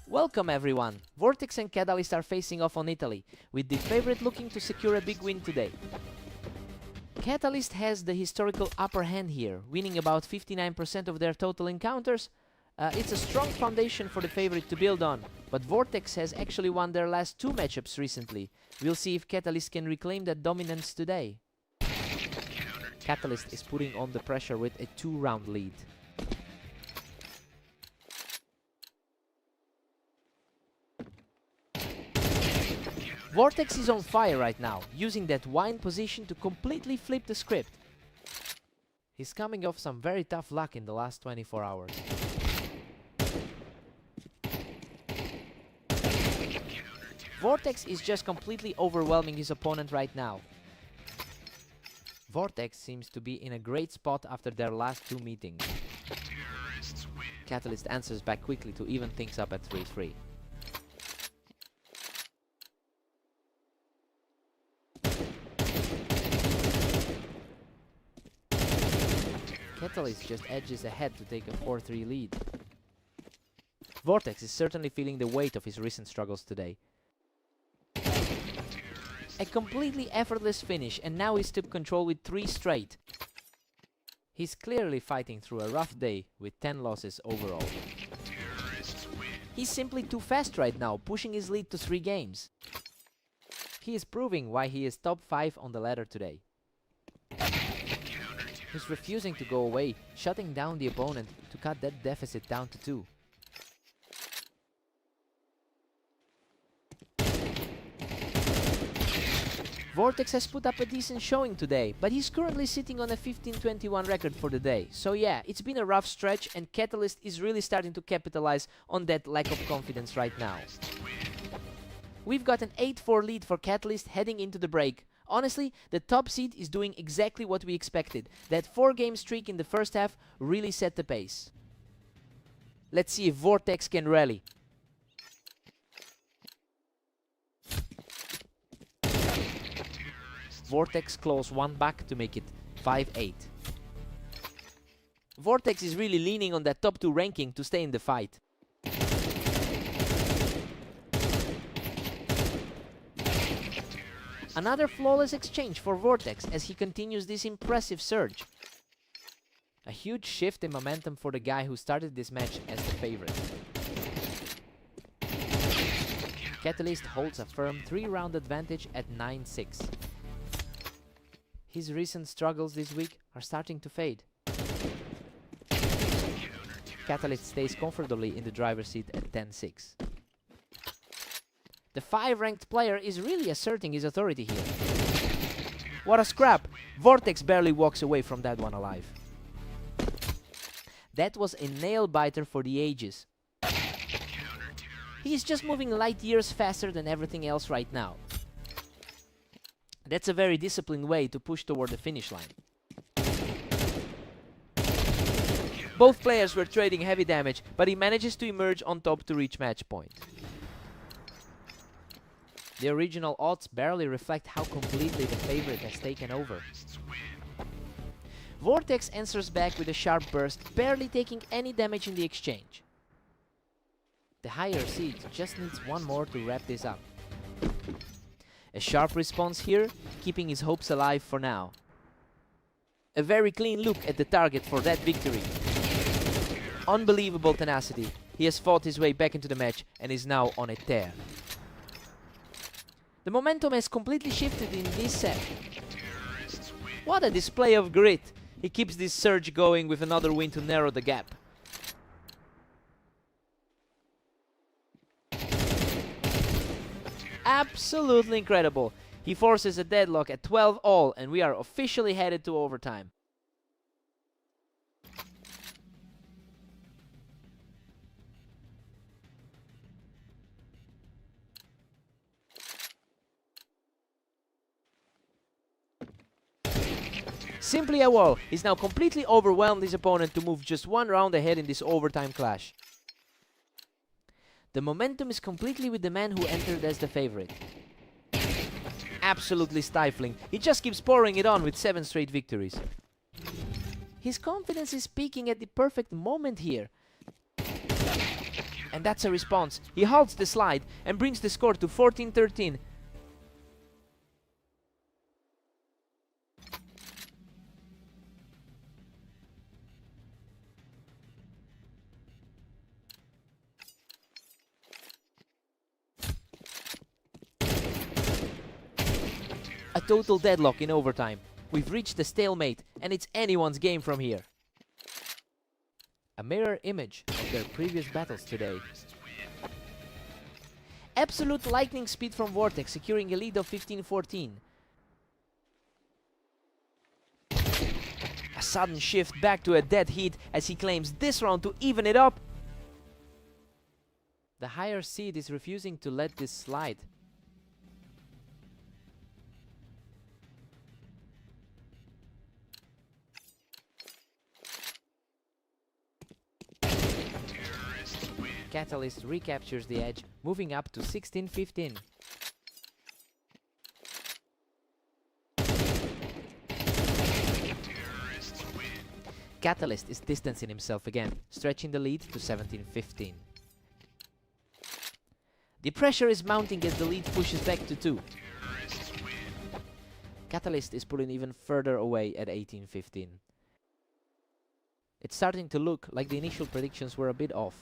Welcome everyone! Vortex and Catalyst are facing off on Italy, with the favorite looking to secure a big win today. Catalyst has the historical upper hand here, winning about 59% of their total encounters. It's a strong foundation for the favorite to build on, but Vortex has actually won their last two matchups recently. We'll see if Catalyst can reclaim that dominance today. Catalyst is putting on the pressure with a 2-round lead. Vortex is on fire right now, using that wine position to completely flip the script. He's coming off some very tough luck in the last 24 hours. Vortex is just completely overwhelming his opponent right now. Vortex seems to be in a great spot after their last two meetings. Catalyst answers back quickly to even things up at 3-3. Catalyst just edges ahead to take a 4-3 lead. Vortex is certainly feeling the weight of his recent struggles today. A completely effortless finish, and now he's took control with 3 straight. He's clearly fighting through a rough day with 10 losses overall. He's simply too fast right now, pushing his lead to 3 games. He is proving why he is top 5 on the ladder today. He's refusing to go away, shutting down the opponent to cut that deficit down to 2. Vortex has put up a decent showing today, but he's currently sitting on a 15-21 record for the day. So yeah, it's been a rough stretch, and Catalyst is really starting to capitalize on that lack of confidence right now. We've got an 8-4 lead for Catalyst heading into the break. Honestly, the top seed is doing exactly what we expected. That 4-game streak in the first half really set the pace. Let's see if Vortex can rally. Vortex claws one back to make it 5-8. Vortex is really leaning on that top 2 ranking to stay in the fight. Another flawless exchange for Vortex as he continues this impressive surge. A huge shift in momentum for the guy who started this match as the favorite. Catalyst holds a firm 3-round advantage at 9-6. His recent struggles this week are starting to fade. Catalyst stays comfortably in the driver's seat at 10-6. The 5-ranked player is really asserting his authority here. What a scrap! Vortex barely walks away from that one alive. That was a nail-biter for the ages. He's just moving light years faster than everything else right now. That's a very disciplined way to push toward the finish line. Both players were trading heavy damage, but he manages to emerge on top to reach match point. The original odds barely reflect how completely the favorite has taken over. Vortex answers back with a sharp burst, barely taking any damage in the exchange. The higher seed just needs one more to wrap this up. A sharp response here, keeping his hopes alive for now. A very clean look at the target for that victory. Unbelievable tenacity. He has fought his way back into the match and is now on a tear. The momentum has completely shifted in this set. What a display of grit. He keeps this surge going with another win to narrow the gap. Absolutely incredible. He forces a deadlock at 12-all and we are officially headed to overtime. Simply a wall. He's now completely overwhelmed his opponent to move just 1 round ahead in this overtime clash. The momentum is completely with the man who entered as the favorite. Absolutely stifling. He just keeps pouring it on with 7 straight victories. His confidence is peaking at the perfect moment here. And that's a response. He halts the slide and brings the score to 14-13. A total deadlock in overtime. We've reached a stalemate, and it's anyone's game from here. A mirror image of their previous battles today. Absolute lightning speed from Vortex, securing a lead of 15-14. A sudden shift back to a dead heat as he claims this round to even it up. The higher seed is refusing to let this slide. Catalyst recaptures the edge, moving up to 16-15. Catalyst is distancing himself again, stretching the lead to 17-15. The pressure is mounting as the lead pushes back to 2. Catalyst is pulling even further away at 18-15. It's starting to look like the initial predictions were a bit off.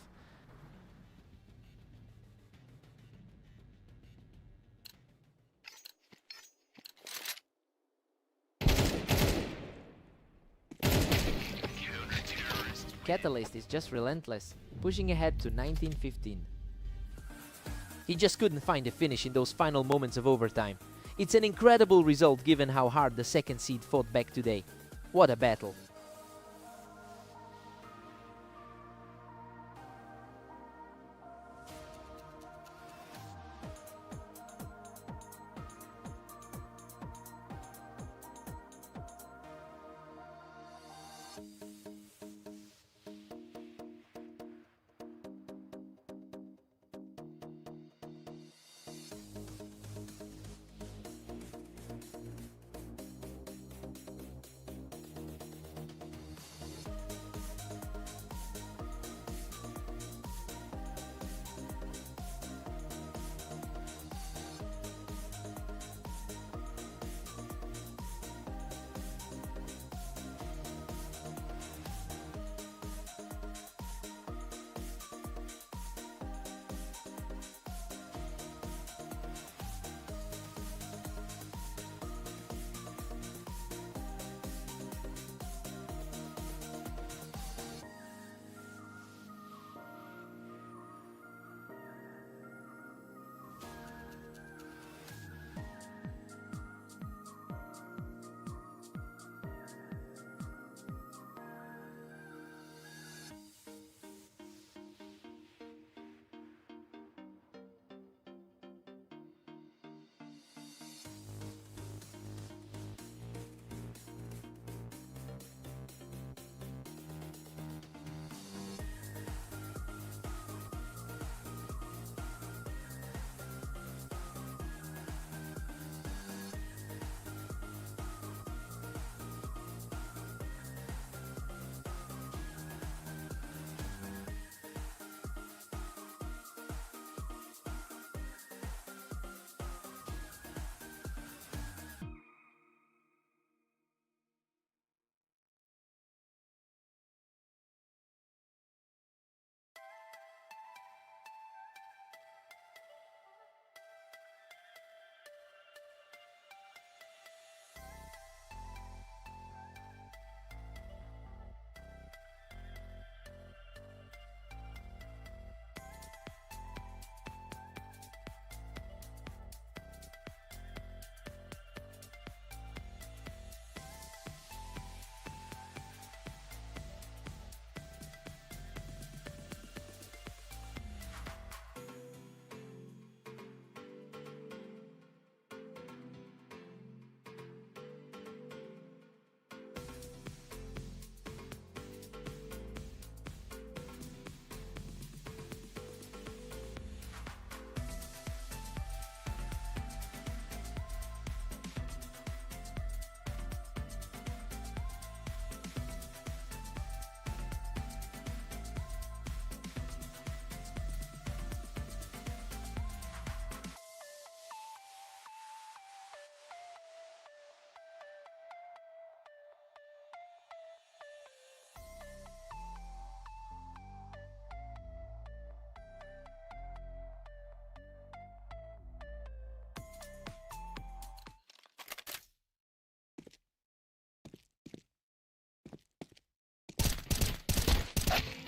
Catalyst is just relentless, pushing ahead to 19-15. He just couldn't find a finish in those final moments of overtime. It's an incredible result given how hard the second seed fought back today. What a battle.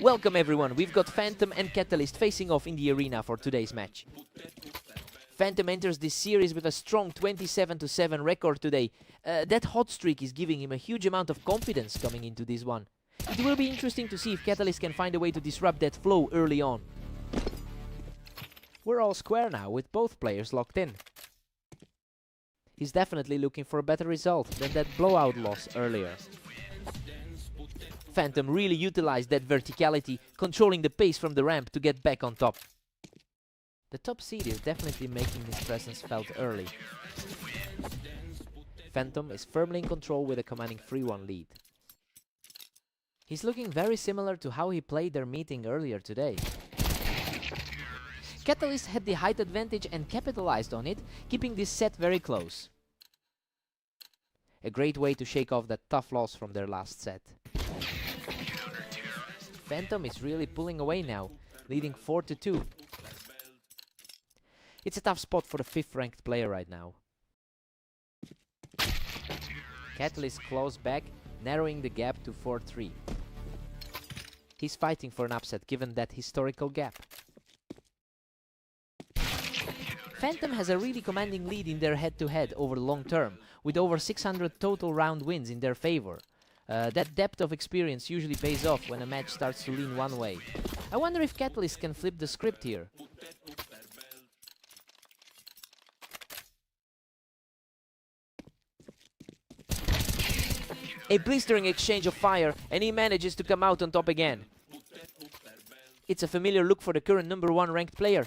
Welcome everyone, we've got Phantom and Catalyst facing off in the arena for today's match. Phantom enters this series with a strong 27-7 record today. That hot streak is giving him a huge amount of confidence coming into this one. It will be interesting to see if Catalyst can find a way to disrupt that flow early on. We're all square now with both players locked in. He's definitely looking for a better result than that blowout loss earlier. Phantom really utilized that verticality, controlling the pace from the ramp to get back on top. The top seed is definitely making his presence felt early. Phantom is firmly in control with a commanding 3-1 lead. He's looking very similar to how he played their meeting earlier today. Catalyst had the height advantage and capitalized on it, keeping this set very close. A great way to shake off that tough loss from their last set. Phantom is really pulling away now, leading 4-2. It's a tough spot for the 5th ranked player right now. Catalyst claws back, narrowing the gap to 4-3. He's fighting for an upset given that historical gap. Phantom has a really commanding lead in their head-to-head over the long term, with over 600 total round wins in their favor. That depth of experience usually pays off when a match starts to lean one way. I wonder if Catalyst can flip the script here. A blistering exchange of fire, and he manages to come out on top again. It's a familiar look for the current #1 ranked player.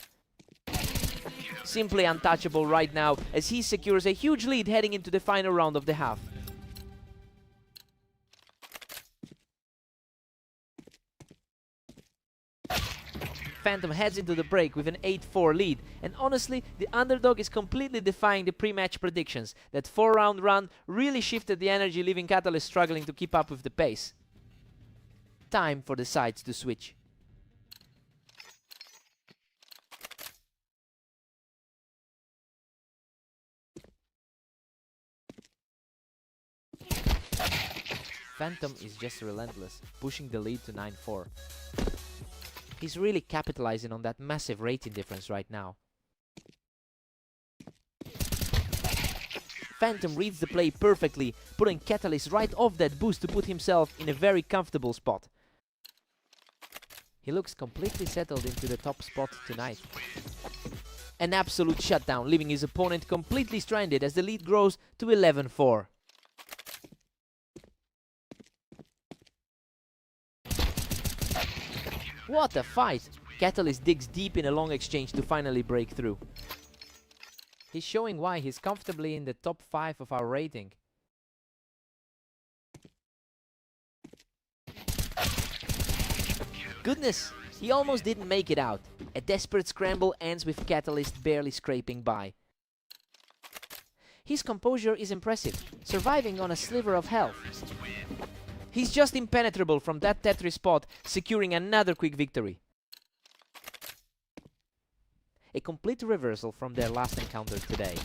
Simply untouchable right now, as he secures a huge lead heading into the final round of the half. Phantom heads into the break with an 8-4 lead, and honestly, the underdog is completely defying the pre-match predictions. That 4-round run really shifted the energy, leaving Catalyst struggling to keep up with the pace. Time for the sides to switch. Phantom is just relentless, pushing the lead to 9-4. He's really capitalizing on that massive rating difference right now. Phantom reads the play perfectly, putting Catalyst right off that boost to put himself in a very comfortable spot. He looks completely settled into the top spot tonight. An absolute shutdown, leaving his opponent completely stranded as the lead grows to 11-4. What a fight! Catalyst digs deep in a long exchange to finally break through. He's showing why he's comfortably in the top 5 of our rating. Goodness, he almost didn't make it out. A desperate scramble ends with Catalyst barely scraping by. His composure is impressive, surviving on a sliver of health. He's just impenetrable from that Tetris spot, securing another quick victory. A complete reversal from their last encounter today.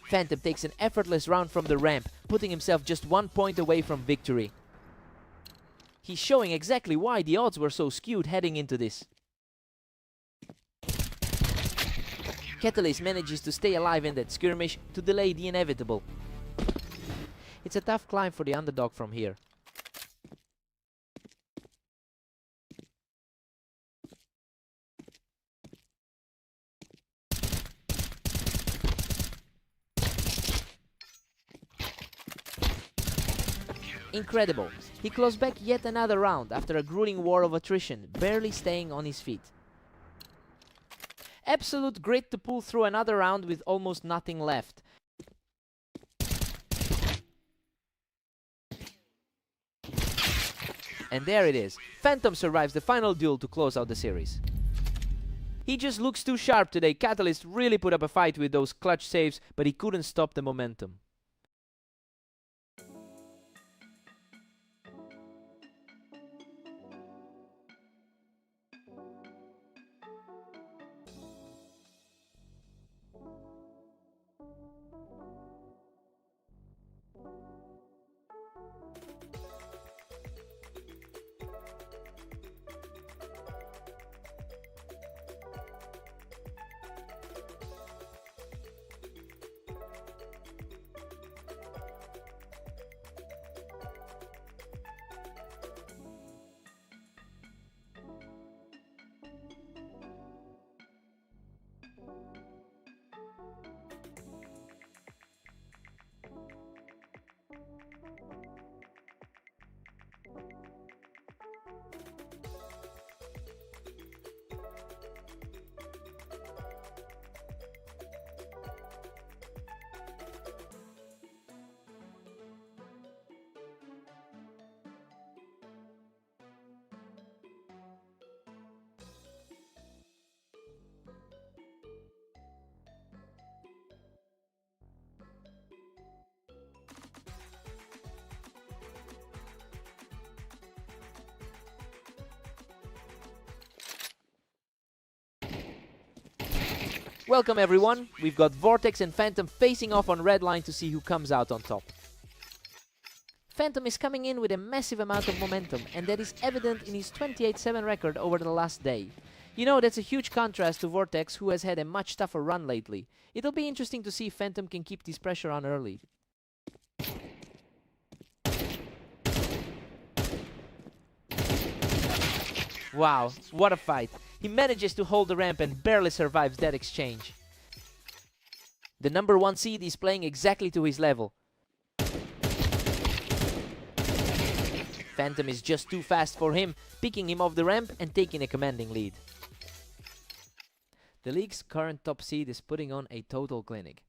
Phantom takes an effortless round from the ramp, putting himself just 1 point away from victory. He's showing exactly why the odds were so skewed heading into this. Catalyst manages to stay alive in that skirmish to delay the inevitable. It's a tough climb for the underdog from here. Incredible. He closed back yet another round after a grueling war of attrition, barely staying on his feet. Absolute grit to pull through another round with almost nothing left. And there it is. Phantom survives the final duel to close out the series. He just looks too sharp today. Catalyst really put up a fight with those clutch saves, but he couldn't stop the momentum. Welcome everyone, we've got Vortex and Phantom facing off on red line to see who comes out on top. Phantom is coming in with a massive amount of momentum, and that is evident in his 28-7 record over the last day. You know, that's a huge contrast to Vortex, who has had a much tougher run lately. It'll be interesting to see if Phantom can keep this pressure on early. Wow, what a fight. He manages to hold the ramp and barely survives that exchange. The number 1 seed is playing exactly to his level. Phantom is just too fast for him, picking him off the ramp and taking a commanding lead. The league's current top seed is putting on a total clinic.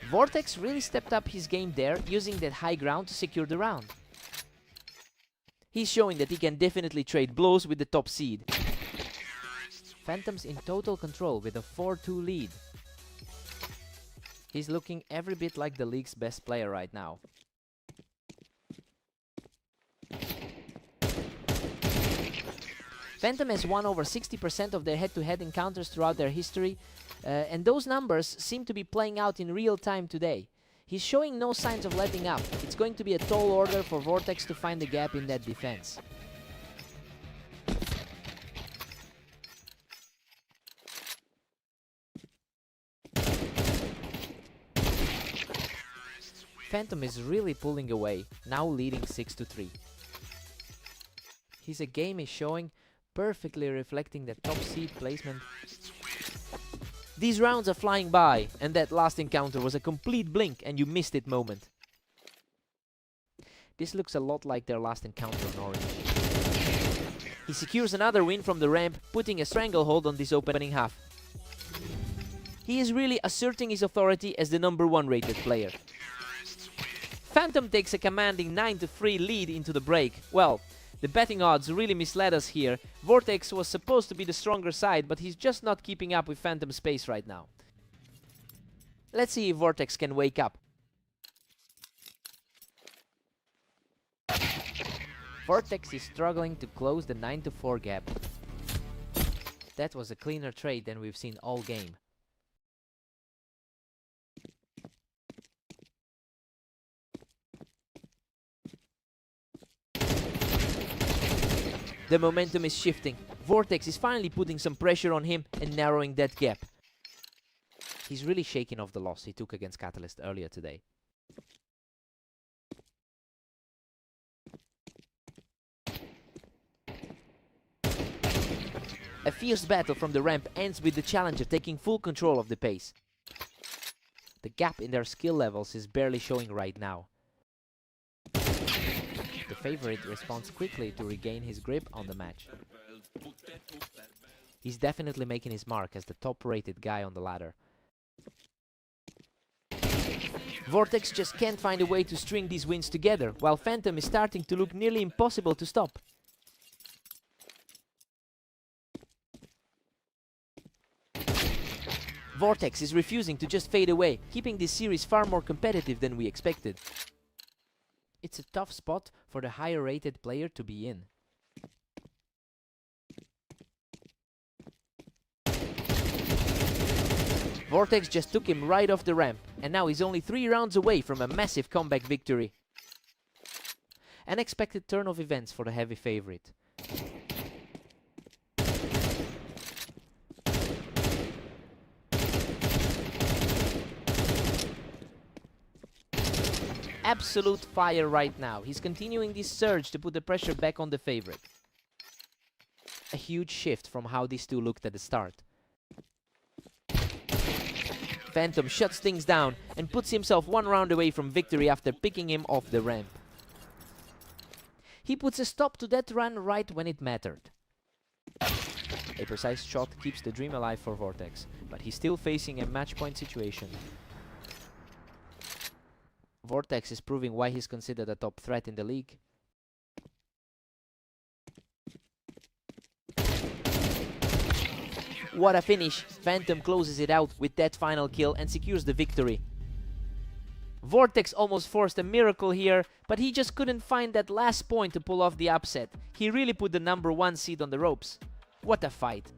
Vortex really stepped up his game there, using that high ground to secure the round. He's showing that he can definitely trade blows with the top seed. Phantom's in total control with a 4-2 lead. He's looking every bit like the league's best player right now. Phantom has won over 60% of their head-to-head encounters throughout their history, and those numbers seem to be playing out in real time today. He's showing no signs of letting up. It's going to be a tall order for Vortex to find the gap in that defense. Phantom is really pulling away, now leading 6-3. His game is showing, perfectly reflecting the top seed placement. These rounds are flying by, and that last encounter was a complete blink and you missed it moment. This looks a lot like their last encounter on Orange. He secures another win from the ramp, putting a stranglehold on this opening half. He is really asserting his authority as the number 1 rated player. Phantom takes a commanding 9-3 lead into the break. Well, the betting odds really misled us here. Vortex was supposed to be the stronger side, but he's just not keeping up with Phantom's pace right now. Let's see if Vortex can wake up. Vortex is struggling to close the 9-4 gap. That was a cleaner trade than we've seen all game. The momentum is shifting. Vortex is finally putting some pressure on him and narrowing that gap. He's really shaking off the loss he took against Catalyst earlier today. A fierce battle from the ramp ends with the challenger taking full control of the pace. The gap in their skill levels is barely showing right now. The favorite responds quickly to regain his grip on the match. He's definitely making his mark as the top-rated guy on the ladder. Vortex just can't find a way to string these wins together, while Phantom is starting to look nearly impossible to stop. Vortex is refusing to just fade away, keeping this series far more competitive than we expected. It's a tough spot for the higher rated player to be in. Vortex just took him right off the ramp, and now he's only 3 rounds away from a massive comeback victory. Unexpected turn of events for the heavy favorite. Absolute fire right now. He's continuing this surge to put the pressure back on the favorite. A huge shift from how these two looked at the start. Phantom shuts things down and puts himself 1 round away from victory after picking him off the ramp. He puts a stop to that run right when it mattered. A precise shot keeps the dream alive for Vortex, but he's still facing a match point situation. Vortex is proving why he's considered a top threat in the league. What a finish! Phantom closes it out with that final kill and secures the victory. Vortex almost forced a miracle here, but he just couldn't find that last point to pull off the upset. He really put the #1 seed on the ropes. What a fight.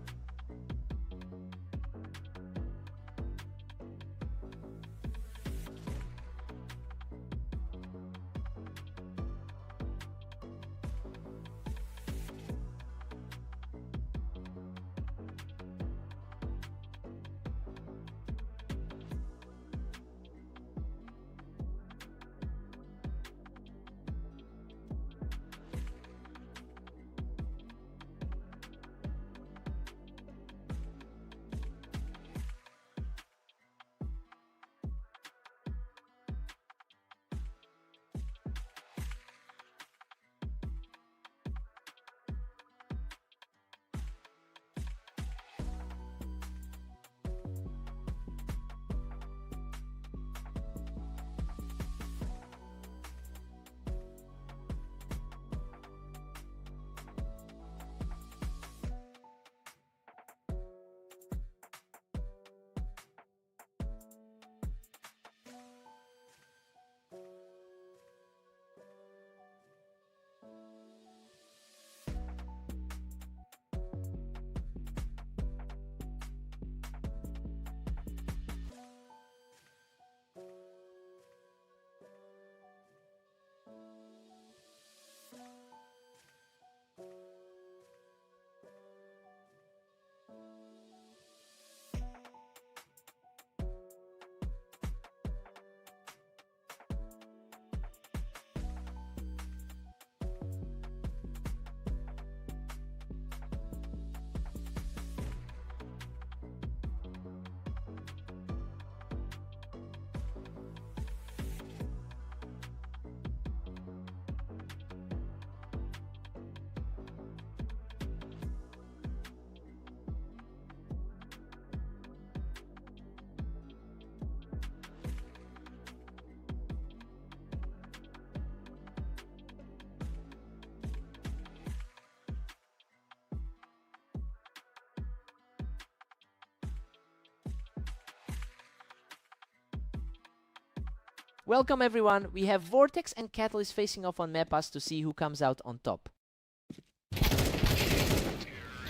Welcome everyone, we have Vortex and Catalyst facing off on Mepas to see who comes out on top.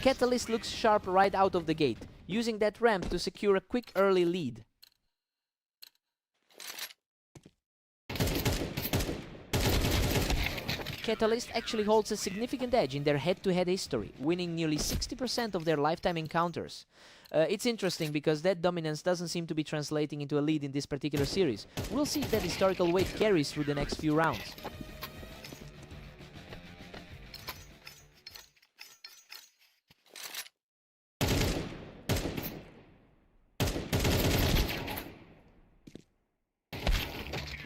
Catalyst looks sharp right out of the gate, using that ramp to secure a quick early lead. Catalyst actually holds a significant edge in their head-to-head history, winning nearly 60% of their lifetime encounters. It's interesting because that dominance doesn't seem to be translating into a lead in this particular series. We'll see if that historical weight carries through the next few rounds.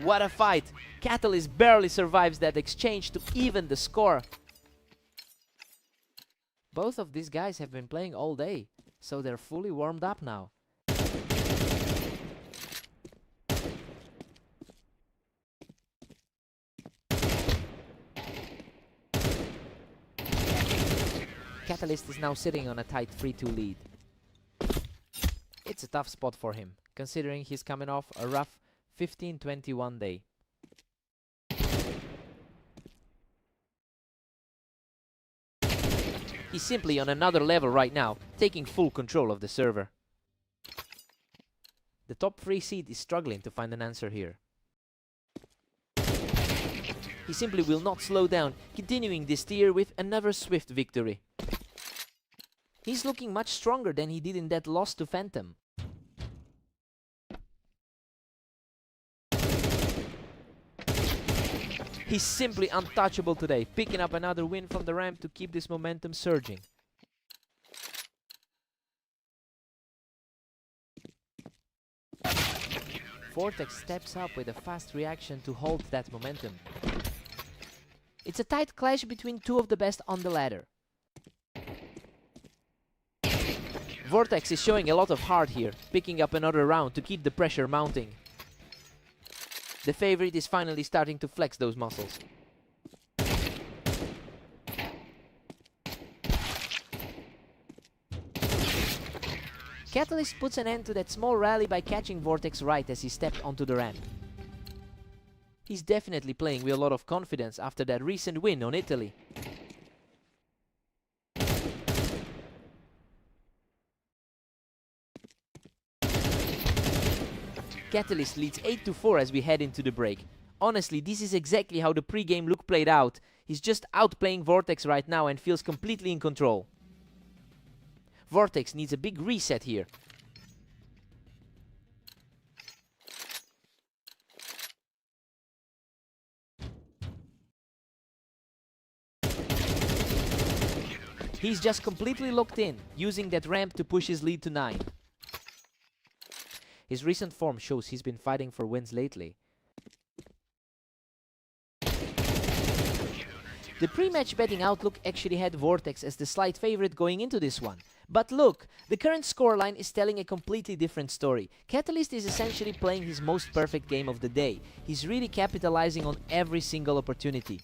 What a fight! Catalyst barely survives that exchange to even the score. Both of these guys have been playing all day, so they're fully warmed up now. Catalyst is now sitting on a tight 3-2 lead. It's a tough spot for him, considering he's coming off a rough 15-21 day. He's simply on another level right now, taking full control of the server. The top 3 seed is struggling to find an answer here. He simply will not slow down, continuing this tier with another swift victory. He's looking much stronger than he did in that loss to Phantom. He's simply untouchable today, picking up another win from the ramp to keep this momentum surging. Vortex steps up with a fast reaction to hold that momentum. It's a tight clash between two of the best on the ladder. Vortex is showing a lot of heart here, picking up another round to keep the pressure mounting. The favorite is finally starting to flex those muscles. Catalyst puts an end to that small rally by catching Vortex right as he stepped onto the ramp. He's definitely playing with a lot of confidence after that recent win on Italy. Catalyst leads 8-4 as we head into the break. Honestly, this is exactly how the pre-game look played out. He's just outplaying Vortex right now and feels completely in control. Vortex needs a big reset here. He's just completely locked in, using that ramp to push his lead to 9. His recent form shows he's been fighting for wins lately. The pre-match betting outlook actually had Vortex as the slight favorite going into this one. But look, the current scoreline is telling a completely different story. Catalyst is essentially playing his most perfect game of the day. He's really capitalizing on every single opportunity.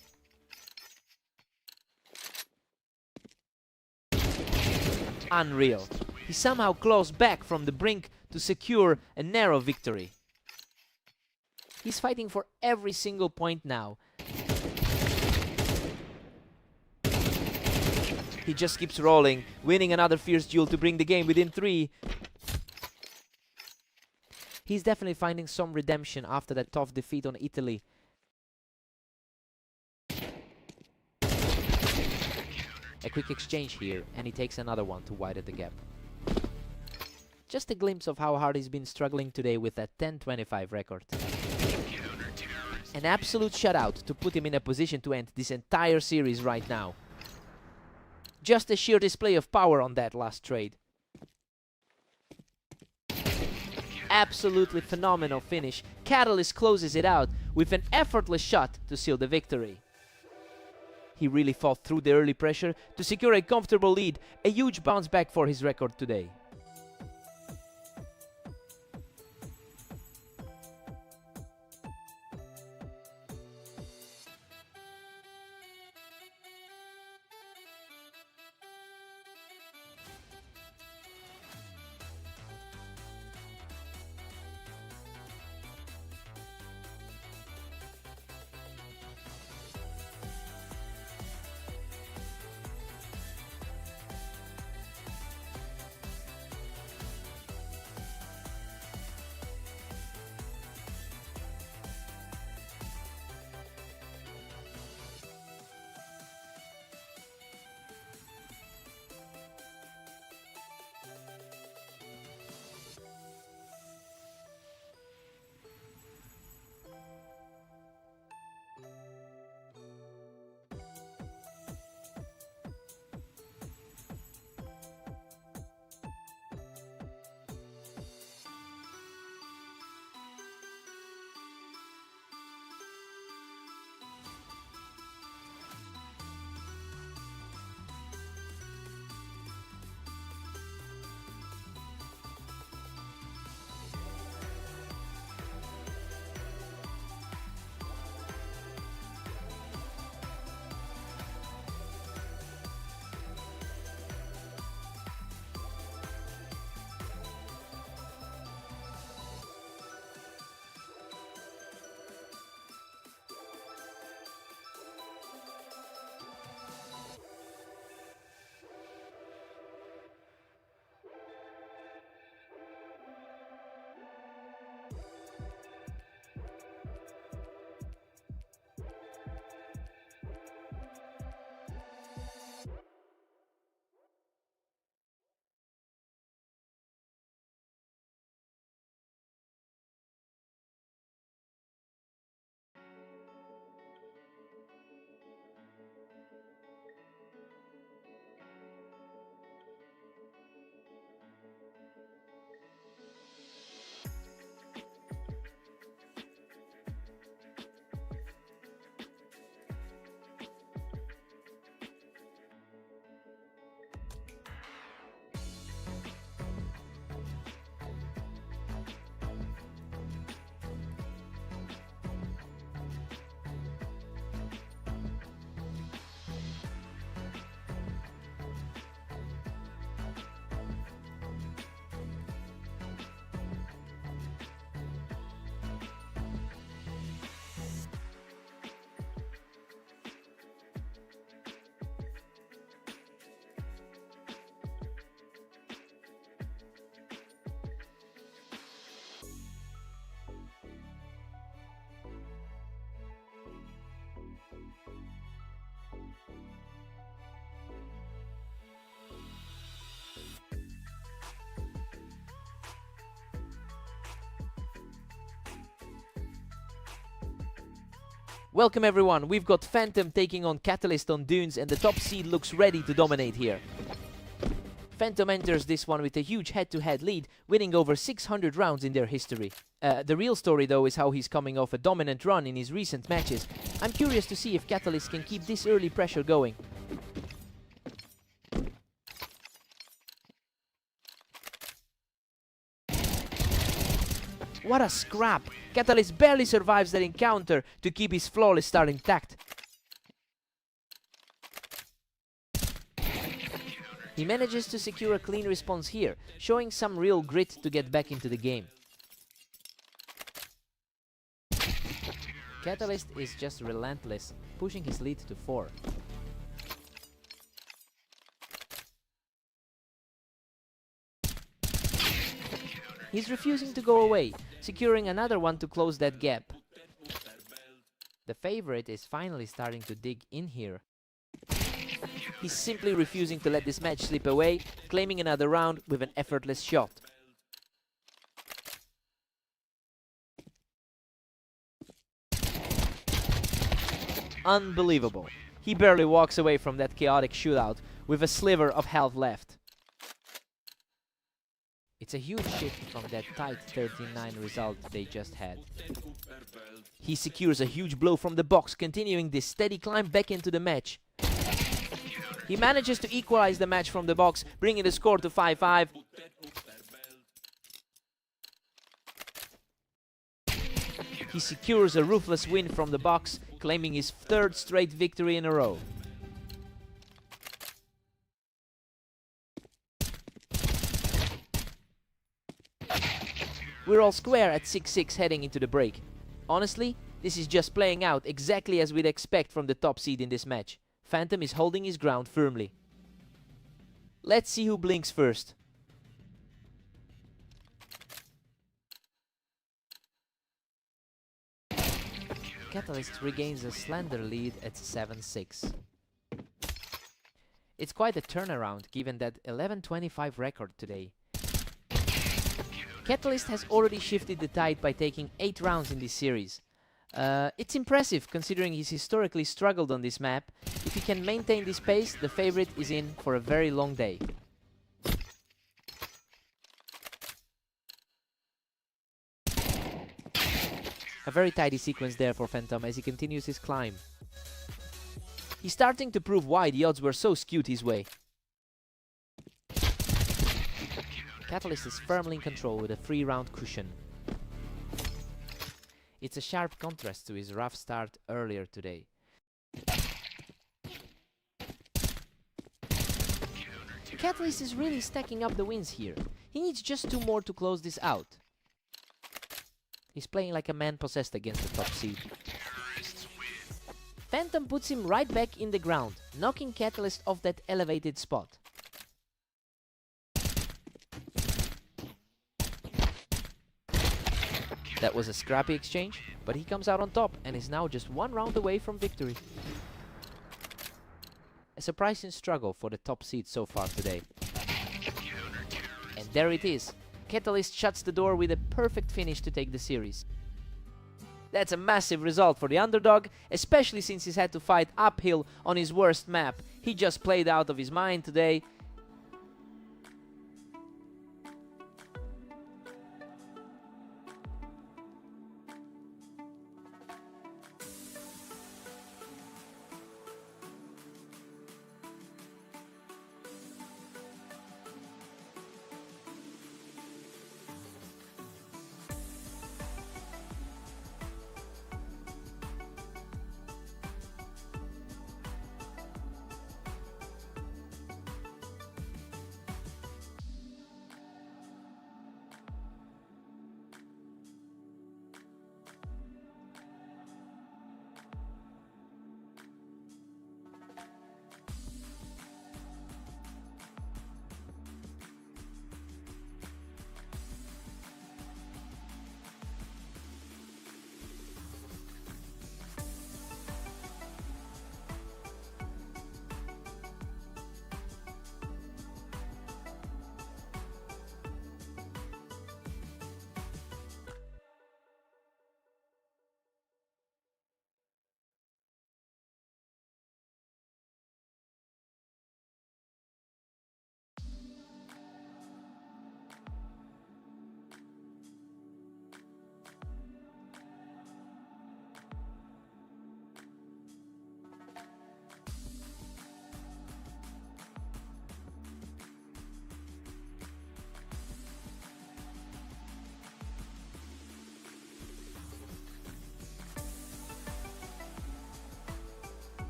Unreal. He somehow claws back from the brink to secure a narrow victory. He's fighting for every single point now. He just keeps rolling, winning another fierce duel to bring the game within 3. He's definitely finding some redemption after that tough defeat on Italy. A quick exchange here, and he takes another one to widen the gap. Just a glimpse of how hard he's been struggling today with that 10-25 record. An absolute shutout to put him in a position to end this entire series right now. Just a sheer display of power on that last trade. Absolutely phenomenal finish. Catalyst closes it out with an effortless shot to seal the victory. He really fought through the early pressure to secure a comfortable lead, a huge bounce back for his record today. Welcome everyone, we've got Phantom taking on Catalyst on Dunes and the top seed looks ready to dominate here. Phantom enters this one with a huge head-to-head lead, winning over 600 rounds in their history. The real story though is how he's coming off a dominant run in his recent matches. I'm curious to see if Catalyst can keep this early pressure going. What a scrap! Catalyst barely survives that encounter to keep his flawless start intact. He manages to secure a clean response here, showing some real grit to get back into the game. Catalyst is just relentless, pushing his lead to 4. He's refusing to go away, securing another one to close that gap. The favorite is finally starting to dig in here. He's simply refusing to let this match slip away, claiming another round with an effortless shot. Unbelievable. He barely walks away from that chaotic shootout with a sliver of health left. It's a huge shift from that tight 13-9 result they just had. He secures a huge blow from the box, continuing this steady climb back into the match. He manages to equalize the match from the box, bringing the score to 5-5. He secures a ruthless win from the box, claiming his 3rd straight victory in a row. We're all square at 6-6 heading into the break. Honestly, this is just playing out exactly as we'd expect from the top seed in this match. Phantom is holding his ground firmly. Let's see who blinks first. Catalyst regains a slender lead at 7-6. It's quite a turnaround given that 11-25 record today. Catalyst has already shifted the tide by taking 8 rounds in this series. It's impressive considering he's historically struggled on this map. If he can maintain this pace, the favorite is in for a very long day. A very tidy sequence there for Phantom as he continues his climb. He's starting to prove why the odds were so skewed his way. Catalyst is firmly in control with a 3-round cushion. It's a sharp contrast to his rough start earlier today. Catalyst is really stacking up the wins here. He needs just 2 more to close this out. He's playing like a man possessed against the top seed. Phantom puts him right back in the ground, knocking Catalyst off that elevated spot. That was a scrappy exchange, but he comes out on top and is now just 1 round away from victory. A surprising struggle for the top seed so far today. And there it is. Catalyst shuts the door with a perfect finish to take the series. That's a massive result for the underdog, especially since he's had to fight uphill on his worst map. He just played out of his mind today.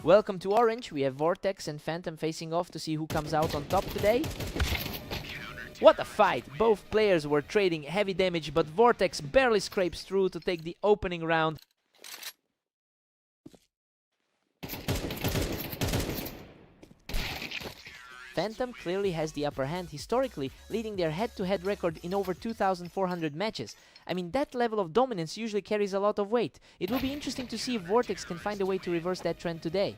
Welcome to Orange. We have Vortex and Phantom facing off to see who comes out on top today. What a fight! Both players were trading heavy damage, but Vortex barely scrapes through to take the opening round. Phantom clearly has the upper hand historically, leading their head-to-head record in over 2,400 matches. I mean, that level of dominance usually carries a lot of weight. It will be interesting to see if Vortex can find a way to reverse that trend today.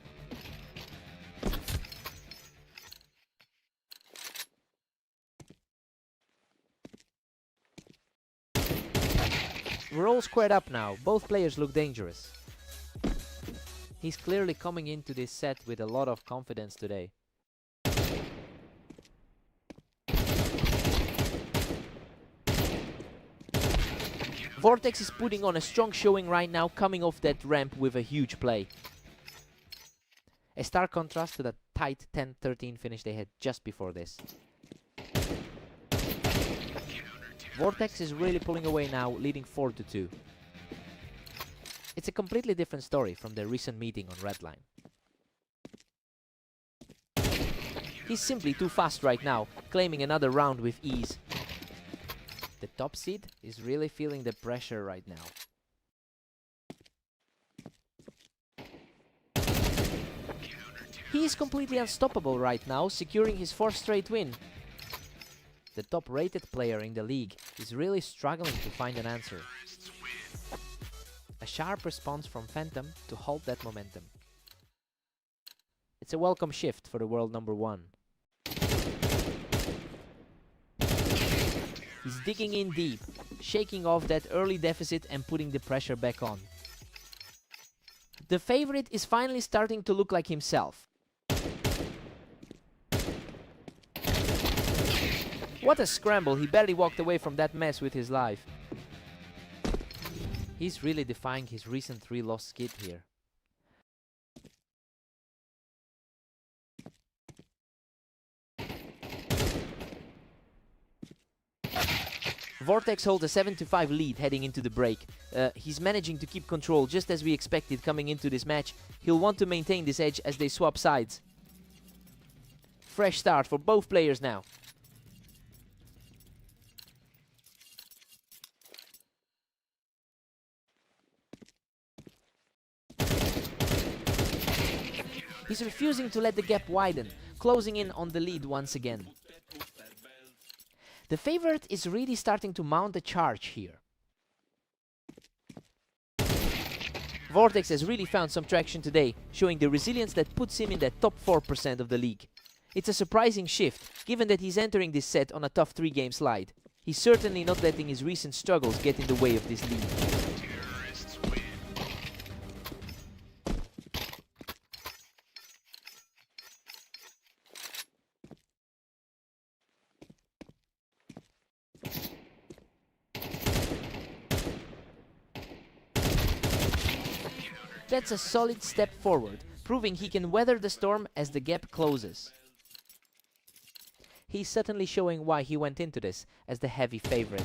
We're all squared up now. Both players look dangerous. He's clearly coming into this set with a lot of confidence today. Vortex is putting on a strong showing right now, coming off that ramp with a huge play. A stark contrast to the tight 10-13 finish they had just before this. Vortex is really pulling away now, leading 4-2. It's a completely different story from their recent meeting on Redline. He's simply too fast right now, claiming another round with ease. The top seed is really feeling the pressure right now. He is completely unstoppable right now, securing his 4th straight win. The top-rated player in the league is really struggling to find an answer. A sharp response from Phantom to halt that momentum. It's a welcome shift for the world number 1. He's digging in deep, shaking off that early deficit and putting the pressure back on. The favorite is finally starting to look like himself. What a scramble, he barely walked away from that mess with his life. He's really defying his recent 3-loss skid here. Vortex holds a 7-5 lead heading into the break. He's managing to keep control just as we expected coming into this match. He'll want to maintain this edge as they swap sides. Fresh start for both players now. He's refusing to let the gap widen, closing in on the lead once again. The favorite is really starting to mount a charge here. Vortex has really found some traction today, showing the resilience that puts him in the top 4% of the league. It's a surprising shift, given that he's entering this set on a tough 3-game slide. He's certainly not letting his recent struggles get in the way of this lead. That's a solid step forward, proving he can weather the storm as the gap closes. He's certainly showing why he went into this as the heavy favorite.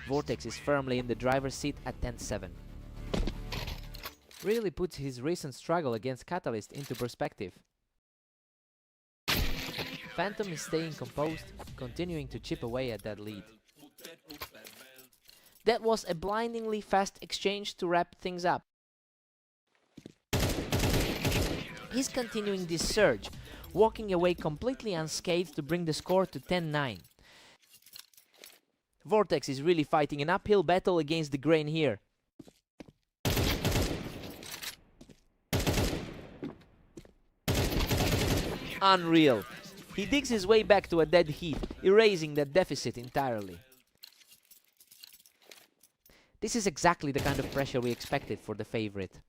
Vortex is firmly in the driver's seat at 10-7. Really puts his recent struggle against Catalyst into perspective. Phantom is staying composed, continuing to chip away at that lead. That was a blindingly fast exchange to wrap things up. He's continuing this surge, walking away completely unscathed to bring the score to 10-9. Vortex is really fighting an uphill battle against the grain here. Unreal. He digs his way back to a dead heat, erasing that deficit entirely. This is exactly the kind of pressure we expected for the favorite.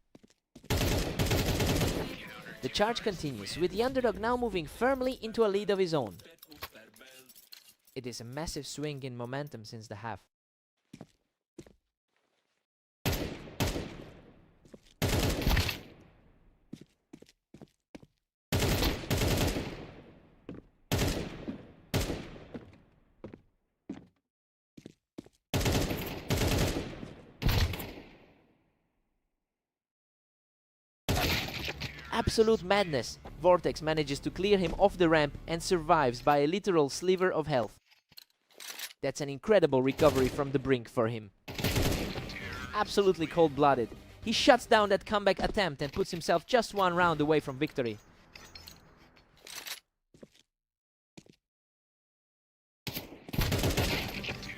The charge continues, with the underdog now moving firmly into a lead of his own. It is a massive swing in momentum since the half. Absolute madness. Vortex manages to clear him off the ramp and survives by a literal sliver of health. That's an incredible recovery from the brink for him. Absolutely cold-blooded. He shuts down that comeback attempt and puts himself just one round away from victory.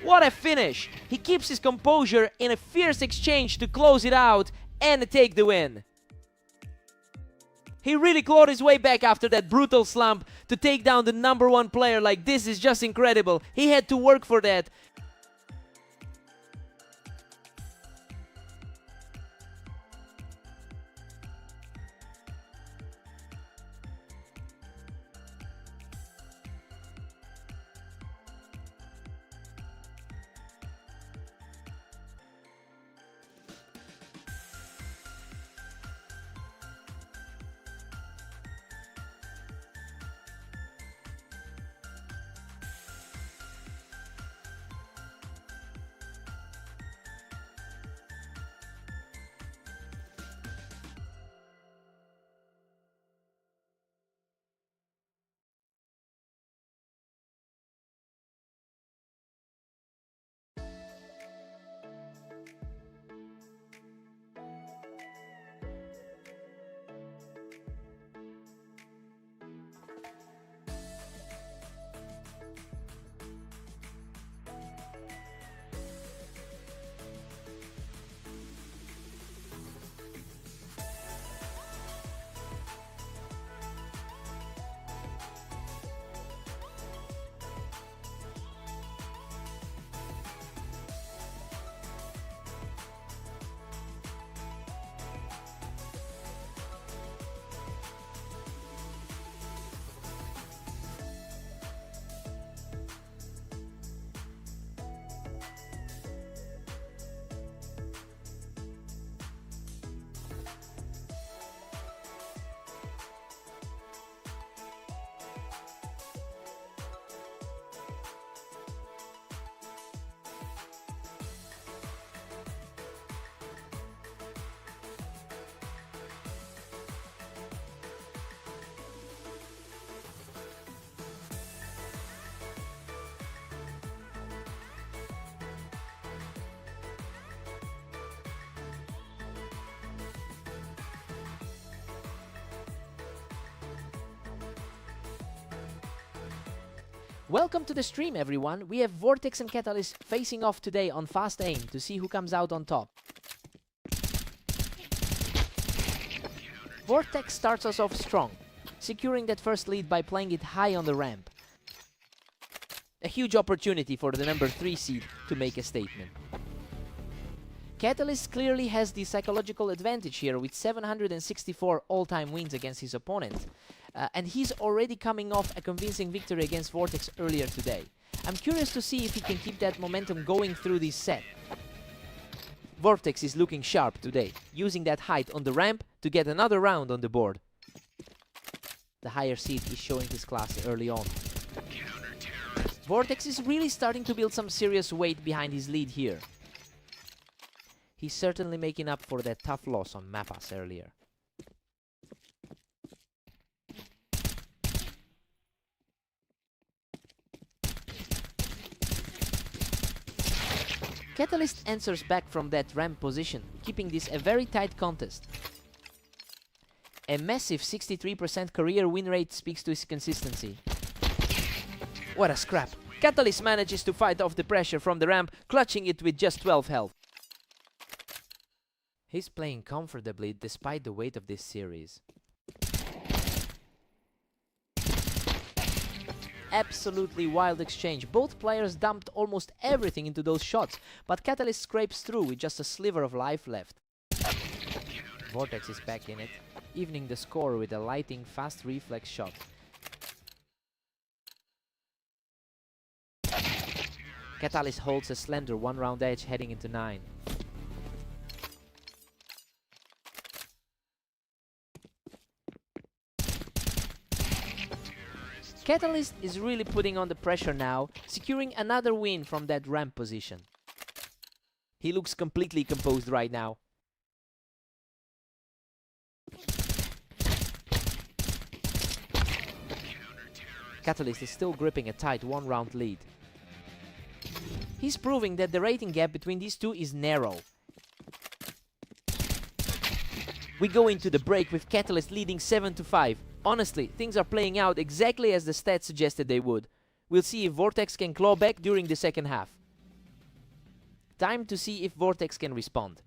What a finish! He keeps his composure in a fierce exchange to close it out and take the win. He really clawed his way back after that brutal slump to take down the #1 player. Like, this is just incredible. He had to work for that. Welcome to the stream, everyone. We have Vortex and Catalyst facing off today on Fast Aim to see who comes out on top. Vortex starts us off strong, securing that first lead by playing it high on the ramp. A huge opportunity for the #3 seed to make a statement. Catalyst clearly has the psychological advantage here with 764 all-time wins against his opponent. And he's already coming off a convincing victory against Vortex earlier today. I'm curious to see if he can keep that momentum going through this set. Vortex is looking sharp today, using that height on the ramp to get another round on the board. The higher seed is showing his class early on. Vortex is really starting to build some serious weight behind his lead here. He's certainly making up for that tough loss on Mappas earlier. Catalyst answers back from that ramp position, keeping this a very tight contest. A massive 63% career win rate speaks to his consistency. What a scrap! Catalyst manages to fight off the pressure from the ramp, clutching it with just 12 health. He's playing comfortably despite the weight of this series. Absolutely wild exchange. Both players dumped almost everything into those shots, but Catalyst scrapes through with just a sliver of life left. Vortex is back in it, evening the score with a lighting fast reflex shot. Catalyst holds a slender one-round edge heading into 9. Catalyst is really putting on the pressure now, securing another win from that ramp position. He looks completely composed right now. Catalyst is still gripping a tight one-round lead. He's proving that the rating gap between these two is narrow. We go into the break with Catalyst leading 7-5. Honestly, things are playing out exactly as the stats suggested they would. We'll see if Vortex can claw back during the second half. Time to see if Vortex can respond.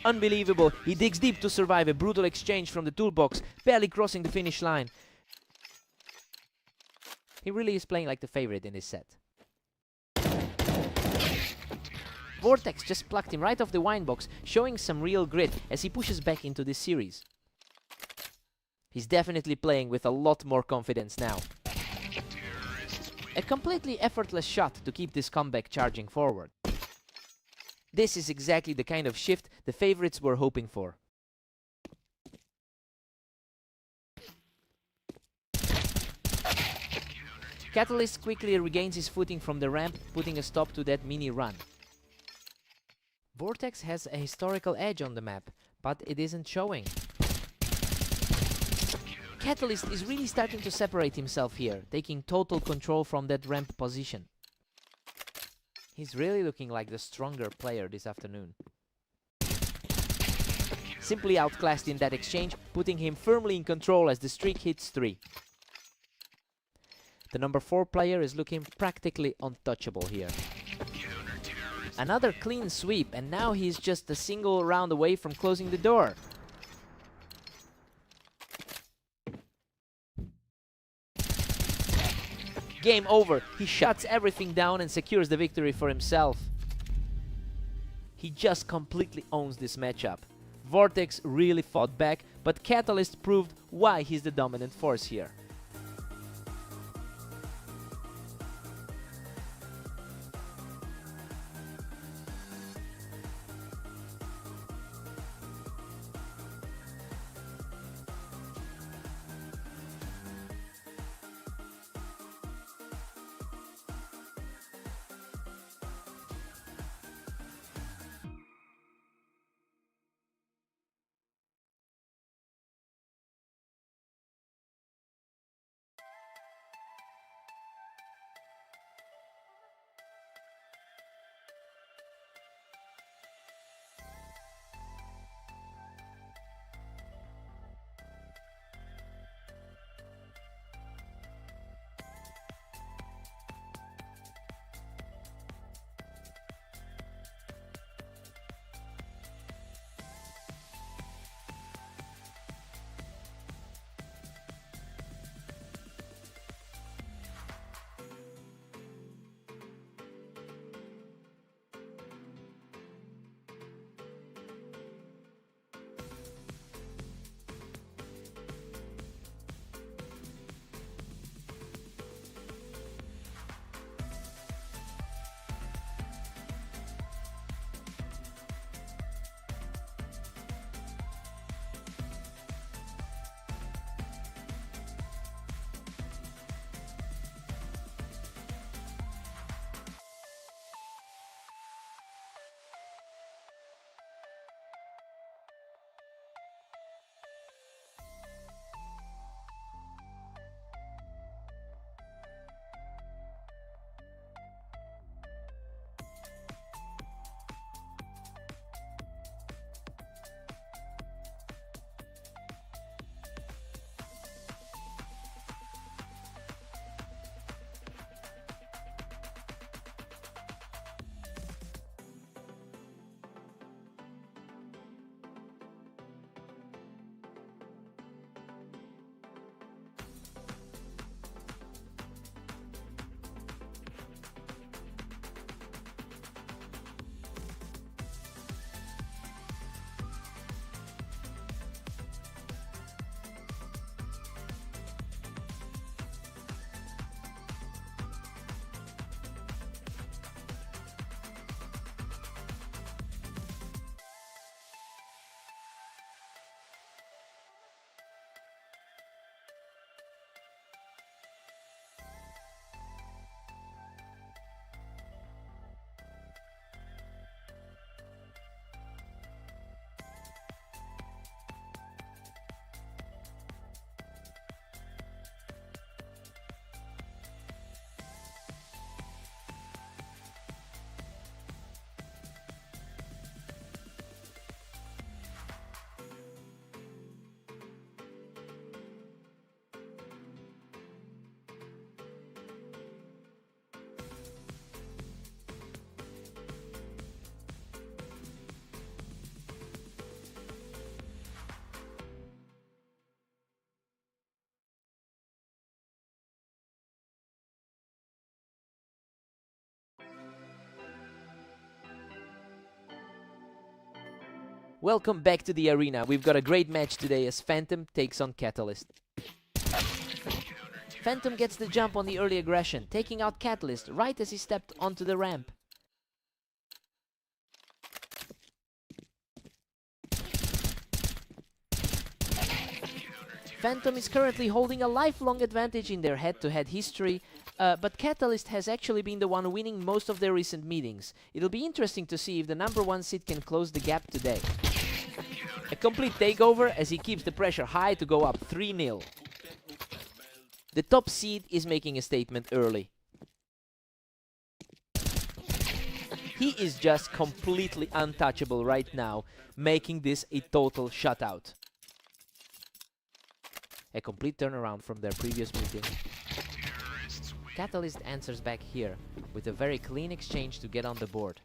Unbelievable, he digs deep to survive a brutal exchange from the toolbox, barely crossing the finish line. He really is playing like the favorite in this set. Vortex just plucked him right off the wine box, showing some real grit as he pushes back into this series. He's definitely playing with a lot more confidence now. A completely effortless shot to keep this comeback charging forward. This is exactly the kind of shift the favorites were hoping for. Catalyst quickly regains his footing from the ramp, putting a stop to that mini run. Vortex has a historical edge on the map, but it isn't showing. Catalyst is really starting to separate himself here, taking total control from that ramp position. He's really looking like the stronger player this afternoon. Simply outclassed in that exchange, putting him firmly in control as the streak hits 3. The number 4 player is looking practically untouchable here. Another clean sweep, and now he's just a single round away from closing the door. Game over. He shuts everything down and secures the victory for himself. He just completely owns this matchup. Vortex really fought back, but Catalyst proved why he's the dominant force here. Welcome back to the arena. We've got a great match today as Phantom takes on Catalyst. Phantom gets the jump on the early aggression, taking out Catalyst right as he stepped onto the ramp. Phantom is currently holding a lifelong advantage in their head-to-head history, but Catalyst has actually been the one winning most of their recent meetings. It'll be interesting to see if the #1 seed can close the gap today. A complete takeover as he keeps the pressure high to go up 3-0. The top seed is making a statement early. He is just completely untouchable right now, making this a total shutout. A complete turnaround from their previous meeting. Catalyst answers back here with a very clean exchange to get on the board.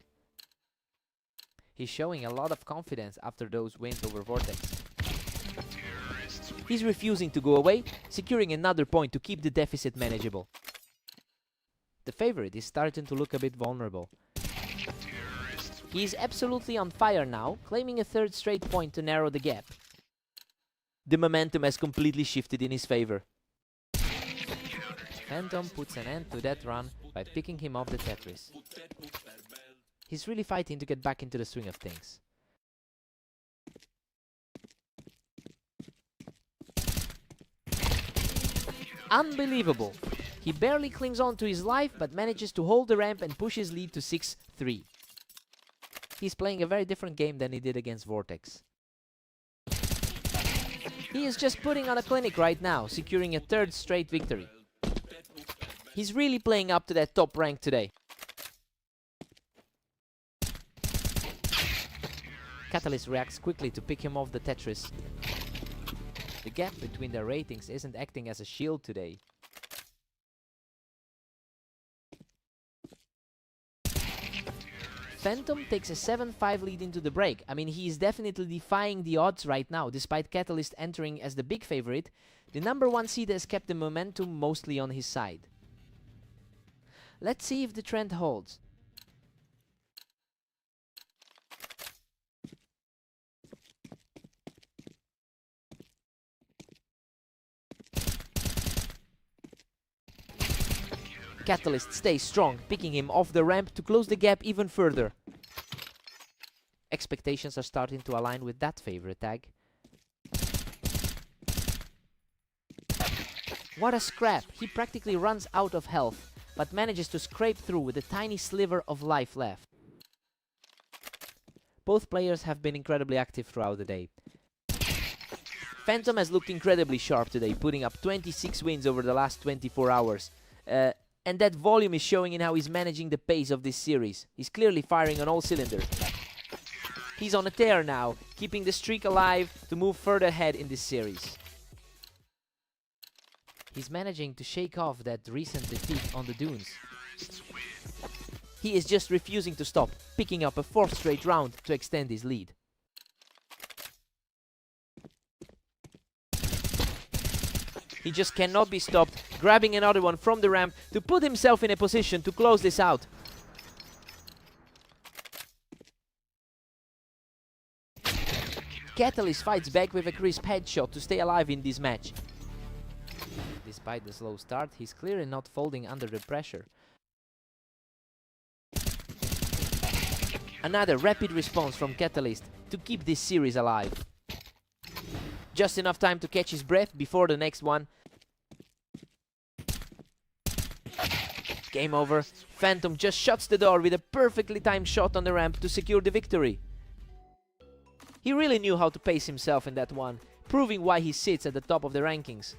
He's showing a lot of confidence after those wins over Vortex. He's refusing to go away, securing another point to keep the deficit manageable. The favorite is starting to look a bit vulnerable. He is absolutely on fire now, claiming a third straight point to narrow the gap. The momentum has completely shifted in his favor. Phantom puts an end to that run by picking him off the Tetris. He's really fighting to get back into the swing of things. Unbelievable! He barely clings on to his life but manages to hold the ramp and push his lead to 6-3. He's playing a very different game than he did against Vortex. He is just putting on a clinic right now, securing a third straight victory. He's really playing up to that top rank today. Catalyst reacts quickly to pick him off the Tetris. The gap between their ratings isn't acting as a shield today. Phantom takes a 7-5 lead into the break. I mean, he is definitely defying the odds right now. Despite Catalyst entering as the big favorite, the #1 seed has kept the momentum mostly on his side. Let's see if the trend holds. Catalyst stays strong, picking him off the ramp to close the gap even further. Expectations are starting to align with that favorite tag. What a scrap! He practically runs out of health, but manages to scrape through with a tiny sliver of life left. Both players have been incredibly active throughout the day. Phantom has looked incredibly sharp today, putting up 26 wins over the last 24 hours. And that volume is showing in how he's managing the pace of this series. He's clearly firing on all cylinders. He's on a tear now, keeping the streak alive to move further ahead in this series. He's managing to shake off that recent defeat on the dunes. He is just refusing to stop, picking up a 4th straight round to extend his lead. He just cannot be stopped, grabbing another one from the ramp to put himself in a position to close this out. Catalyst fights back with a crisp headshot to stay alive in this match. Despite the slow start, he's clearly not folding under the pressure. Another rapid response from Catalyst to keep this series alive. Just enough time to catch his breath before the next one. Game over. Phantom just shuts the door with a perfectly timed shot on the ramp to secure the victory. He really knew how to pace himself in that one, proving why he sits at the top of the rankings.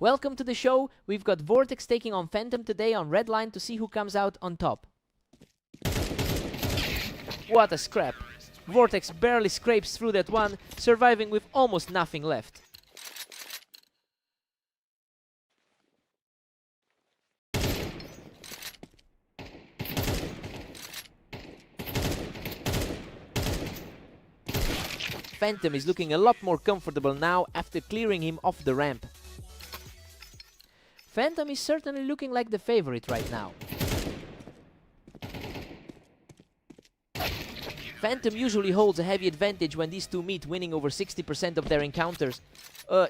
Welcome to the show. We've got Vortex taking on Phantom today on red line to see who comes out on top. What a scrap. Vortex barely scrapes through that one, surviving with almost nothing left. Phantom is looking a lot more comfortable now after clearing him off the ramp. Phantom is certainly looking like the favorite right now. Phantom usually holds a heavy advantage when these two meet, winning over 60% of their encounters.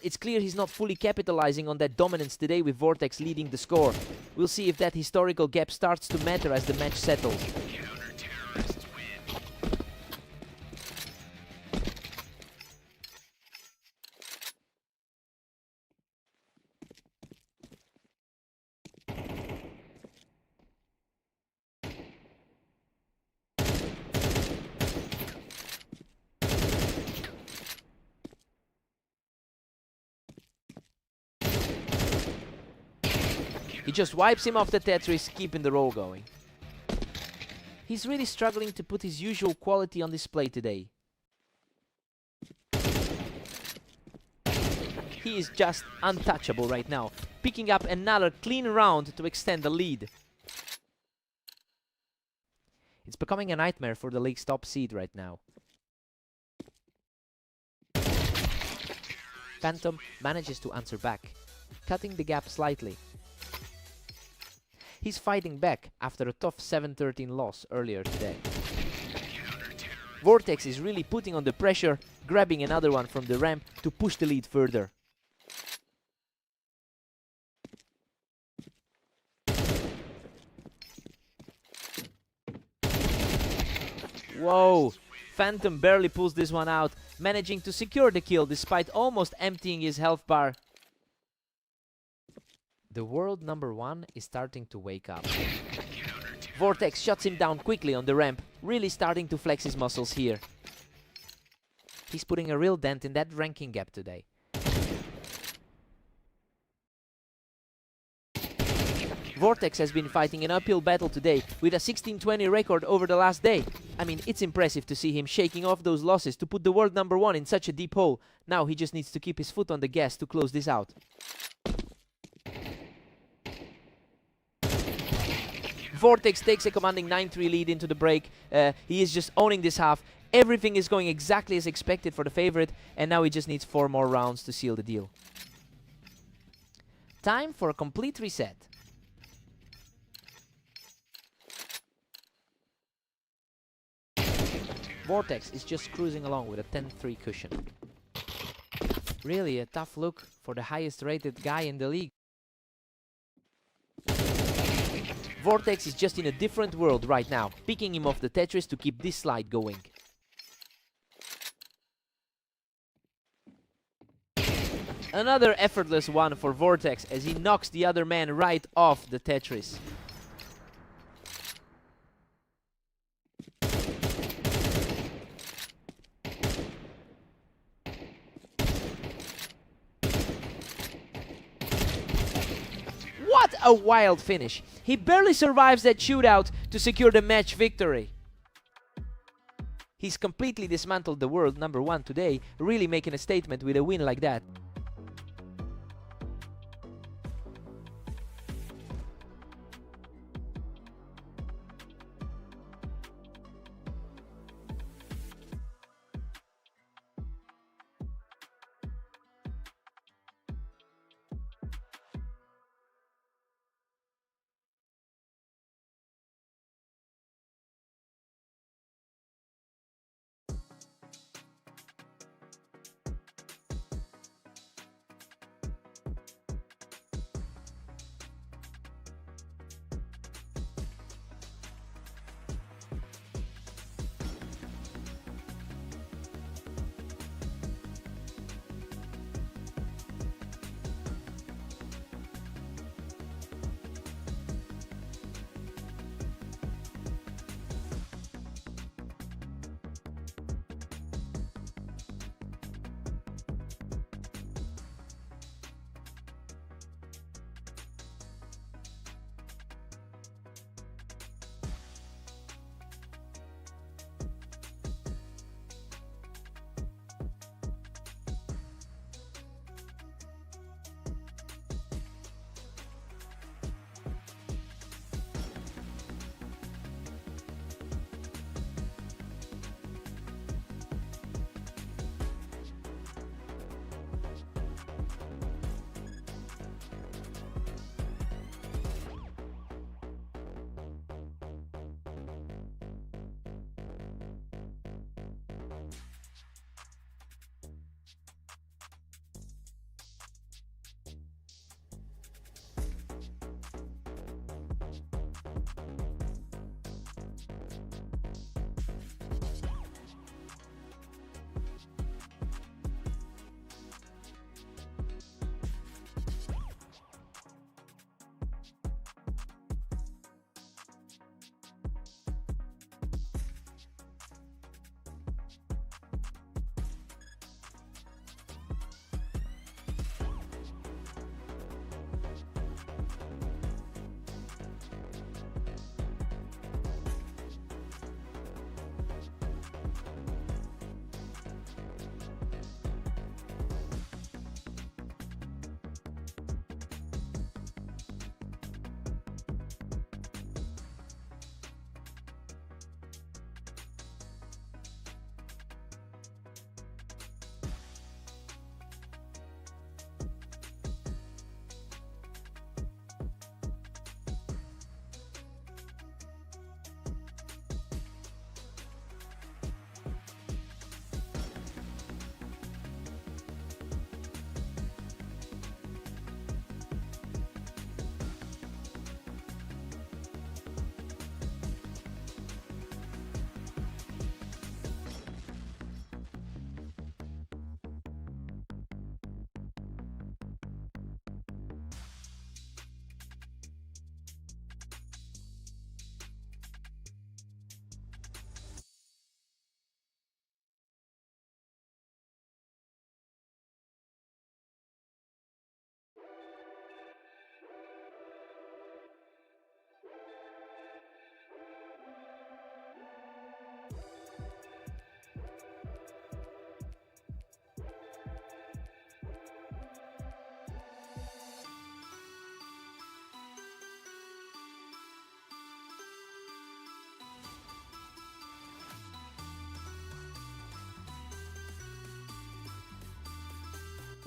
It's clear he's not fully capitalizing on that dominance today, with Vortex leading the score. We'll see if that historical gap starts to matter as the match settles. He just wipes him off the Tetris, keeping the roll going. He's really struggling to put his usual quality on display today. He is just untouchable right now, picking up another clean round to extend the lead. It's becoming a nightmare for the league's top seed right now. Phantom manages to answer back, cutting the gap slightly. He's fighting back after a tough 7-13 loss earlier today. Vortex is really putting on the pressure, grabbing another one from the ramp to push the lead further. Whoa! Phantom barely pulls this one out, managing to secure the kill despite almost emptying his health bar. The world number one is starting to wake up. Vortex shuts him down quickly on the ramp, really starting to flex his muscles here. He's putting a real dent in that ranking gap today. Vortex has been fighting an uphill battle today with a 16-20 record over the last day. I mean, it's impressive to see him shaking off those losses to put the world number one in such a deep hole. Now he just needs to keep his foot on the gas to close this out. Vortex takes a commanding 9-3 lead into the break. He is just owning this half. Everything is going exactly as expected for the favorite, and now he just needs 4 more rounds to seal the deal. Time for a complete reset. Vortex is just cruising along with a 10-3 cushion. Really a tough look for the highest rated guy in the league. Vortex is just in a different world right now, picking him off the Tetris to keep this slide going. Another effortless one for Vortex as he knocks the other man right off the Tetris. What a wild finish! He barely survives that shootout to secure the match victory. He's completely dismantled the world number one today, really making a statement with a win like that.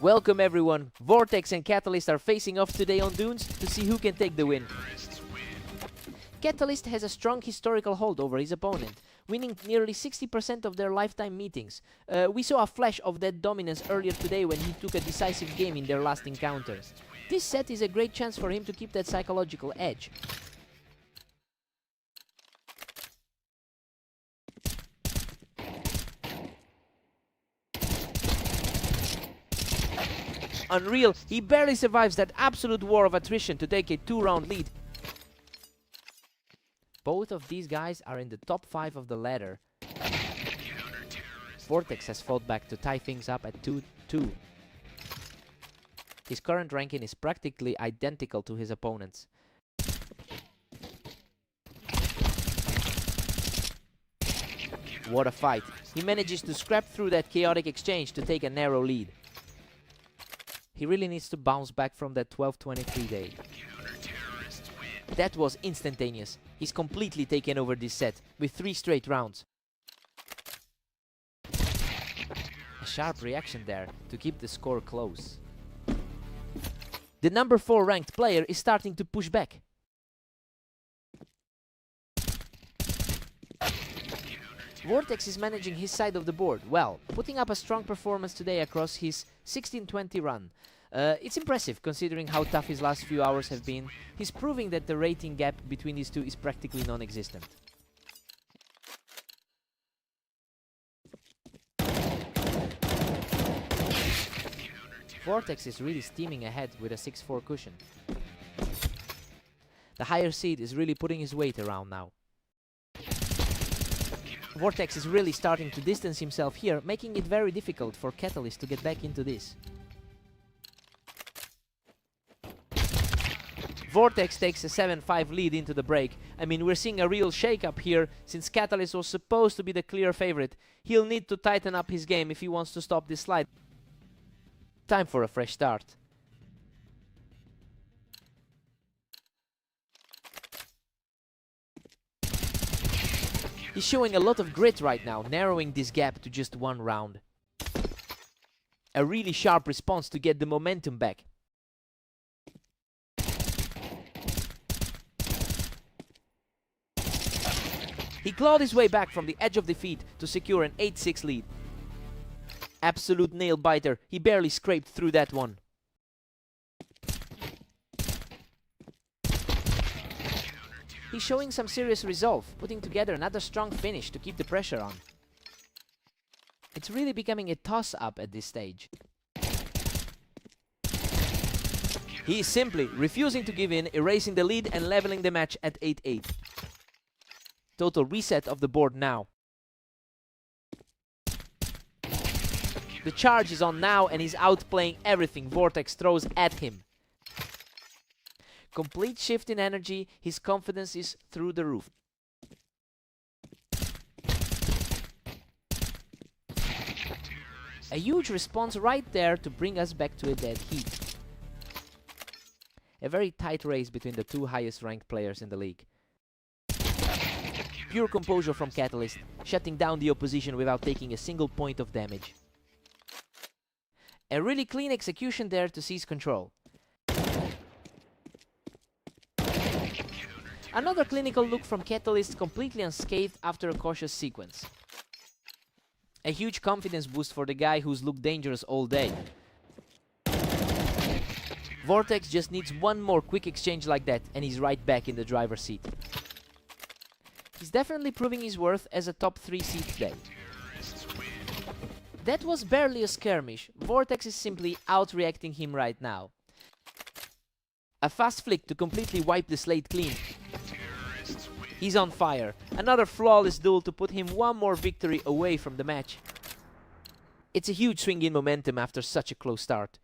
Welcome everyone, Vortex and Catalyst are facing off today on Dunes to see who can take the win. Catalyst has a strong historical hold over his opponent, winning nearly 60% of their lifetime meetings. We saw a flash of that dominance earlier today when he took a decisive game in their last encounter. This set is a great chance for him to keep that psychological edge. Unreal, he barely survives that absolute war of attrition to take a 2-round lead. Both of these guys are in the top 5 of the ladder. Vortex has fought back to tie things up at 2-2. His current ranking is practically identical to his opponent's. What a fight! He manages to scrap through that chaotic exchange to take a narrow lead. He really needs to bounce back from that 12-23 day. That was instantaneous. He's completely taken over this set with 3 straight rounds. A sharp reaction there to keep the score close. The number 4 ranked player is starting to push back. Vortex is managing his side of the board well, putting up a strong performance today across his 16-20 run. It's impressive considering how tough his last few hours have been. He's proving that the rating gap between these two is practically non-existent. Vortex is really steaming ahead with a 6-4 cushion. The higher seed is really putting his weight around now. Vortex is really starting to distance himself here, making it very difficult for Catalyst to get back into this. Vortex takes a 7-5 lead into the break. I mean, we're seeing a real shake-up here, since Catalyst was supposed to be the clear favorite. He'll need to tighten up his game if he wants to stop this slide. Time for a fresh start. He's showing a lot of grit right now, narrowing this gap to just 1 round. A really sharp response to get the momentum back. He clawed his way back from the edge of defeat to secure an 8-6 lead. Absolute nail-biter, he barely scraped through that one. He's showing some serious resolve, putting together another strong finish to keep the pressure on. It's really becoming a toss-up at this stage. He is simply refusing to give in, erasing the lead and leveling the match at 8-8. Total reset of the board now. The charge is on now and he's outplaying everything Vortex throws at him. Complete shift in energy, his confidence is through the roof. A huge response right there to bring us back to a dead heat. A very tight race between the two highest ranked players in the league. Pure composure from Catalyst, shutting down the opposition without taking a single point of damage. A really clean execution there to seize control. Another clinical look from Catalyst, completely unscathed after a cautious sequence. A huge confidence boost for the guy who's looked dangerous all day. Vortex just needs one more quick exchange like that and he's right back in the driver's seat. He's definitely proving his worth as a top 3 seed today. That was barely a skirmish. Vortex is simply outreacting him right now. A fast flick to completely wipe the slate clean. He's on fire. Another flawless duel to put him one more victory away from the match. It's a huge swing in momentum after such a close start.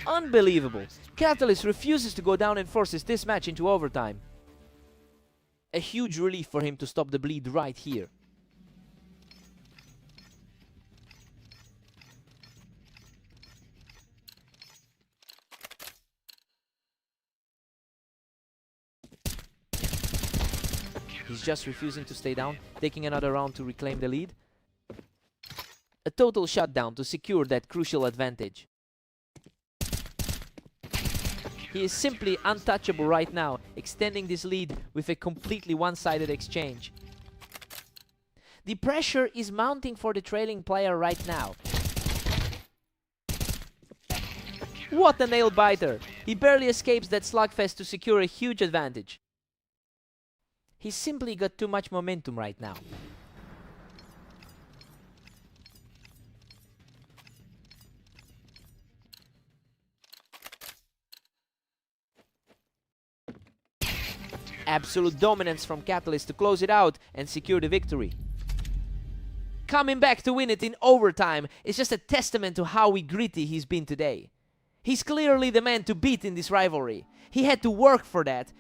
Unbelievable! Catalyst refuses to go down and forces this match into overtime. A huge relief for him to stop the bleed right here. He's just refusing to stay down, taking another round to reclaim the lead. A total shutdown to secure that crucial advantage. He is simply untouchable right now, extending this lead with a completely one-sided exchange. The pressure is mounting for the trailing player right now. What a nail biter! He barely escapes that slugfest to secure a huge advantage. He's simply got too much momentum right now. Absolute dominance from Catalyst to close it out and secure the victory. Coming back to win it in overtime is just a testament to how gritty he's been today. He's clearly the man to beat in this rivalry. He had to work for that.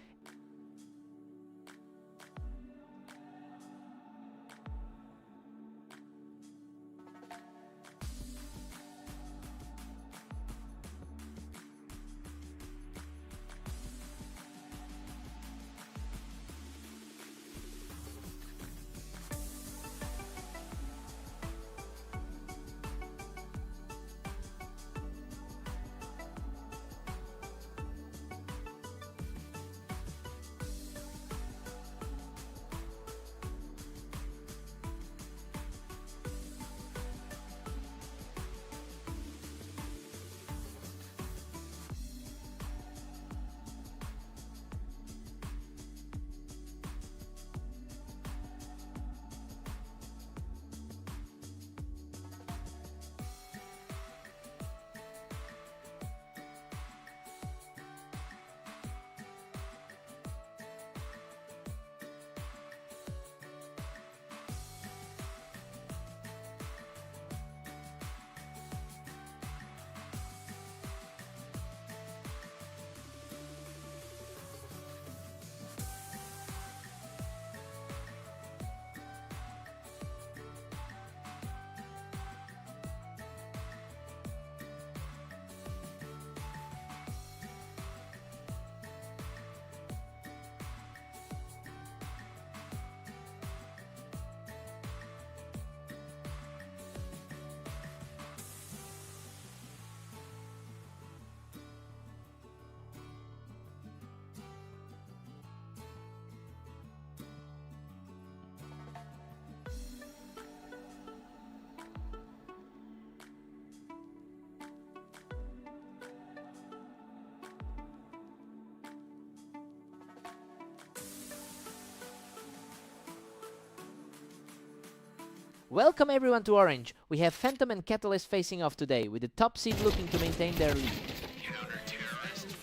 Welcome everyone to Orange. We have Phantom and Catalyst facing off today, with the top seed looking to maintain their lead.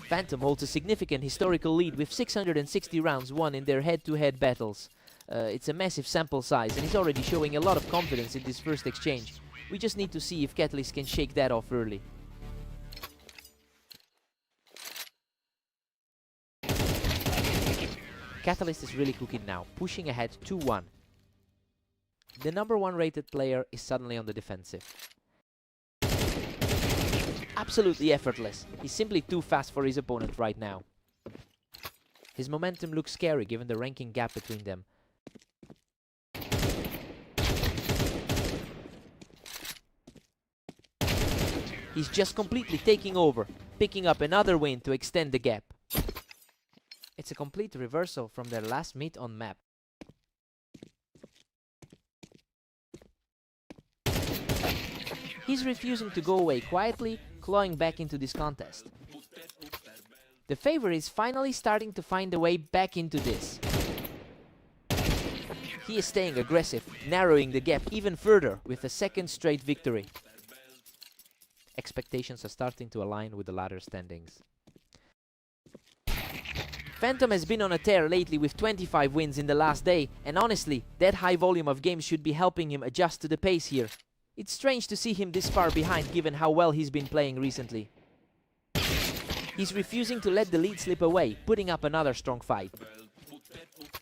Phantom holds a significant historical lead with 660 rounds won in their head-to-head battles. It's a massive sample size and he's already showing a lot of confidence in this first exchange. We just need to see if Catalyst can shake that off early. Catalyst is really cooking now, pushing ahead 2-1. The number 1 rated player is suddenly on the defensive. Absolutely effortless. He's simply too fast for his opponent right now. His momentum looks scary given the ranking gap between them. He's just completely taking over, picking up another win to extend the gap. It's a complete reversal from their last meet on map. He's refusing to go away quietly, clawing back into this contest. The favorite is finally starting to find a way back into this. He is staying aggressive, narrowing the gap even further with a second straight victory. Expectations are starting to align with the ladder standings. Phantom has been on a tear lately with 25 wins in the last day, and honestly, that high volume of games should be helping him adjust to the pace here. It's strange to see him this far behind given how well he's been playing recently. He's refusing to let the lead slip away, putting up another strong fight.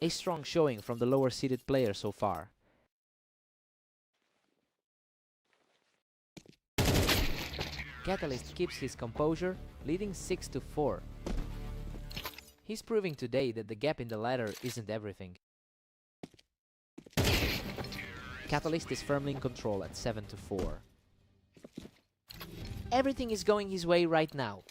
A strong showing from the lower seeded player so far. Catalyst keeps his composure, leading 6-4. He's proving today that the gap in the ladder isn't everything. Catalyst is firmly in control at 7-4. Everything is going his way right now.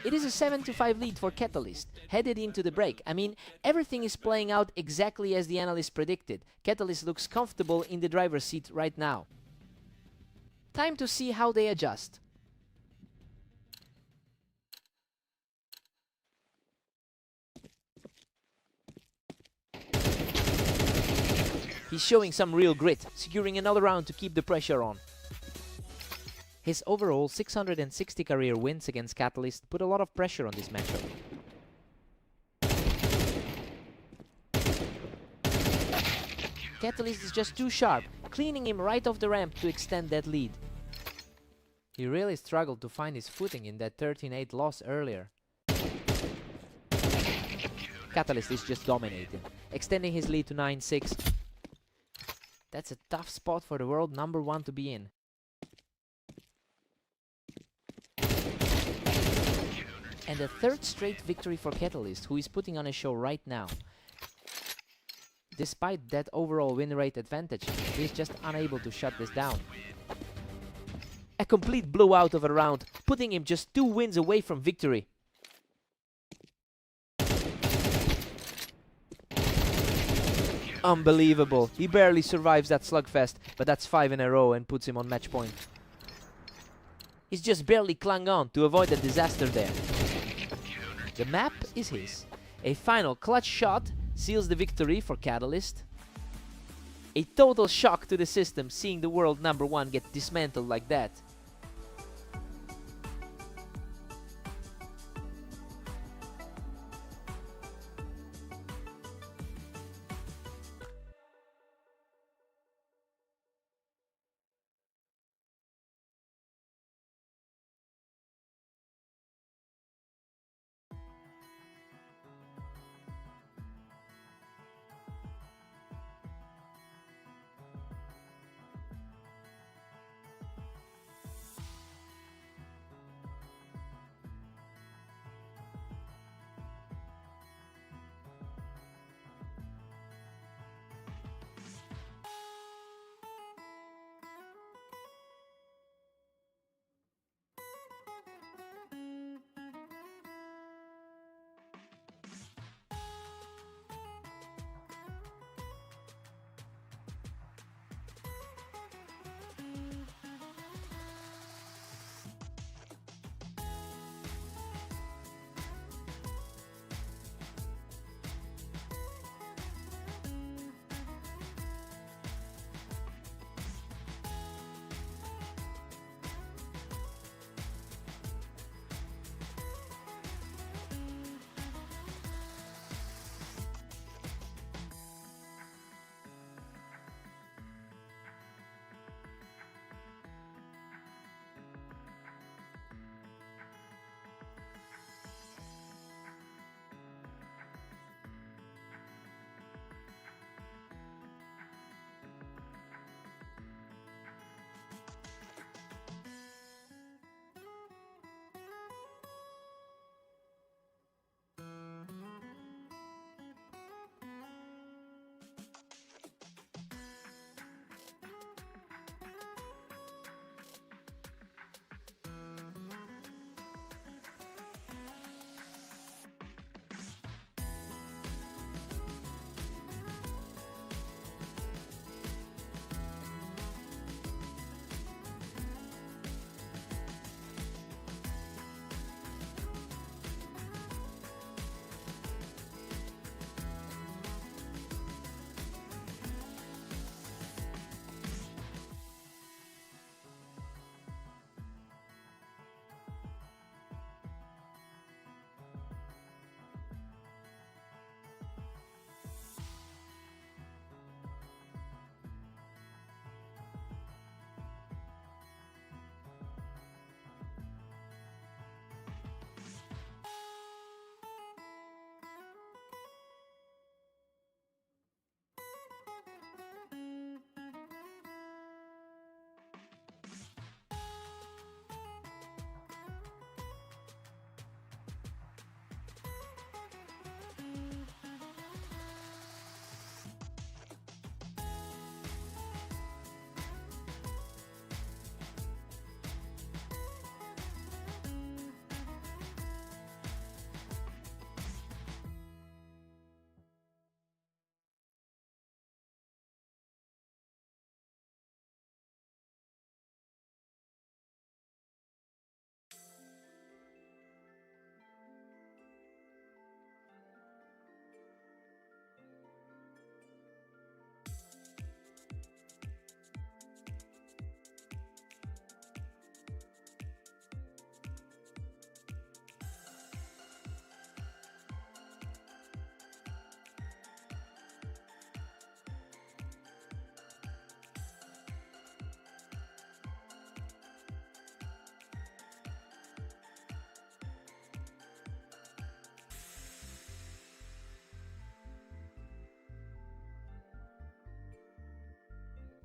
It is a 7-5 lead for Catalyst, headed into the break. I mean, everything is playing out exactly as the analysts predicted. Catalyst looks comfortable in the driver's seat right now. Time to see how they adjust. He's showing some real grit, securing another round to keep the pressure on. His overall 660 career wins against Catalyst put a lot of pressure on this matchup. Catalyst is just too sharp, cleaning him right off the ramp to extend that lead. He really struggled to find his footing in that 13-8 loss earlier. Catalyst is just dominating, extending his lead to 9-6. That's a tough spot for the world number 1 to be in. And a third straight victory for Catalyst, who is putting on a show right now. Despite that overall win rate advantage, he is just unable to shut this down. A complete blowout of a round, putting him just 2 wins away from victory. Unbelievable. He barely survives that slugfest, but that's 5 in a row and puts him on match point. He's just barely clung on to avoid a disaster there. The map is his. A final clutch shot seals the victory for Catalyst. A total shock to the system seeing the world number 1 get dismantled like that.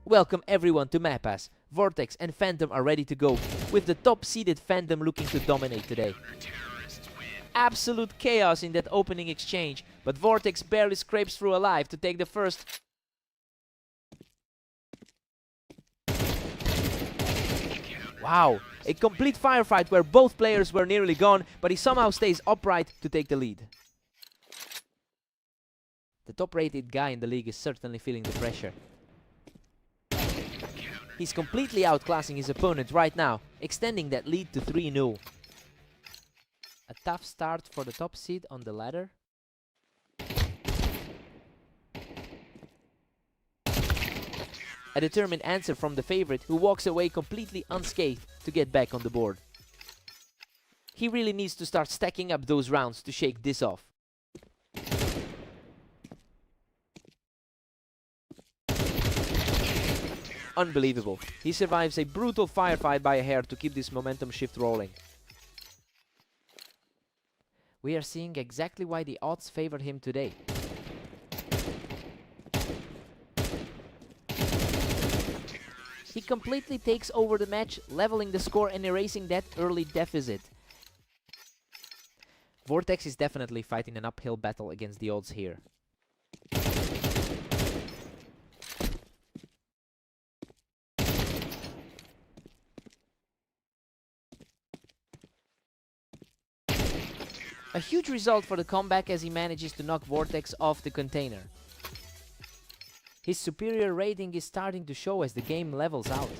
Welcome everyone to Mapas. Vortex and Phantom are ready to go, with the top-seeded Phantom looking to dominate today. Absolute chaos in that opening exchange, but Vortex barely scrapes through alive to take the first. Wow, a complete firefight where both players were nearly gone, but he somehow stays upright to take the lead. The top-rated guy in the league is certainly feeling the pressure. He's completely outclassing his opponent right now, extending that lead to 3-0. A tough start for the top seed on the ladder. A determined answer from the favorite, who walks away completely unscathed to get back on the board. He really needs to start stacking up those rounds to shake this off. Unbelievable. He survives a brutal firefight by a hair to keep this momentum shift rolling. We are seeing exactly why the odds favored him today. He completely takes over the match, leveling the score and erasing that early deficit. Vortex is definitely fighting an uphill battle against the odds here. A huge result for the comeback as he manages to knock Vortex off the container. His superior rating is starting to show as the game levels out.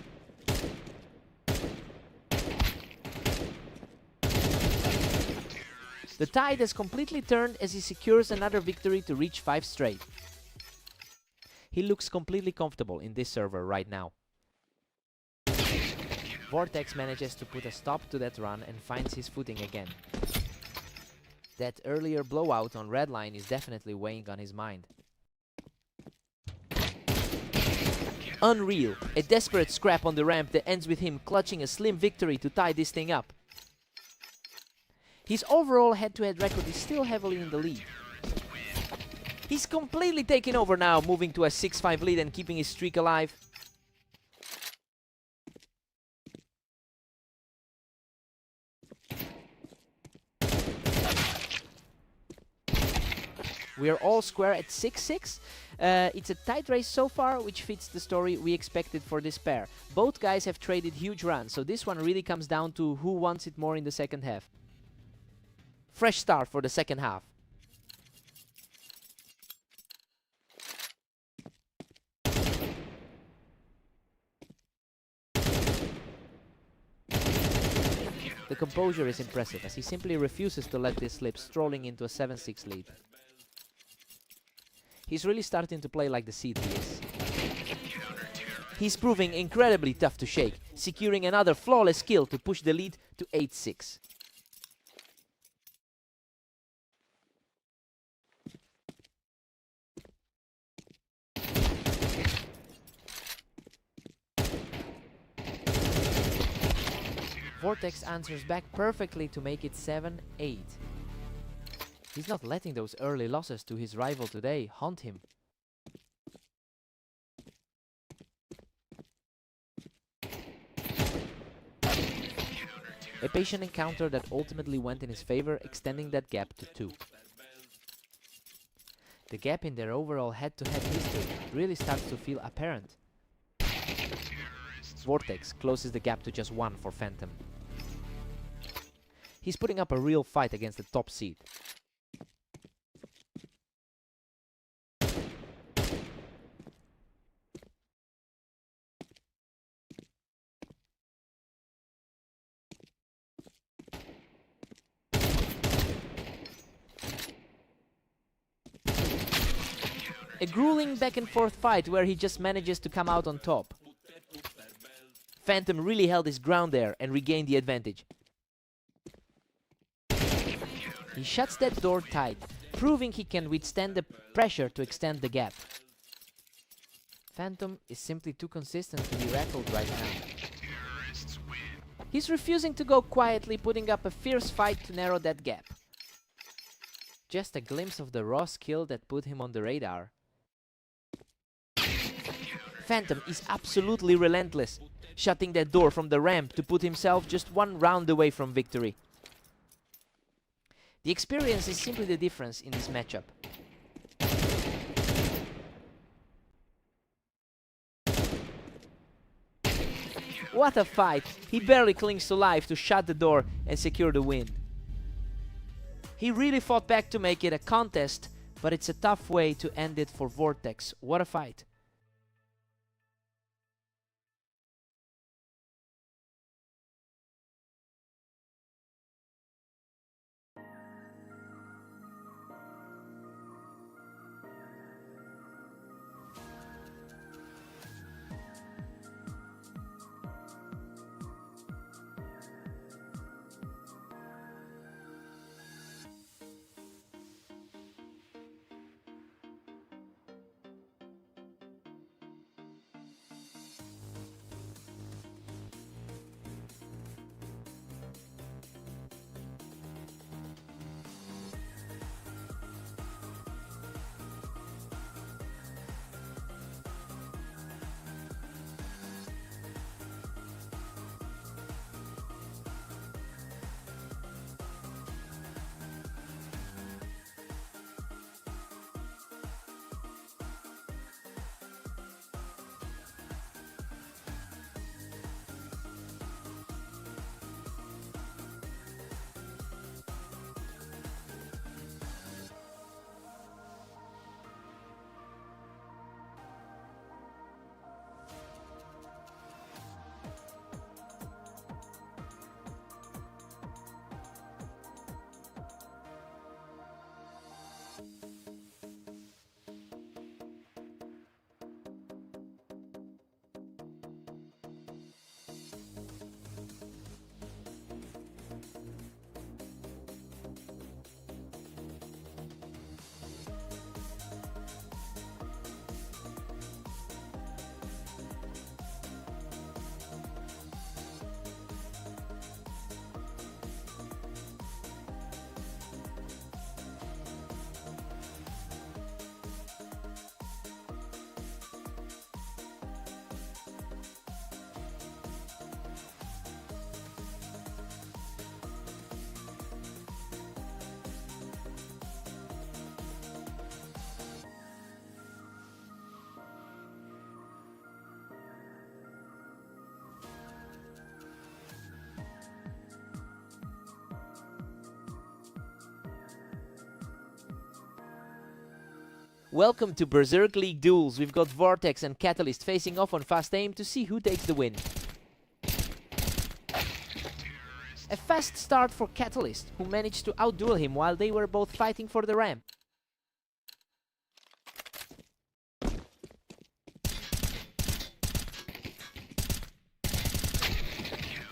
The tide has completely turned as he secures another victory to reach 5 straight. He looks completely comfortable in this server right now. Vortex manages to put a stop to that run and finds his footing again. That earlier blowout on red line is definitely weighing on his mind. Unreal, a desperate scrap on the ramp that ends with him clutching a slim victory to tie this thing up. His overall head-to-head record is still heavily in the lead. He's completely taken over now, moving to a 6-5 lead and keeping his streak alive. We are all square at 6-6. It's a tight race so far, which fits the story we expected for this pair. Both guys have traded huge runs, so this one really comes down to who wants it more in the second half. Fresh start for the second half. The composure is impressive, as he simply refuses to let this slip, strolling into a 7-6 lead. He's really starting to play like the seed he is. He's proving incredibly tough to shake, securing another flawless kill to push the lead to 8-6. Vortex answers back perfectly to make it 7-8. He's not letting those early losses to his rival today haunt him. A patient encounter that ultimately went in his favor, extending that gap to 2. The gap in their overall head-to-head history really starts to feel apparent. Vortex closes the gap to just 1 for Phantom. He's putting up a real fight against the top seed. A grueling back-and-forth fight where he just manages to come out on top. Phantom really held his ground there and regained the advantage. He shuts that door tight, proving he can withstand the pressure to extend the gap. Phantom is simply too consistent to be rattled right now. He's refusing to go quietly, putting up a fierce fight to narrow that gap. Just a glimpse of the raw skill that put him on the radar. Phantom is absolutely relentless, shutting that door from the ramp to put himself just one round away from victory. The experience is simply the difference in this matchup. What a fight! He barely clings to life to shut the door and secure the win. He really fought back to make it a contest, but it's a tough way to end it for Vortex. What a fight! Welcome to Berserk League duels. We've got Vortex and Catalyst facing off on fast aim to see who takes the win. A fast start for Catalyst, who managed to outduel him while they were both fighting for the ramp.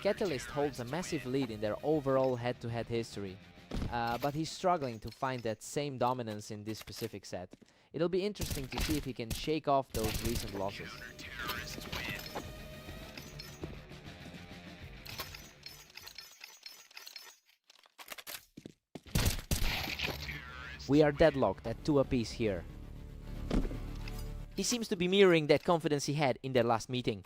Catalyst holds a massive lead in their overall head-to-head history, but he's struggling to find that same dominance in this specific set. It'll be interesting to see if he can shake off those recent losses. We are deadlocked at 2 apiece here. He seems to be mirroring that confidence he had in their last meeting.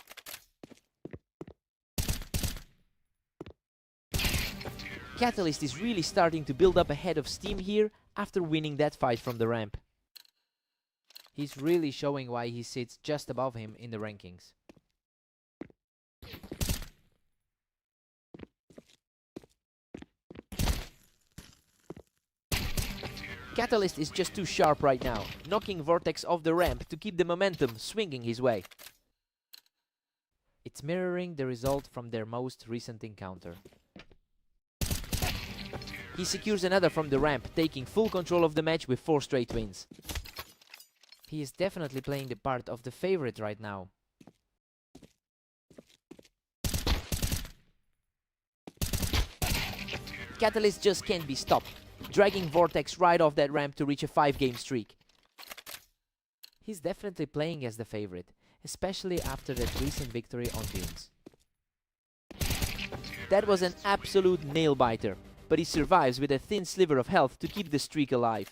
Catalyst is really starting to build up a head of steam here after winning that fight from the ramp. He's really showing why he sits just above him in the rankings. Catalyst is just too sharp right now, knocking Vortex off the ramp to keep the momentum swinging his way. It's mirroring the result from their most recent encounter. He secures another from the ramp, taking full control of the match with 4 straight wins. He is definitely playing the part of the favorite right now. Catalyst just can't be stopped, dragging Vortex right off that ramp to reach a 5-game streak. He's definitely playing as the favorite, especially after that recent victory on Dunes. That was an absolute nail-biter, but he survives with a thin sliver of health to keep the streak alive.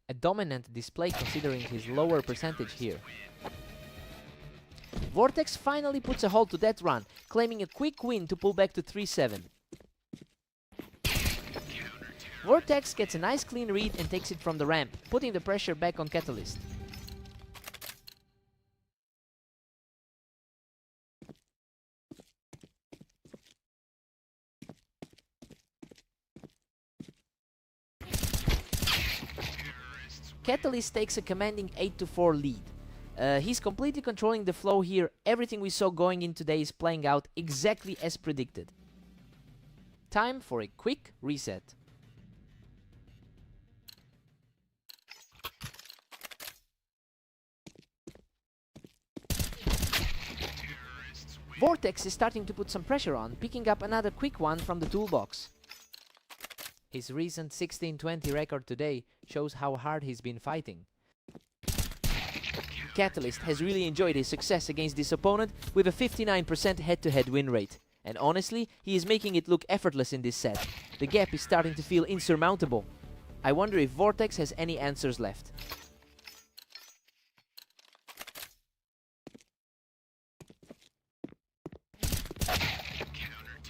A dominant display considering his lower percentage here. Vortex finally puts a halt to that run, claiming a quick win to pull back to 3-7. Vortex gets a nice clean read and takes it from the ramp, putting the pressure back on Catalyst. Catalyst takes a commanding 8-4 lead. He's completely controlling the flow here. Everything we saw going in today is playing out exactly as predicted. Time for a quick reset. Vortex is starting to put some pressure on, picking up another quick one from the toolbox. His recent 16-20 record today shows how hard he's been fighting. Catalyst has really enjoyed his success against this opponent with a 59% head-to-head win rate. And honestly, he is making it look effortless in this set. The gap is starting to feel insurmountable. I wonder if Vortex has any answers left.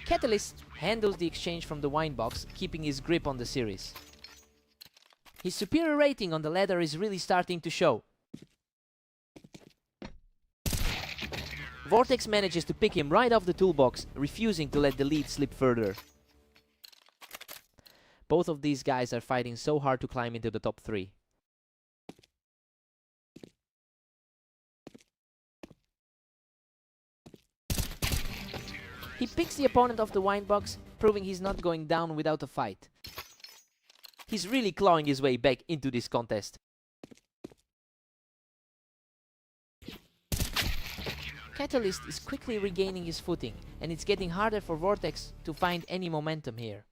Catalyst handles the exchange from the wine box, keeping his grip on the series. His superior rating on the ladder is really starting to show. Vortex manages to pick him right off the toolbox, refusing to let the lead slip further. Both of these guys are fighting so hard to climb into the top 3. He picks the opponent off the wine box, proving he's not going down without a fight. He's really clawing his way back into this contest. Catalyst is quickly regaining his footing, and it's getting harder for Vortex to find any momentum here.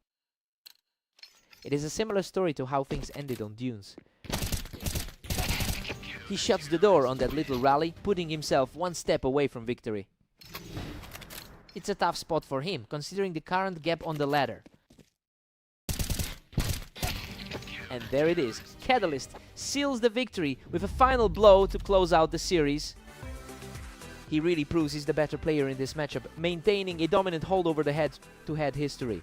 It is a similar story to how things ended on Dunes. He shuts the door on that little rally, putting himself one step away from victory. It's a tough spot for him, considering the current gap on the ladder. And there it is. Catalyst seals the victory with a final blow to close out the series. He really proves he's the better player in this matchup, maintaining a dominant hold over the head-to-head history.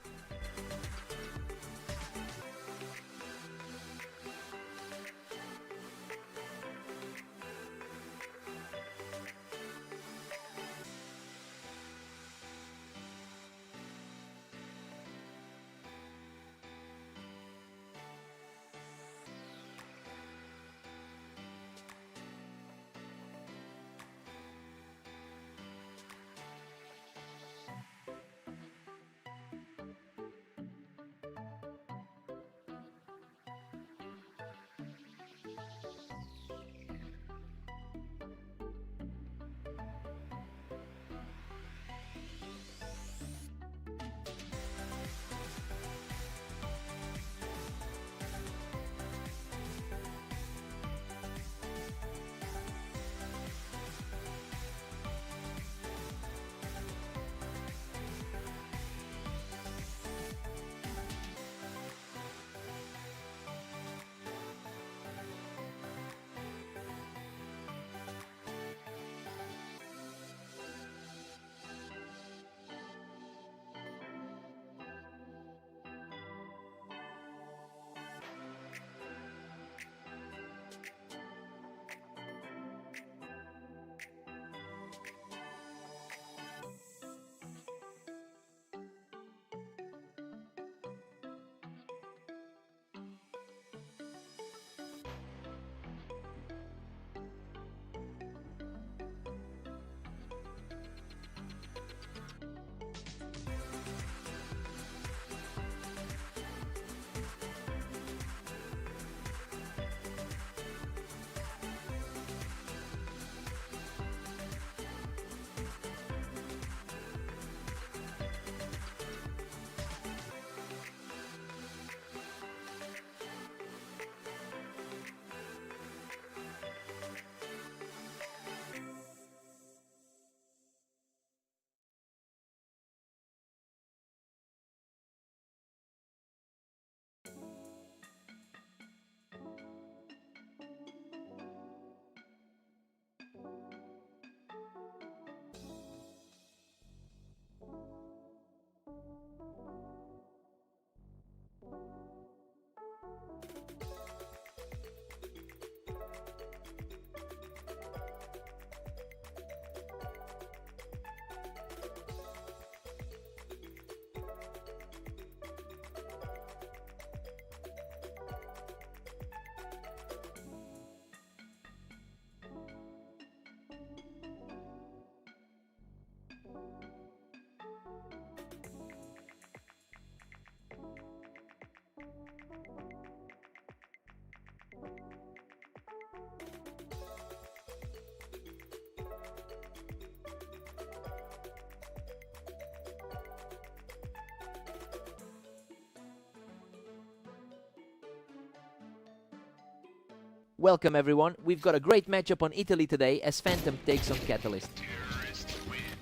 Welcome everyone, we've got a great matchup on Italy today as Phantom takes on Catalyst.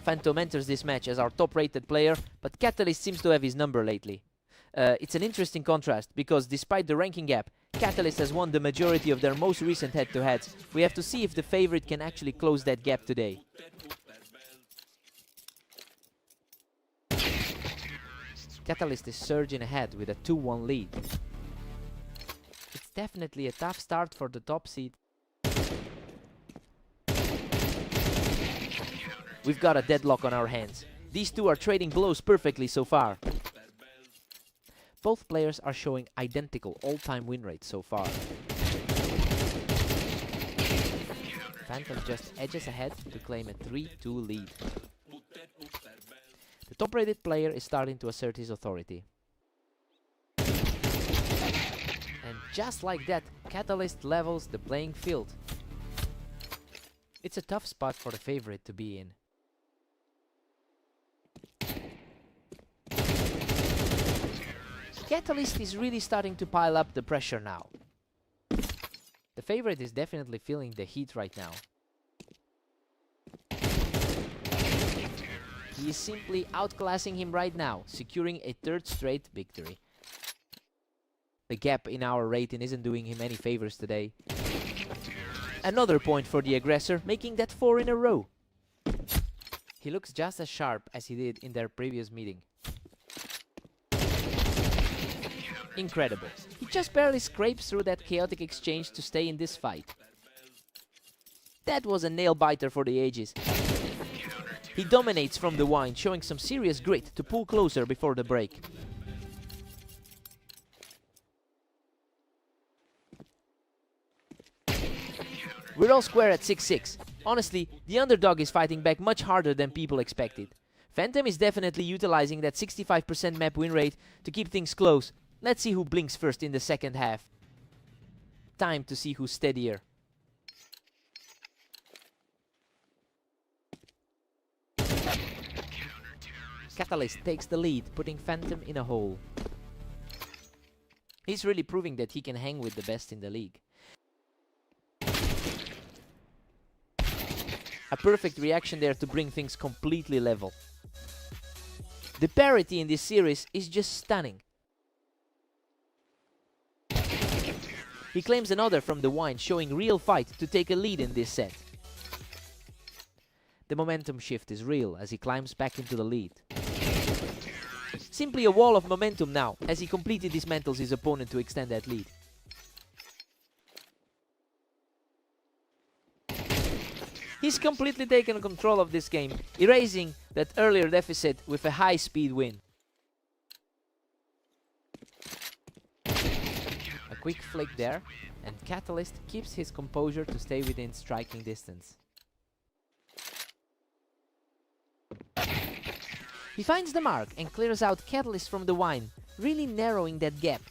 Phantom enters this match as our top rated player, but Catalyst seems to have his number lately. It's an interesting contrast, because despite the ranking gap, Catalyst has won the majority of their most recent head-to-heads. We have to see if the favorite can actually close that gap today. Catalyst is surging ahead with a 2-1 lead. It's definitely a tough start for the top seed. We've got a deadlock on our hands. These two are trading blows perfectly so far. Both players are showing identical all-time win rates so far. Phantom just edges ahead to claim a 3-2 lead. The top-rated player is starting to assert his authority. And just like that, Catalyst levels the playing field. It's a tough spot for the favorite to be in. Catalyst is really starting to pile up the pressure now. The favorite is definitely feeling the heat right now. He is simply outclassing him right now, securing a third straight victory. The gap in our rating isn't doing him any favors today. Another point for the aggressor, making that 4 in a row. He looks just as sharp as he did in their previous meeting. Incredible. He just barely scrapes through that chaotic exchange to stay in this fight. That was a nail-biter for the ages. He dominates from the wine, showing some serious grit to pull closer before the break. We're all square at 6-6. Honestly, the underdog is fighting back much harder than people expected. Phantom is definitely utilizing that 65% map win rate to keep things close. Let's see who blinks first in the second half. Time to see who's steadier. Catalyst takes the lead, putting Phantom in a hole. He's really proving that he can hang with the best in the league. A perfect reaction there to bring things completely level. The parity in this series is just stunning. He claims another from the wine, showing real fight to take a lead in this set. The momentum shift is real as he climbs back into the lead. Simply a wall of momentum now, as he completely dismantles his opponent to extend that lead. He's completely taken control of this game, erasing that earlier deficit with a high-speed win. A quick flick there, and Catalyst keeps his composure to stay within striking distance. He finds the mark and clears out Catalyst from the wine, really narrowing that gap.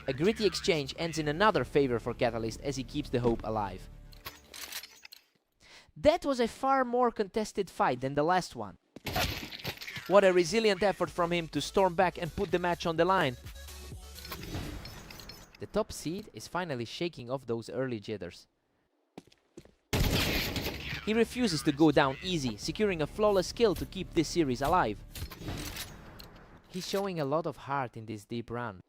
A gritty exchange ends in another favor for Catalyst as he keeps the hope alive. That was a far more contested fight than the last one. What a resilient effort from him to storm back and put the match on the line. The top seed is finally shaking off those early jitters. He refuses to go down easy, securing a flawless kill to keep this series alive. He's showing a lot of heart in this deep run.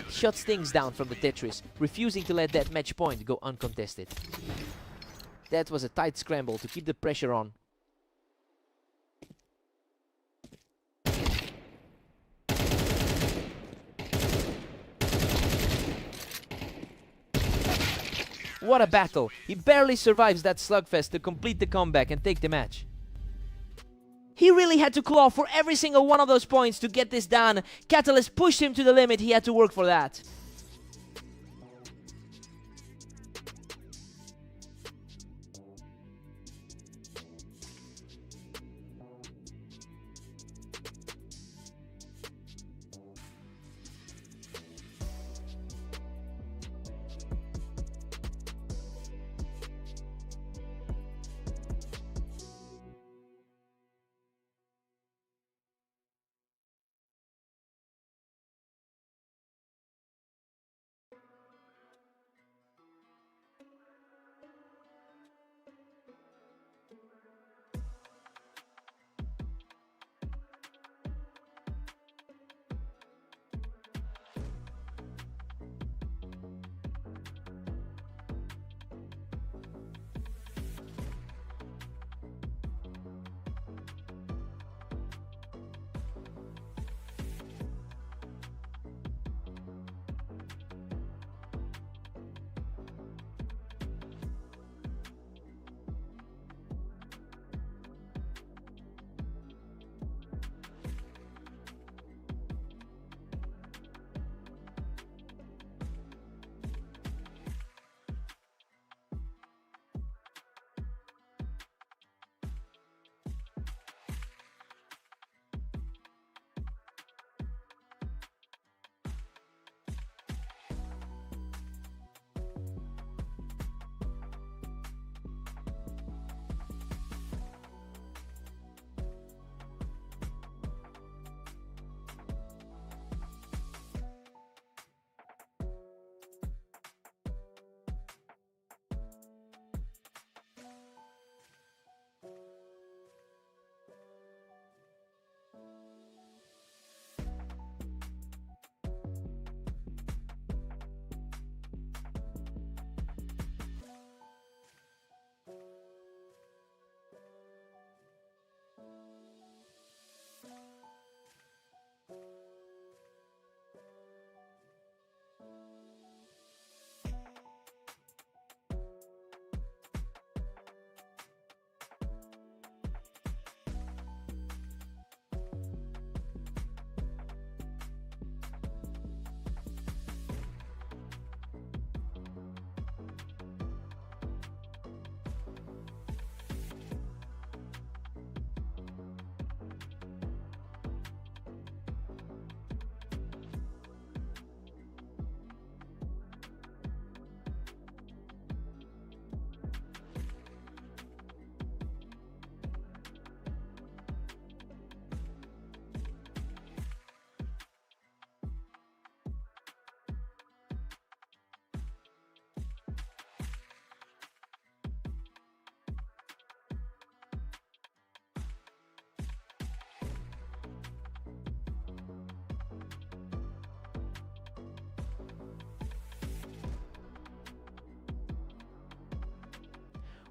Shuts things down from the Tetris, refusing to let that match point go uncontested. That was a tight scramble to keep the pressure on. What a battle! He barely survives that slugfest to complete the comeback and take the match. He really had to claw for every single one of those points to get this done. Catalyst pushed him to the limit, he had to work for that.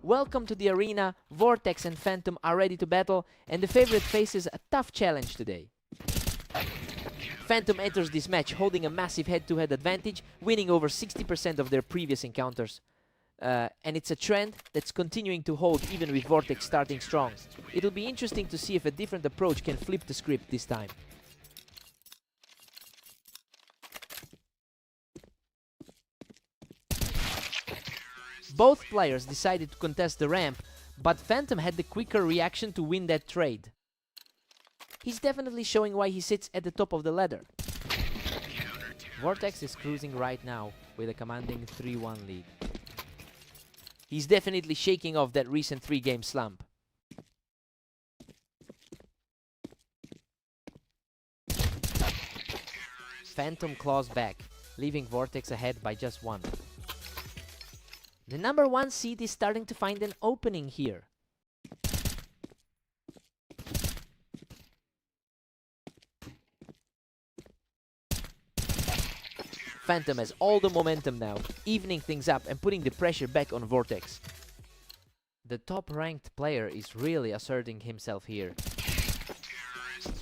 Welcome to the arena. Vortex and Phantom are ready to battle, and the favorite faces a tough challenge today. Phantom enters this match holding a massive head-to-head advantage, winning over 60% of their previous encounters. And it's a trend that's continuing to hold even with Vortex starting strong. It'll be interesting to see if a different approach can flip the script this time. Both players decided to contest the ramp, but Phantom had the quicker reaction to win that trade. He's definitely showing why he sits at the top of the ladder. Vortex is cruising right now with a commanding 3-1 lead. He's definitely shaking off that recent 3-game slump. Phantom claws back, leaving Vortex ahead by just 1. The number 1 seed is starting to find an opening here. Phantom has all the momentum now, evening things up and putting the pressure back on Vortex. The top-ranked player is really asserting himself here.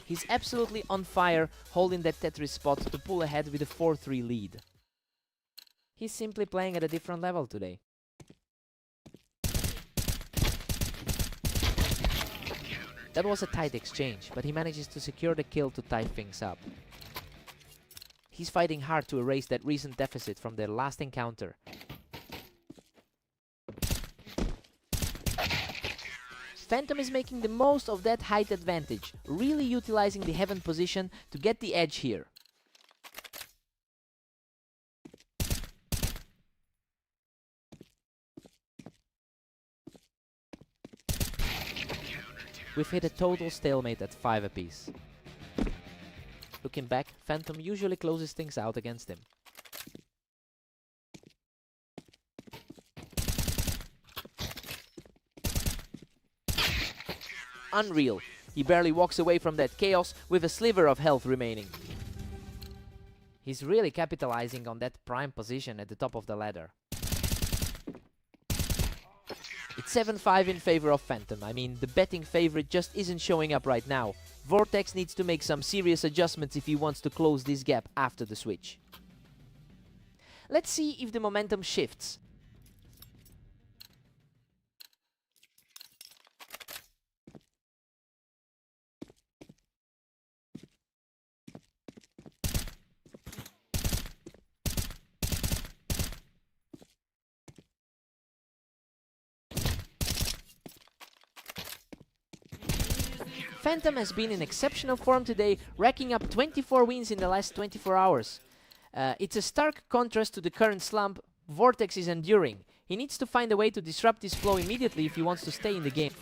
He's absolutely on fire, holding that Tetris spot to pull ahead with a 4-3 lead. He's simply playing at a different level today. That was a tight exchange, but he manages to secure the kill to tie things up. He's fighting hard to erase that recent deficit from their last encounter. Phantom is making the most of that height advantage, really utilizing the heaven position to get the edge here. We've hit a total stalemate at 5 apiece. Looking back, Phantom usually closes things out against him. Unreal. He barely walks away from that chaos with a sliver of health remaining. He's really capitalizing on that prime position at the top of the ladder. It's 7-5 in favor of Phantom. I mean, the betting favorite just isn't showing up right now. Vortex needs to make some serious adjustments if he wants to close this gap after the switch. Let's see if the momentum shifts. Phantom has been in exceptional form today, racking up 24 wins in the last 24 hours. It's a stark contrast to the current slump Vortex is enduring. He needs to find a way to disrupt this flow immediately if he wants to stay in the game.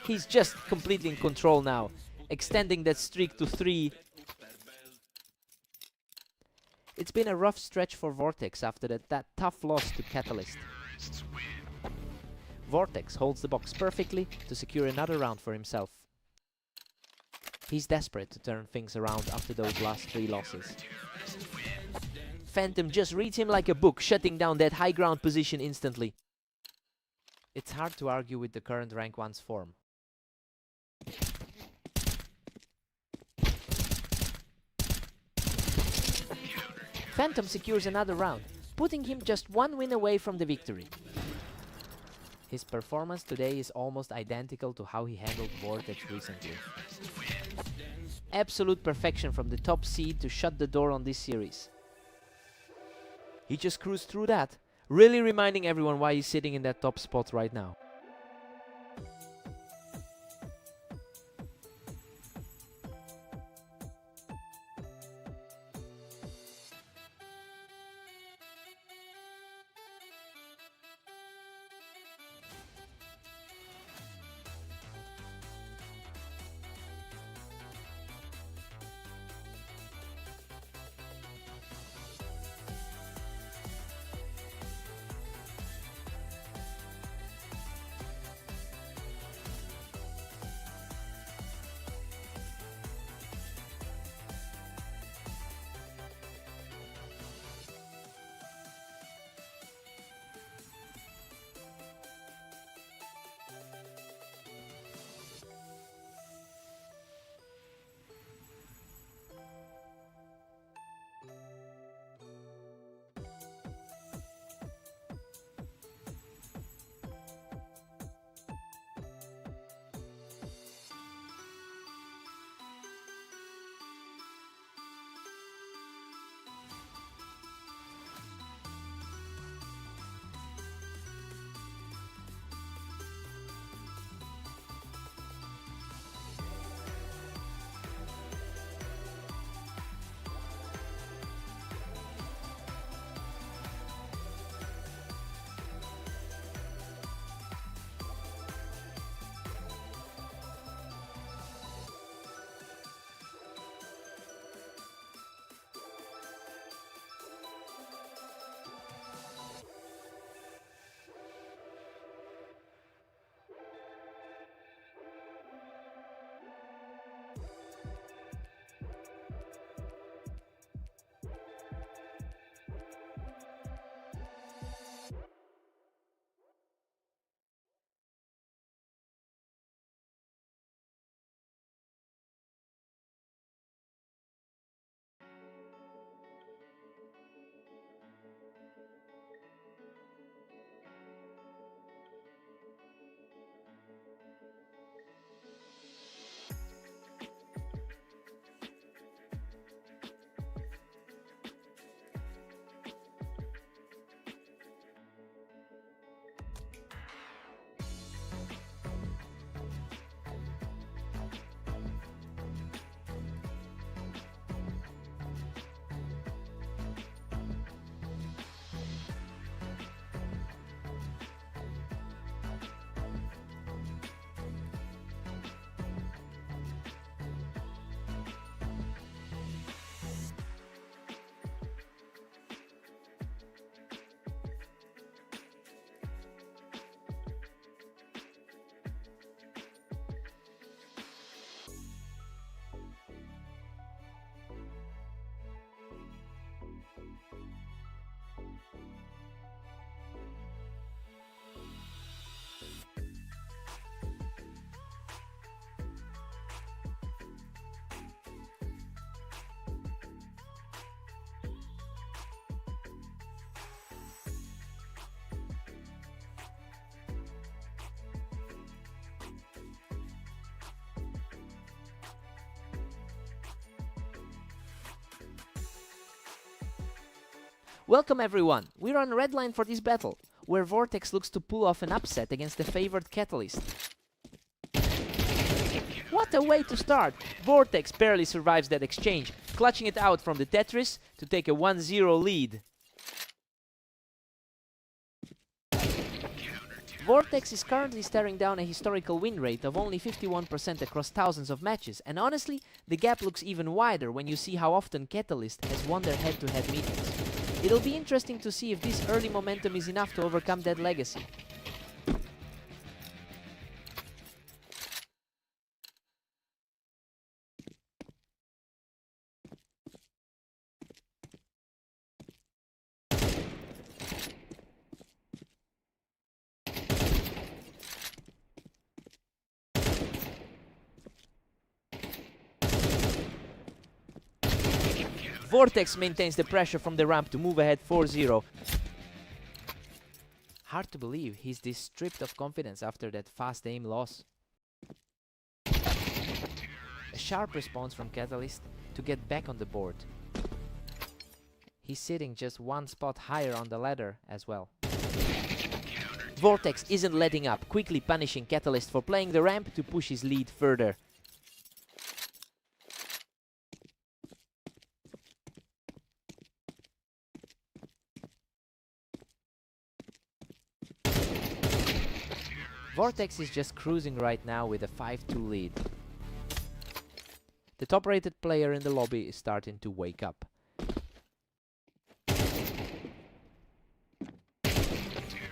He's just completely in control now, extending that streak to 3. It's been a rough stretch for Vortex after that tough loss to Catalyst. Vortex holds the box perfectly to secure another round for himself. He's desperate to turn things around after those last 3 losses. Phantom just reads him like a book, shutting down that high ground position instantly. It's hard to argue with the current rank 1's form. Phantom secures another round, putting him just 1 win away from the victory. His performance today is almost identical to how he handled Vortex recently. Absolute perfection from the top seed to shut the door on this series. He just cruised through that, really reminding everyone why he's sitting in that top spot right now. Welcome everyone, we're on red line for this battle, where Vortex looks to pull off an upset against the favored Catalyst. What a way to start! Vortex barely survives that exchange, clutching it out from the Tetris to take a 1-0 lead. Vortex is currently staring down a historical win rate of only 51% across thousands of matches, and honestly, the gap looks even wider when you see how often Catalyst has won their head-to-head meetings. It'll be interesting to see if this early momentum is enough to overcome that legacy. Vortex maintains the pressure from the ramp to move ahead 4-0. Hard to believe he's this stripped of confidence after that fast aim loss. A sharp response from Catalyst to get back on the board. He's sitting just one spot higher on the ladder as well. Vortex isn't letting up, quickly punishing Catalyst for playing the ramp to push his lead further. Vortex is just cruising right now with a 5-2 lead. The top-rated player in the lobby is starting to wake up.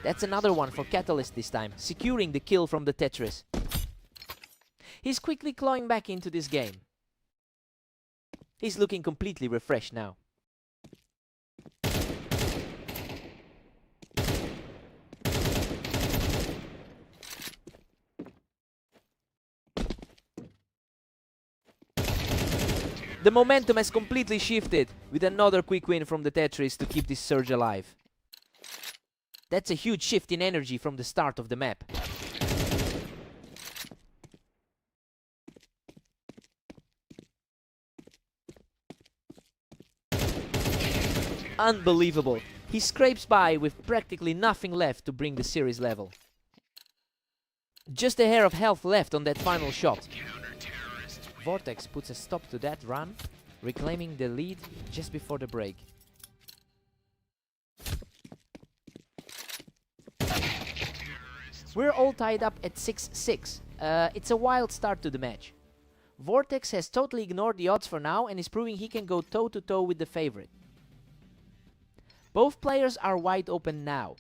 That's another one for Catalyst this time, securing the kill from the Tetris. He's quickly clawing back into this game. He's looking completely refreshed now. The momentum has completely shifted, with another quick win from the Tetris to keep this surge alive. That's a huge shift in energy from the start of the map. Unbelievable! He scrapes by with practically nothing left to bring the series level. Just a hair of health left on that final shot. Vortex puts a stop to that run, reclaiming the lead just before the break. We're all tied up at 6-6. It's a wild start to the match. Vortex has totally ignored the odds for now and is proving he can go toe-to-toe with the favorite. Both players are wide open now.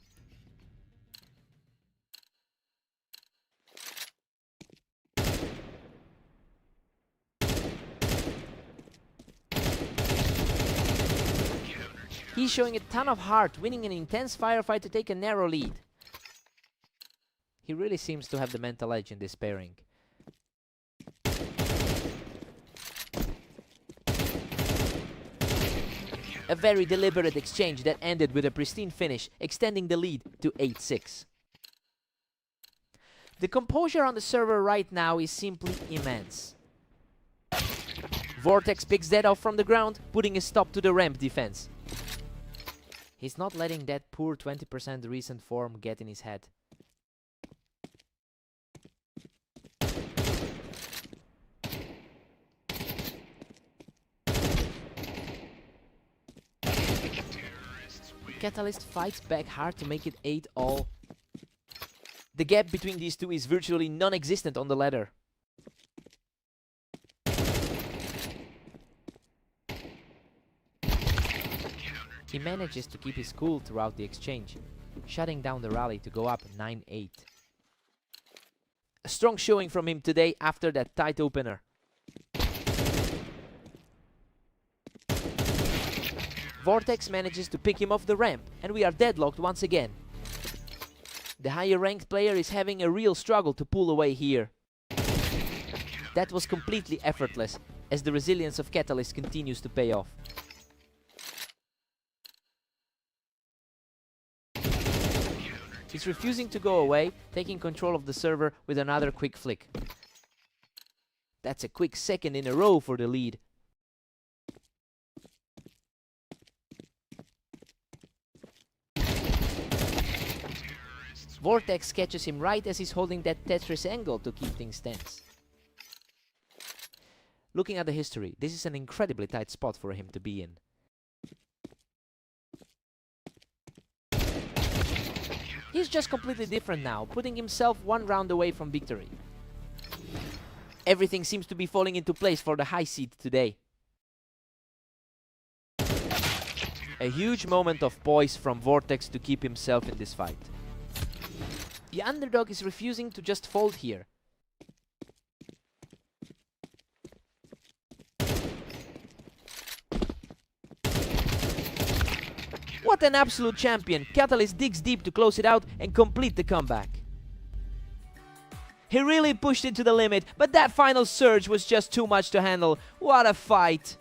He's showing a ton of heart, winning an intense firefight to take a narrow lead. He really seems to have the mental edge in this pairing. A very deliberate exchange that ended with a pristine finish, extending the lead to 8-6. The composure on the server right now is simply immense. Vortex picks that off from the ground, putting a stop to the ramp defense. He's not letting that poor 20% recent form get in his head. Catalyst fights back hard to make it 8-all. The gap between these two is virtually non-existent on the ladder. He manages to keep his cool throughout the exchange, shutting down the rally to go up 9-8. A strong showing from him today after that tight opener. Vortex manages to pick him off the ramp, and we are deadlocked once again. The higher ranked player is having a real struggle to pull away here. That was completely effortless, as the resilience of Catalyst continues to pay off. He's refusing to go away, taking control of the server with another quick flick. That's a quick second in a row for the lead. Vortex catches him right as he's holding that Tetris angle to keep things tense. Looking at the history, this is an incredibly tight spot for him to be in. He's just completely different now, putting himself one round away from victory. Everything seems to be falling into place for the high seed today. A huge moment of poise from Vortex to keep himself in this fight. The underdog is refusing to just fold here. What an absolute champion! Catalyst digs deep to close it out and complete the comeback. He really pushed it to the limit, but that final surge was just too much to handle. What a fight!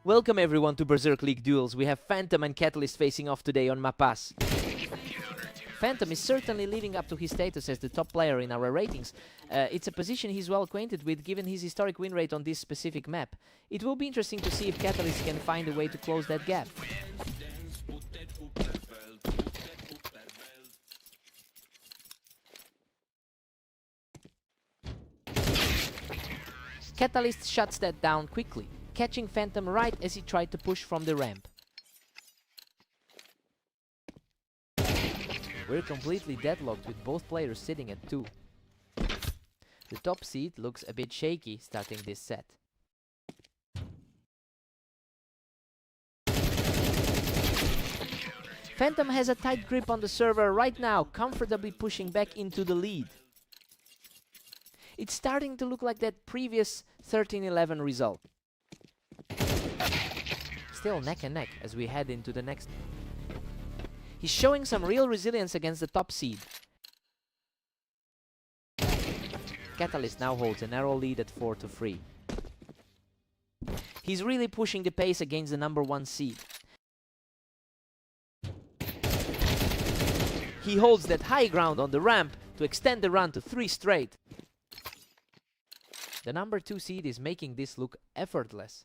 Welcome everyone to Berserk League duels. We have Phantom and Catalyst facing off today on Mapas. Phantom is certainly living up to his status as the top player in our ratings. It's a position he's well acquainted with given his historic win rate on this specific map. It will be interesting to see if Catalyst can find a way to close that gap. Catalyst shuts that down quickly, catching Phantom right as he tried to push from the ramp. We're completely deadlocked with both players sitting at 2. The top seed looks a bit shaky starting this set. Phantom has a tight grip on the server right now, comfortably pushing back into the lead. It's starting to look like that previous 13-11 result. Still neck and neck as we head into the next. He's showing some real resilience against the top seed. Catalyst now holds a narrow lead at 4-3. He's really pushing the pace against the number 1 seed. He holds that high ground on the ramp to extend the run to 3 straight. The number 2 seed is making this look effortless.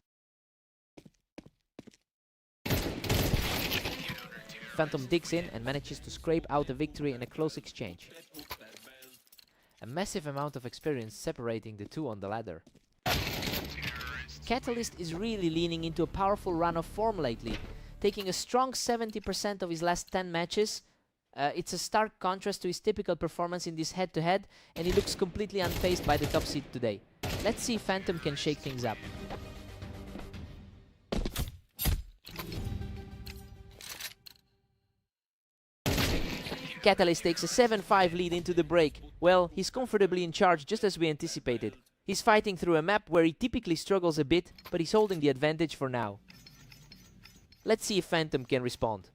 Phantom digs in and manages to scrape out a victory in a close exchange. A massive amount of experience separating the two on the ladder. Catalyst is really leaning into a powerful run of form lately. taking a strong 70% of his last 10 matches. It's a stark contrast to his typical performance in this head-to-head, and he looks completely unfazed by the top seed today. Let's see if Phantom can shake things up. Catalyst takes a 7-5 lead into the break. Well, he's comfortably in charge, just as we anticipated. He's fighting through a map where he typically struggles a bit, but he's holding the advantage for now. Let's see if Phantom can respond.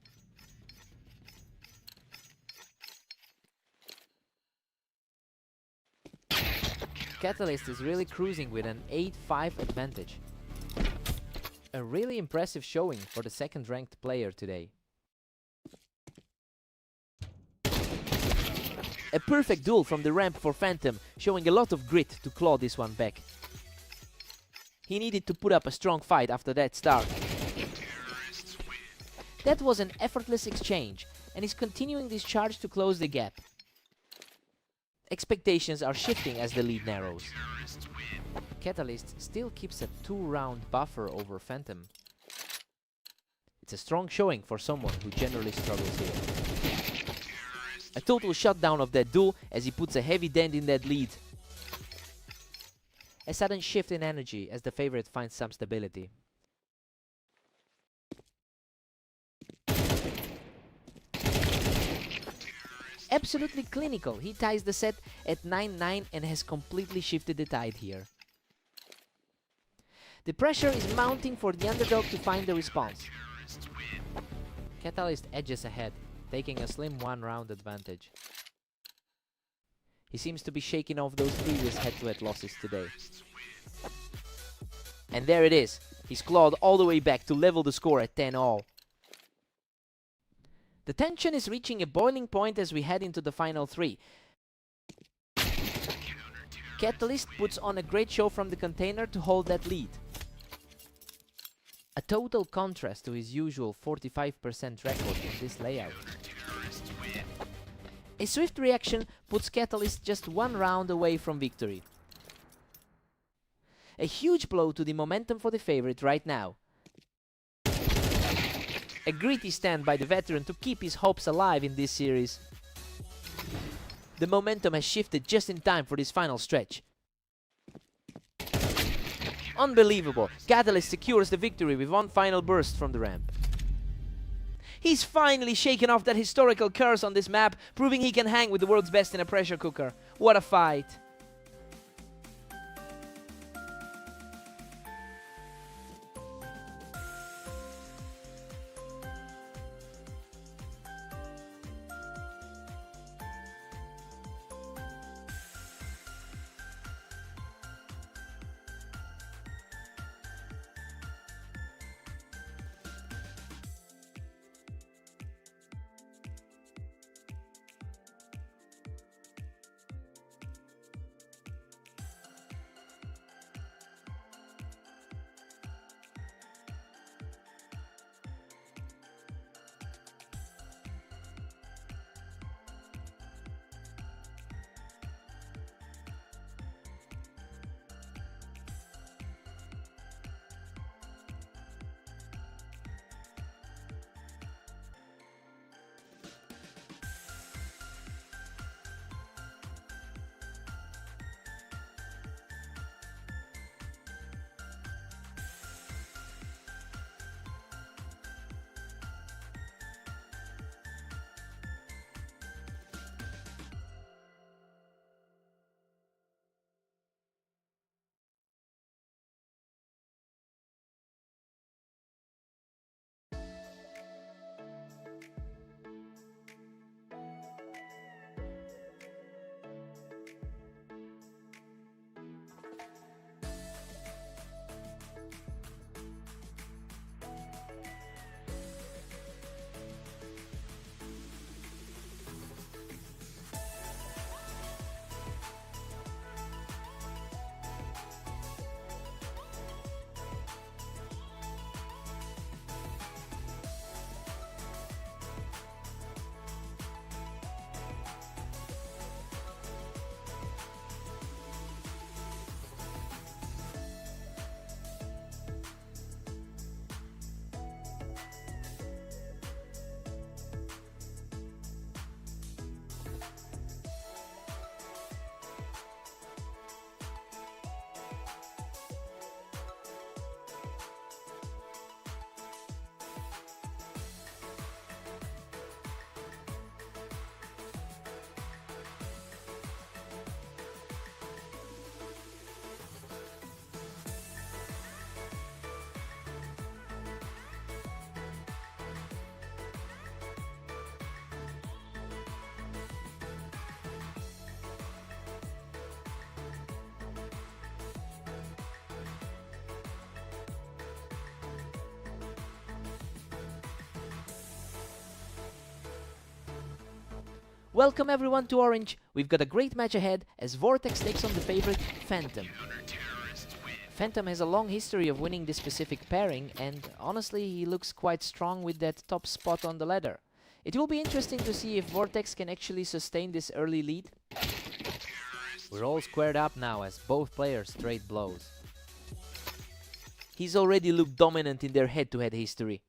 Catalyst is really cruising with an 8-5 advantage. A really impressive showing for the second-ranked player today. A perfect duel from the ramp for Phantom, showing a lot of grit to claw this one back. He needed to put up a strong fight after that start. That was an effortless exchange, and he's continuing this charge to close the gap. Expectations are shifting as the lead narrows. Catalyst still keeps a 2-round buffer over Phantom. It's a strong showing for someone who generally struggles here. A total shutdown of that duel as he puts a heavy dent in that lead. A sudden shift in energy as the favorite finds some stability. Absolutely clinical, he ties the set at 9-9 and has completely shifted the tide here. The pressure is mounting for the underdog to find the response. Catalyst edges ahead, taking a slim 1-round advantage. He seems to be shaking off those previous head-to-head losses today. And there it is. He's clawed all the way back to level the score at 10-all. The tension is reaching a boiling point as we head into the final 3. Catalyst puts on a great show from the container to hold that lead. A total contrast to his usual 45% record in this layout. A swift reaction puts Catalyst just 1 round away from victory. A huge blow to the momentum for the favorite right now. A gritty stand by the veteran to keep his hopes alive in this series. The momentum has shifted just in time for this final stretch. Unbelievable! Catalyst secures the victory with one final burst from the ramp. He's finally shaken off that historical curse on this map, proving he can hang with the world's best in a pressure cooker. What a fight! Welcome everyone to Orange. We've got a great match ahead as Vortex takes on the favorite Phantom. Phantom has a long history of winning this specific pairing, and honestly he looks quite strong with that top spot on the ladder. It will be interesting to see if Vortex can actually sustain this early lead. We're all squared up now as both players trade blows. He's already looked dominant in their head-to-head history.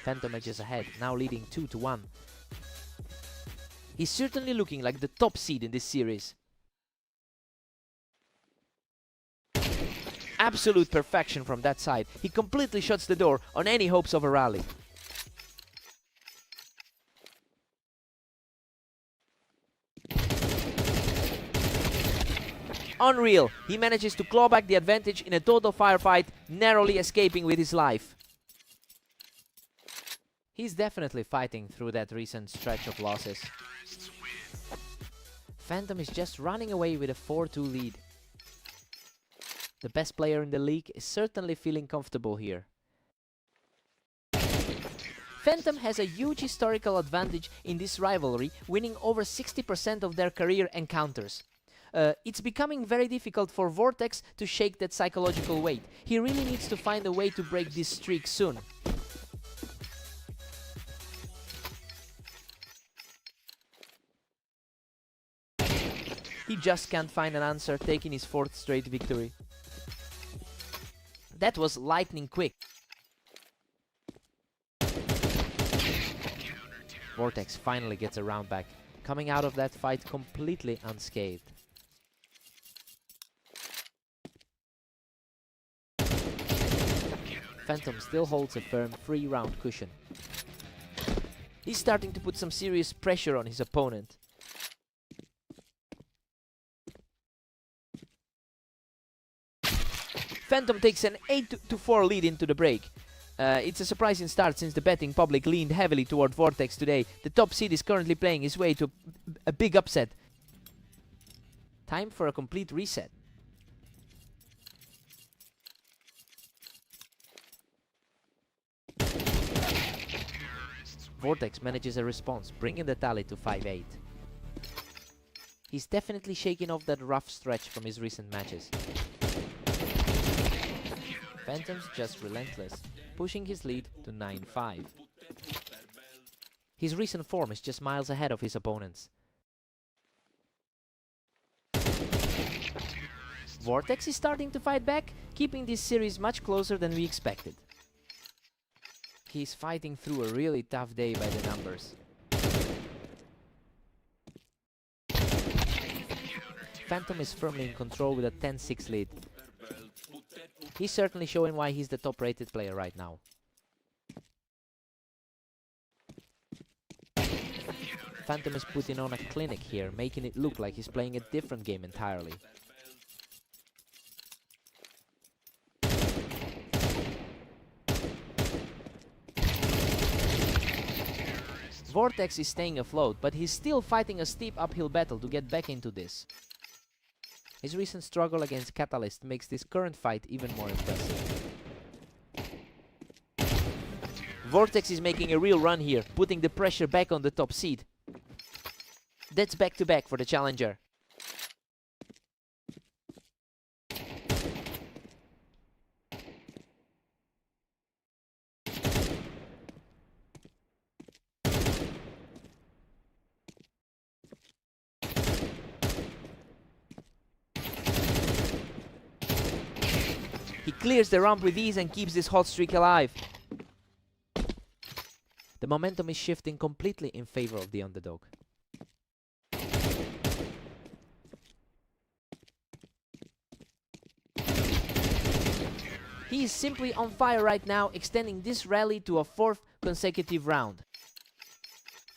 Phantom edges ahead, now leading 2-1. He's certainly looking like the top seed in this series. Absolute perfection from that side. He completely shuts the door on any hopes of a rally. Unreal. He manages to claw back the advantage in a total firefight, narrowly escaping with his life. He's definitely fighting through that recent stretch of losses. Phantom is just running away with a 4-2 lead. The best player in the league is certainly feeling comfortable here. Phantom has a huge historical advantage in this rivalry, winning over 60% of their career encounters. It's becoming very difficult for Vortex to shake that psychological weight. He really needs to find a way to break this streak soon. He just can't find an answer, taking his 4th straight victory. That was lightning quick. Vortex finally gets a round back, coming out of that fight completely unscathed. Phantom still holds a firm 3-round cushion. He's starting to put some serious pressure on his opponent. Phantom takes an 8-4 lead into the break. It's a surprising start since the betting public leaned heavily toward Vortex today. The top seed is currently playing his way to a big upset. Time for a complete reset. Vortex manages a response, bringing the tally to 5-8. He's definitely shaking off that rough stretch from his recent matches. Phantom's just relentless, pushing his lead to 9-5. His recent form is just miles ahead of his opponents. Vortex is starting to fight back, keeping this series much closer than we expected. He's fighting through a really tough day by the numbers. Phantom is firmly in control with a 10-6 lead. He's certainly showing why he's the top-rated player right now. Phantom is putting on a clinic here, making it look like he's playing a different game entirely. Vortex is staying afloat, but he's still fighting a steep uphill battle to get back into this. His recent struggle against Catalyst makes this current fight even more impressive. Vortex is making a real run here, putting the pressure back on the top seed. That's back-to-back for the challenger. He clears the ramp with ease and keeps this hot streak alive. The momentum is shifting completely in favor of the underdog. He is simply on fire right now, extending this rally to a 4th consecutive round.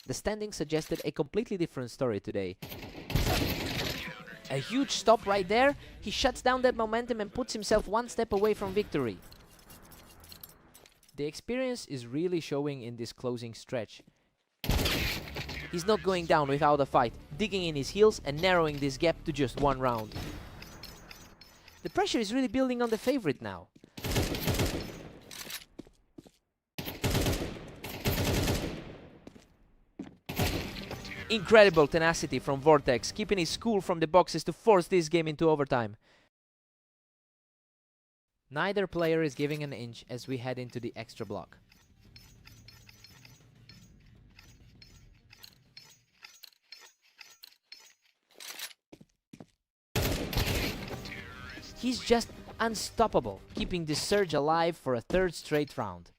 The standings suggested a completely different story today. A huge stop right there. He shuts down that momentum and puts himself one step away from victory. The experience is really showing in this closing stretch. He's not going down without a fight, digging in his heels and narrowing this gap to just 1 round. The pressure is really building on the favorite now. Incredible tenacity from Vortex, keeping his cool from the boxes to force this game into overtime. Neither player is giving an inch as we head into the extra block. He's just unstoppable, keeping the surge alive for a third straight round.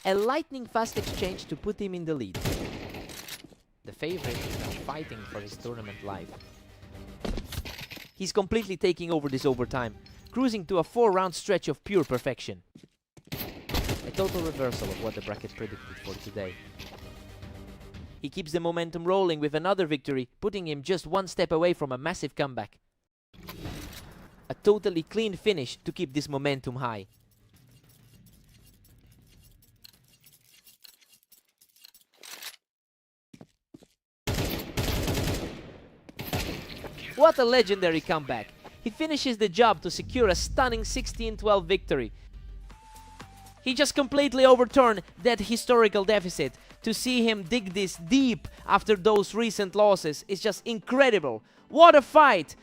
A lightning-fast exchange to put him in the lead. The favorite is now fighting for his tournament life. He's completely taking over this overtime, cruising to a 4-round stretch of pure perfection. A total reversal of what the bracket predicted for today. He keeps the momentum rolling with another victory, putting him just one step away from a massive comeback. A totally clean finish to keep this momentum high. What a legendary comeback! He finishes the job to secure a stunning 16-12 victory. He just completely overturned that historical deficit. To see him dig this deep after those recent losses is just incredible. What a fight!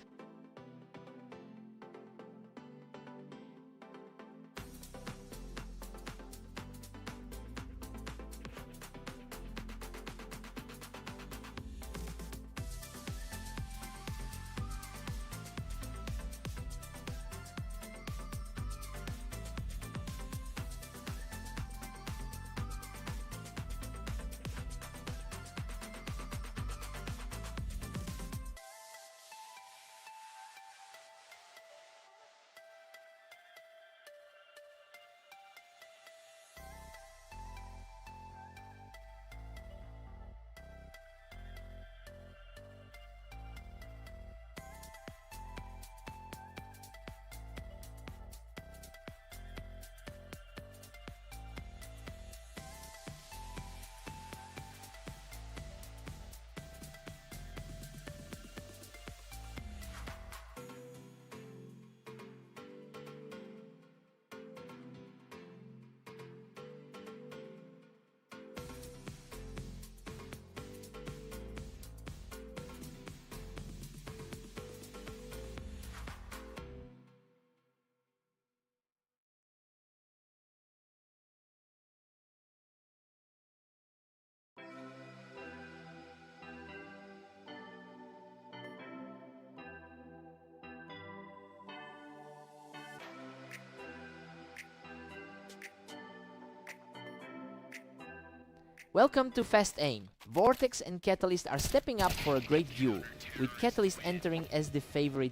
Welcome to Fast Aim. Vortex and Catalyst are stepping up for a great duel, with Catalyst entering as the favorite.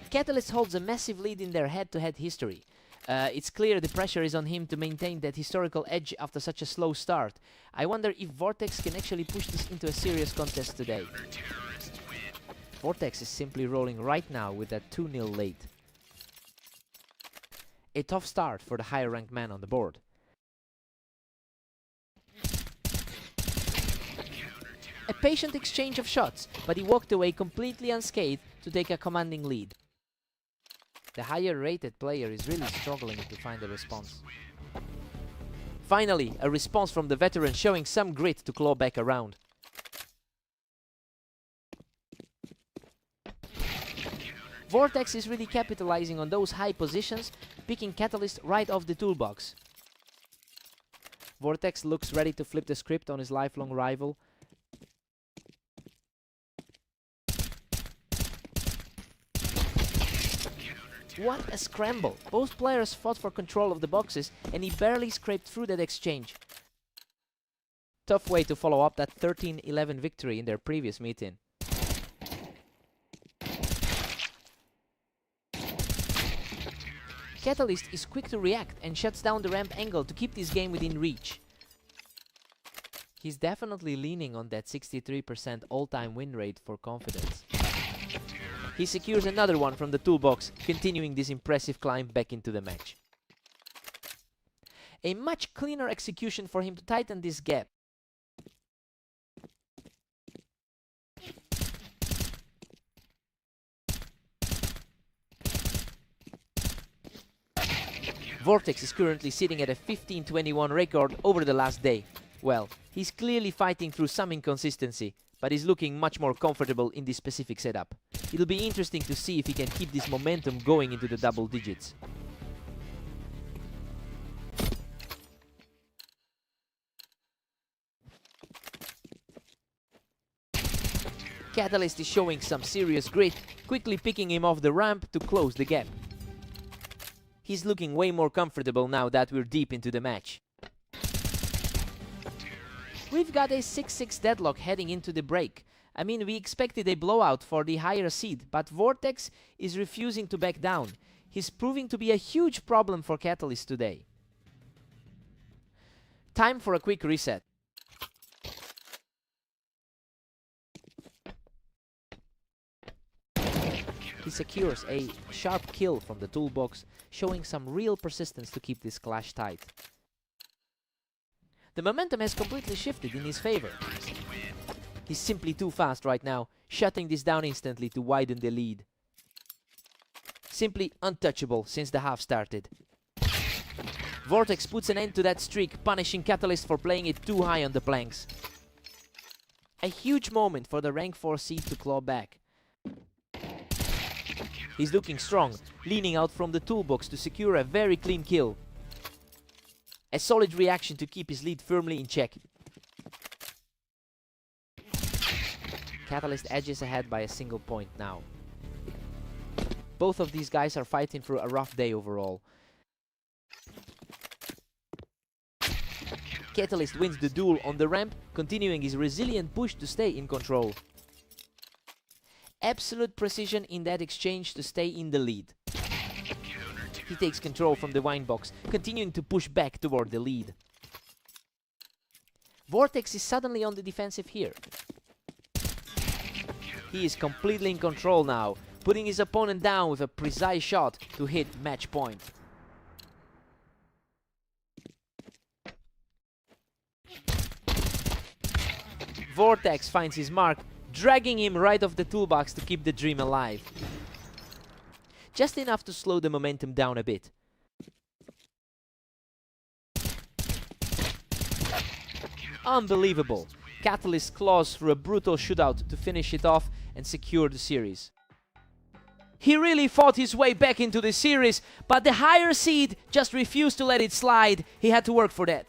Catalyst holds a massive lead in their head-to-head history. It's clear the pressure is on him to maintain that historical edge after such a slow start. I wonder if Vortex can actually push this into a serious contest today. Vortex is simply rolling right now with a 2-0 lead. A tough start for the higher-ranked man on the board. A patient exchange of shots, but he walked away completely unscathed to take a commanding lead. The higher-rated player is really struggling to find a response. Finally, a response from the veteran showing some grit to claw back around. Vortex is really capitalizing on those high positions, picking Catalyst right off the toolbox. Vortex looks ready to flip the script on his lifelong rival. What a scramble! Both players fought for control of the boxes and he barely scraped through that exchange. Tough way to follow up that 13-11 victory in their previous meeting. Catalyst is quick to react and shuts down the ramp angle to keep this game within reach. He's definitely leaning on that 63% all-time win rate for confidence. He secures another one from the toolbox, continuing this impressive climb back into the match. A much cleaner execution for him to tighten this gap. Vortex is currently sitting at a 15-21 record over the last day. Well, he's clearly fighting through some inconsistency, but is looking much more comfortable in this specific setup. It'll be interesting to see if he can keep this momentum going into the double digits. Catalyst is showing some serious grit, quickly picking him off the ramp to close the gap. He's looking way more comfortable now that we're deep into the match. We've got a 6-6 deadlock heading into the break. I mean, we expected a blowout for the higher seed, but Vortex is refusing to back down. He's proving to be a huge problem for Catalyst today. Time for a quick reset. He secures a sharp kill from the toolbox, showing some real persistence to keep this clash tight. The momentum has completely shifted in his favor. He's simply too fast right now, shutting this down instantly to widen the lead. Simply untouchable since the half started. Vortex puts an end to that streak, punishing Catalyst for playing it too high on the planks. A huge moment for the rank 4 seed to claw back. He's looking strong, leaning out from the toolbox to secure a very clean kill. A solid reaction to keep his lead firmly in check. Catalyst edges ahead by a single point now. Both of these guys are fighting through a rough day overall. Catalyst wins the duel on the ramp, continuing his resilient push to stay in control. Absolute precision in that exchange to stay in the lead. He takes control from the wine box, continuing to push back toward the lead. Vortex is suddenly on the defensive here. He is completely in control now, putting his opponent down with a precise shot to hit match point. Vortex finds his mark, dragging him right off the toolbox to keep the dream alive. Just enough to slow the momentum down a bit. Unbelievable! Catalyst claws through a brutal shootout to finish it off and secure the series. He really fought his way back into the series, but the higher seed just refused to let it slide. He had to work for that.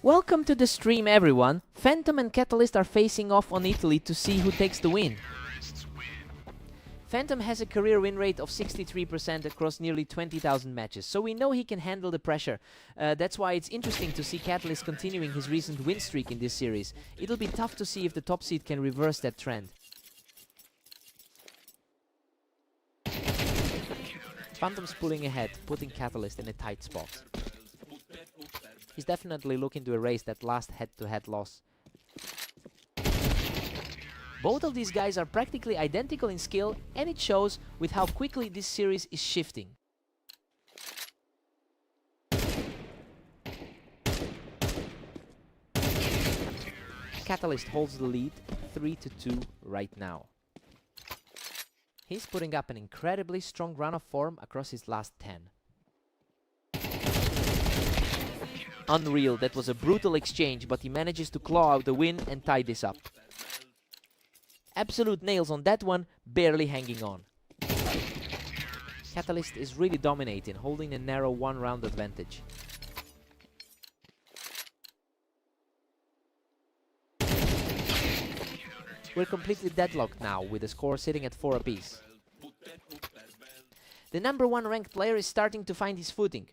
Welcome to the stream, everyone. Phantom and Catalyst are facing off on Italy to see who takes the win. Phantom has a career win rate of 63% across nearly 20,000 matches, so we know he can handle the pressure. That's why it's interesting to see Catalyst continuing his recent win streak in this series. It'll be tough to see if the top seed can reverse that trend. Phantom's pulling ahead, putting Catalyst in a tight spot. He's definitely looking to erase that last head-to-head loss. Both of these guys are practically identical in skill, and it shows with how quickly this series is shifting. Catalyst holds the lead 3-2 right now. He's putting up an incredibly strong run of form across his last 10. Unreal, that was a brutal exchange, but he manages to claw out the win and tie this up. Absolute nails on that one, barely hanging on. Catalyst is really dominating, holding a narrow one-round advantage. We're completely deadlocked now, with the score sitting at 4 apiece. The number 1 ranked player is starting to find his footing.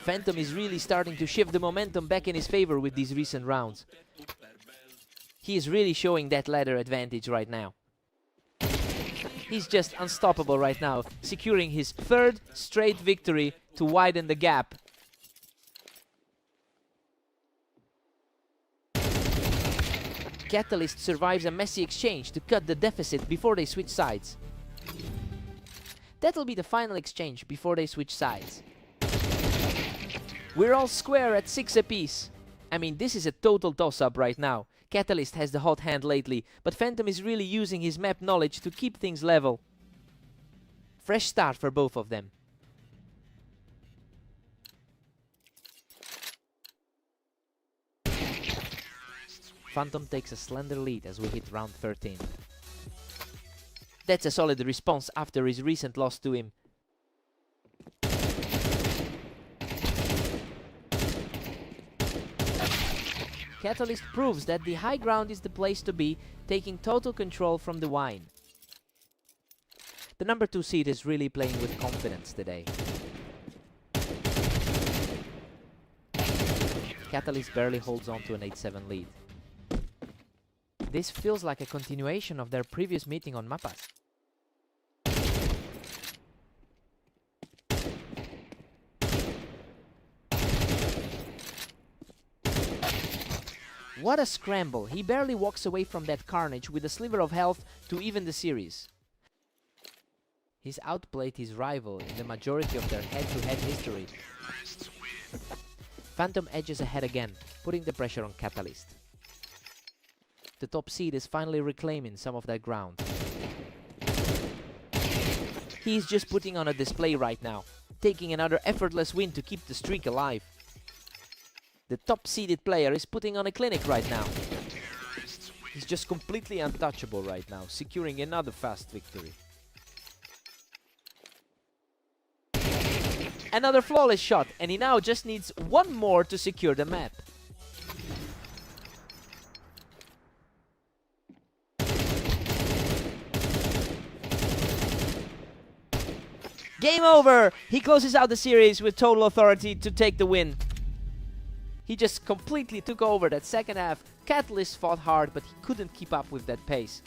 Phantom is really starting to shift the momentum back in his favor with these recent rounds. He is really showing that ladder advantage right now. He's just unstoppable right now, securing his 3rd straight victory to widen the gap. Catalyst survives a messy exchange to cut the deficit before they switch sides. That'll be the final exchange before they switch sides. We're all square at 6 apiece. I mean, this is a total toss-up right now. Catalyst has the hot hand lately, but Phantom is really using his map knowledge to keep things level. Fresh start for both of them. Phantom takes a slender lead as we hit round 13. That's a solid response after his recent loss to him. Catalyst proves that the high ground is the place to be, taking total control from the wine. The number 2 seed is really playing with confidence today. Catalyst barely holds on to an 8-7 lead. This feels like a continuation of their previous meeting on Mapas. What a scramble! He barely walks away from that carnage with a sliver of health to even the series. He's outplayed his rival in the majority of their head-to-head history. Phantom edges ahead again, putting the pressure on Catalyst. The top seed is finally reclaiming some of that ground. He's just putting on a display right now, taking another effortless win to keep the streak alive. The top-seeded player is putting on a clinic right now. He's just completely untouchable right now, securing another fast victory. Another flawless shot, and he now just needs one more to secure the map. Game over! He closes out the series with total authority to take the win. He just completely took over that second half. Catalyst fought hard, but he couldn't keep up with that pace.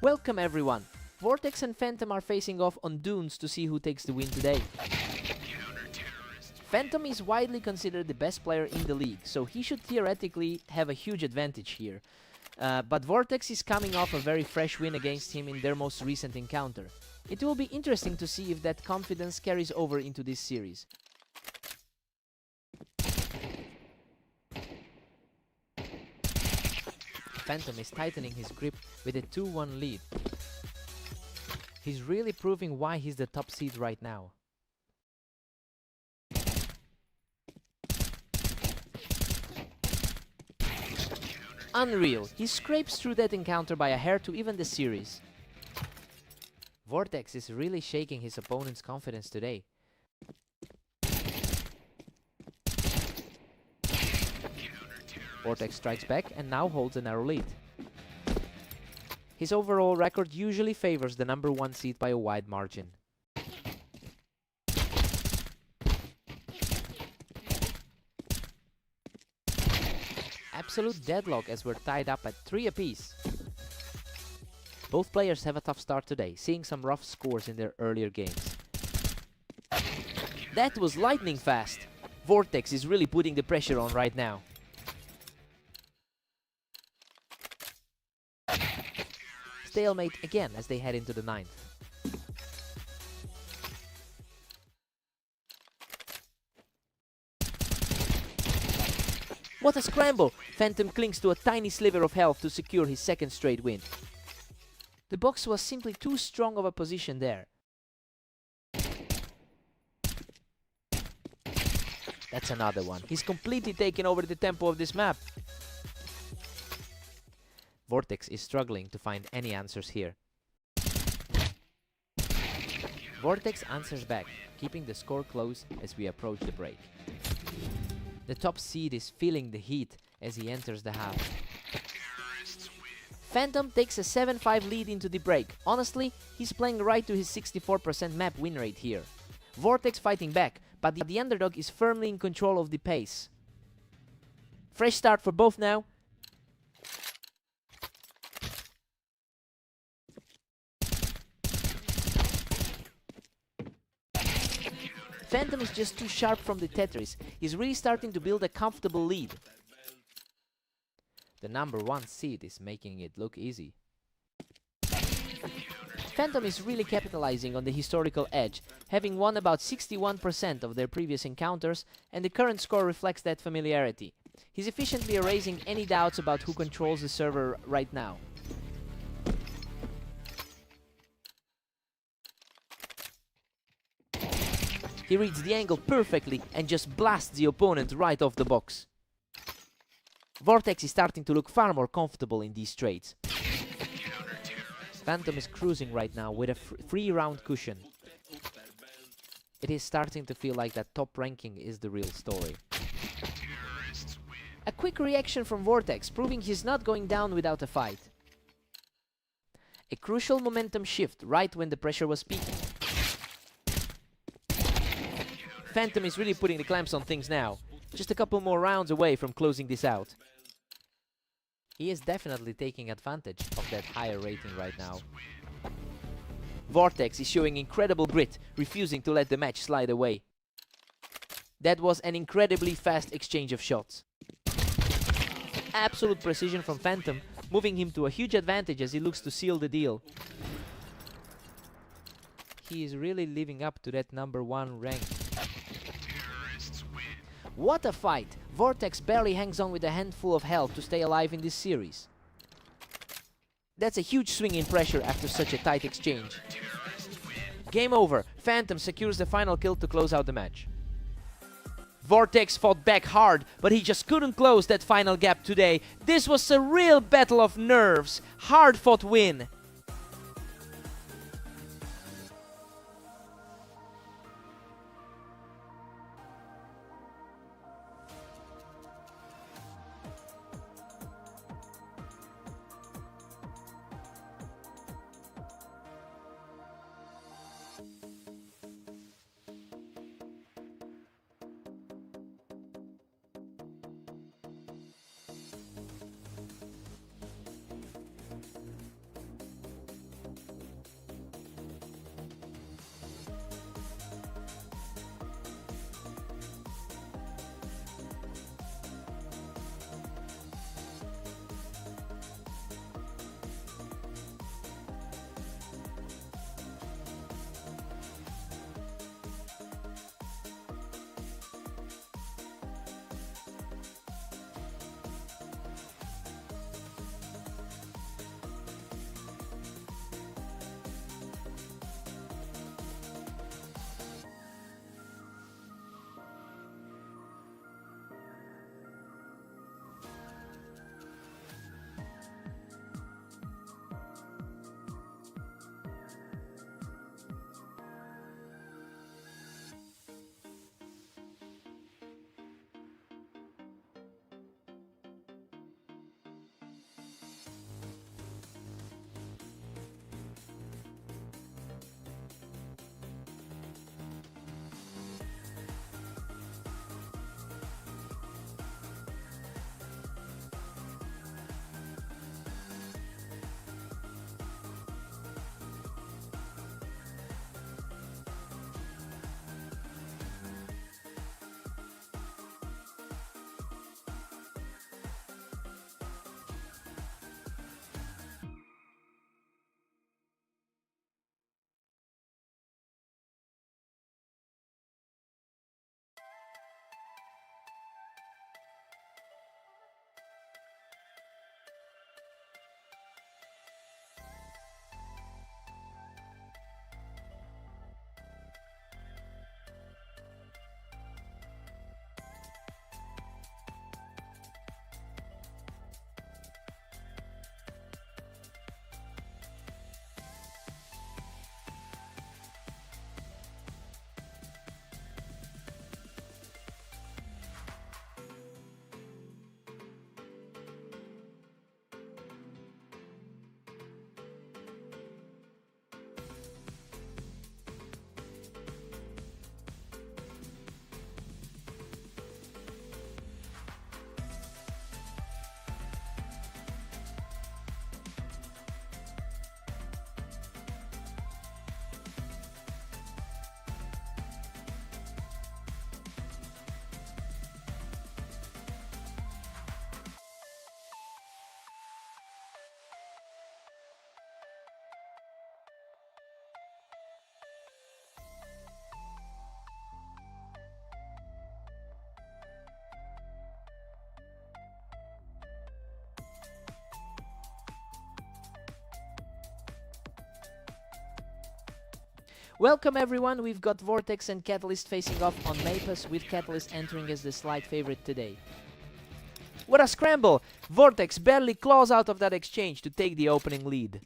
Welcome everyone! Vortex and Phantom are facing off on Dunes to see who takes the win today. Phantom is widely considered the best player in the league, so he should theoretically have a huge advantage here. But Vortex is coming off a very fresh win against him in their most recent encounter. It will be interesting to see if that confidence carries over into this series. Phantom is tightening his grip with a 2-1 lead. He's really proving why he's the top seed right now. Unreal! He scrapes through that encounter by a hair to even the series. Vortex is really shaking his opponent's confidence today. Vortex strikes back and now holds a narrow lead. His overall record usually favors the number 1 seed by a wide margin. Absolute deadlock as we're tied up at 3 apiece. Both players have a tough start today, seeing some rough scores in their earlier games. That was lightning fast! Vortex is really putting the pressure on right now. Stalemate again as they head into the 9th. What a scramble! Phantom clings to a tiny sliver of health to secure his 2nd straight win. The box was simply too strong of a position there. That's another one. He's completely taken over the tempo of this map. Vortex is struggling to find any answers here. Vortex answers back, keeping the score close as we approach the break. The top seed is feeling the heat as he enters the half. Phantom takes a 7-5 lead into the break. Honestly, he's playing right to his 64% map win rate here. Vortex fighting back, but the underdog is firmly in control of the pace. Fresh start for both now. Phantom is just too sharp from the Tetris. He's really starting to build a comfortable lead. The number 1 seed is making it look easy. Phantom is really capitalizing on the historical edge, having won about 61% of their previous encounters, and the current score reflects that familiarity. He's efficiently erasing any doubts about who controls the server right now. He reads the angle perfectly and just blasts the opponent right off the box. Vortex is starting to look far more comfortable in these trades. Phantom is cruising right now with a free round cushion. It is starting to feel like that top ranking is the real story. A quick reaction from Vortex, proving he's not going down without a fight. A crucial momentum shift right when the pressure was peaking. Phantom is really putting the clamps on things now. Just a couple more rounds away from closing this out. He is definitely taking advantage of that higher rating right now. Vortex is showing incredible grit, refusing to let the match slide away. That was an incredibly fast exchange of shots. Absolute precision from Phantom, moving him to a huge advantage as he looks to seal the deal. He is really living up to that number 1 rank. What a fight! Vortex barely hangs on with a handful of health to stay alive in this series. That's a huge swing in pressure after such a tight exchange. Game over. Phantom secures the final kill to close out the match. Vortex fought back hard, but he just couldn't close that final gap today. This was a real battle of nerves. Hard-fought win. Welcome everyone, we've got Vortex and Catalyst facing off on Mapus, with Catalyst entering as the slight favorite today. What a scramble! Vortex barely claws out of that exchange to take the opening lead.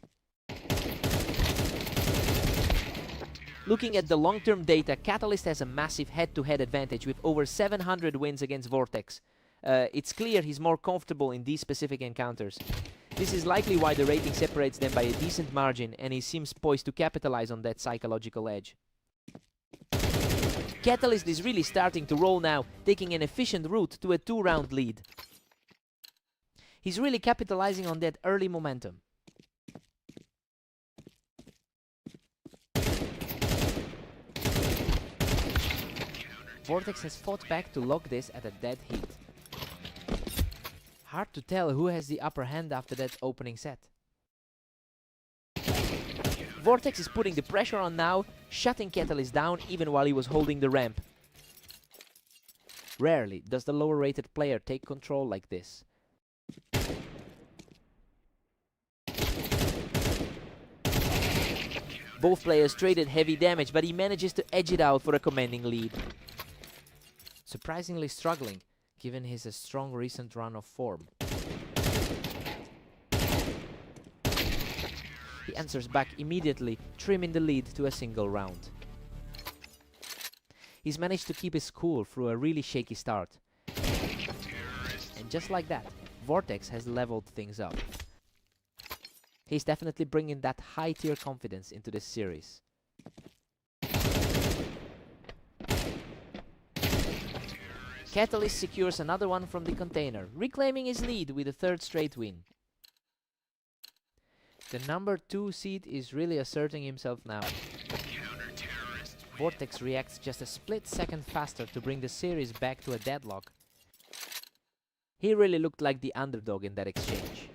Looking at the long-term data, Catalyst has a massive head-to-head advantage with over 700 wins against Vortex. It's clear he's more comfortable in these specific encounters. This is likely why the rating separates them by a decent margin, and he seems poised to capitalize on that psychological edge. Catalyst is really starting to roll now, taking an efficient route to a 2-round lead. He's really capitalizing on that early momentum. Vortex has fought back to lock this at a dead heat. Hard to tell who has the upper hand after that opening set. Vortex is putting the pressure on now, shutting Catalyst down even while he was holding the ramp. Rarely does the lower rated player take control like this. Both players traded heavy damage, but he manages to edge it out for a commanding lead. Surprisingly struggling, given his strong recent run of form. He answers back immediately, trimming the lead to a single round. He's managed to keep his cool through a really shaky start. And just like that, Vortex has leveled things up. He's definitely bringing that high-tier confidence into this series. Catalyst secures another one from the container, reclaiming his lead with a 3rd straight win. The number 2 seed is really asserting himself now. Vortex reacts just a split second faster to bring the series back to a deadlock. He really looked like the underdog in that exchange.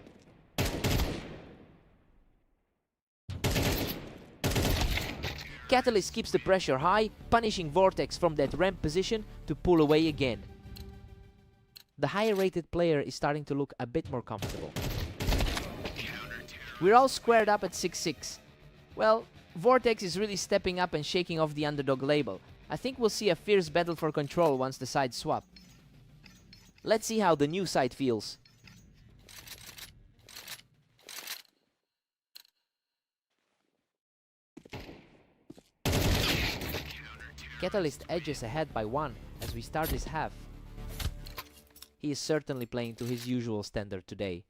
Catalyst keeps the pressure high, punishing Vortex from that ramp position to pull away again. The higher rated player is starting to look a bit more comfortable. We're all squared up at 6-6. Well, Vortex is really stepping up and shaking off the underdog label. I think we'll see a fierce battle for control once the sides swap. Let's see how the new side feels. Catalyst edges ahead by 1 as we start this half. He is certainly playing to his usual standard today.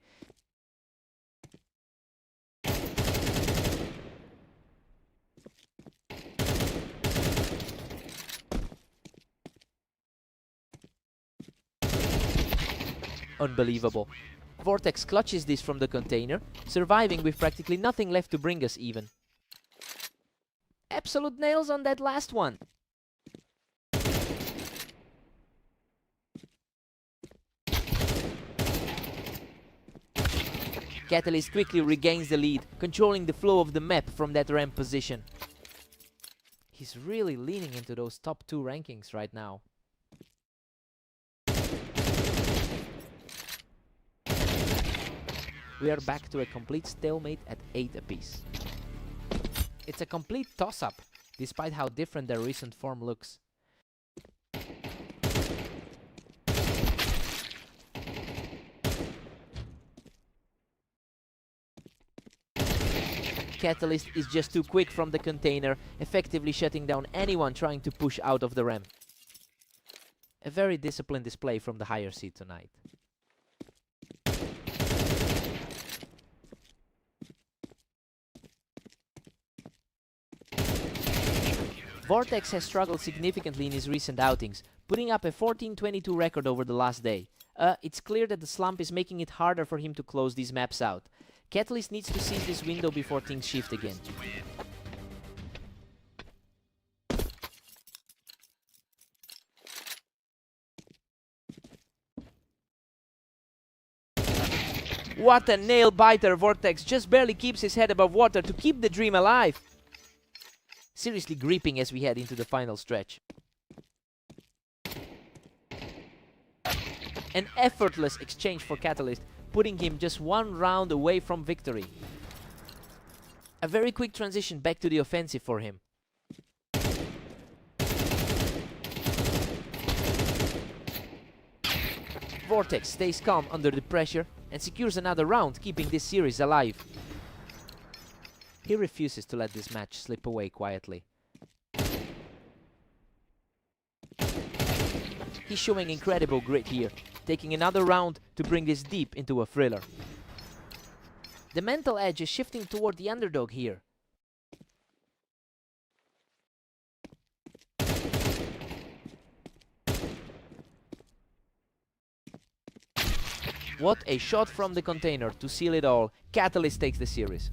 Unbelievable. Vortex clutches this from the container, surviving with practically nothing left to bring us even. Absolute nails on that last one. Catalyst quickly regains the lead, controlling the flow of the map from that ramp position. He's really leaning into those top 2 rankings right now. We are back to a complete stalemate at 8 apiece. It's a complete toss-up, despite how different their recent form looks. Catalyst is just too quick from the container, effectively shutting down anyone trying to push out of the ramp. A very disciplined display from the higher seed tonight. Vortex has struggled significantly in his recent outings, putting up a 14-22 record over the last day. It's clear that the slump is making it harder for him to close these maps out. Catalyst needs to seize this window before things shift again. What a nail-biter! Vortex just barely keeps his head above water to keep the dream alive. Seriously gripping as we head into the final stretch. An effortless exchange for Catalyst, putting him just 1 round away from victory. A very quick transition back to the offensive for him. Vortex stays calm under the pressure and secures another round, keeping this series alive. He refuses to let this match slip away quietly. He's showing incredible grit here, taking another round to bring this deep into a thriller. The mental edge is shifting toward the underdog here. What a shot from the container to seal it all. Catalyst takes the series.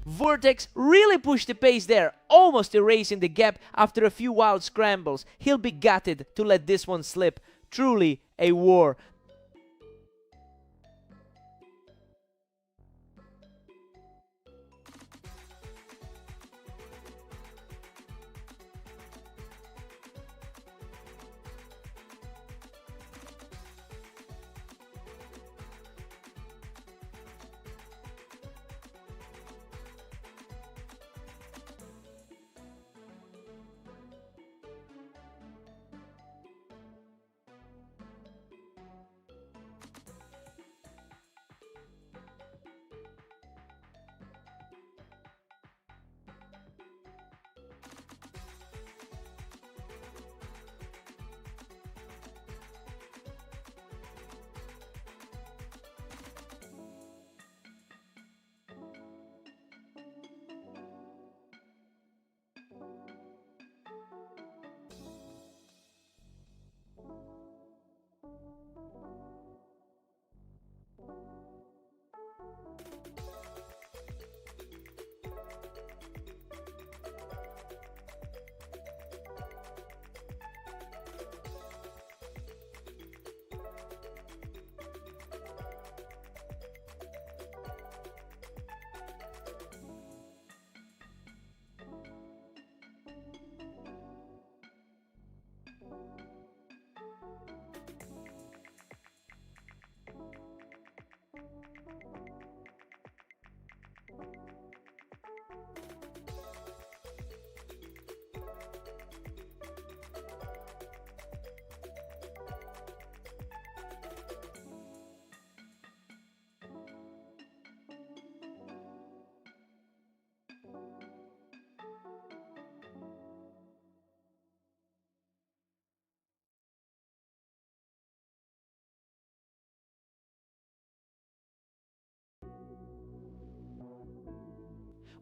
Vortex really pushed the pace there, almost erasing the gap after a few wild scrambles. He'll be gutted to let this one slip. Truly a war.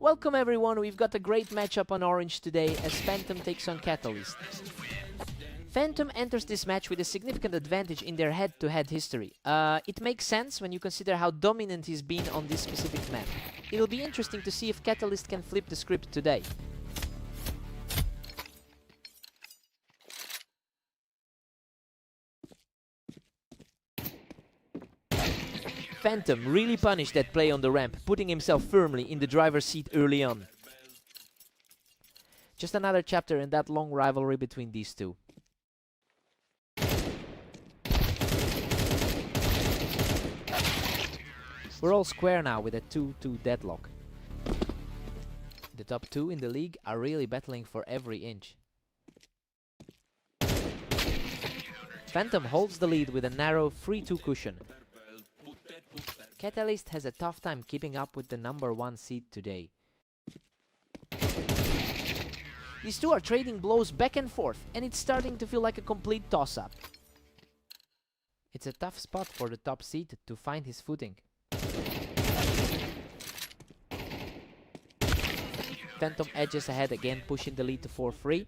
Welcome everyone, we've got a great matchup on Orange today as Phantom takes on Catalyst. Phantom enters this match with a significant advantage in their head-to-head history. It makes sense when you consider how dominant he's been on this specific map. It'll be interesting to see if Catalyst can flip the script today. Phantom really punished that play on the ramp, putting himself firmly in the driver's seat early on. Just another chapter in that long rivalry between these two. We're all square now with a 2-2 deadlock. The top two in the league are really battling for every inch. Phantom holds the lead with a narrow 3-2 cushion. Catalyst has a tough time keeping up with the #1 seed today. These two are trading blows back and forth, and it's starting to feel like a complete toss-up. It's a tough spot for the top seed to find his footing. Phantom edges ahead again, pushing the lead to 4-3.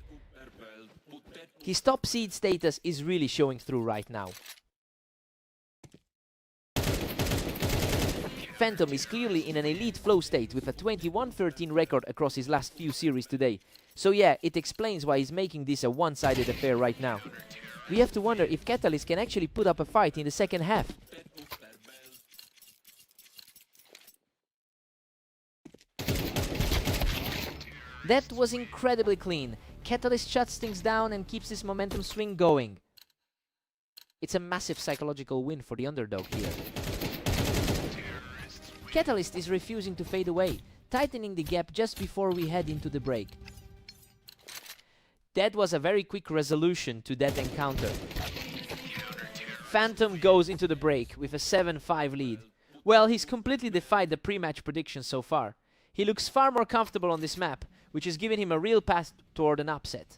His top seed status is really showing through right now. Phantom is clearly in an elite flow state with a 21-13 record across his last few series today. So yeah, it explains why he's making this a one-sided affair right now. We have to wonder if Catalyst can actually put up a fight in the second half. That was incredibly clean. Catalyst shuts things down and keeps this momentum swing going. It's a massive psychological win for the underdog here. Catalyst is refusing to fade away, tightening the gap just before we head into the break. That was a very quick resolution to that encounter. Phantom goes into the break with a 7-5 lead. Well, he's completely defied the pre-match predictions so far. He looks far more comfortable on this map, which has given him a real path toward an upset.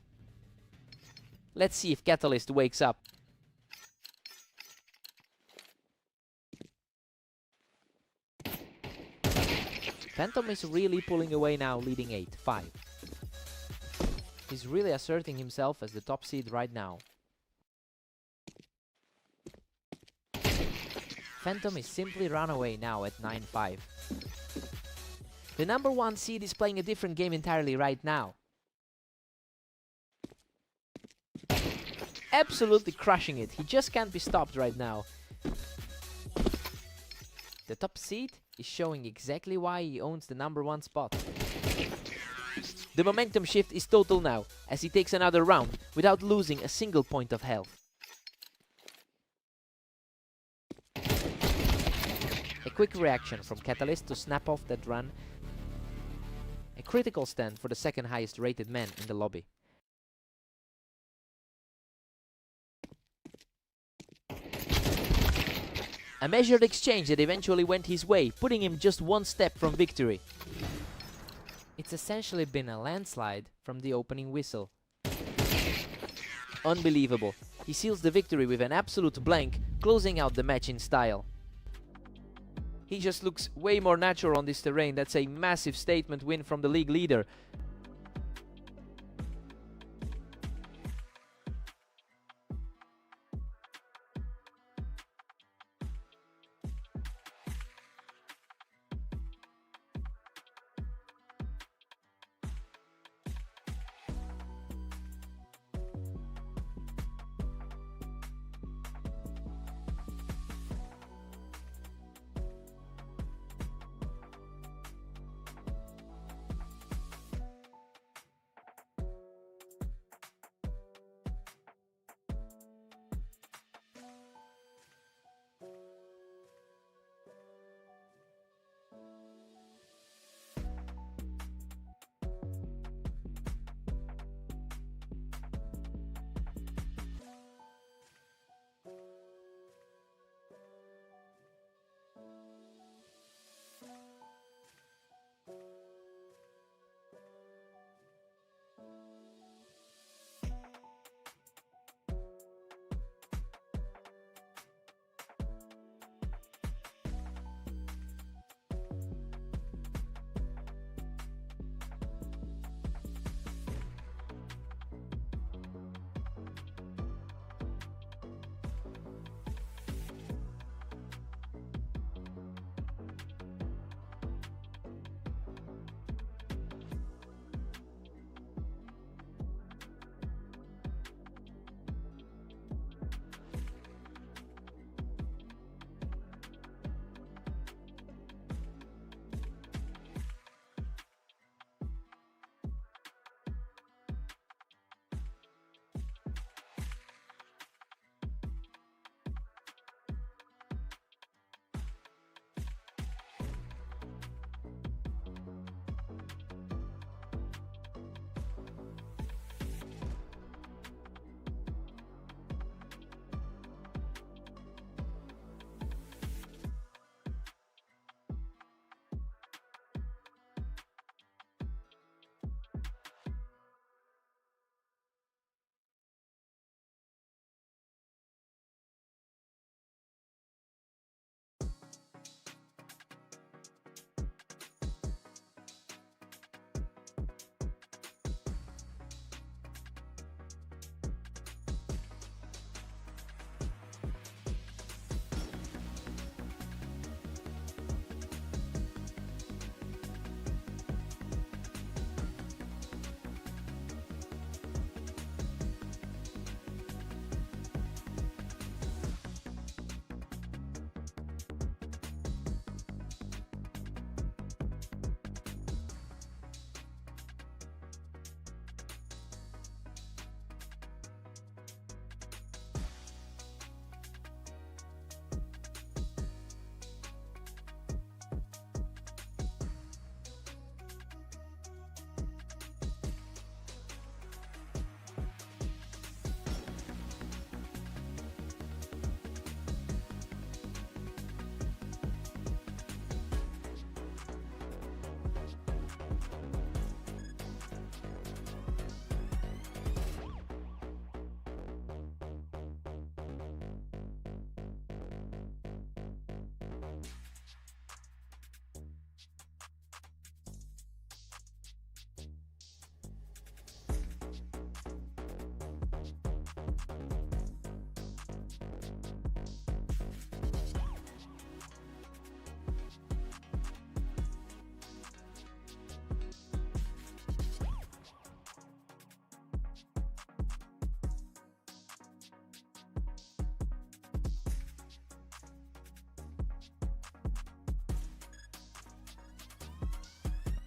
Let's see if Catalyst wakes up. Phantom is really pulling away now, leading 8-5. He's really asserting himself as the top seed right now. Phantom is simply run away now at 9-5. The number 1 seed is playing a different game entirely right now. Absolutely crushing it. He just can't be stopped right now. The top seed is showing exactly why he owns the number 1 spot. The momentum shift is total now, as he takes another round without losing a single point of health. A quick reaction from Catalyst to snap off that run. A critical stand for the second highest rated man in the lobby. A measured exchange that eventually went his way, putting him just one step from victory. It's essentially been a landslide from the opening whistle. Unbelievable. He seals the victory with an absolute blank, closing out the match in style. He just looks way more natural on this terrain. That's a massive statement win from the league leader.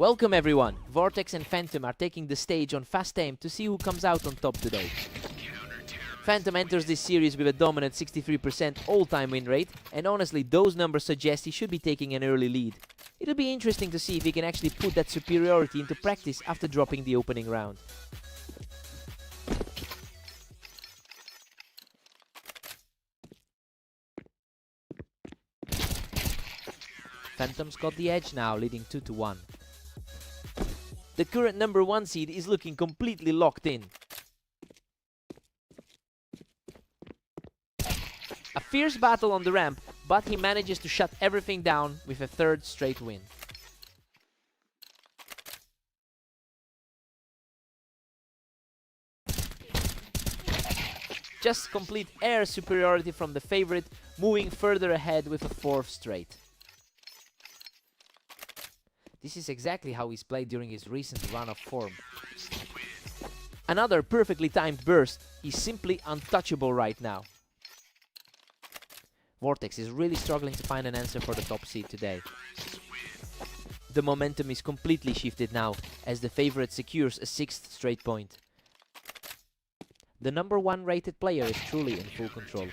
Welcome everyone! Vortex and Phantom are taking the stage on fast aim to see who comes out on top today. Phantom enters this series with a dominant 63% all-time win rate, and honestly those numbers suggest he should be taking an early lead. It'll be interesting to see if he can actually put that superiority into practice after dropping the opening round. Phantom's got the edge now, leading 2-1. The current number 1 seed is looking completely locked in. A fierce battle on the ramp, but he manages to shut everything down with a third straight win. Just complete air superiority from the favorite, moving further ahead with a fourth straight. This is exactly how he's played during his recent run of form. Another perfectly timed burst. He's simply untouchable right now. Vortex is really struggling to find an answer for the top seed today. The momentum is completely shifted now, as the favorite secures a 6th straight point. The number 1 rated player is truly in full control.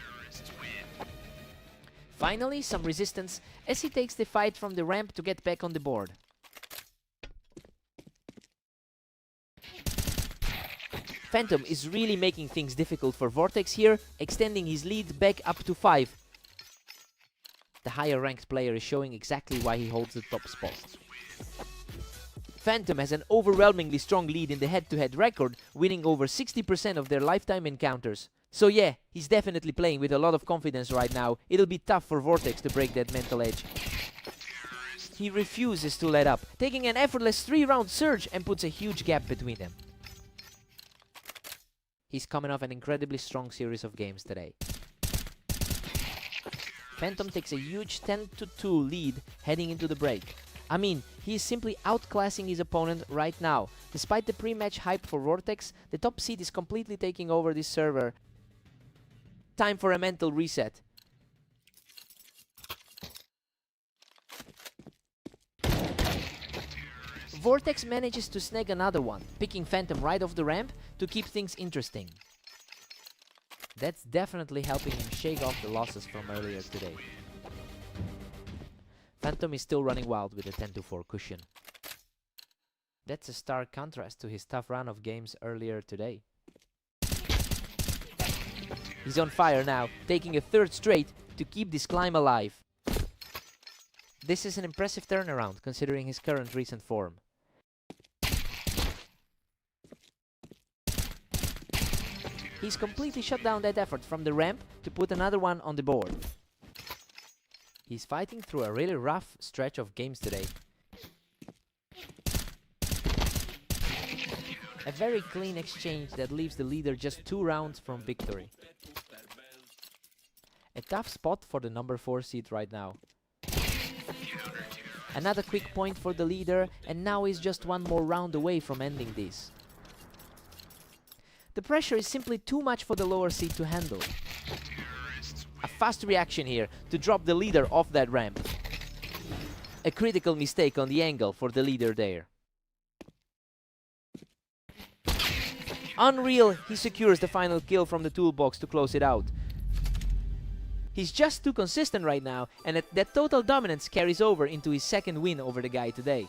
Finally, some resistance as he takes the fight from the ramp to get back on the board. Phantom is really making things difficult for Vortex here, extending his lead back up to 5. The higher ranked player is showing exactly why he holds the top spot. Phantom has an overwhelmingly strong lead in the head-to-head record, winning over 60% of their lifetime encounters. So yeah, he's definitely playing with a lot of confidence right now. It'll be tough for Vortex to break that mental edge. He refuses to let up, taking an effortless 3-round surge and puts a huge gap between them. He's coming off an incredibly strong series of games today. Phantom takes a huge 10-2 lead heading into the break. I mean, he is simply outclassing his opponent right now. Despite the pre-match hype for Vortex, the top seed is completely taking over this server. Time for a mental reset. Vortex manages to snag another one, picking Phantom right off the ramp to keep things interesting. That's definitely helping him shake off the losses from earlier today. Phantom is still running wild with a 10-4 cushion. That's a stark contrast to his tough run of games earlier today. He's on fire now, taking a third straight to keep this climb alive. This is an impressive turnaround considering his current recent form. He's completely shut down that effort from the ramp to put another one on the board. He's fighting through a really rough stretch of games today. A very clean exchange that leaves the leader just 2 rounds from victory. A tough spot for the number 4 seed right now. Another quick point for the leader, and now he's just 1 more round away from ending this. The pressure is simply too much for the lower seed to handle. A fast reaction here to drop the leader off that ramp. A critical mistake on the angle for the leader there. Unreal, he secures the final kill from the toolbox to close it out. He's just too consistent right now, and that total dominance carries over into his 2nd win over the guy today.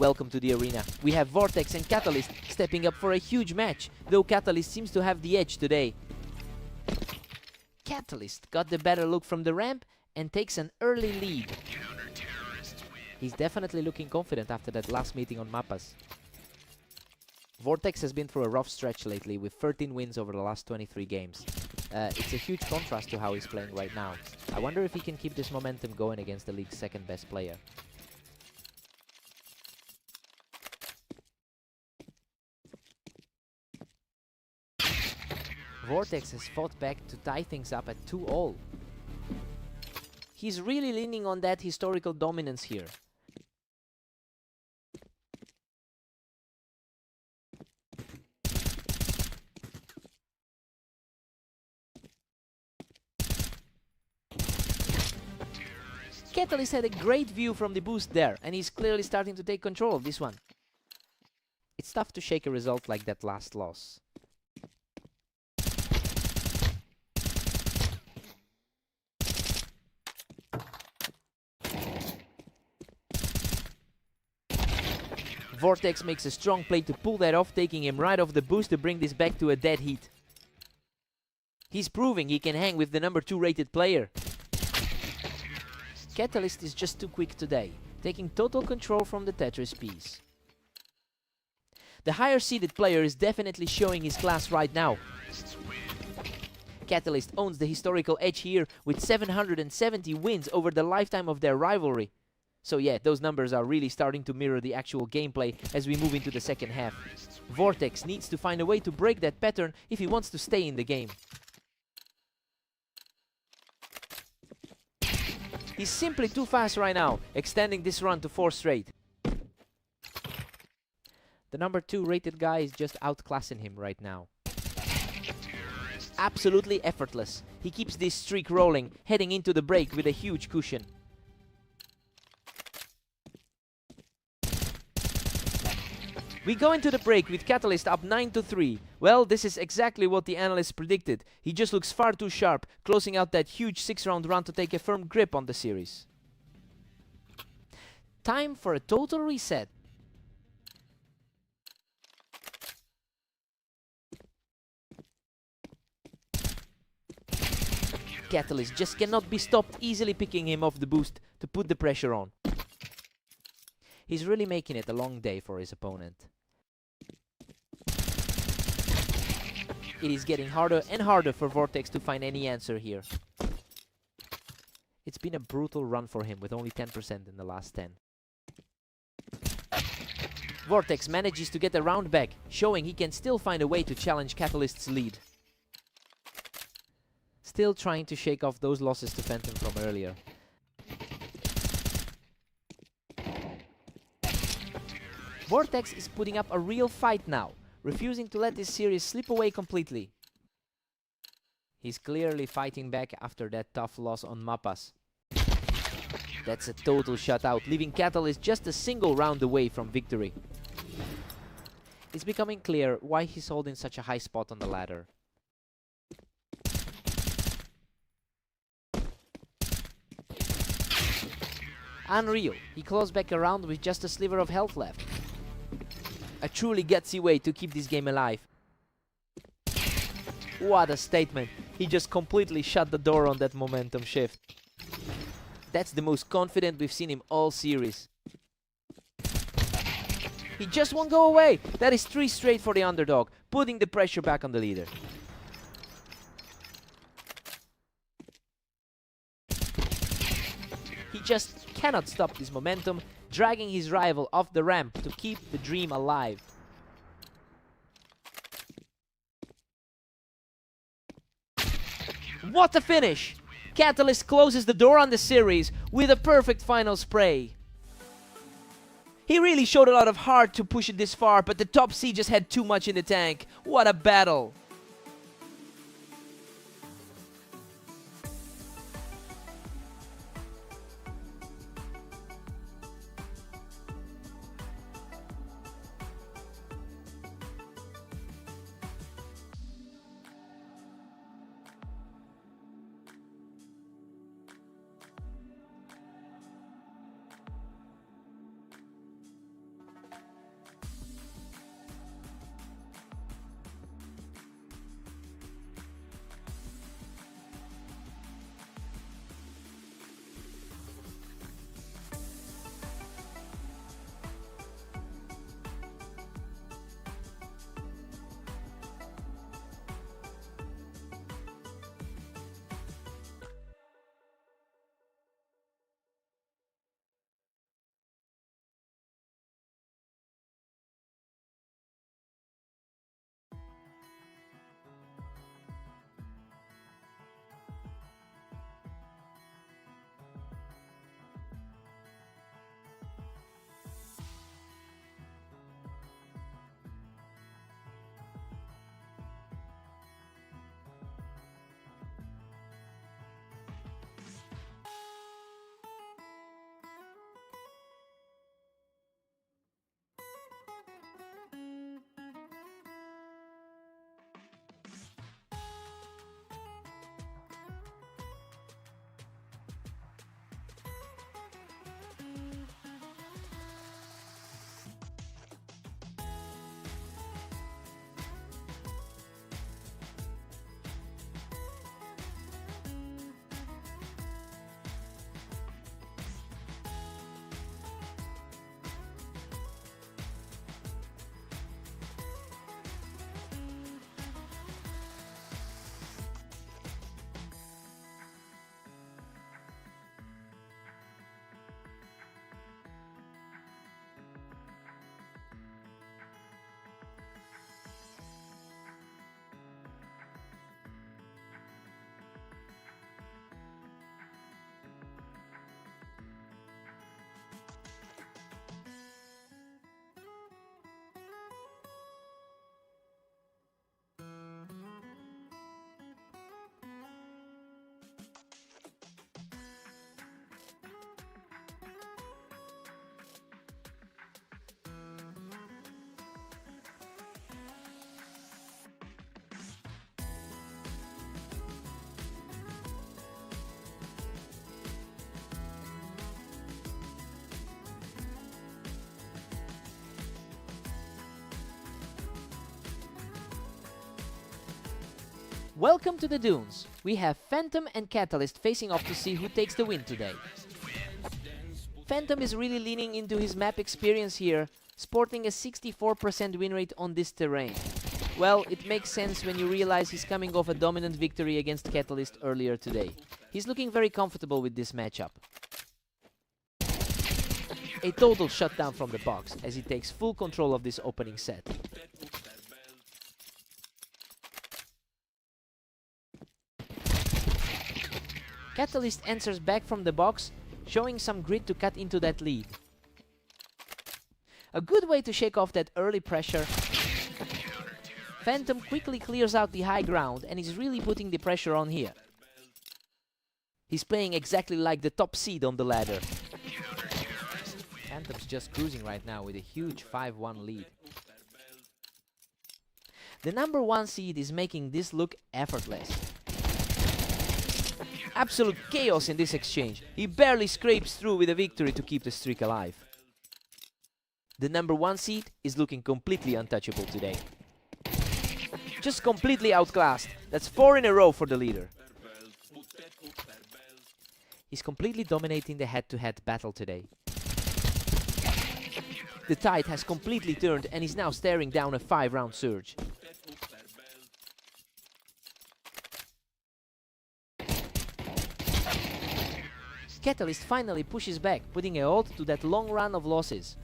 Welcome to the arena. We have Vortex and Catalyst stepping up for a huge match, though Catalyst seems to have the edge today. Catalyst got the better look from the ramp and takes an early lead. He's definitely looking confident after that last meeting on Mappas. Vortex has been through a rough stretch lately with 13 wins over the last 23 games. It's a huge contrast to how he's playing right now. I wonder if he can keep this momentum going against the league's second best player. Vortex has fought back to tie things up at 2-all. He's really leaning on that historical dominance here. Catalyst had a great view from the boost there, and he's clearly starting to take control of this one. It's tough to shake a result like that last loss. Vortex makes a strong play to pull that off, taking him right off the boost to bring this back to a dead heat. He's proving he can hang with the number 2 rated player. Catalyst is just too quick today, taking total control from the Tetris piece. The higher seeded player is definitely showing his class right now. Catalyst owns the historical edge here with 770 wins over the lifetime of their rivalry. So yeah, those numbers are really starting to mirror the actual gameplay as we move into the second half. Vortex needs to find a way to break that pattern if he wants to stay in the game. He's simply too fast right now, extending this run to 4 straight. The number 2 rated guy is just outclassing him right now. Absolutely effortless. He keeps this streak rolling, heading into the break with a huge cushion. We go into the break with Catalyst up 9-3. Well, this is exactly what the analysts predicted. He just looks far too sharp, closing out that huge 6-round run to take a firm grip on the series. Time for a total reset. Catalyst just cannot be stopped, easily picking him off the boost to put the pressure on. He's really making it a long day for his opponent. It is getting harder and harder for Vortex to find any answer here. It's been a brutal run for him with only 10% in the last 10. Vortex manages to get a round back, showing he can still find a way to challenge Catalyst's lead. Still trying to shake off those losses to Phantom from earlier. Vortex is putting up a real fight now, refusing to let this series slip away completely. He's clearly fighting back after that tough loss on Mappas. That's a total shutout, leaving Catalyst just a single round away from victory. It's becoming clear why he's holding such a high spot on the ladder. Unreal, he closed back around with just a sliver of health left. A truly gutsy way to keep this game alive. What a statement. He just completely shut the door on that momentum shift. That's the most confident we've seen him all series. He just won't go away. That is 3 straight for the underdog, putting the pressure back on the leader. He just cannot stop this momentum, dragging his rival off the ramp to keep the dream alive. What a finish! Catalyst closes the door on the series with a perfect final spray. He really showed a lot of heart to push it this far, but the top seed just had too much in the tank. What a battle! Welcome to the Dunes. We have Phantom and Catalyst facing off to see who takes the win today. Phantom is really leaning into his map experience here, sporting a 64% win rate on this terrain. Well, it makes sense when you realize he's coming off a dominant victory against Catalyst earlier today. He's looking very comfortable with this matchup. A total shutdown from the box as he takes full control of this opening set. Catalyst answers back from the box, showing some grit to cut into that lead. A good way to shake off that early pressure. Phantom quickly clears out the high ground and is really putting the pressure on here. He's playing exactly like the top seed on the ladder. Phantom's just cruising right now with a huge 5-1 lead. The number 1 seed is making this look effortless. Absolute chaos in this exchange. He barely scrapes through with a victory to keep the streak alive. The number 1 seed is looking completely untouchable today. Just completely outclassed. That's 4 in a row for the leader. He's completely dominating the head-to-head battle today. The tide has completely turned and he's now staring down a 5-round surge. Catalyst finally pushes back, putting a halt to that long run of losses.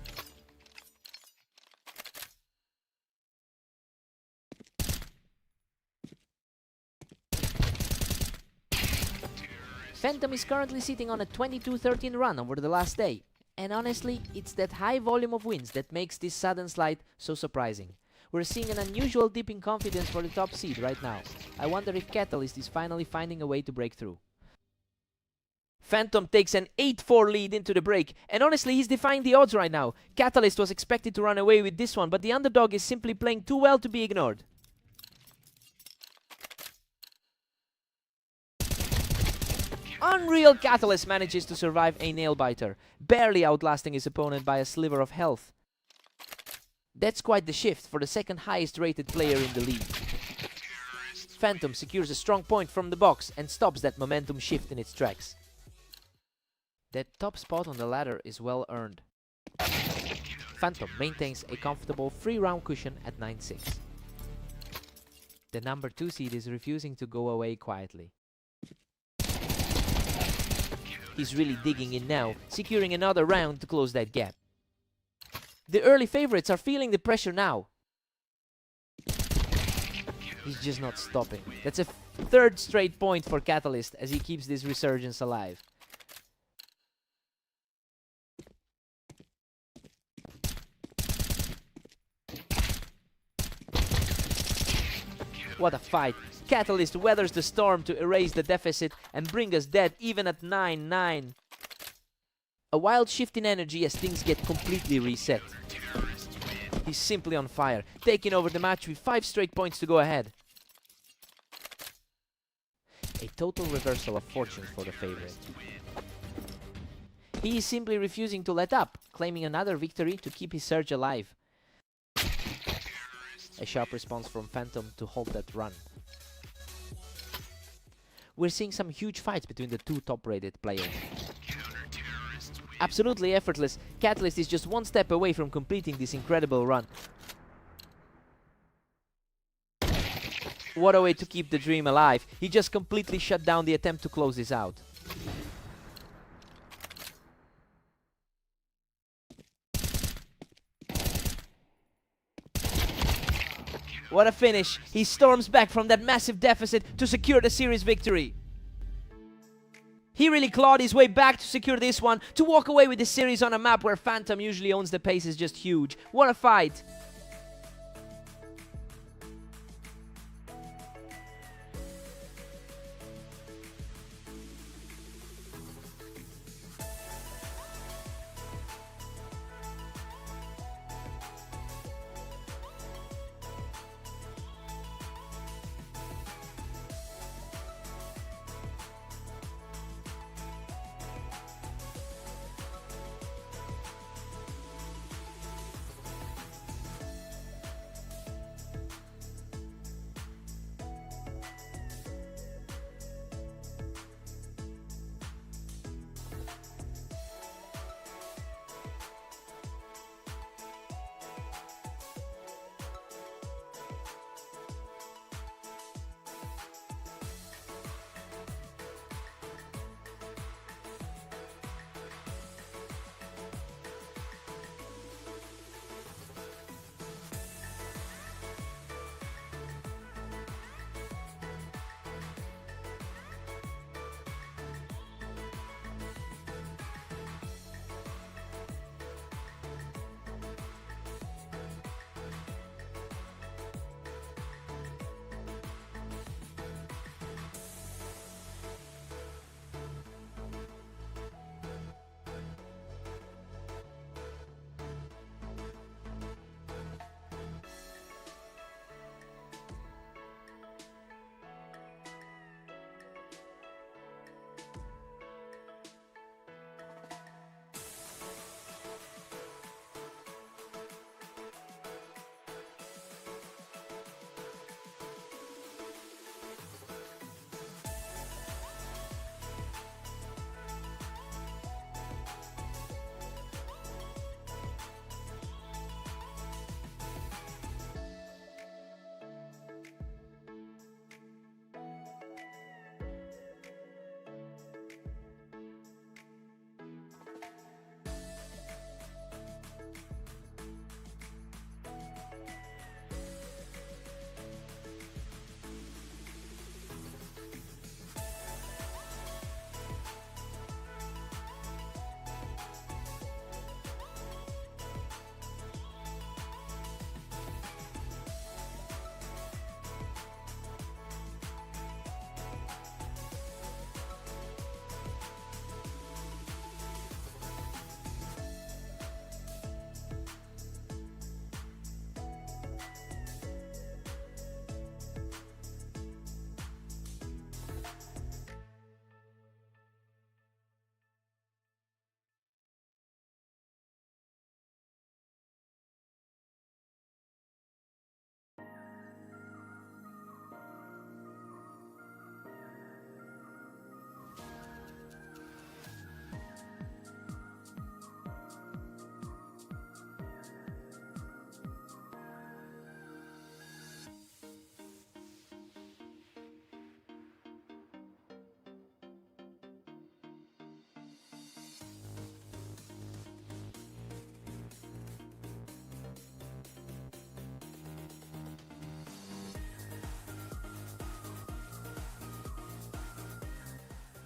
Phantom is currently sitting on a 22-13 run over the last day. And honestly, it's that high volume of wins that makes this sudden slide so surprising. We're seeing an unusual dip in confidence for the top seed right now. I wonder if Catalyst is finally finding a way to break through. Phantom takes an 8-4 lead into the break, and honestly he's defying the odds right now. Catalyst was expected to run away with this one, but the underdog is simply playing too well to be ignored. Unreal Catalyst manages to survive a nail-biter, barely outlasting his opponent by a sliver of health. That's quite the shift for the second highest rated player in the league. Phantom secures a strong point from the box and stops that momentum shift in its tracks. That top spot on the ladder is well earned. Phantom maintains a comfortable 3-round cushion at 9-6. The number 2 seed is refusing to go away quietly. He's really digging in now, securing another round to close that gap. The early favorites are feeling the pressure now. He's just not stopping. That's a 3rd straight point for Catalyst as he keeps this resurgence alive. What a fight. Catalyst weathers the storm to erase the deficit and bring us dead even at 9-9. A wild shift in energy as things get completely reset. He's simply on fire, taking over the match with 5 straight points to go ahead. A total reversal of fortunes for the favorite. He is simply refusing to let up, claiming another victory to keep his surge alive. A sharp response from Phantom to halt that run. We're seeing some huge fights between the two top-rated players. Absolutely effortless, Catalyst is just 1 step away from completing this incredible run. What a way to keep the dream alive. He just completely shut down the attempt to close this out. What a finish! He storms back from that massive deficit to secure the series victory. He really clawed his way back to secure this one. To walk away with this series on a map where Phantom usually owns the pace is just huge. What a fight!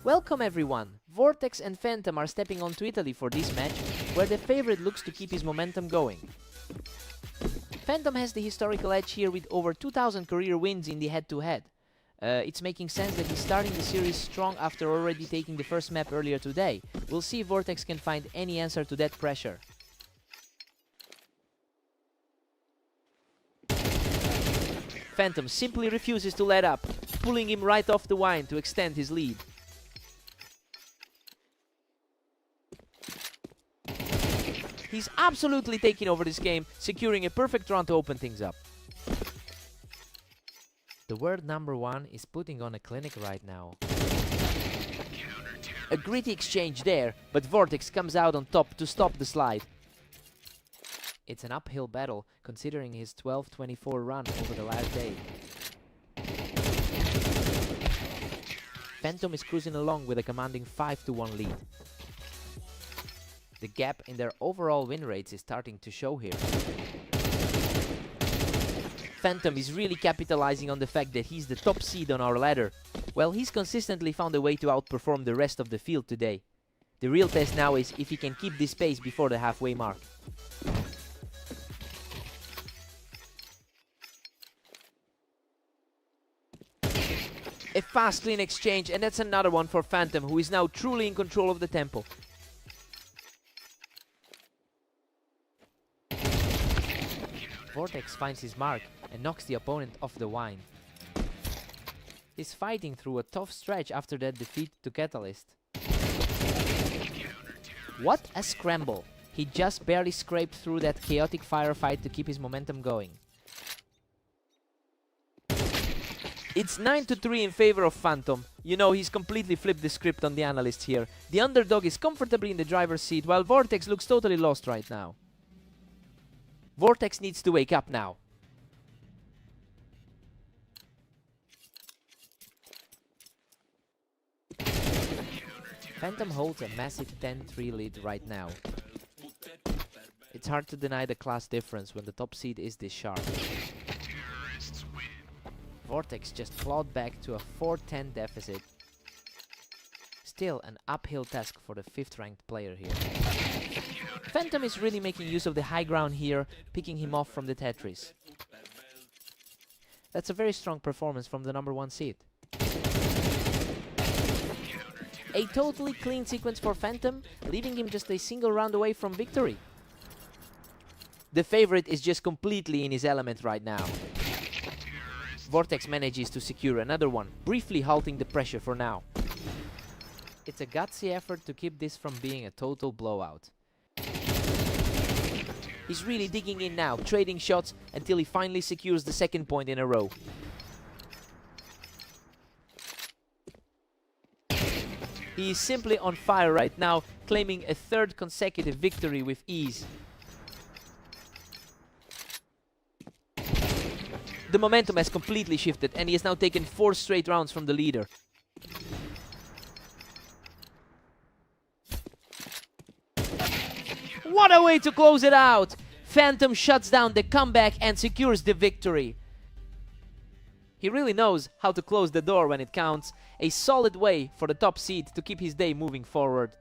Welcome everyone! Vortex and Phantom are stepping onto Italy for this match, where the favorite looks to keep his momentum going. Phantom has the historical edge here with over 2000 career wins in the head-to-head. It's making sense that he's starting the series strong after already taking the first map earlier today. We'll see if Vortex can find any answer to that pressure. Phantom simply refuses to let up, pulling him right off the wine to extend his lead. He's absolutely taking over this game, securing a perfect round to open things up. The word number one is putting on a clinic right now. A gritty exchange there, but Vortex comes out on top to stop the slide. It's an uphill battle, considering his 12-24 run over the last day. Phantom is cruising along with a commanding 5-1 lead. The gap in their overall win rates is starting to show here. Phantom is really capitalizing on the fact that he's the top seed on our ladder. Well, he's consistently found a way to outperform the rest of the field today. The real test now is if he can keep this pace before the halfway mark. A fast, clean exchange, and that's another one for Phantom, who is now truly in control of the tempo. Vortex finds his mark and knocks the opponent off the wine. He's fighting through a tough stretch after that defeat to Catalyst. What a scramble! He just barely scraped through that chaotic firefight to keep his momentum going. It's 9-3 in favor of Phantom. You know, he's completely flipped the script on the analysts here. The underdog is comfortably in the driver's seat, while Vortex looks totally lost right now. Vortex needs to wake up now. Phantom holds a massive 10-3 lead right now. It's hard to deny the class difference when the top seed is this sharp. Vortex just clawed back to a 4-10 deficit. Still an uphill task for the 5th ranked player here. Phantom is really making use of the high ground here, picking him off from the Tetris. That's a very strong performance from the number 1 seed. A totally clean sequence for Phantom, leaving him just a single round away from victory. The favorite is just completely in his element right now. Vortex manages to secure another one, briefly halting the pressure for now. It's a gutsy effort to keep this from being a total blowout. He's really digging in now, trading shots until he finally secures the 2nd point in a row. He is simply on fire right now, claiming a 3rd consecutive victory with ease. The momentum has completely shifted and he has now taken 4 straight rounds from the leader. What a way to close it out! Phantom shuts down the comeback and secures the victory. He really knows how to close the door when it counts. A solid way for the top seed to keep his day moving forward.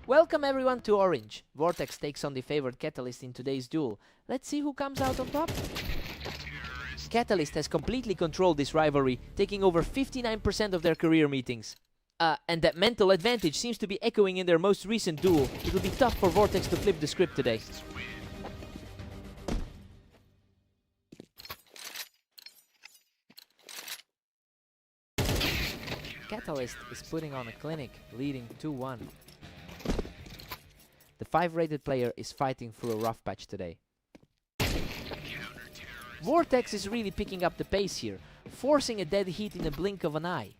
Welcome everyone to Orange. Vortex takes on the favored Catalyst in today's duel. Let's see who comes out on top. Catalyst has completely controlled this rivalry, taking over 59% of their career meetings. And that mental advantage seems to be echoing in their most recent duel. It will be tough for Vortex to flip the script today. Catalyst is putting on a clinic, leading 2-1. The 5-rated player is fighting through a rough patch today. Vortex is really picking up the pace here, forcing a dead heat in a blink of an eye.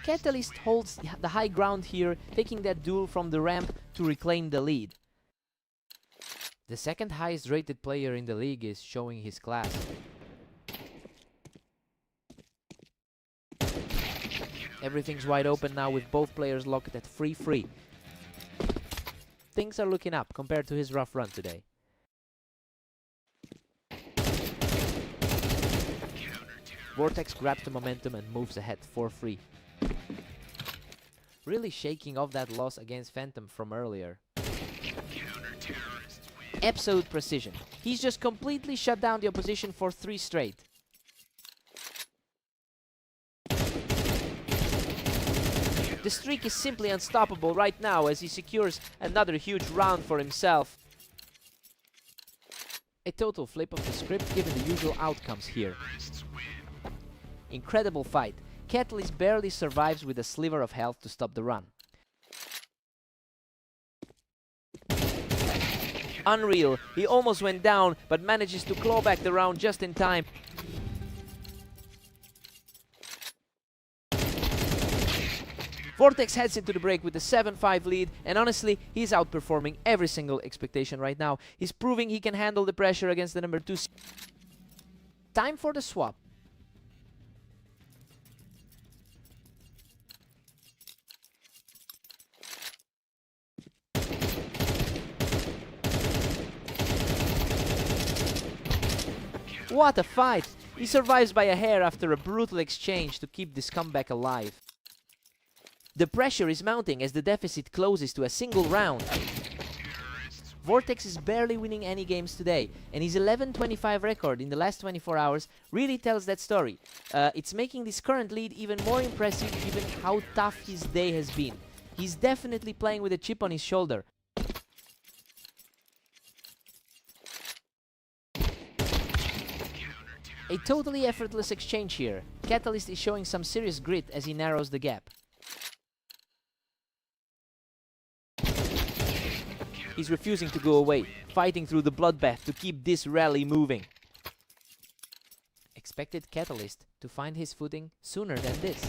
Catalyst holds the high ground here, taking that duel from the ramp to reclaim the lead. The second highest rated player in the league is showing his class. Everything's wide open now with both players locked at 3-3. Things are looking up compared to his rough run today. Vortex grabs the momentum and moves ahead 4-3. Really shaking off that loss against Phantom from earlier. Absolute precision. He's just completely shut down the opposition for 3 straight. The streak is simply unstoppable right now as he secures another huge round for himself. A total flip of the script given the usual outcomes here. Incredible fight. Catalyst barely survives with a sliver of health to stop the run. Unreal. He almost went down but manages to claw back the round just in time. Vortex heads into the break with a 7-5 lead, and honestly, he's outperforming every single expectation right now. He's proving he can handle the pressure against the number 2. Time for the swap. What a fight! He survives by a hair after a brutal exchange to keep this comeback alive. The pressure is mounting as the deficit closes to a single round. Vortex is barely winning any games today, and his 11-25 record in the last 24 hours really tells that story. It's making this current lead even more impressive given how tough his day has been. He's definitely playing with a chip on his shoulder. A totally effortless exchange here. Catalyst is showing some serious grit as he narrows the gap. He's refusing to go away, fighting through the bloodbath to keep this rally moving. Expected Catalyst to find his footing sooner than this.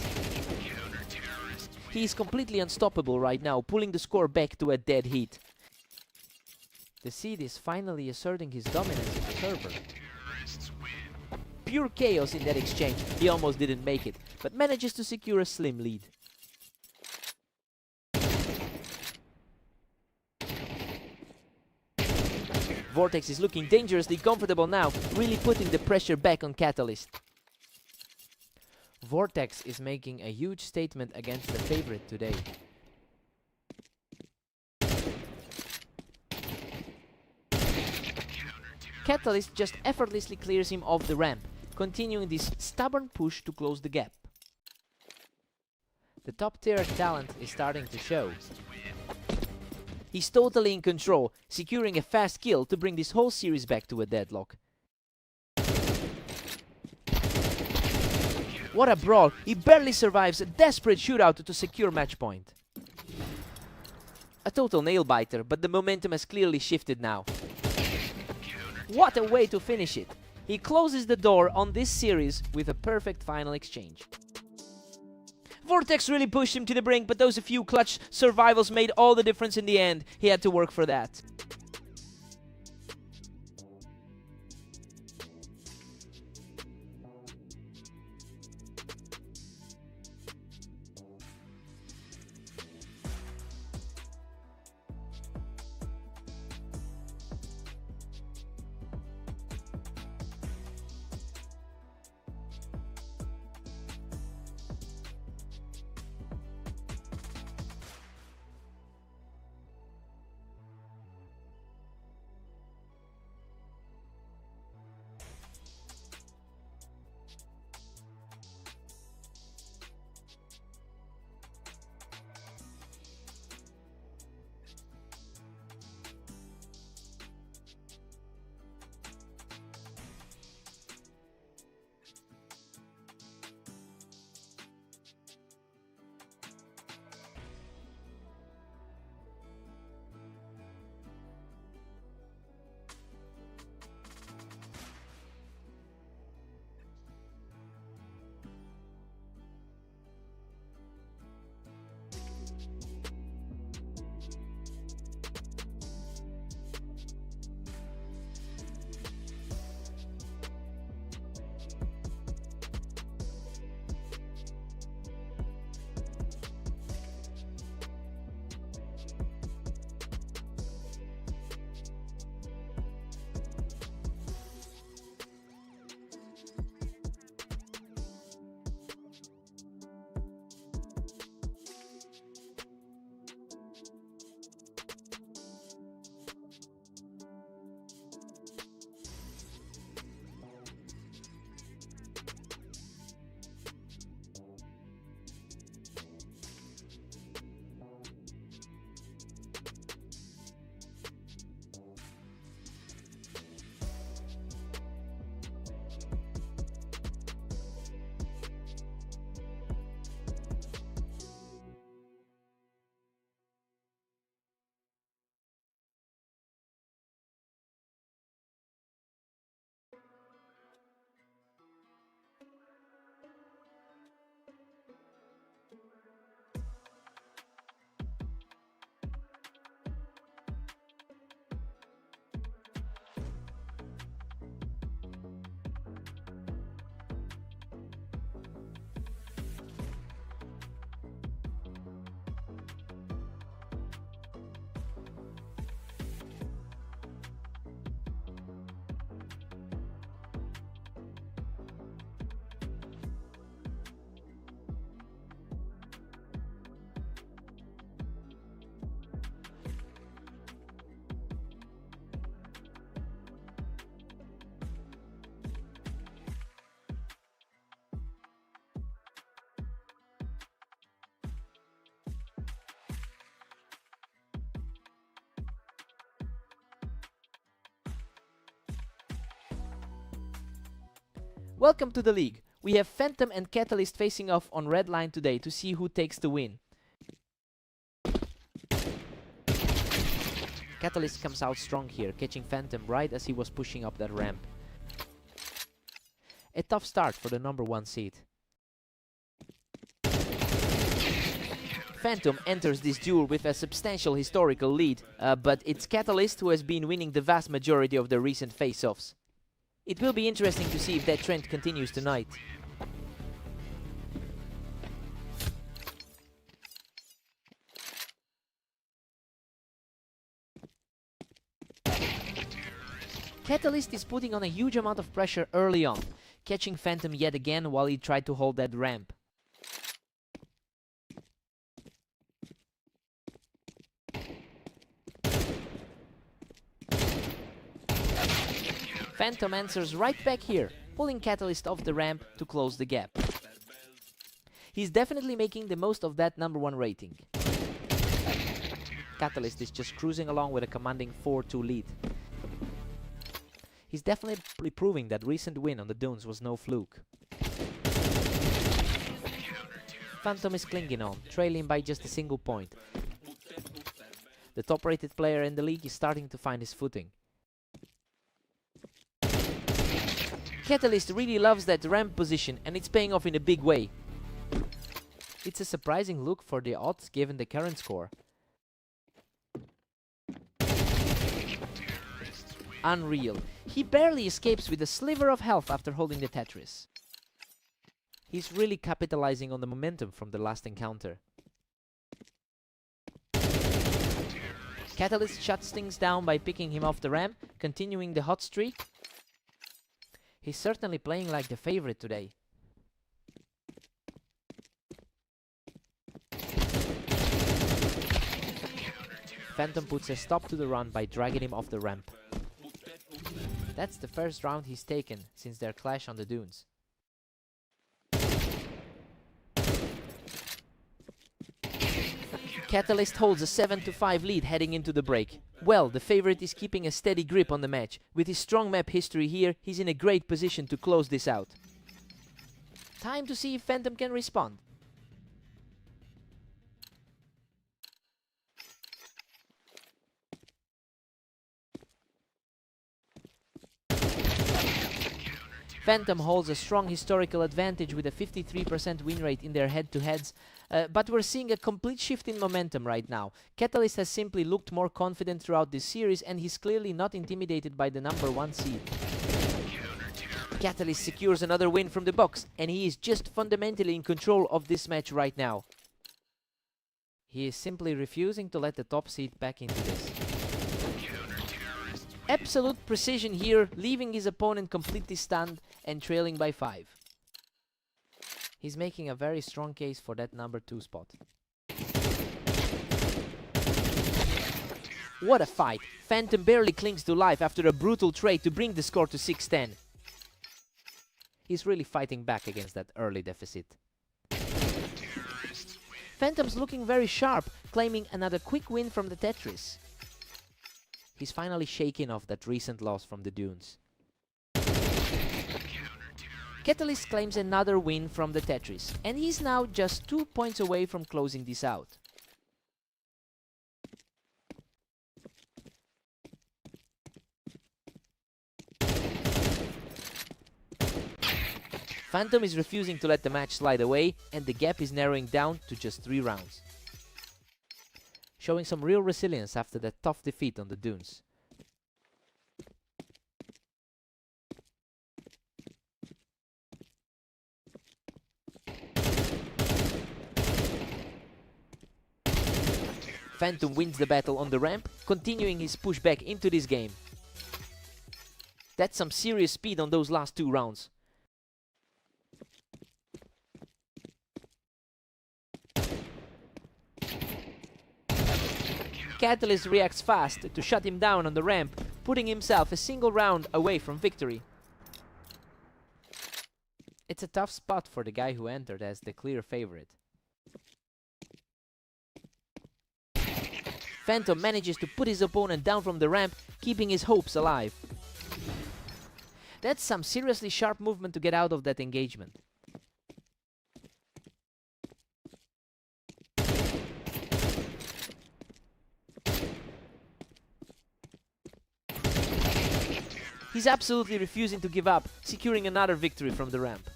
He is completely unstoppable right now, pulling the score back to a dead heat. The Seed is finally asserting his dominance in the server. Pure chaos in that exchange. He almost didn't make it, but manages to secure a slim lead. Vortex is looking dangerously comfortable now, really putting the pressure back on Catalyst. Vortex is making a huge statement against the favorite today. Catalyst just effortlessly clears him off the ramp, continuing this stubborn push to close the gap. The top tier talent is starting to show. He's totally in control, securing a fast kill to bring this whole series back to a deadlock. What a brawl! He barely survives a desperate shootout to secure match point. A total nail-biter, but the momentum has clearly shifted now. What a way to finish it! He closes the door on this series with a perfect final exchange. Vortex really pushed him to the brink, but those few clutch survivals made all the difference in the end. He had to work for that. Welcome to the league. We have Phantom and Catalyst facing off on red line today to see who takes the win. Catalyst comes out strong here, catching Phantom right as he was pushing up that ramp. A tough start for the number 1 seed. Phantom enters this duel with a substantial historical lead, but it's Catalyst who has been winning the vast majority of the recent face-offs. It will be interesting to see if that trend continues tonight. Catalyst is putting on a huge amount of pressure early on, catching Phantom yet again while he tried to hold that ramp. Phantom answers right back here, pulling Catalyst off the ramp to close the gap. He's definitely making the most of that number 1 rating. Catalyst is just cruising along with a commanding 4-2 lead. He's definitely proving that recent win on the dunes was no fluke. Phantom is clinging on, trailing by just a single point. The top-rated player in the league is starting to find his footing. Catalyst really loves that ramp position and it's paying off in a big way. It's a surprising look for the odds given the current score. Unreal. He barely escapes with a sliver of health after holding the Tetris. He's really capitalizing on the momentum from the last encounter. Catalyst shuts things down by picking him off the ramp, continuing the hot streak. He's certainly playing like the favorite today. Phantom puts a stop to the run by dragging him off the ramp. That's the first round he's taken since their clash on the dunes. Catalyst holds a 7-5 lead heading into the break. Well, the favorite is keeping a steady grip on the match. With his strong map history here, he's in a great position to close this out. Time to see if Phantom can respond. Phantom holds a strong historical advantage with a 53% win rate in their head-to-heads, but we're seeing a complete shift in momentum right now. Catalyst has simply looked more confident throughout this series and he's clearly not intimidated by the number 1 seed. Catalyst secures another win from the box and he is just fundamentally in control of this match right now. He is simply refusing to let the top seed back into this. Absolute precision here, leaving his opponent completely stunned and trailing by 5. He's making a very strong case for that number 2 spot. What a fight! Phantom barely clings to life after a brutal trade to bring the score to 6-10. He's really fighting back against that early deficit. Phantom's looking very sharp, claiming another quick win from the Tetris. He's finally shaken off that recent loss from the dunes. Catalyst claims another win from the Tetris, and he's now just 2 points away from closing this out. Phantom is refusing to let the match slide away, and the gap is narrowing down to just 3 rounds. Showing some real resilience after that tough defeat on the dunes. Phantom wins the battle on the ramp, continuing his push back into this game. That's some serious speed on those last 2 rounds. Catalyst reacts fast to shut him down on the ramp, putting himself a single round away from victory. It's a tough spot for the guy who entered as the clear favorite. Phantom manages to put his opponent down from the ramp, keeping his hopes alive. That's some seriously sharp movement to get out of that engagement. He's absolutely refusing to give up, securing another victory from the ramp.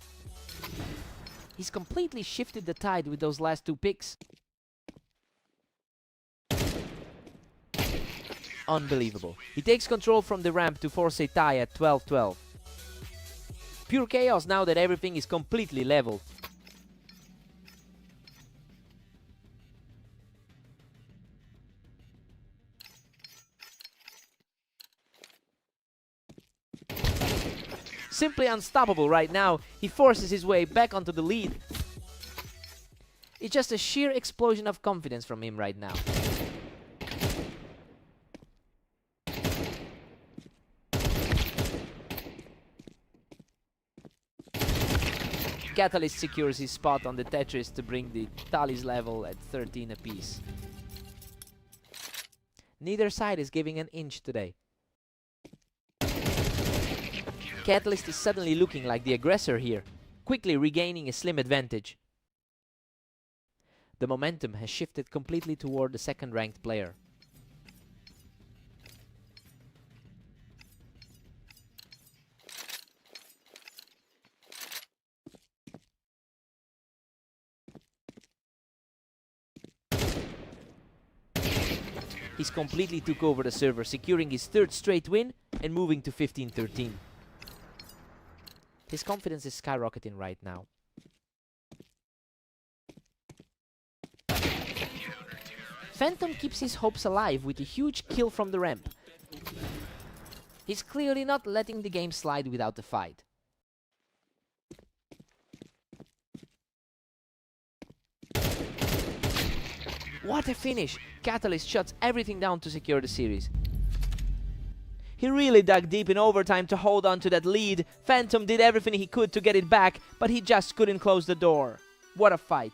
He's completely shifted the tide with those last 2 picks. Unbelievable. He takes control from the ramp to force a tie at 12-12. Pure chaos now that everything is completely leveled. Simply unstoppable right now. He forces his way back onto the lead. It's just a sheer explosion of confidence from him right now. Catalyst secures his spot on the Tetris to bring the tallies level at 13 apiece. Neither side is giving an inch today. Catalyst is suddenly looking like the aggressor here, quickly regaining a slim advantage. The momentum has shifted completely toward the second-ranked player. He's completely took over the server, securing his 3rd straight win and moving to 15-13. His confidence is skyrocketing right now. Phantom keeps his hopes alive with a huge kill from the ramp. He's clearly not letting the game slide without a fight. What a finish! Catalyst shuts everything down to secure the series. He really dug deep in overtime to hold on to that lead. Phantom did everything he could to get it back, but he just couldn't close the door. What a fight.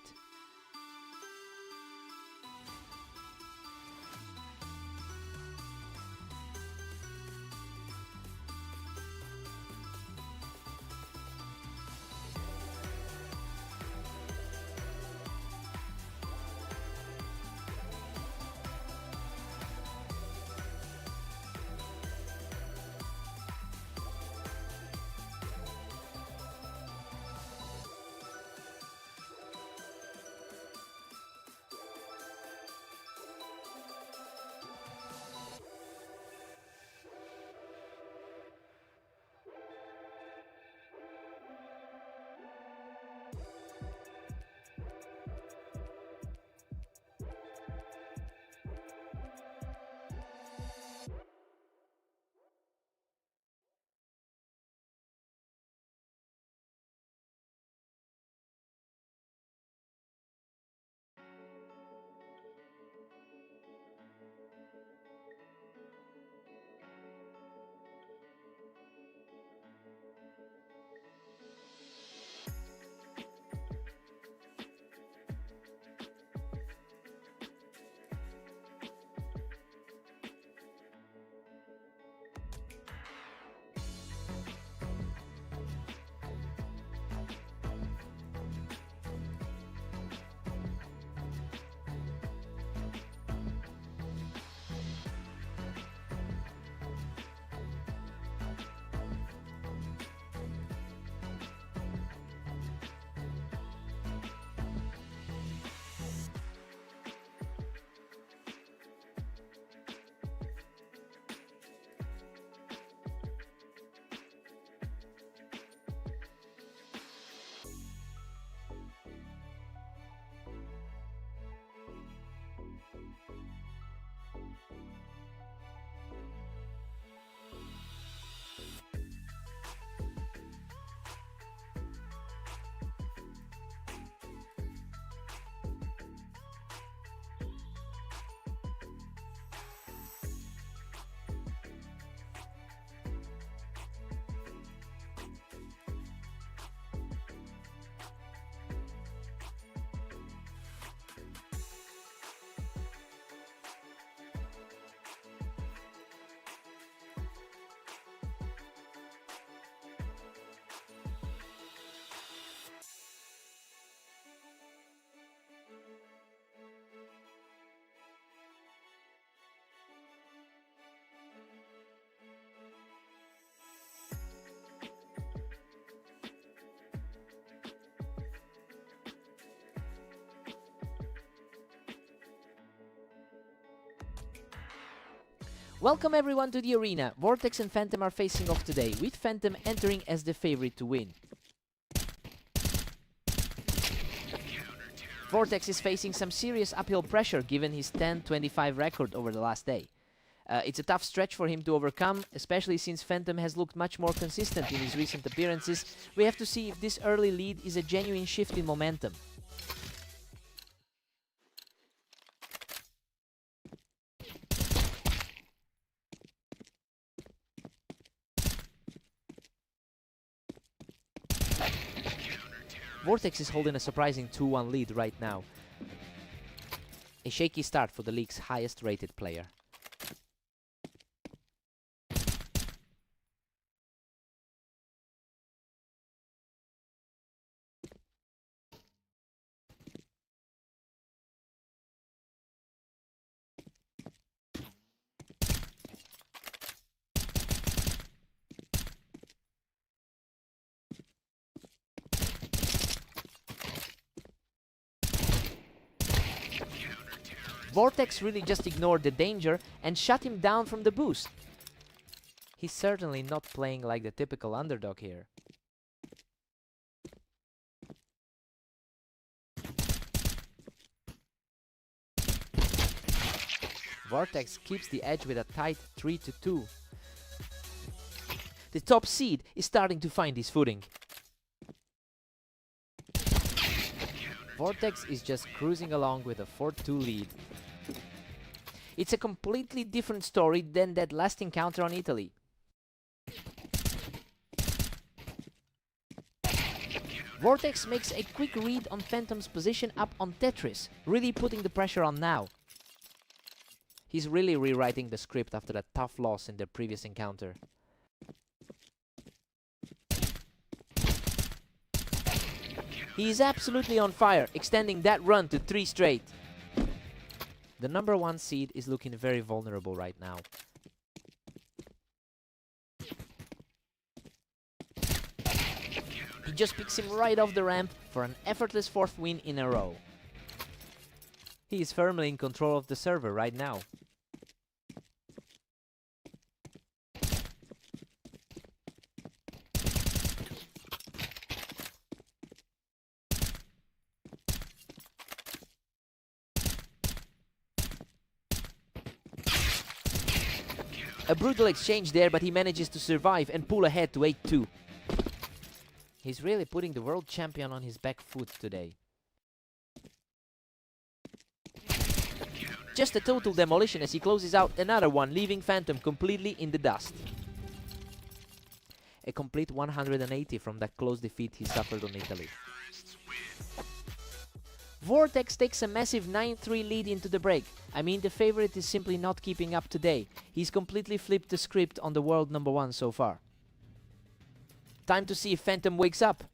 Welcome everyone to the arena. Vortex and Phantom are facing off today, with Phantom entering as the favorite to win. Vortex is facing some serious uphill pressure given his 10-25 record over the last day. It's a tough stretch for him to overcome, especially since Phantom has looked much more consistent in his recent appearances. We have to see if this early lead is a genuine shift in momentum. Vortex is holding a surprising 2-1 lead right now. A shaky start for the league's highest rated player. Vortex really just ignored the danger and shut him down from the boost. He's certainly not playing like the typical underdog here. Vortex keeps the edge with a tight 3-2. The top seed is starting to find his footing. Vortex is just cruising along with a 4-2 lead. It's a completely different story than that last encounter on Italy. Vortex makes a quick read on Phantom's position up on Tetris, really putting the pressure on now. He's really rewriting the script after that tough loss in their previous encounter. He is absolutely on fire, extending that run to 3 straight. The number 1 seed is looking very vulnerable right now. He just picks him right off the ramp for an effortless 4th win in a row. He is firmly in control of the server right now. A brutal exchange there, but he manages to survive and pull ahead to 8-2. He's really putting the world champion on his back foot today. Just a total demolition as he closes out another one, leaving Phantom completely in the dust. A complete 180 from that close defeat he suffered on Italy. Vortex takes a massive 9-3 lead into the break. I mean, the favorite is simply not keeping up today. He's completely flipped the script on the world number 1 so far. Time to see if Phantom wakes up.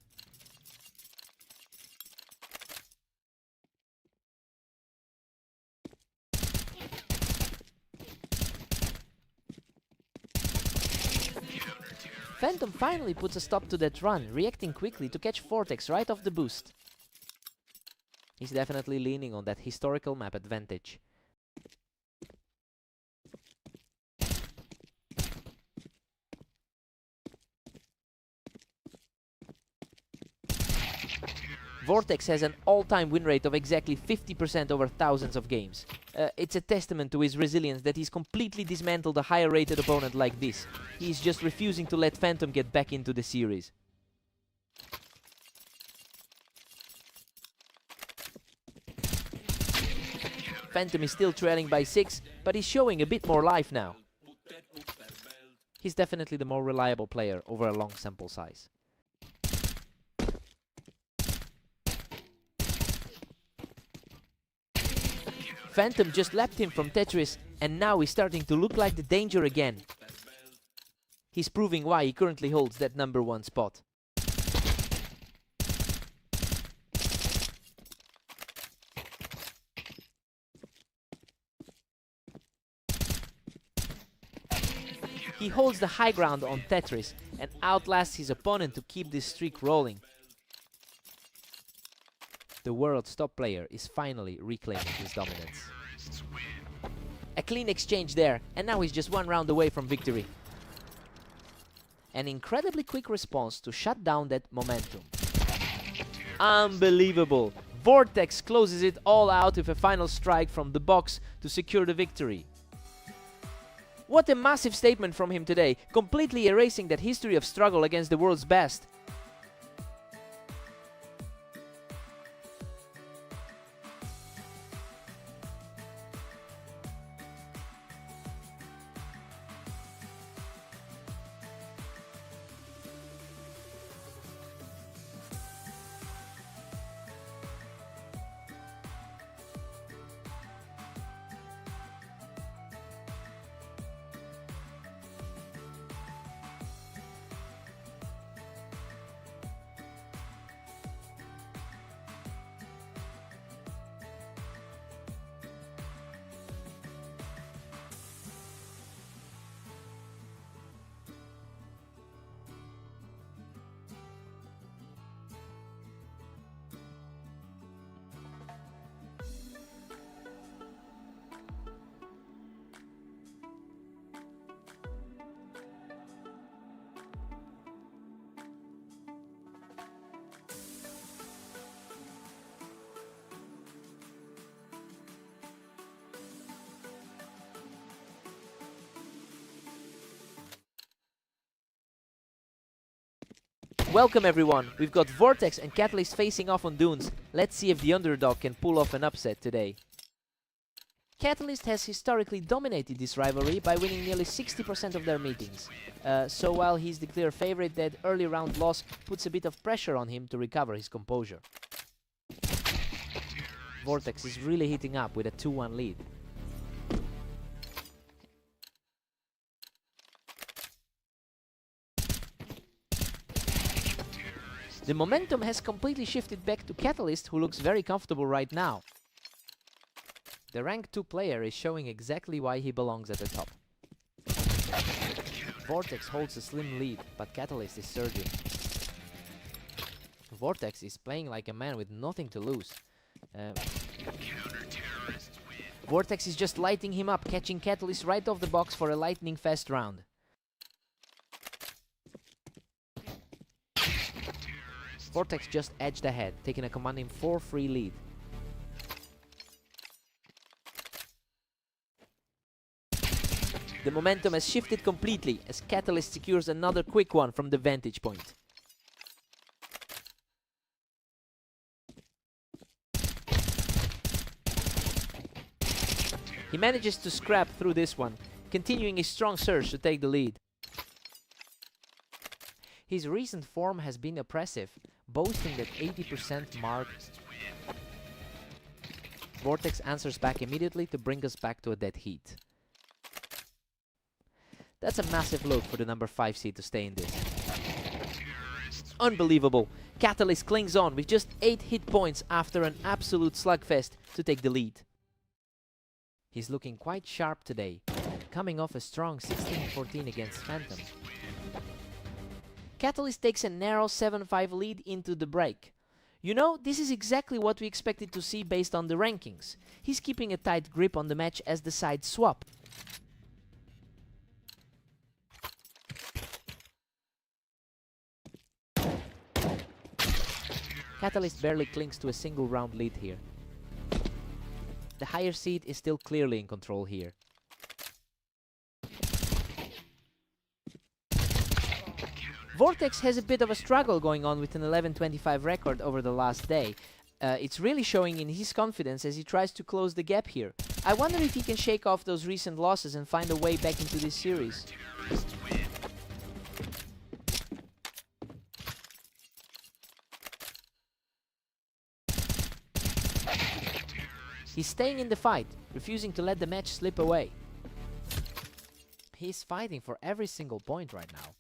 Phantom finally puts a stop to that run, reacting quickly to catch Vortex right off the boost. He's definitely leaning on that historical map advantage. Vortex has an all-time win rate of exactly 50% over thousands of games. It's a testament to his resilience that he's completely dismantled a higher rated opponent like this. He's just refusing to let Phantom get back into the series. Phantom is still trailing by 6, but he's showing a bit more life now. He's definitely the more reliable player over a long sample size. Phantom just lapped him from Tetris, and now he's starting to look like the danger again. He's proving why he currently holds that number 1 spot. He holds the high ground on Tetris and outlasts his opponent to keep this streak rolling. The world's top player is finally reclaiming his dominance. A clean exchange there, and now he's just one round away from victory. An incredibly quick response to shut down that momentum. Unbelievable! Vortex closes it all out with a final strike from the box to secure the victory. What a massive statement from him today, completely erasing that history of struggle against the world's best. Welcome everyone, we've got Vortex and Catalyst facing off on Dunes. Let's see if the underdog can pull off an upset today. Catalyst has historically dominated this rivalry by winning nearly 60% of their meetings. So while he's the clear favorite, that early round loss puts a bit of pressure on him to recover his composure. Vortex is really heating up with a 2-1 lead. The momentum has completely shifted back to Catalyst, who looks very comfortable right now. The rank 2 player is showing exactly why he belongs at the top. Vortex holds a slim lead, but Catalyst is surging. Vortex is playing like a man with nothing to lose. Vortex is just lighting him up, catching Catalyst right off the box for a lightning fast round. Vortex just edged ahead, taking a commanding 4-3 lead. The momentum has shifted completely as Catalyst secures another quick one from the vantage point. He manages to scrap through this one, continuing his strong surge to take the lead. His recent form has been oppressive, boasting that 80% mark. Vortex answers back immediately to bring us back to a dead heat. That's a massive load for the number 5 seed to stay in this. Unbelievable! Catalyst clings on with just 8 hit points after an absolute slugfest to take the lead. He's looking quite sharp today, coming off a strong 16-14 against Phantom. Catalyst takes a narrow 7-5 lead into the break. You know, this is exactly what we expected to see based on the rankings. He's keeping a tight grip on the match as the sides swap. Catalyst barely clings to a single round lead here. The higher seed is still clearly in control here. Vortex has a bit of a struggle going on with an 11-25 record over the last day. It's really showing in his confidence as he tries to close the gap here. I wonder if he can shake off those recent losses and find a way back into this series. He's staying in the fight, refusing to let the match slip away. He's fighting for every single point right now.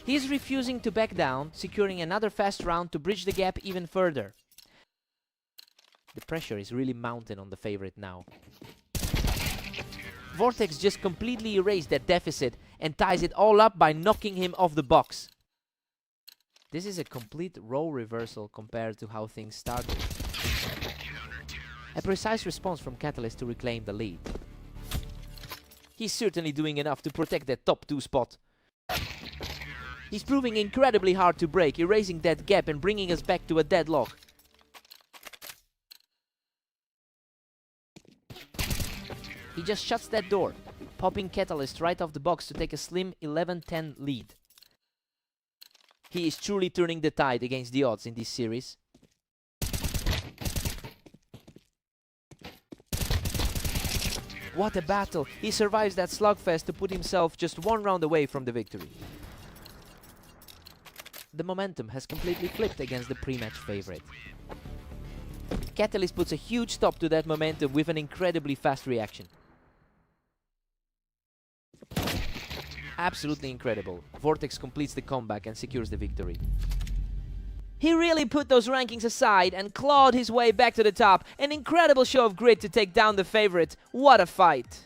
He's refusing to back down, securing another fast round to bridge the gap even further. The pressure is really mounting on the favorite now. Vortex just completely erased that deficit and ties it all up by knocking him off the box. This is a complete role reversal compared to how things started. A precise response from Catalyst to reclaim the lead. He's certainly doing enough to protect that top 2 spot. He's proving incredibly hard to break, erasing that gap and bringing us back to a deadlock. He just shuts that door, popping Catalyst right off the box to take a slim 11-10 lead. He is truly turning the tide against the odds in this series. What a battle! He survives that slugfest to put himself just 1 round away from the victory. The momentum has completely flipped against the pre-match favorite. Catalyst puts a huge stop to that momentum with an incredibly fast reaction. Absolutely incredible. Vortex completes the comeback and secures the victory. He really put those rankings aside and clawed his way back to the top. An incredible show of grit to take down the favorite. What a fight!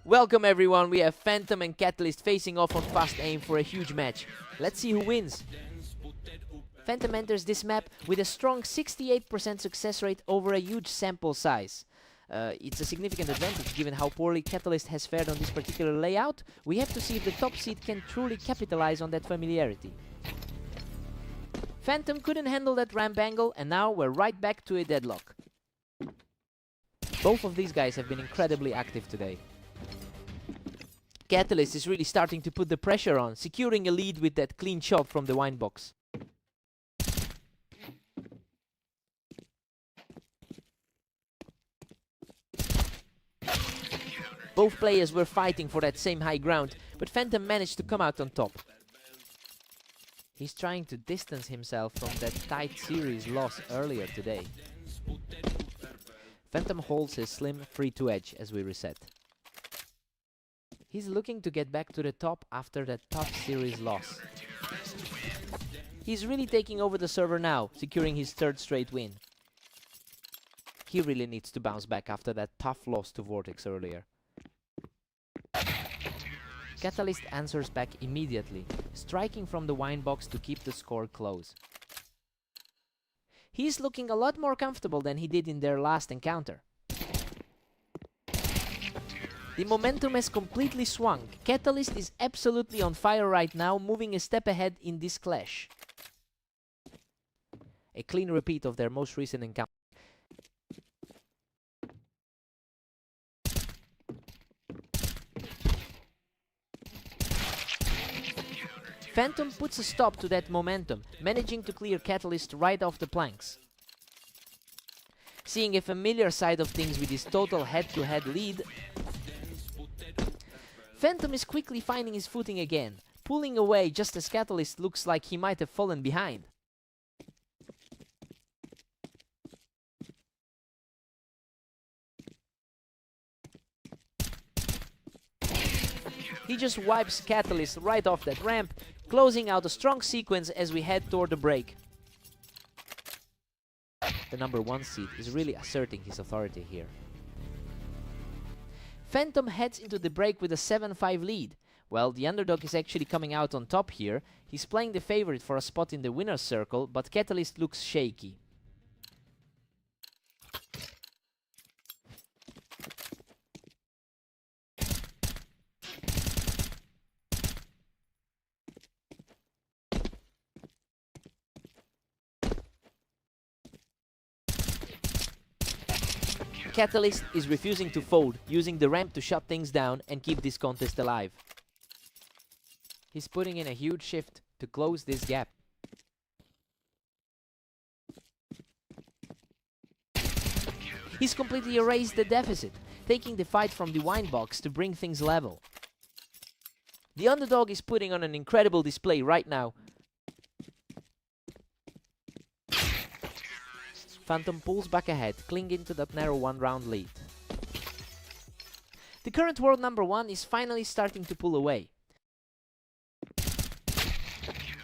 Welcome everyone, we have Phantom and Catalyst facing off on Fast Aim for a huge match. Let's see who wins. Phantom enters this map with a strong 68% success rate over a huge sample size. It's a significant advantage given how poorly Catalyst has fared on this particular layout. We have to see if the top seed can truly capitalize on that familiarity. Phantom couldn't handle that ramp angle and now we're right back to a deadlock. Both of these guys have been incredibly active today. Catalyst is really starting to put the pressure on, securing a lead with that clean shot from the wine box. Both players were fighting for that same high ground, but Phantom managed to come out on top. He's trying to distance himself from that tight series loss earlier today. Phantom holds his slim 3-2 edge as we reset. He's looking to get back to the top after that tough series loss. He's really taking over the server now, securing his 3rd straight win. He really needs to bounce back after that tough loss to Vortex earlier. Catalyst answers back immediately, striking from the wine box to keep the score close. He's looking a lot more comfortable than he did in their last encounter. The momentum has completely swung. Catalyst is absolutely on fire right now, moving a step ahead in this clash. A clean repeat of their most recent encounter. Phantom puts a stop to that momentum, managing to clear Catalyst right off the planks. Seeing a familiar side of things with his total head-to-head lead, Phantom is quickly finding his footing again, pulling away just as Catalyst looks like he might have fallen behind. He just wipes Catalyst right off that ramp, closing out a strong sequence as we head toward the break. The number 1 seed is really asserting his authority here. Phantom heads into the break with a 7-5 lead. Well, the underdog is actually coming out on top here. He's playing the favorite for a spot in the winner's circle, but Catalyst looks shaky. Catalyst is refusing to fold, using the ramp to shut things down and keep this contest alive. He's putting in a huge shift to close this gap. He's completely erased the deficit, taking the fight from the wine box to bring things level. The underdog is putting on an incredible display right now. Phantom pulls back ahead, clinging to that narrow 1-round lead. The current world number 1 is finally starting to pull away.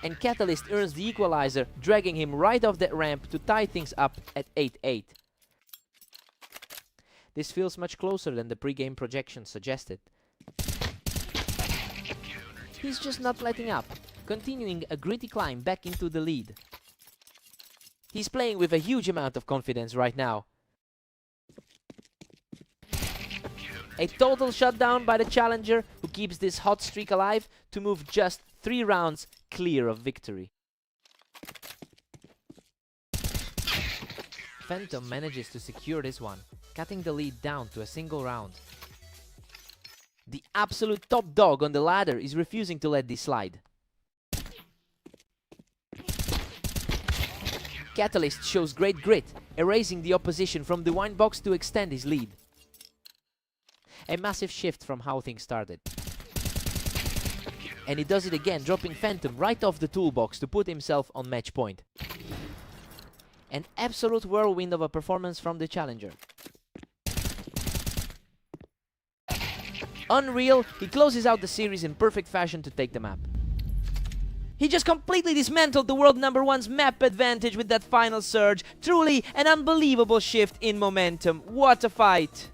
And Catalyst earns the equalizer, dragging him right off that ramp to tie things up at 8-8. This feels much closer than the pre-game projection suggested. He's just not letting up, continuing a gritty climb back into the lead. He's playing with a huge amount of confidence right now. A total shutdown by the challenger, who keeps this hot streak alive to move just 3 rounds clear of victory. Phantom manages to secure this one, cutting the lead down to a single round. The absolute top dog on the ladder is refusing to let this slide. Catalyst shows great grit, erasing the opposition from the wine box to extend his lead. A massive shift from how things started. And he does it again, dropping Phantom right off the toolbox to put himself on match point. An absolute whirlwind of a performance from the challenger. Unreal, he closes out the series in perfect fashion to take the map. He just completely dismantled the world number 1's map advantage with that final surge. Truly an unbelievable shift in momentum. What a fight!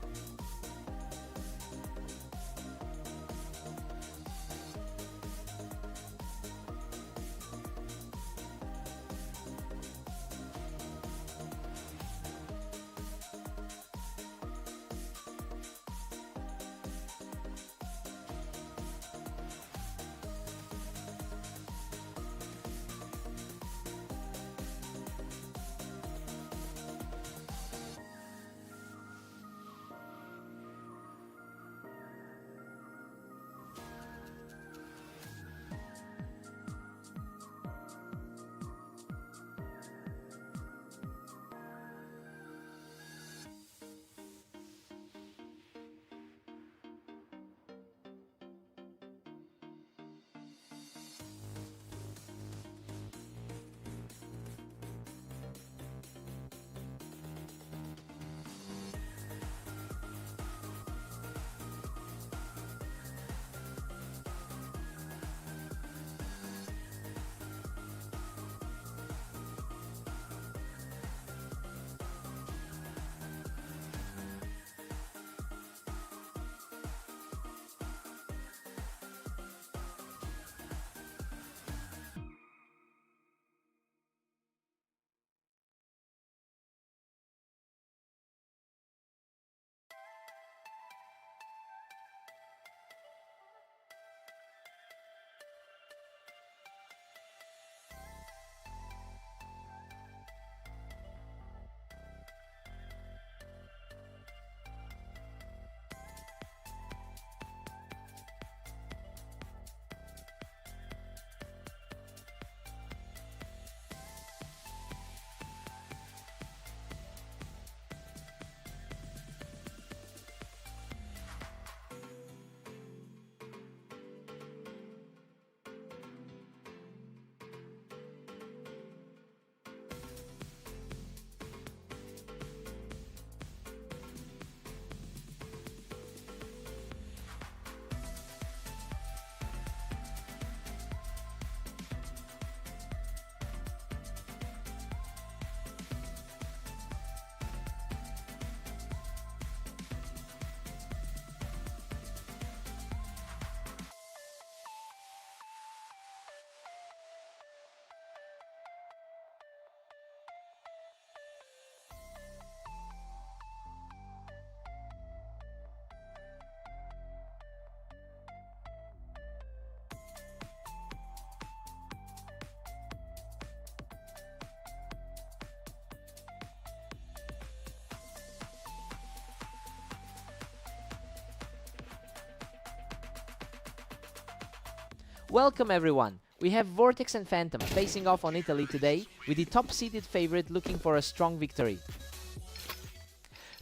Welcome everyone! We have Vortex and Phantom facing off on Italy today, with the top-seeded favorite looking for a strong victory.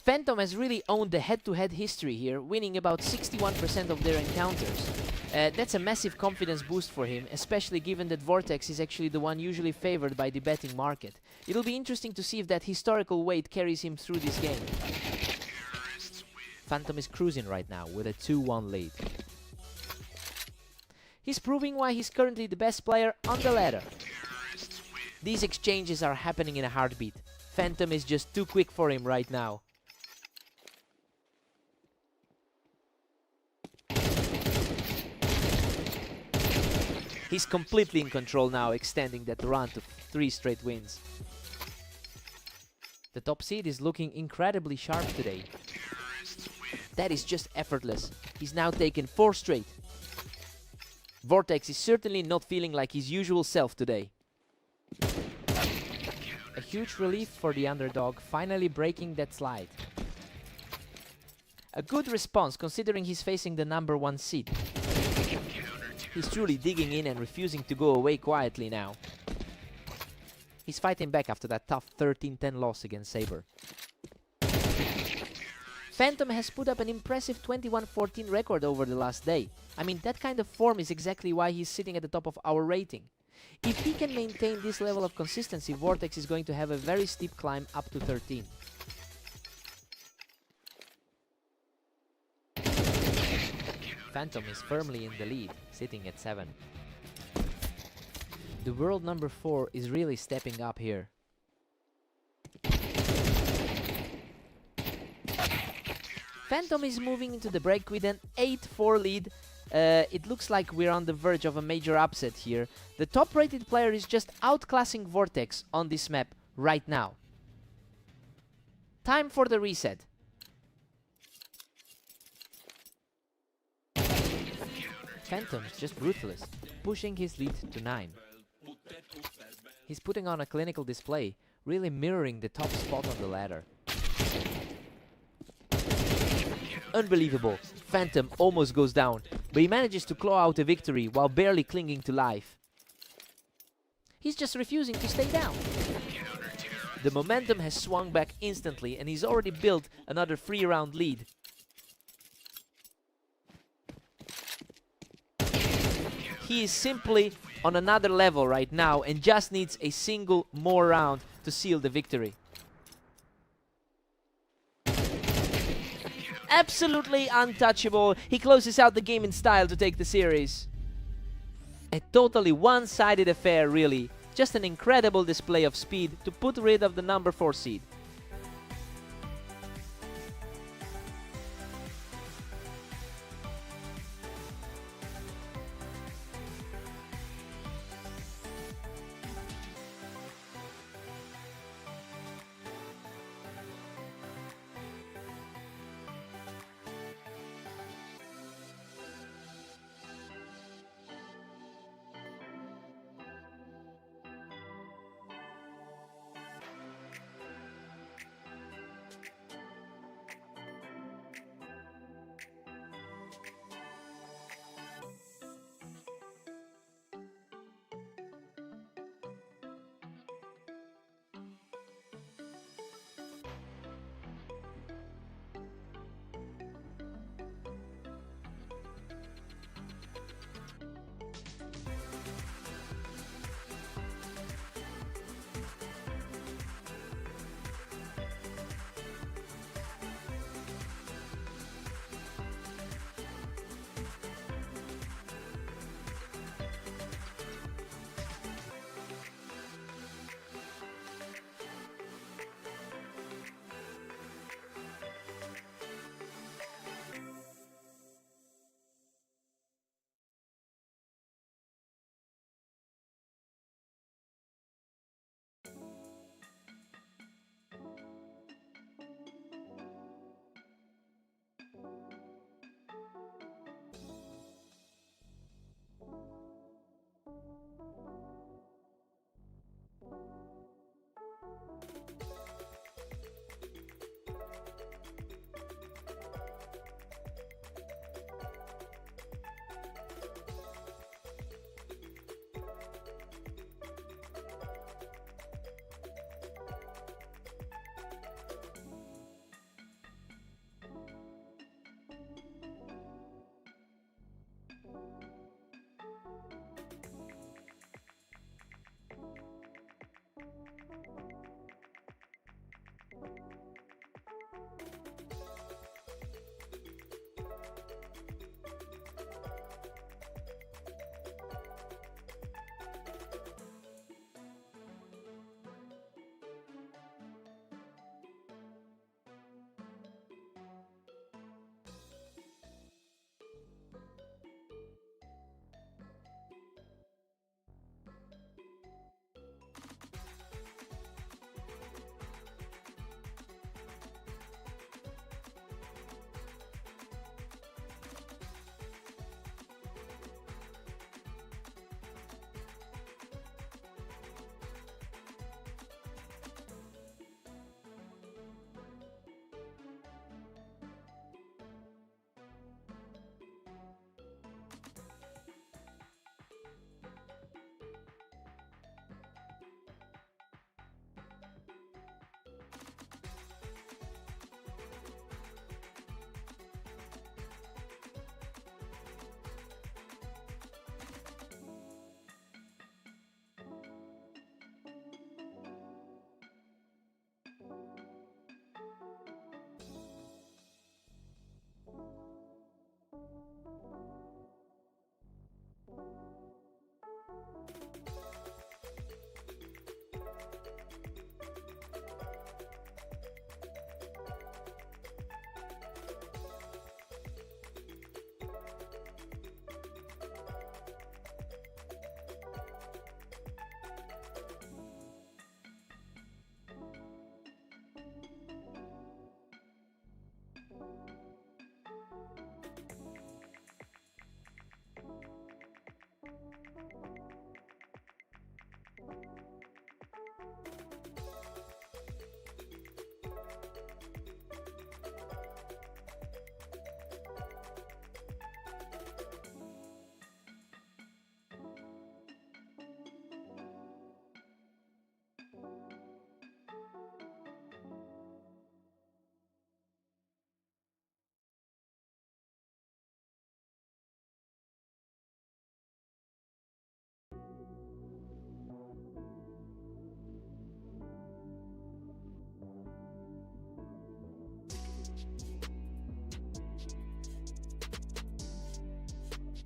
Phantom has really owned the head-to-head history here, winning about 61% of their encounters. That's a massive confidence boost for him, especially given that Vortex is actually the one usually favored by the betting market. It'll be interesting to see if that historical weight carries him through this game. Phantom is cruising right now with a 2-1 lead. He's proving why he's currently the best player on the ladder. These exchanges are happening in a heartbeat. Phantom is just too quick for him right now. He's completely in control now, extending that run to 3 straight wins. The top seed is looking incredibly sharp today. That is just effortless. He's now taken 4 straight. Vortex is certainly not feeling like his usual self today. A huge relief for the underdog, finally breaking that slide. A good response considering he's facing the number 1 seed. He's truly digging in and refusing to go away quietly now. He's fighting back after that tough 13-10 loss against Saber. Phantom has put up an impressive 21-14 record over the last day. I mean, that kind of form is exactly why he's sitting at the top of our rating. If he can maintain this level of consistency, Vortex is going to have a very steep climb up to 13. Phantom is firmly in the lead, sitting at 7. The world number 4 is really stepping up here. Phantom is moving into the break with an 8-4 lead. It looks like we're on the verge of a major upset here. The top-rated player is just outclassing Vortex on this map right now. Time for the reset. Phantom is just ruthless, pushing his lead to 9. He's putting on a clinical display, really mirroring the top spot on the ladder. Unbelievable, Phantom almost goes down, but he manages to claw out a victory while barely clinging to life. He's just refusing to stay down. The momentum has swung back instantly and he's already built another 3-round lead. He is simply on another level right now and just needs a single more round to seal the victory. Absolutely untouchable. He closes out the game in style to take the series. A totally one-sided affair, really. Just an incredible display of speed to put rid of the number 4 seed.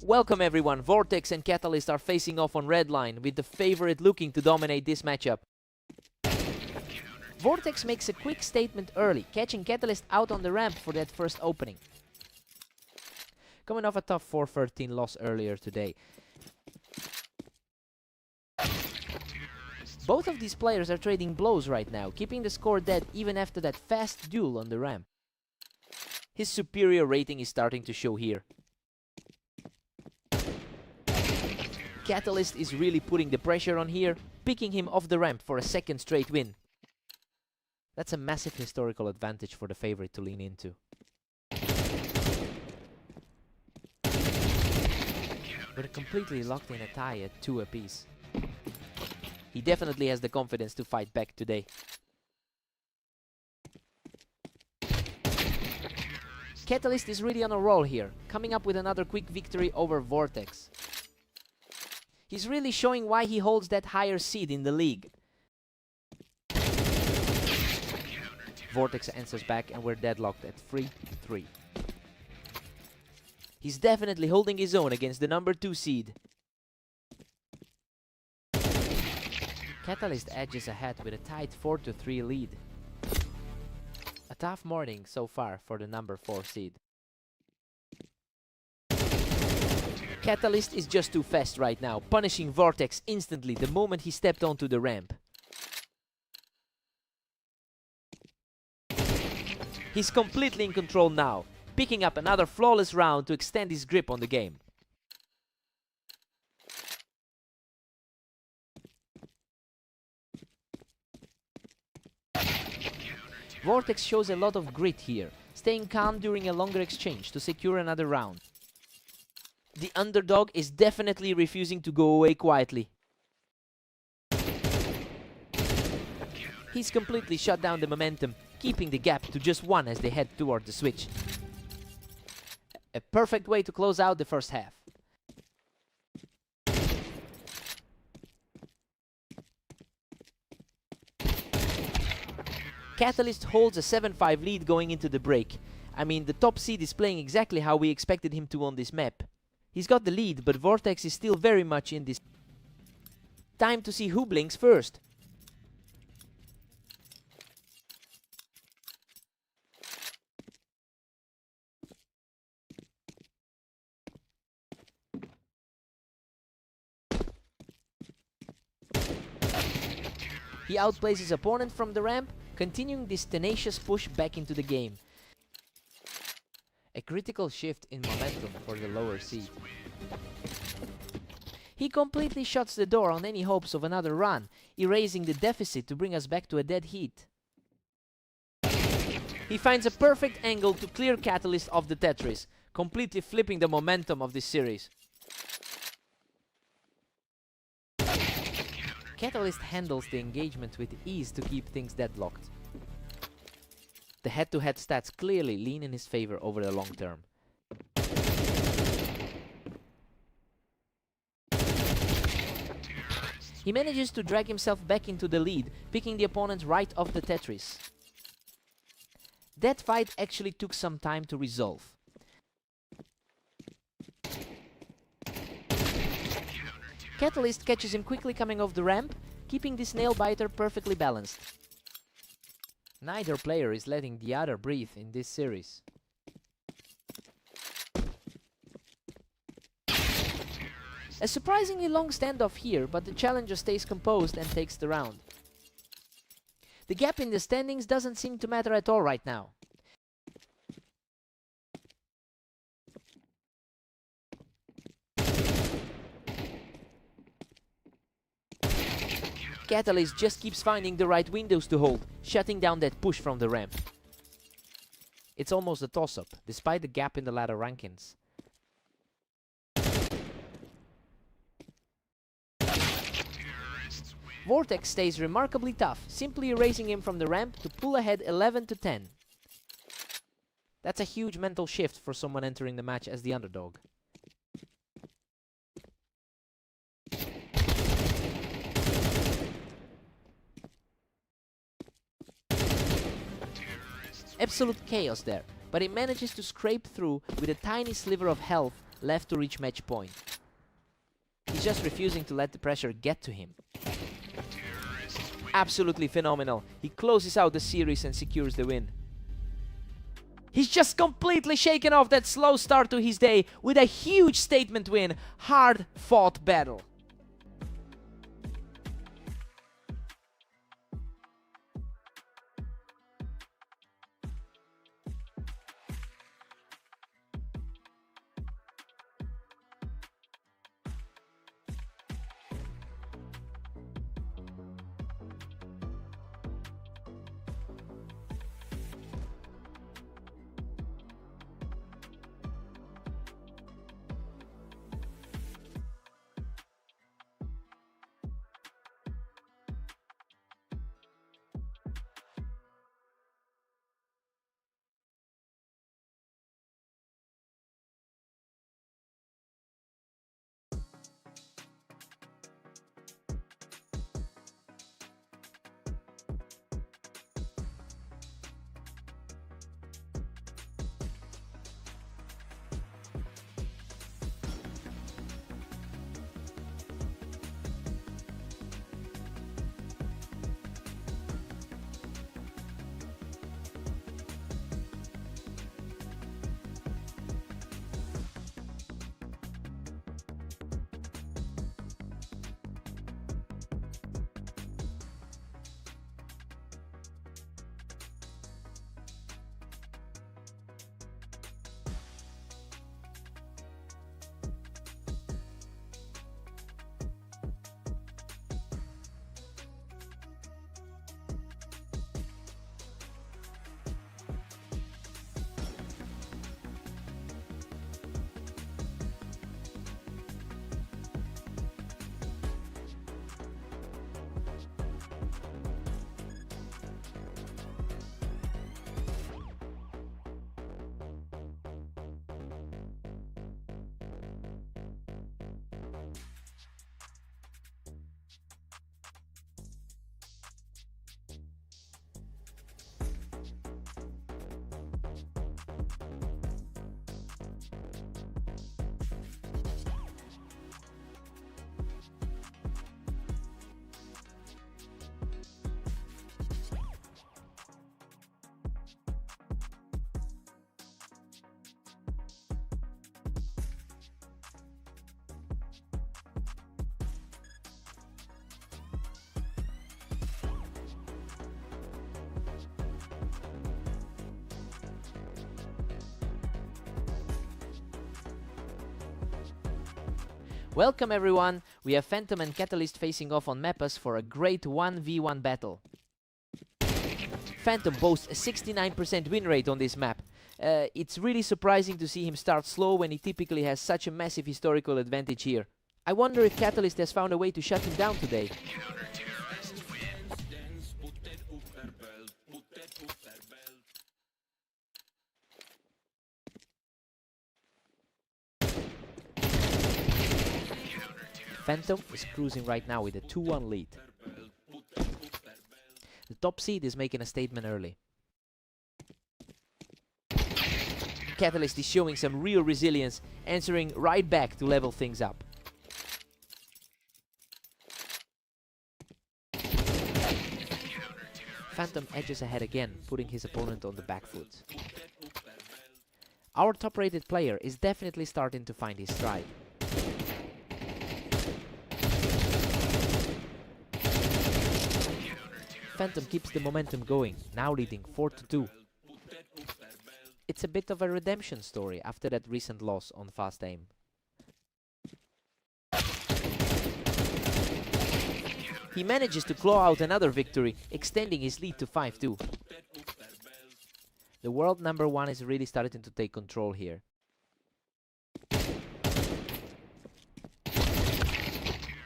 Welcome everyone, Vortex and Catalyst are facing off on red line, with the favorite looking to dominate this matchup. Vortex makes a quick statement early, catching Catalyst out on the ramp for that first opening. Coming off a tough 4-13 loss earlier today. Both of these players are trading blows right now, keeping the score dead even after that fast duel on the ramp. His superior rating is starting to show here. Catalyst is really putting the pressure on here, picking him off the ramp for a second straight win. That's a massive historical advantage for the favorite to lean into. We're completely locked in a tie at 2 apiece. He definitely has the confidence to fight back today. Catalyst is really on a roll here, coming up with another quick victory over Vortex. He's really showing why he holds that higher seed in the league. Vortex answers back and we're deadlocked at 3-3. He's definitely holding his own against the number 2 seed. Catalyst edges ahead with a tight 4-3 lead. A tough morning so far for the number 4 seed. Catalyst is just too fast right now, punishing Vortex instantly the moment he stepped onto the ramp. He's completely in control now, picking up another flawless round to extend his grip on the game. Vortex shows a lot of grit here, staying calm during a longer exchange to secure another round. The underdog is definitely refusing to go away quietly. He's completely shut down the momentum, keeping the gap to just 1 as they head toward the switch. A perfect way to close out the first half. Catalyst holds a 7-5 lead going into the break. I mean, the top seed is playing exactly how we expected him to on this map. He's got the lead, but Vortex is still very much in this. Time to see who blinks first. He outplays his opponent from the ramp, continuing this tenacious push back into the game. A critical shift in momentum for the lower seed. He completely shuts the door on any hopes of another run, erasing the deficit to bring us back to a dead heat. He finds a perfect angle to clear Catalyst off the Tetris, completely flipping the momentum of this series. Catalyst handles the engagement with ease to keep things deadlocked. The head-to-head stats clearly lean in his favor over the long term. He manages to drag himself back into the lead, picking the opponent right off the Tetris. That fight actually took some time to resolve. Catalyst catches him quickly coming off the ramp, keeping this nail-biter perfectly balanced. Neither player is letting the other breathe in this series. A surprisingly long standoff here, but the challenger stays composed and takes the round. The gap in the standings doesn't seem to matter at all right now. Catalyst just keeps finding the right windows to hold, shutting down that push from the ramp. It's almost a toss-up, despite the gap in the ladder rankings. Vortex stays remarkably tough, simply erasing him from the ramp to pull ahead 11-10. That's a huge mental shift for someone entering the match as the underdog. Absolute chaos there, but he manages to scrape through with a tiny sliver of health left to reach match point. He's just refusing to let the pressure get to him. Absolutely phenomenal. He closes out the series and secures the win. He's just completely shaken off that slow start to his day with a huge statement win. Hard fought battle. Welcome everyone, we have Phantom and Catalyst facing off on Mappas for a great 1v1 battle. Phantom boasts a 69% win rate on this map. It's really surprising to see him start slow when he typically has such a massive historical advantage here. I wonder if Catalyst has found a way to shut him down today. Phantom is cruising right now with a 2-1 lead. The top seed is making a statement early. Catalyst is showing some real resilience, answering right back to level things up. Phantom edges ahead again, putting his opponent on the back foot. Our top-rated player is definitely starting to find his stride. Phantom keeps the momentum going, now leading 4-2. It's a bit of a redemption story after that recent loss on fast aim. He manages to claw out another victory, extending his lead to 5-2. The world number 1 is really starting to take control here.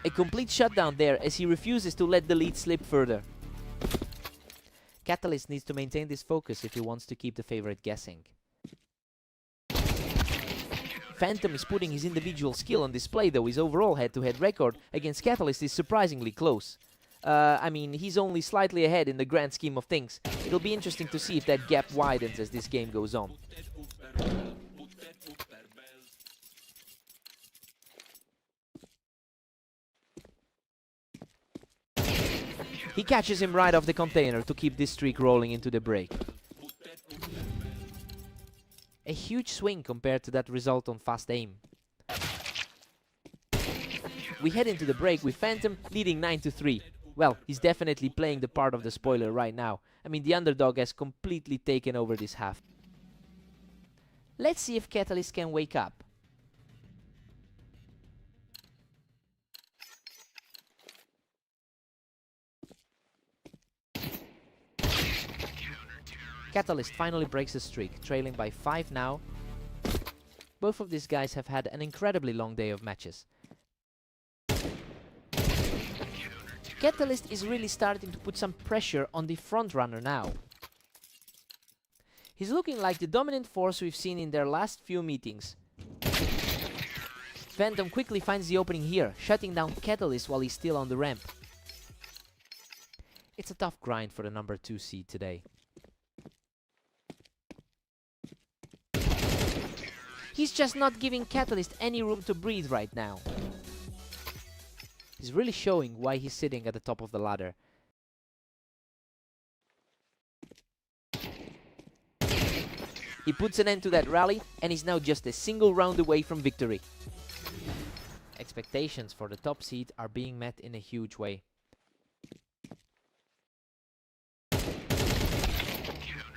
A complete shutdown there as he refuses to let the lead slip further. Catalyst needs to maintain this focus if he wants to keep the favorite guessing. Phantom is putting his individual skill on display, though his overall head-to-head record against Catalyst is surprisingly close. I mean, he's only slightly ahead in the grand scheme of things. It'll be interesting to see if that gap widens as this game goes on. He catches him right off the container to keep this streak rolling into the break. A huge swing compared to that result on fast aim. We head into the break with Phantom leading 9-3. Well, he's definitely playing the part of the spoiler right now. I mean, the underdog has completely taken over this half. Let's see if Catalyst can wake up. Catalyst finally breaks the streak, trailing by 5 now. Both of these guys have had an incredibly long day of matches. Catalyst is really starting to put some pressure on the front runner now. He's looking like the dominant force we've seen in their last few meetings. Phantom quickly finds the opening here, shutting down Catalyst while he's still on the ramp. It's a tough grind for the number 2 seed today. He's just not giving Catalyst any room to breathe right now. He's really showing why he's sitting at the top of the ladder. He puts an end to that rally and is now just a single round away from victory. Expectations for the top seed are being met in a huge way.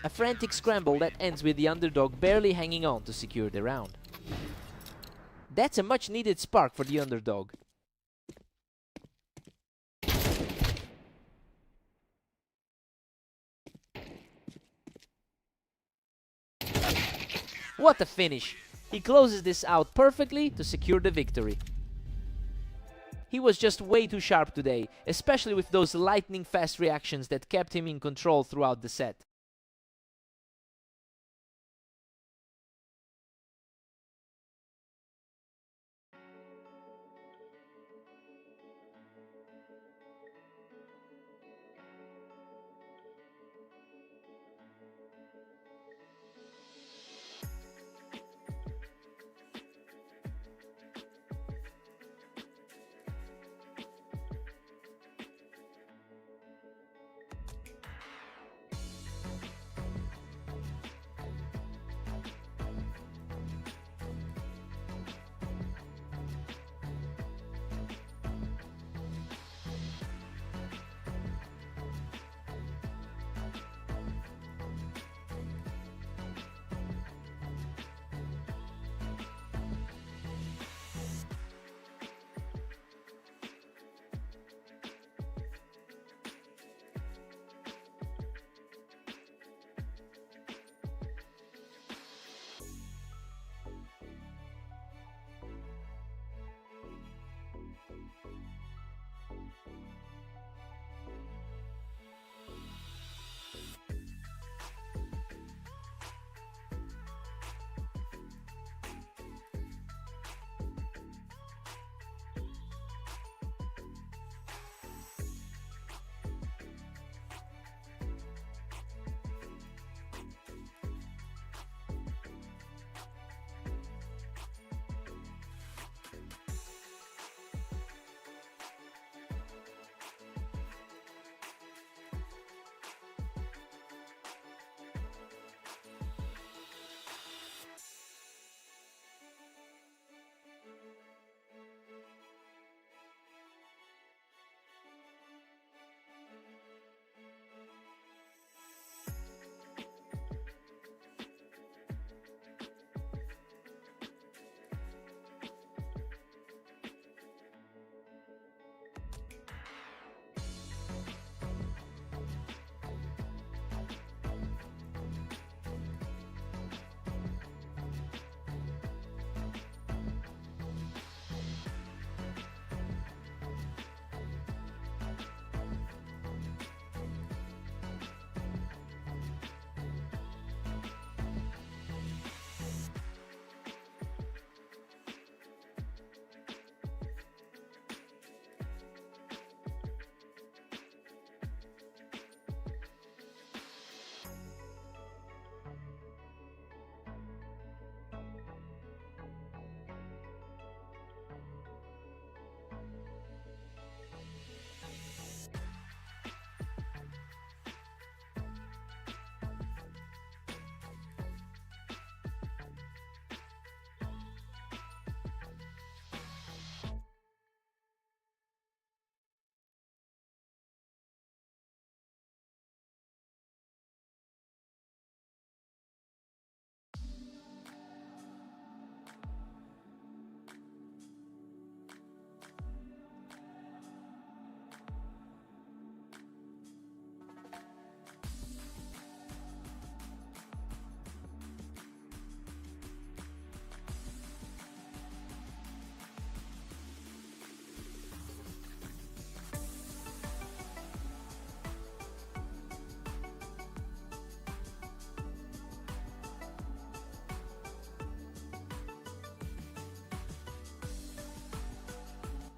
A frantic scramble that ends with the underdog barely hanging on to secure the round. That's a much needed spark for the underdog. What a finish! He closes this out perfectly to secure the victory. He was just way too sharp today, especially with those lightning fast reactions that kept him in control throughout the set.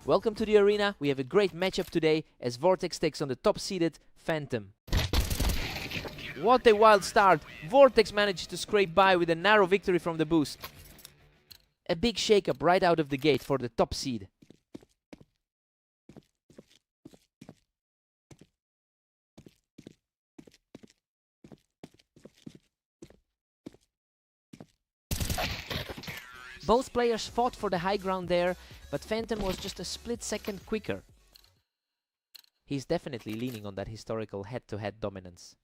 Welcome to the arena. We have a great matchup today as Vortex takes on the top-seeded Phantom. What a wild start! Vortex managed to scrape by with a narrow victory from the boost. A big shake-up right out of the gate for the top seed. Both players fought for the high ground there, but Phantom was just a split second quicker. He's definitely leaning on that historical head-to-head dominance.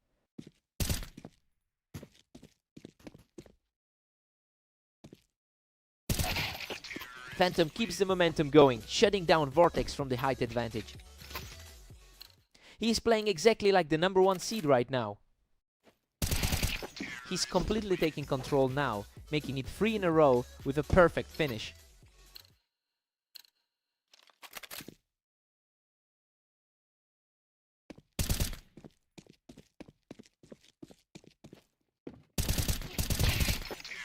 Phantom keeps the momentum going, shutting down Vortex from the height advantage. He's playing exactly like the #1 seed right now. He's completely taking control now, making it 3 in a row with a perfect finish.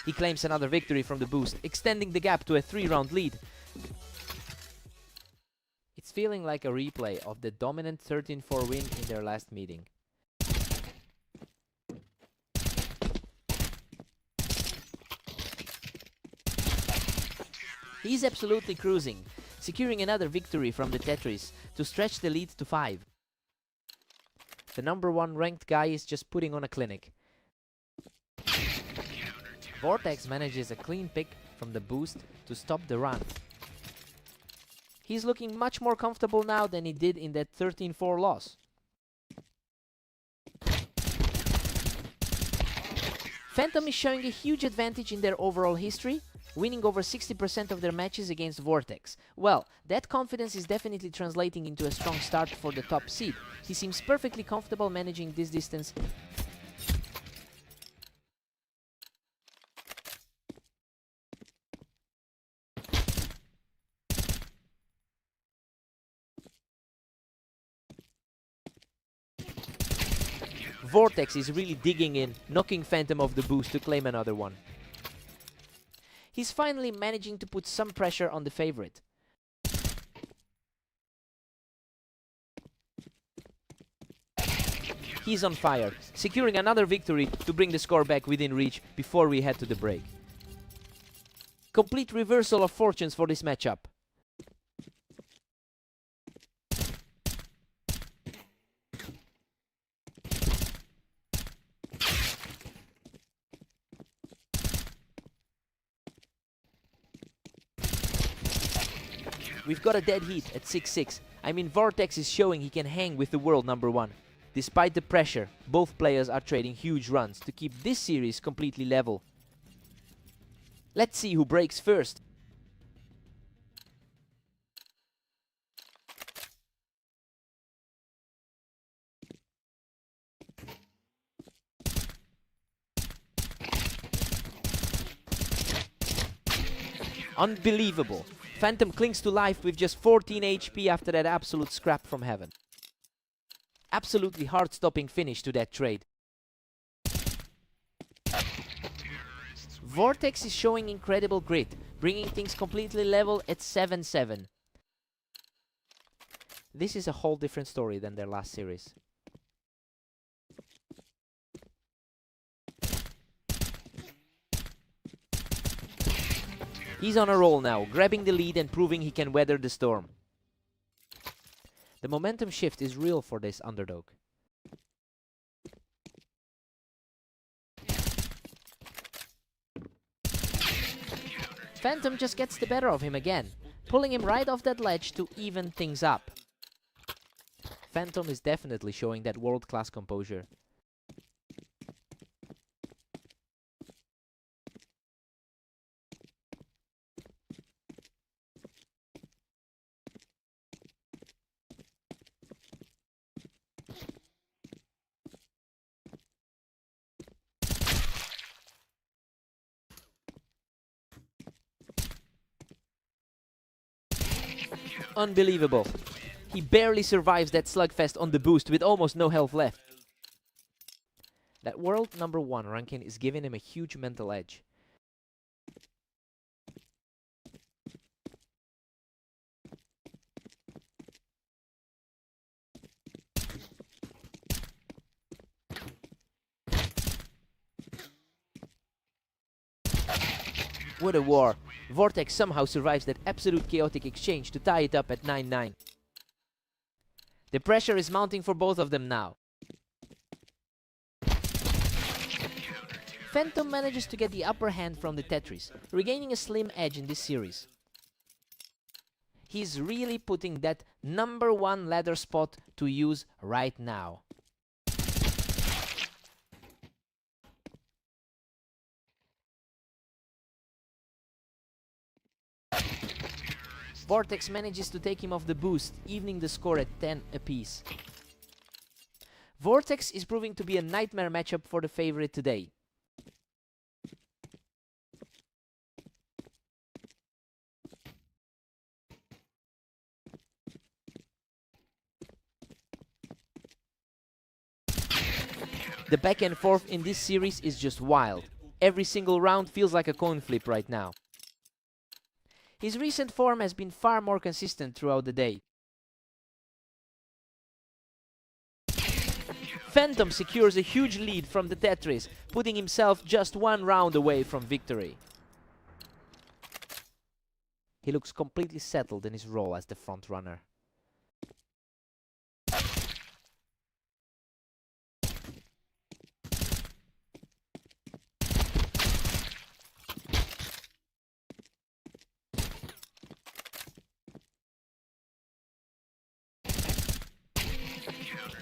He claims another victory from the boost, extending the gap to a 3-round lead. It's feeling like a replay of the dominant 13-4 win in their last meeting. He's absolutely cruising, securing another victory from the Tetris to stretch the lead to 5. The #1 ranked guy is just putting on a clinic. Vortex manages a clean pick from the boost to stop the run. He's looking much more comfortable now than he did in that 13-4 loss. Phantom is showing a huge advantage in their overall history, winning over 60% of their matches against Vortex. Well, that confidence is definitely translating into a strong start for the top seed. He seems perfectly comfortable managing this distance. Vortex is really digging in, knocking Phantom off the boost to claim another one. He's finally managing to put some pressure on the favorite. He's on fire, securing another victory to bring the score back within reach before we head to the break. Complete reversal of fortunes for this matchup. We've got a dead heat at 6-6. I mean, Vortex is showing he can hang with the world #1. Despite the pressure, both players are trading huge runs to keep this series completely level. Let's see who breaks first. Unbelievable. Phantom clings to life with just 14 HP after that absolute scrap from heaven. Absolutely heart-stopping finish to that trade. Vortex is showing incredible grit, bringing things completely level at 7-7. This is a whole different story than their last series. He's on a roll now, grabbing the lead and proving he can weather the storm. The momentum shift is real for this underdog. Phantom just gets the better of him again, pulling him right off that ledge to even things up. Phantom is definitely showing that world-class composure. Unbelievable. He barely survives that slugfest on the boost with almost no health left. That world #1 ranking is giving him a huge mental edge. What a war! Vortex somehow survives that absolute chaotic exchange to tie it up at 9-9. The pressure is mounting for both of them now. Phantom manages to get the upper hand from the Tetris, regaining a slim edge in this series. He's really putting that #1 ladder spot to use right now. Vortex manages to take him off the boost, evening the score at 10 apiece. Vortex is proving to be a nightmare matchup for the favorite today. The back and forth in this series is just wild. Every single round feels like a coin flip right now. His recent form has been far more consistent throughout the day. Phantom secures a huge lead from the Tetris, putting himself just 1 round away from victory. He looks completely settled in his role as the front runner.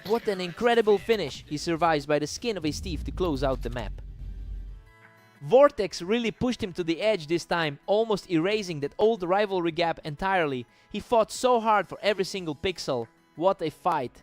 What an incredible finish! He survives by the skin of his teeth to close out the map. Vortex really pushed him to the edge this time, almost erasing that old rivalry gap entirely. He fought so hard for every single pixel. What a fight!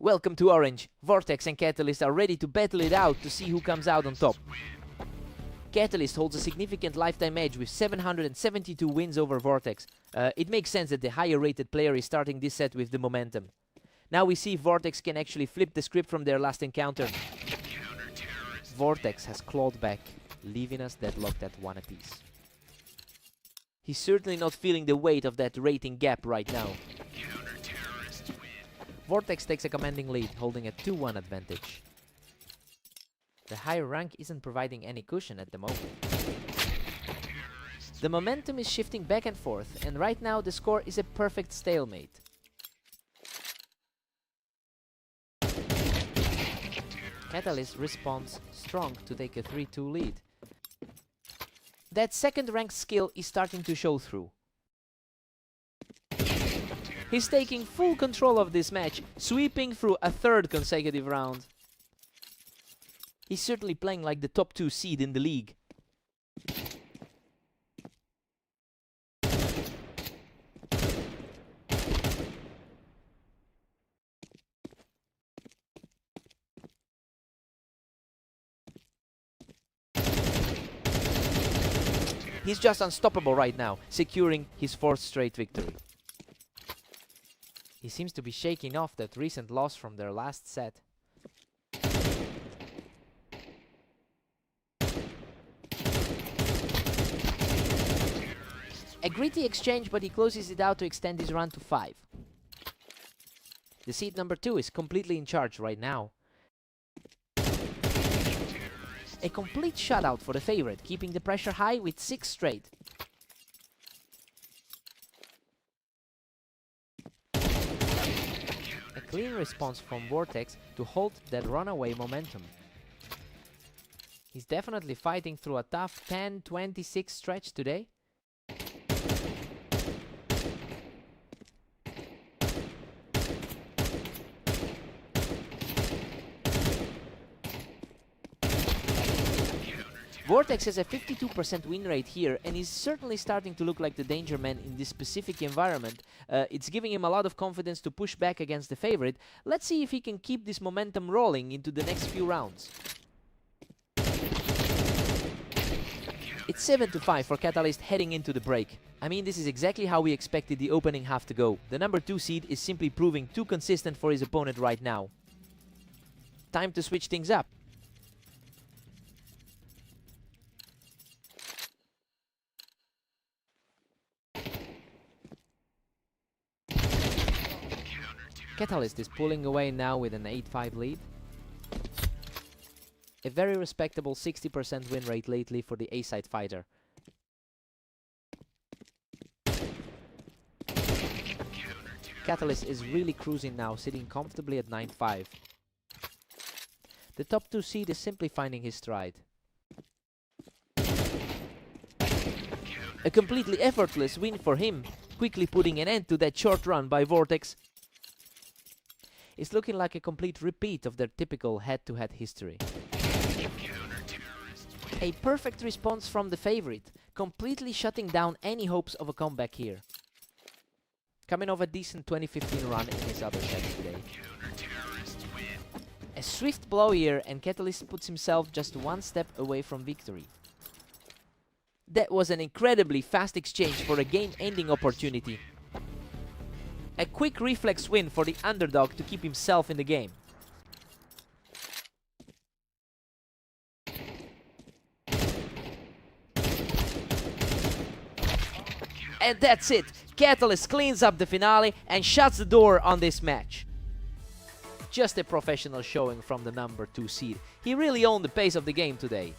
Welcome to Orange. Vortex and Catalyst are ready to battle it out to see who comes out on top. Catalyst holds a significant lifetime edge with 772 wins over Vortex. It makes sense that the higher rated player is starting this set with the momentum. Now we see if Vortex can actually flip the script from their last encounter. Vortex has clawed back, leaving us deadlocked at 1 apiece. He's certainly not feeling the weight of that rating gap right now. Vortex takes a commanding lead, holding a 2-1 advantage. The higher rank isn't providing any cushion at the moment. The momentum is shifting back and forth, and right now the score is a perfect stalemate. Catalyst responds strong to take a 3-2 lead. That second rank skill is starting to show through. He's taking full control of this match, sweeping through a 3rd consecutive round. He's certainly playing like the top 2 seed in the league. He's just unstoppable right now, securing his 4th straight victory. He seems to be shaking off that recent loss from their last set. A gritty exchange, but he closes it out to extend his run to 5. The seed number 2 is completely in charge right now. A complete shutout for the favorite, keeping the pressure high with 6 straight. A clean response from Vortex to halt that runaway momentum. He's definitely fighting through a tough 10-26 stretch today. Vortex has a 52% win rate here and is certainly starting to look like the danger man in this specific environment. It's giving him a lot of confidence to push back against the favorite. Let's see if he can keep this momentum rolling into the next few rounds. It's 7-5 for Catalyst heading into the break. I mean, this is exactly how we expected the opening half to go. The number 2 seed is simply proving too consistent for his opponent right now. Time to switch things up. Catalyst is pulling away now with an 8-5 lead. A very respectable 60% win rate lately for the A-side fighter. Catalyst is really cruising now, sitting comfortably at 9-5. The top 2 seed is simply finding his stride. A completely effortless win for him, quickly putting an end to that short run by Vortex. It's looking like a complete repeat of their typical head-to-head history. A perfect response from the favorite, completely shutting down any hopes of a comeback here. Coming off a decent 2015 run in his other set today. A swift blow here and Catalyst puts himself just 1 step away from victory. That was an incredibly fast exchange for a game-ending opportunity. A quick reflex win for the underdog to keep himself in the game. And that's it! Catalyst cleans up the finale and shuts the door on this match. Just a professional showing from the number 2 seed. He really owned the pace of the game today.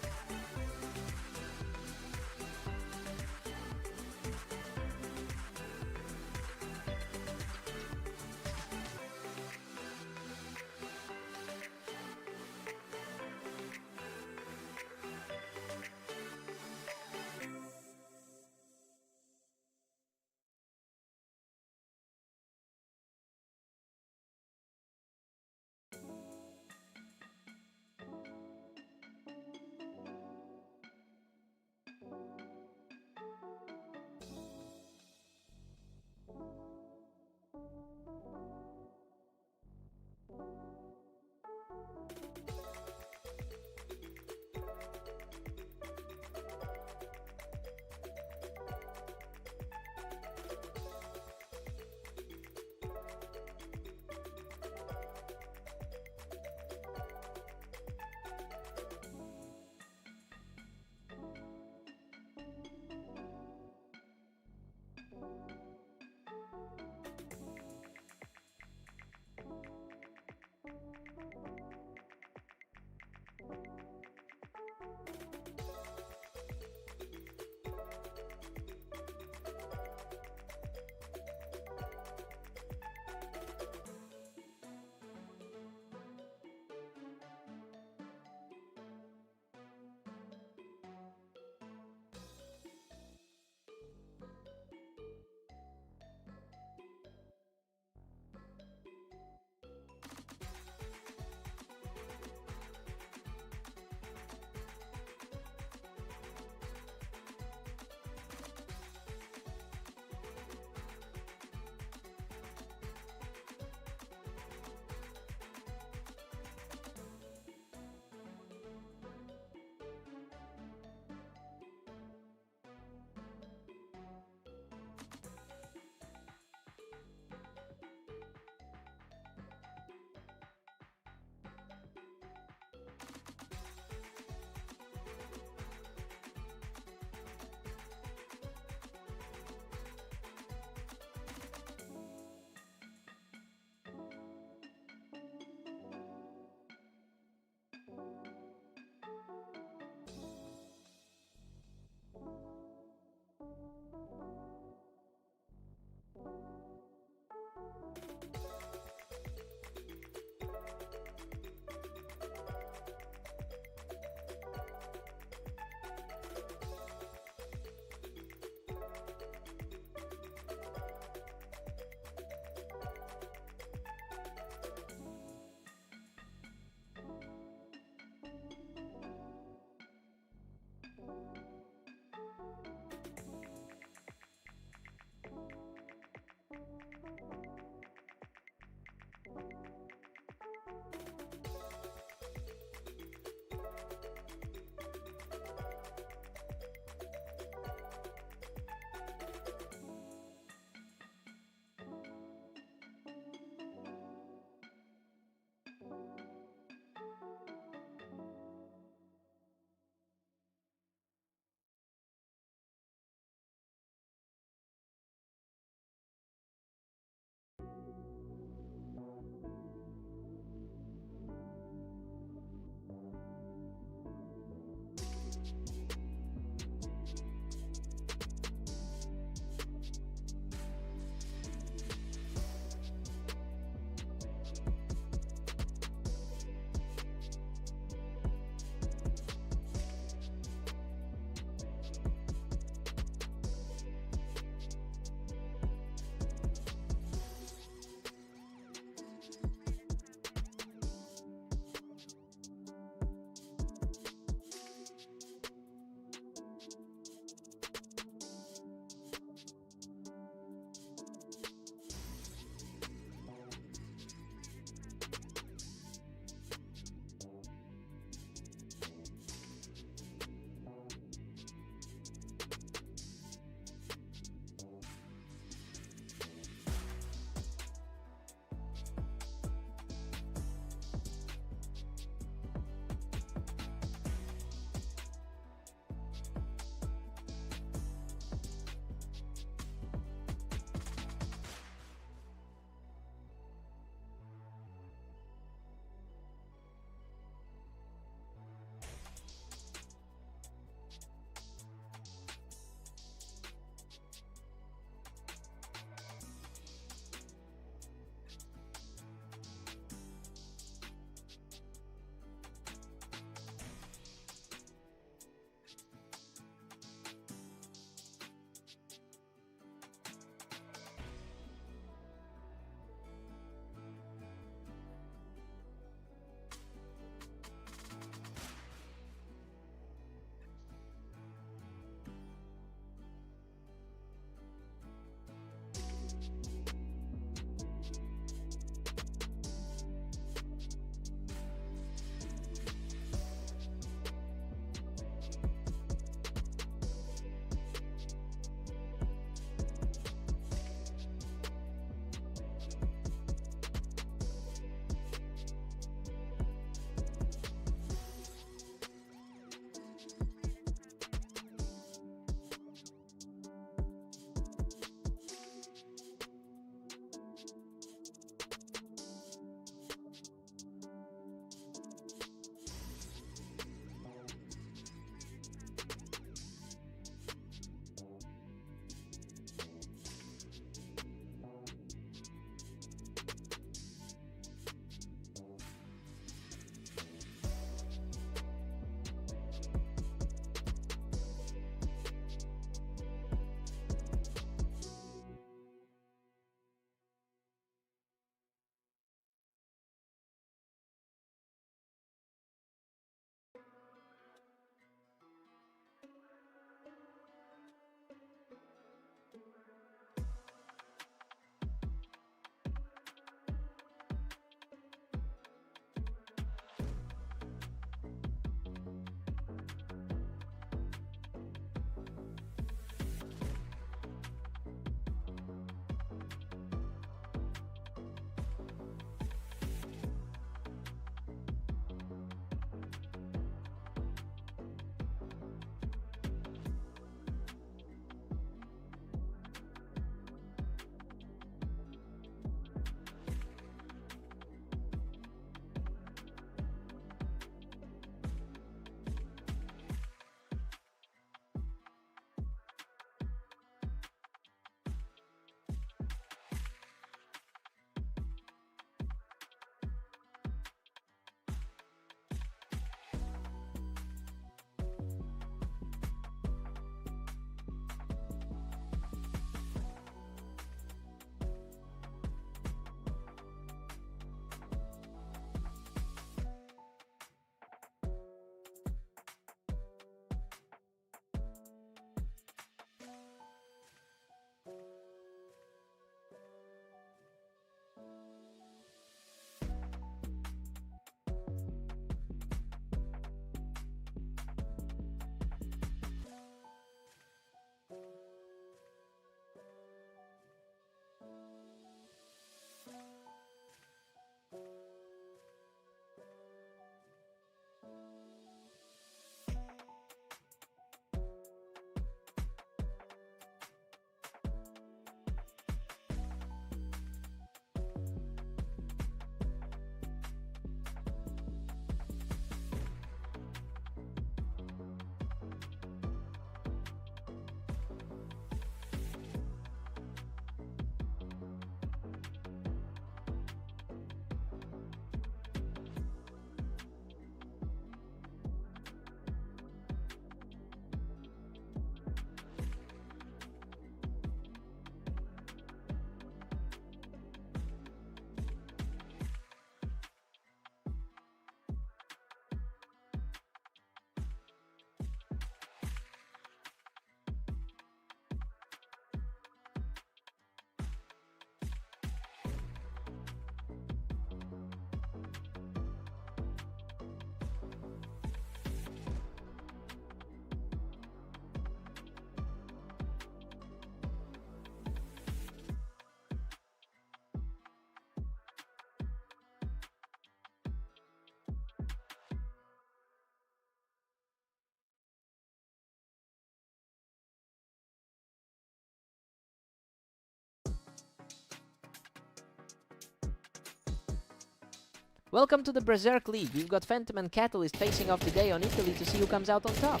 Welcome to the Berserk League. We've got Phantom and Catalyst facing off today on Italy to see who comes out on top.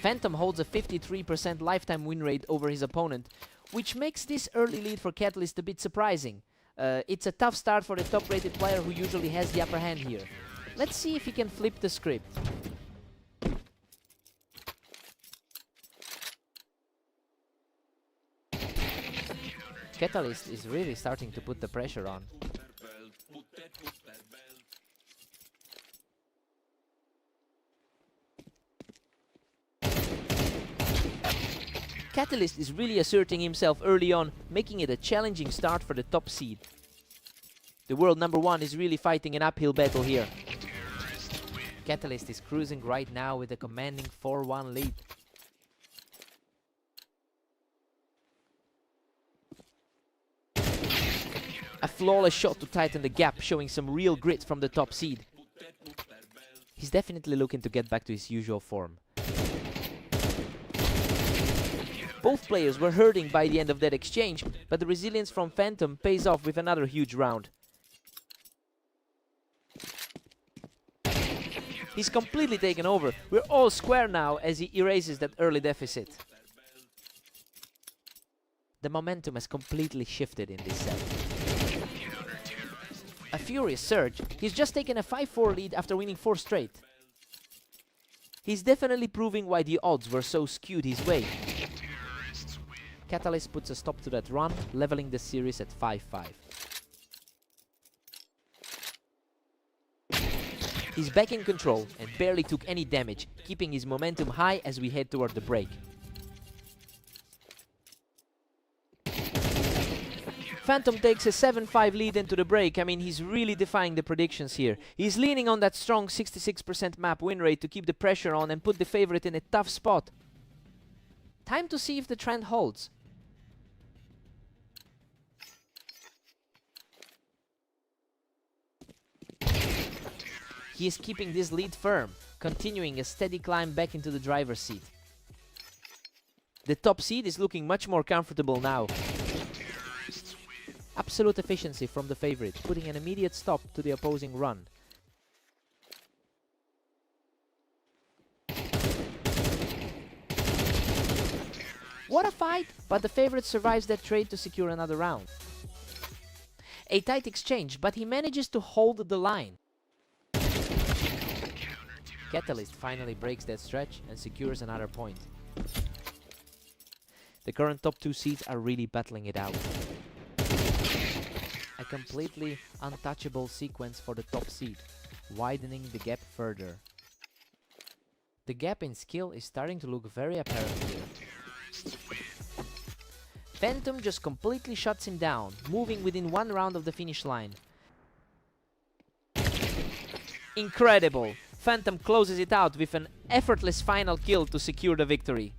Phantom holds a 53% lifetime win rate over his opponent, which makes this early lead for Catalyst a bit surprising. It's a tough start for the top-rated player who usually has the upper hand here. Let's see if he can flip the script. Catalyst is really starting to put the pressure on. Catalyst is really asserting himself early on, making it a challenging start for the top seed. The world number 1 is really fighting an uphill battle here. Catalyst is cruising right now with a commanding 4-1 lead. A flawless shot to tighten the gap, showing some real grit from the top seed. He's definitely looking to get back to his usual form. Both players were hurting by the end of that exchange, but the resilience from Phantom pays off with another huge round. He's completely taken over. We're all square now as he erases that early deficit. The momentum has completely shifted in this set. A furious surge. He's just taken a 5-4 lead after winning 4 straight. He's definitely proving why the odds were so skewed his way. Catalyst puts a stop to that run, leveling the series at 5-5. He's back in control and barely took any damage, keeping his momentum high as we head toward the break. Phantom takes a 7-5 lead into the break. I mean, he's really defying the predictions here. He's leaning on that strong 66% map win rate to keep the pressure on and put the favorite in a tough spot. Time to see if the trend holds. He is keeping this lead firm, continuing a steady climb back into the driver's seat. The top seed is looking much more comfortable now. Absolute efficiency from the favorite, putting an immediate stop to the opposing run. What a fight! But the favorite survives that trade to secure another round. A tight exchange, but he manages to hold the line. Catalyst finally breaks that stretch and secures another point. The current top 2 seeds are really battling it out. A completely untouchable sequence for the top seed, widening the gap further. The gap in skill is starting to look very apparent here. Phantom just completely shuts him down, moving within 1 round of the finish line. Incredible! Phantom closes it out with an effortless final kill to secure the victory.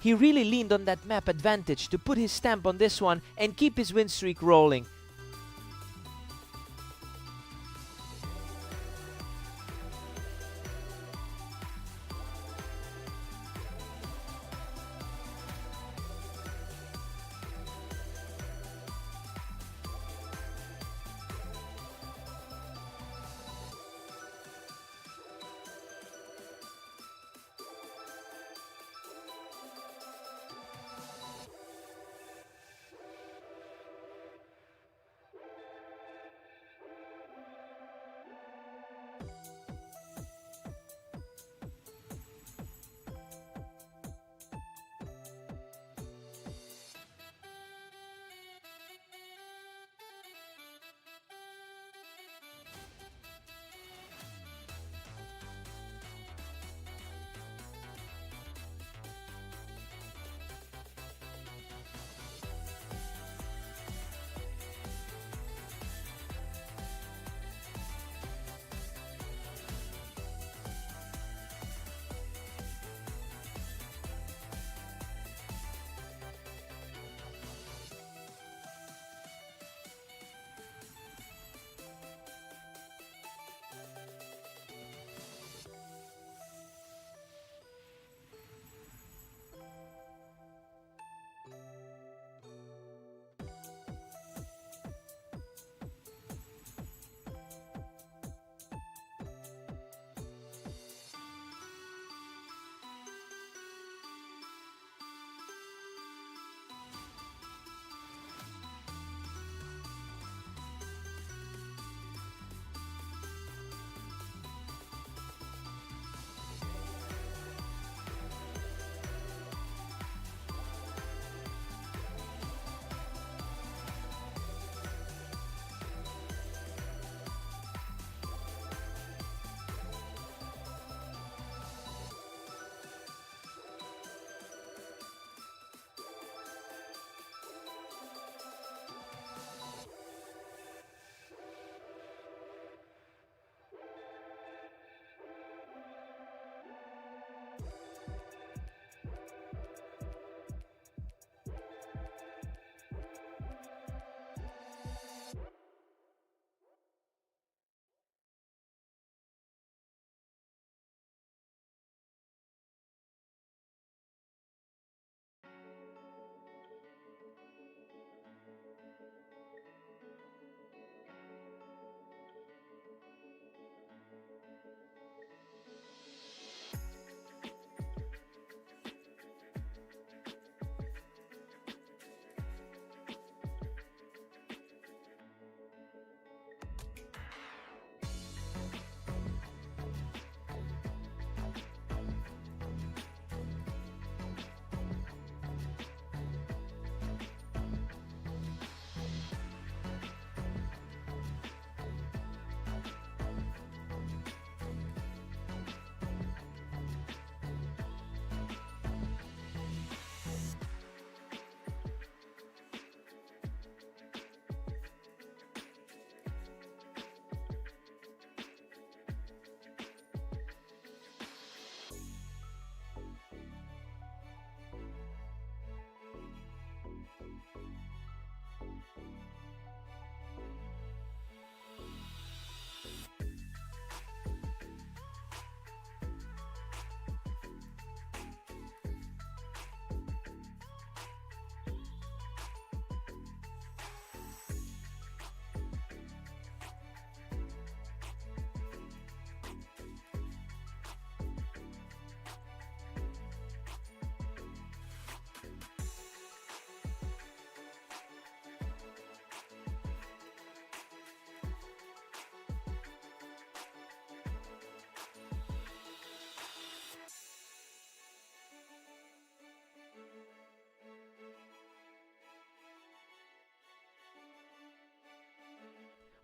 He really leaned on that map advantage to put his stamp on this one and keep his win streak rolling.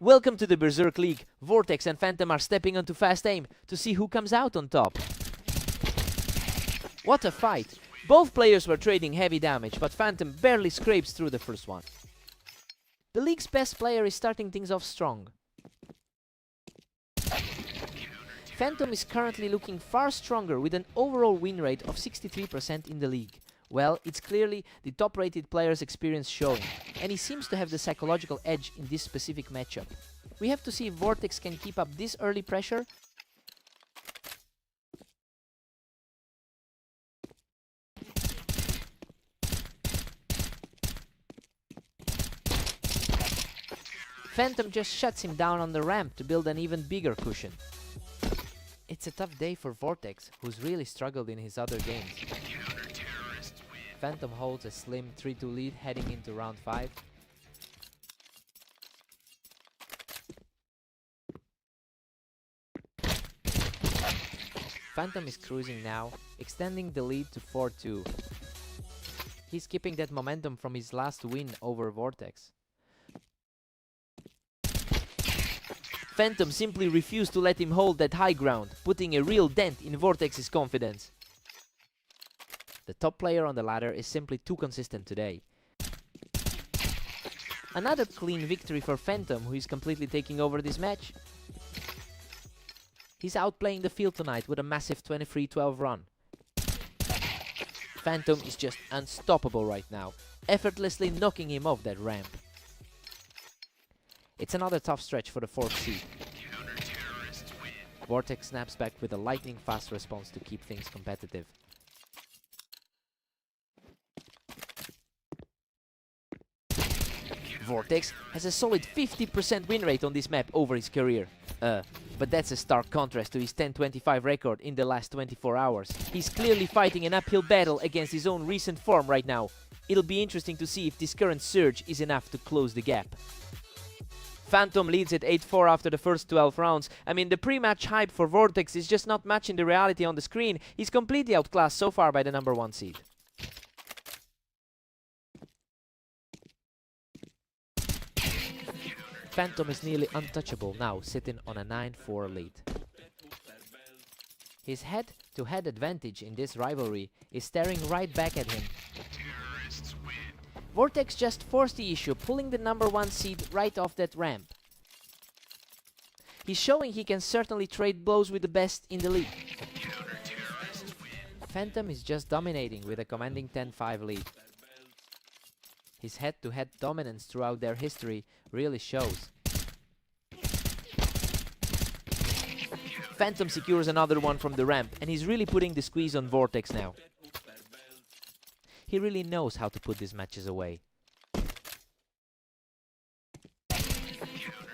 Welcome to the Berserk League. Vortex and Phantom are stepping onto fast aim to see who comes out on top. What a fight! Both players were trading heavy damage, but Phantom barely scrapes through the first one. The league's best player is starting things off strong. Phantom is currently looking far stronger with an overall win rate of 63% in the league. Well, it's clearly the top-rated player's experience showing, and he seems to have the psychological edge in this specific matchup. We have to see if Vortex can keep up this early pressure. Phantom just shuts him down on the ramp to build an even bigger cushion. It's a tough day for Vortex, who's really struggled in his other games. Phantom holds a slim 3-2 lead heading into round 5. Phantom is cruising now, extending the lead to 4-2. He's keeping that momentum from his last win over Vortex. Phantom simply refused to let him hold that high ground, putting a real dent in Vortex's confidence. The top player on the ladder is simply too consistent today. Another clean victory for Phantom, who is completely taking over this match. He's outplaying the field tonight with a massive 23-12 run. Phantom is just unstoppable right now, effortlessly knocking him off that ramp. It's another tough stretch for the 4th seed. Vortex snaps back with a lightning-fast response to keep things competitive. Vortex has a solid 50% win rate on this map over his career. But that's a stark contrast to his 10-25 record in the last 24 hours. He's clearly fighting an uphill battle against his own recent form right now. It'll be interesting to see if this current surge is enough to close the gap. Phantom leads at 8-4 after the first 12 rounds. I mean, the pre-match hype for Vortex is just not matching the reality on the screen. He's completely outclassed so far by the number 1 seed. Phantom is nearly untouchable now, sitting on a 9-4 lead. His head-to-head advantage in this rivalry is staring right back at him. Vortex just forced the issue, pulling the number 1 seed right off that ramp. He's showing he can certainly trade blows with the best in the league. Phantom is just dominating with a commanding 10-5 lead. His head-to-head dominance throughout their history really shows. Phantom secures another one from the ramp, and he's really putting the squeeze on Vortex now. He really knows how to put these matches away.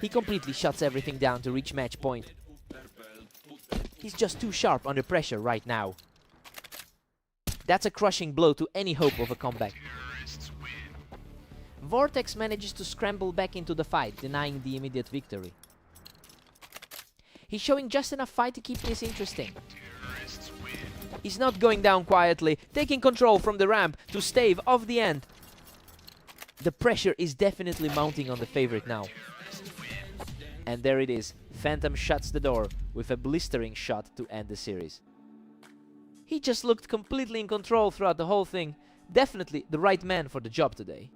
He completely shuts everything down to reach match point. He's just too sharp under pressure right now. That's a crushing blow to any hope of a comeback. Vortex manages to scramble back into the fight, denying the immediate victory. He's showing just enough fight to keep this interesting. He's not going down quietly, taking control from the ramp to stave off the end. The pressure is definitely mounting on the favorite now. And there it is. Phantom shuts the door with a blistering shot to end the series. He just looked completely in control throughout the whole thing. Definitely the right man for the job today.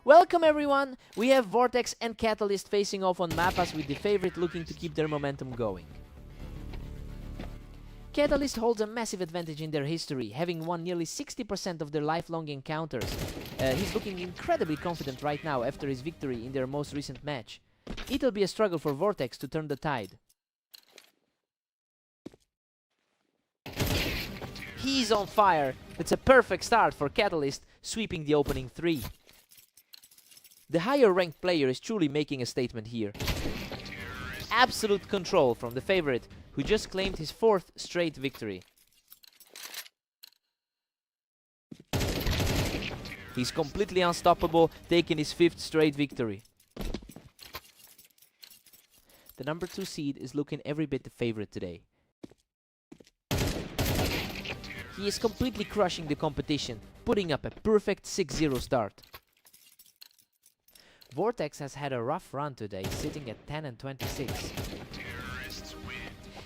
Welcome everyone! We have Vortex and Catalyst facing off on Mappas with the favorite looking to keep their momentum going. Catalyst holds a massive advantage in their history, having won nearly 60% of their lifelong encounters. He's looking incredibly confident right now after his victory in their most recent match. It'll be a struggle for Vortex to turn the tide. He's on fire! It's a perfect start for Catalyst, sweeping the opening 3. The higher ranked player is truly making a statement here. Absolute control from the favorite, who just claimed his 4th straight victory. He's completely unstoppable, taking his 5th straight victory. The number 2 seed is looking every bit the favorite today. He is completely crushing the competition, putting up a perfect 6-0 start. Vortex has had a rough run today, sitting at 10-26.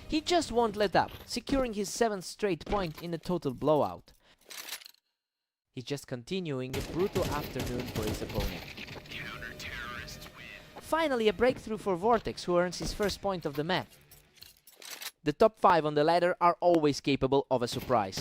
He just won't let up, securing his 7th straight point in a total blowout. He's just continuing a brutal afternoon for his opponent. Finally a breakthrough for Vortex, who earns his first point of the map. The top 5 on the ladder are always capable of a surprise.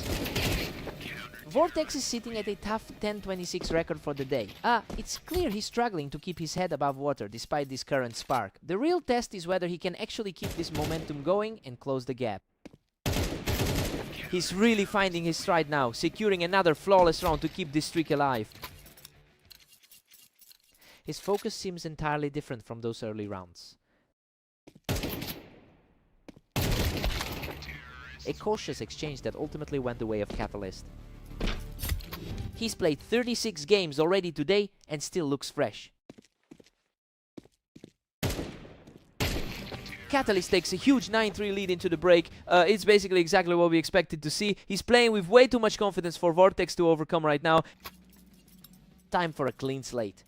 Vortex is sitting at a tough 10-26 record for the day. It's clear he's struggling to keep his head above water despite this current spark. The real test is whether he can actually keep this momentum going and close the gap. He's really finding his stride now, securing another flawless round to keep this streak alive. His focus seems entirely different from those early rounds. A cautious exchange that ultimately went the way of Catalyst. He's played 36 games already today and still looks fresh. Catalyst takes a huge 9-3 lead into the break. It's basically exactly what we expected to see. He's playing with way too much confidence for Vortex to overcome right now. Time for a clean slate.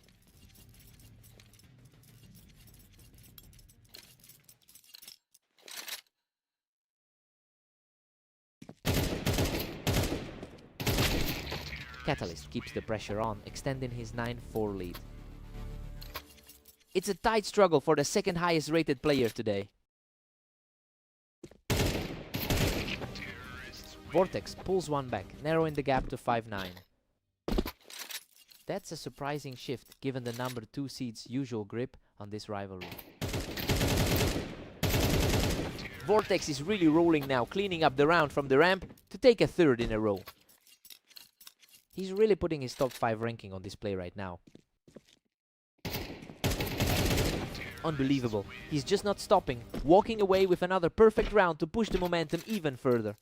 Catalyst keeps the pressure on, extending his 9-4 lead. It's a tight struggle for the 2nd highest rated player today. Vortex pulls one back, narrowing the gap to 5-9. That's a surprising shift given the number 2 seed's usual grip on this rivalry. Vortex is really rolling now, cleaning up the round from the ramp to take a 3rd in a row. He's really putting his top 5 ranking on display right now. Unbelievable. He's just not stopping, walking away with another perfect round to push the momentum even further.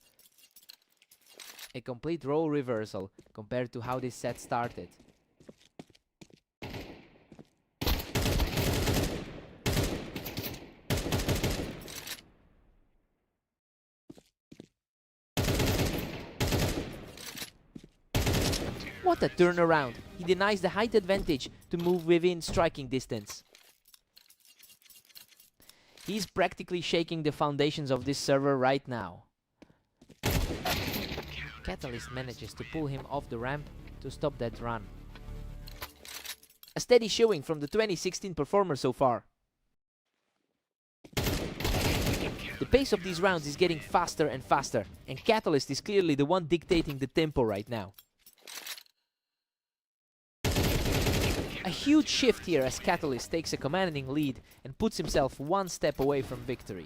A complete role reversal compared to how this set started. What a turnaround! He denies the height advantage to move within striking distance. He's practically shaking the foundations of this server right now. Catalyst manages to pull him off the ramp to stop that run. A steady showing from the 2016 performer so far. The pace of these rounds is getting faster and faster, and Catalyst is clearly the one dictating the tempo right now. A huge shift here as Catalyst takes a commanding lead and puts himself one step away from victory.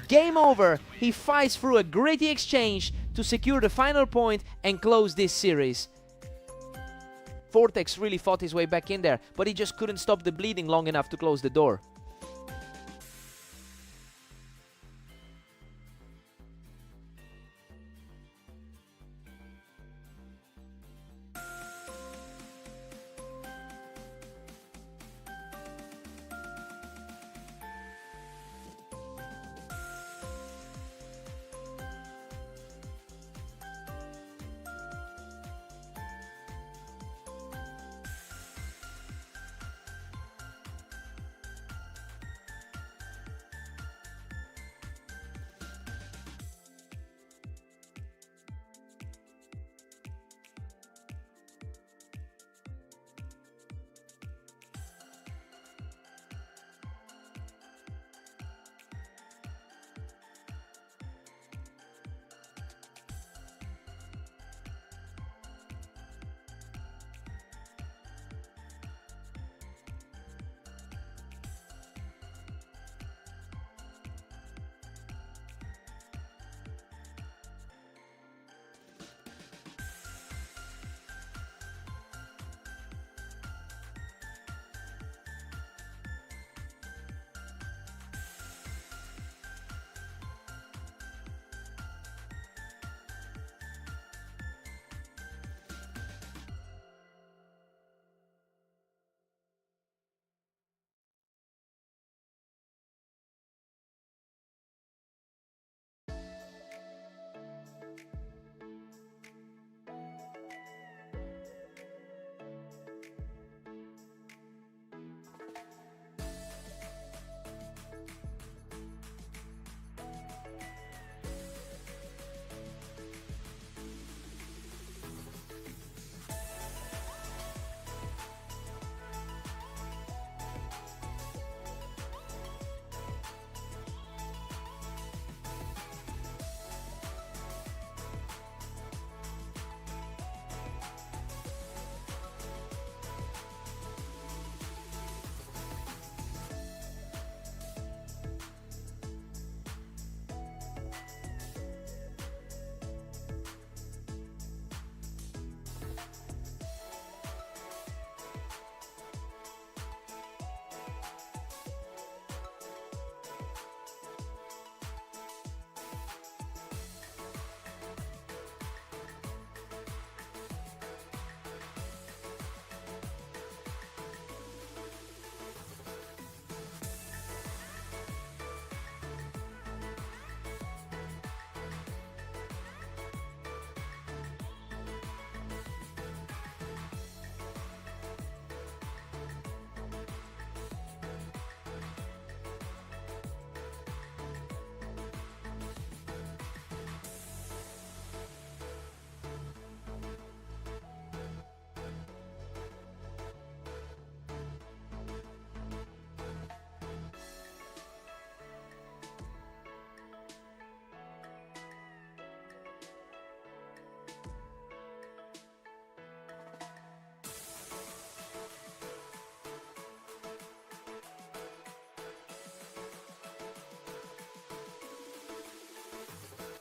Game over! He fights through a gritty exchange to secure the final point and close this series. Vortex really fought his way back in there, but he just couldn't stop the bleeding long enough to close the door.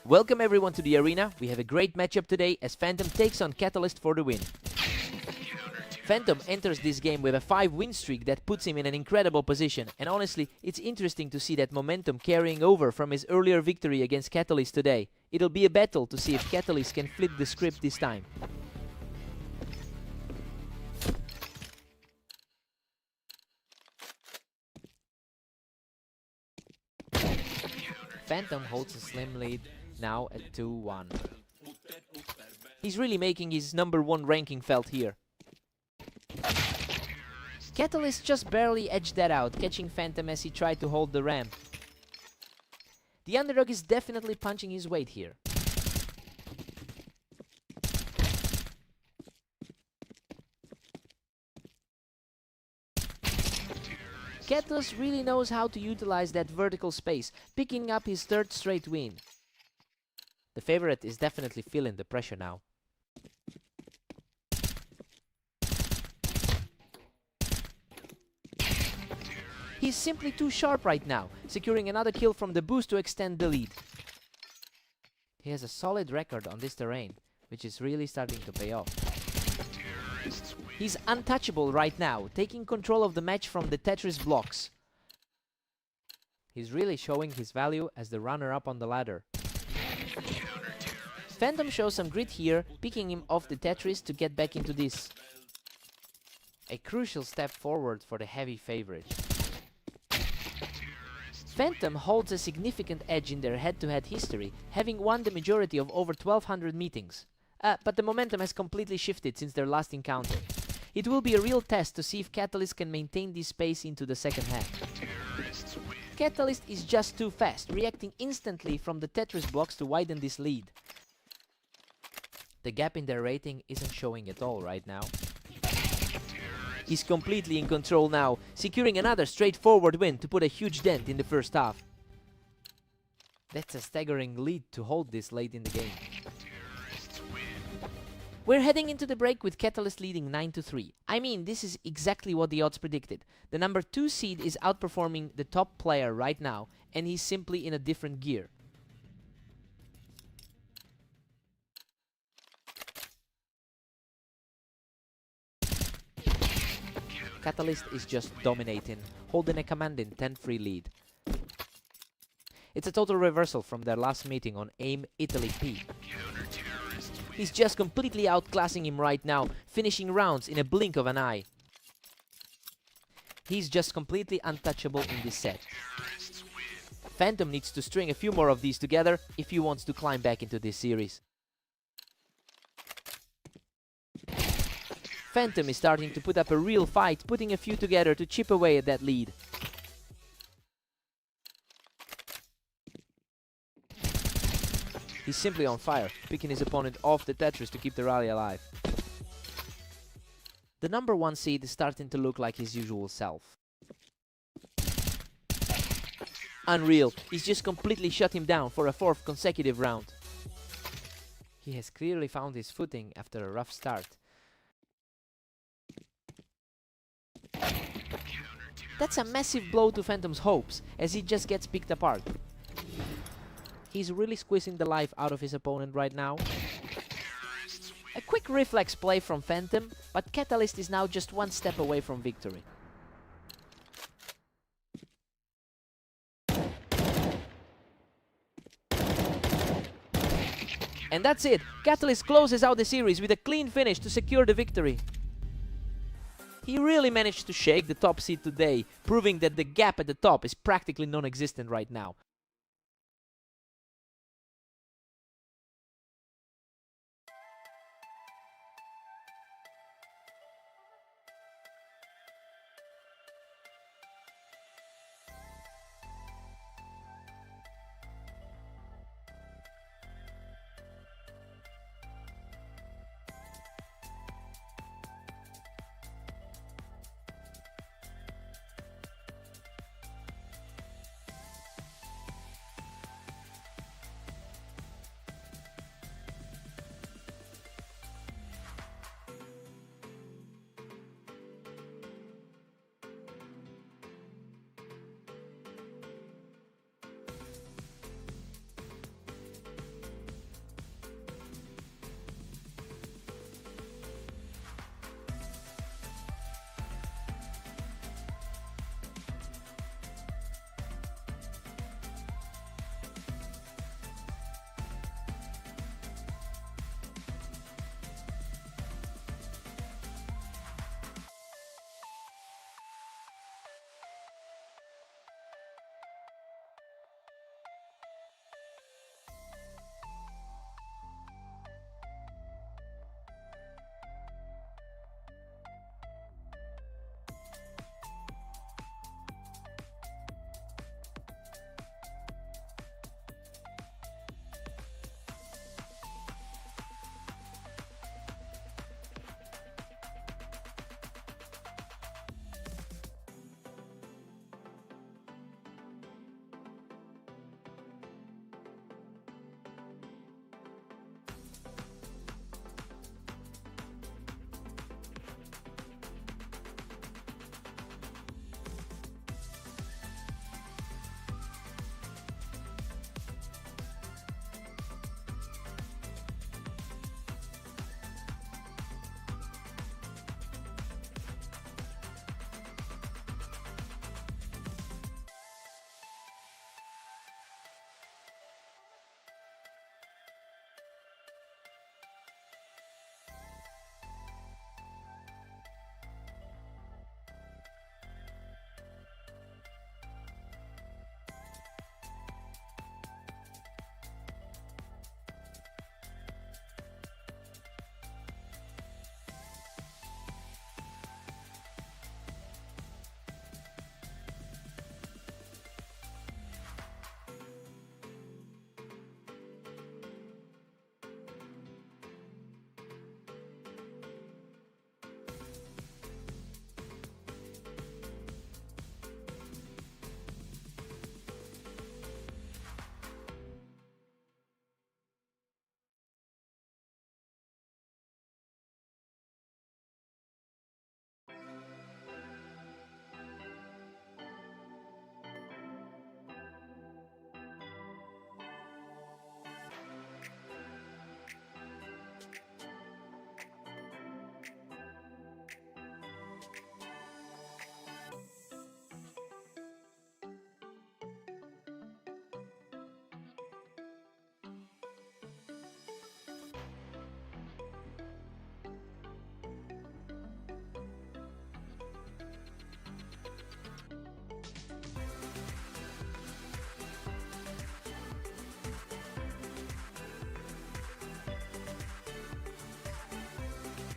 Welcome everyone to the arena. We have a great matchup today as Phantom takes on Catalyst for the win. Phantom enters this game with a 5-win streak that puts him in an incredible position, and honestly, it's interesting to see that momentum carrying over from his earlier victory against Catalyst today. It'll be a battle to see if Catalyst can flip the script this time. Phantom holds a slim lead now at 2-1. He's really making his #1 ranking felt here. Catalyst just barely edged that out, catching Phantom as he tried to hold the ramp. The underdog is definitely punching his weight here. Catalyst really knows how to utilize that vertical space, picking up his 3rd straight win. The favorite is definitely feeling the pressure now. He's simply too sharp right now, securing another kill from the boost to extend the lead. He has a solid record on this terrain, which is really starting to pay off. He's untouchable right now, taking control of the match from the Tetris blocks. He's really showing his value as the runner-up on the ladder. Phantom shows some grit here, picking him off the Tetris to get back into this. A crucial step forward for the heavy favorite. Phantom holds a significant edge in their head-to-head history, having won the majority of over 1200 meetings. But the momentum has completely shifted since their last encounter. It will be a real test to see if Catalyst can maintain this pace into the second half. Catalyst is just too fast, reacting instantly from the Tetris blocks to widen this lead. The gap in their rating isn't showing at all right now. He's completely in control now, securing another straightforward win to put a huge dent in the first half. That's a staggering lead to hold this late in the game. We're heading into the break with Catalyst leading 9-3. I mean, this is exactly what the odds predicted. The #2 seed is outperforming the top player right now, and he's simply in a different gear. Catalyst is just dominating, holding a commanding 10-3 lead. It's a total reversal from their last meeting on AIM Italy P. He's just completely outclassing him right now, finishing rounds in a blink of an eye. He's just completely untouchable in this set. Phantom needs to string a few more of these together if he wants to climb back into this series. Phantom is starting to put up a real fight, putting a few together to chip away at that lead. He's simply on fire, picking his opponent off the Tetris to keep the rally alive. The #1 seed is starting to look like his usual self. Unreal, he's just completely shut him down for a 4th consecutive round. He has clearly found his footing after a rough start. That's a massive blow to Phantom's hopes, as he just gets picked apart. He's really squeezing the life out of his opponent right now. A quick reflex play from Phantom, but Catalyst is now just 1 step away from victory. And that's it! Catalyst closes out the series with a clean finish to secure the victory. He really managed to shake the top seed today, proving that the gap at the top is practically non-existent right now.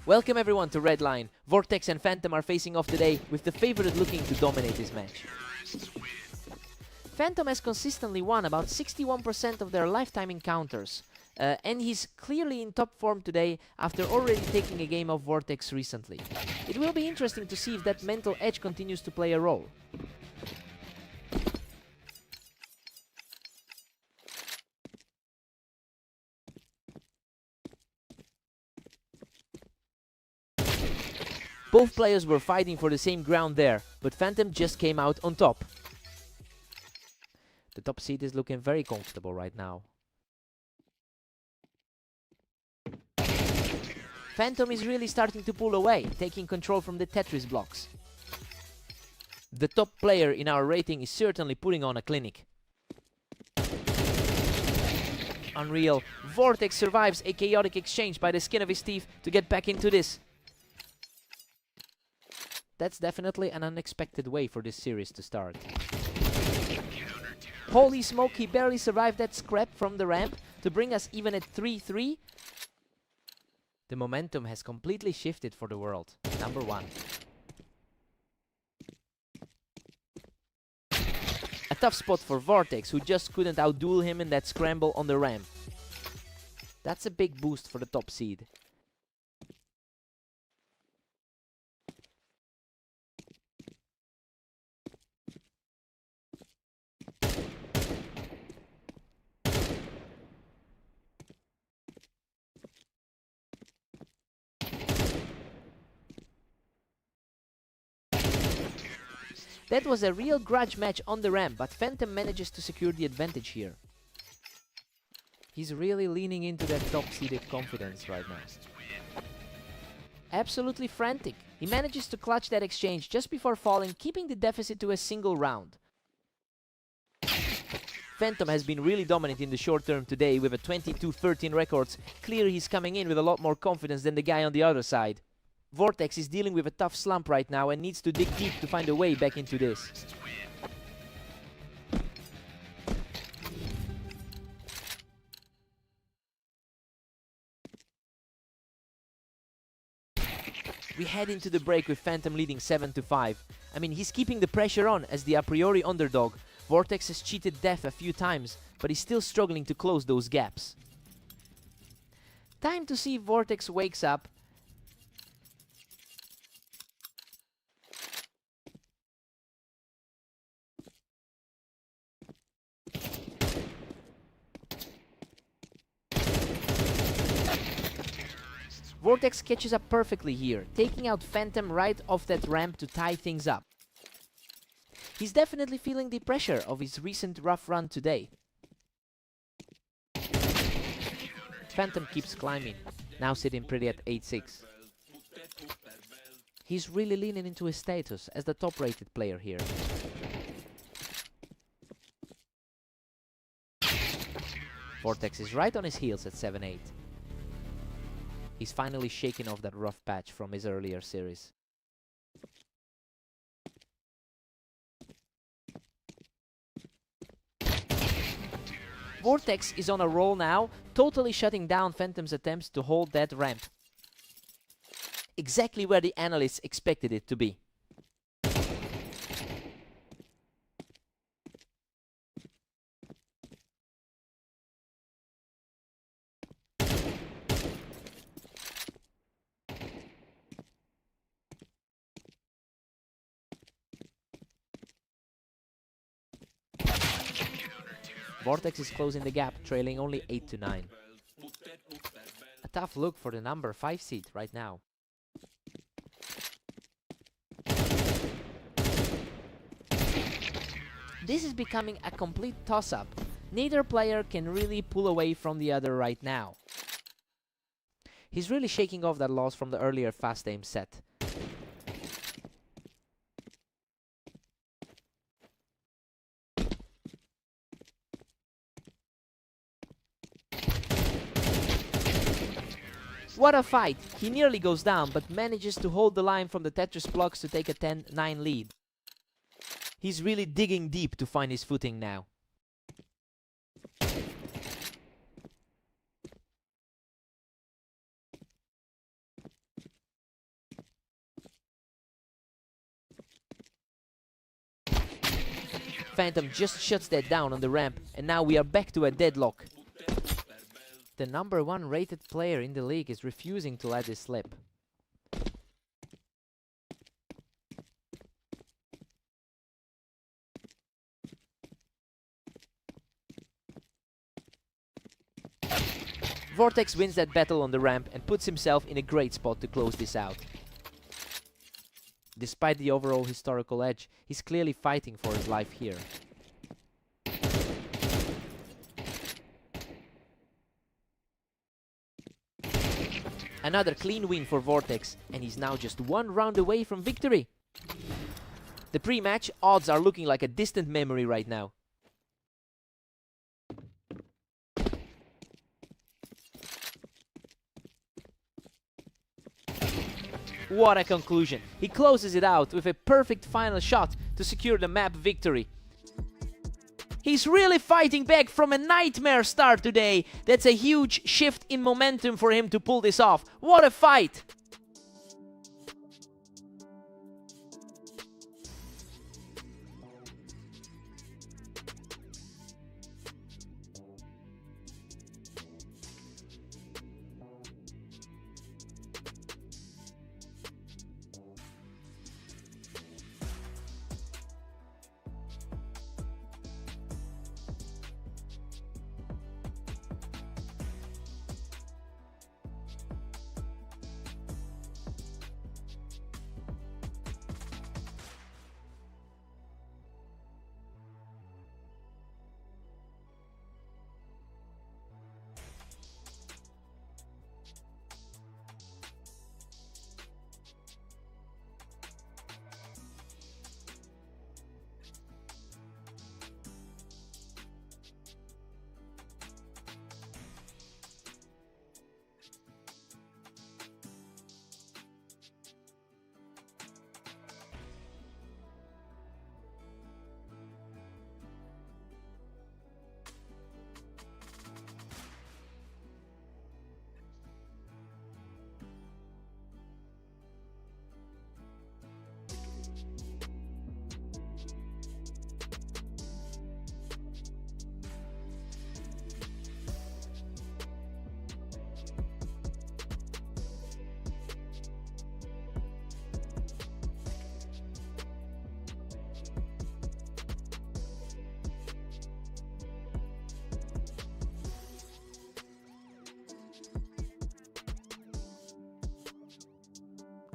Welcome everyone to Red Line. Vortex and Phantom are facing off today, with the favorite looking to dominate this match. Phantom has consistently won about 61% of their lifetime encounters, and he's clearly in top form today after already taking a game of Vortex recently. It will be interesting to see if that mental edge continues to play a role. Both players were fighting for the same ground there, but Phantom just came out on top. The top seed is looking very comfortable right now. Phantom is really starting to pull away, taking control from the Tetris blocks. The top player in our rating is certainly putting on a clinic. Unreal. Vortex survives a chaotic exchange by the skin of his teeth to get back into this. That's definitely an unexpected way for this series to start. Holy smoke, he barely survived that scrap from the ramp to bring us even at 3-3. The momentum has completely shifted for the world. Number 1. A tough spot for Vortex, who just couldn't outduel him in that scramble on the ramp. That's a big boost for the top seed. That was a real grudge match on the ramp, but Phantom manages to secure the advantage here. He's really leaning into that top-seeded confidence right now. Absolutely frantic. He manages to clutch that exchange just before falling, keeping the deficit to a single round. Phantom has been really dominant in the short term today with a 22-13 records. Clearly he's coming in with a lot more confidence than the guy on the other side. Vortex is dealing with a tough slump right now and needs to dig deep to find a way back into this. We head into the break with Phantom leading 7-5. I mean, he's keeping the pressure on as the a priori underdog. Vortex has cheated death a few times, but he's still struggling to close those gaps. Time to see if Vortex wakes up. Vortex catches up perfectly here, taking out Phantom right off that ramp to tie things up. He's definitely feeling the pressure of his recent rough run today. Phantom keeps climbing, now sitting pretty at 8-6. He's really leaning into his status as the top-rated player here. Vortex is right on his heels at 7-8. He's finally shaken off that rough patch from his earlier series. Vortex is on a roll now, totally shutting down Phantom's attempts to hold that ramp. Exactly where the analysts expected it to be. Vortex is closing the gap, trailing only 8-9. A tough look for the number 5 seed right now. This is becoming a complete toss-up. Neither player can really pull away from the other right now. He's really shaking off that loss from the earlier fast aim set. What a fight! He nearly goes down, but manages to hold the line from the Tetris blocks to take a 10-9 lead. He's really digging deep to find his footing now. Phantom just shuts that down on the ramp, and now we are back to a deadlock. The #1 rated player in the league is refusing to let this slip. Vortex wins that battle on the ramp and puts himself in a great spot to close this out. Despite the overall historical edge, he's clearly fighting for his life here. Another clean win for Vortex, and he's now just one round away from victory. The pre-match odds are looking like a distant memory right now. What a conclusion! He closes it out with a perfect final shot to secure the map victory. He's really fighting back from a nightmare start today. That's a huge shift in momentum for him to pull this off. What a fight!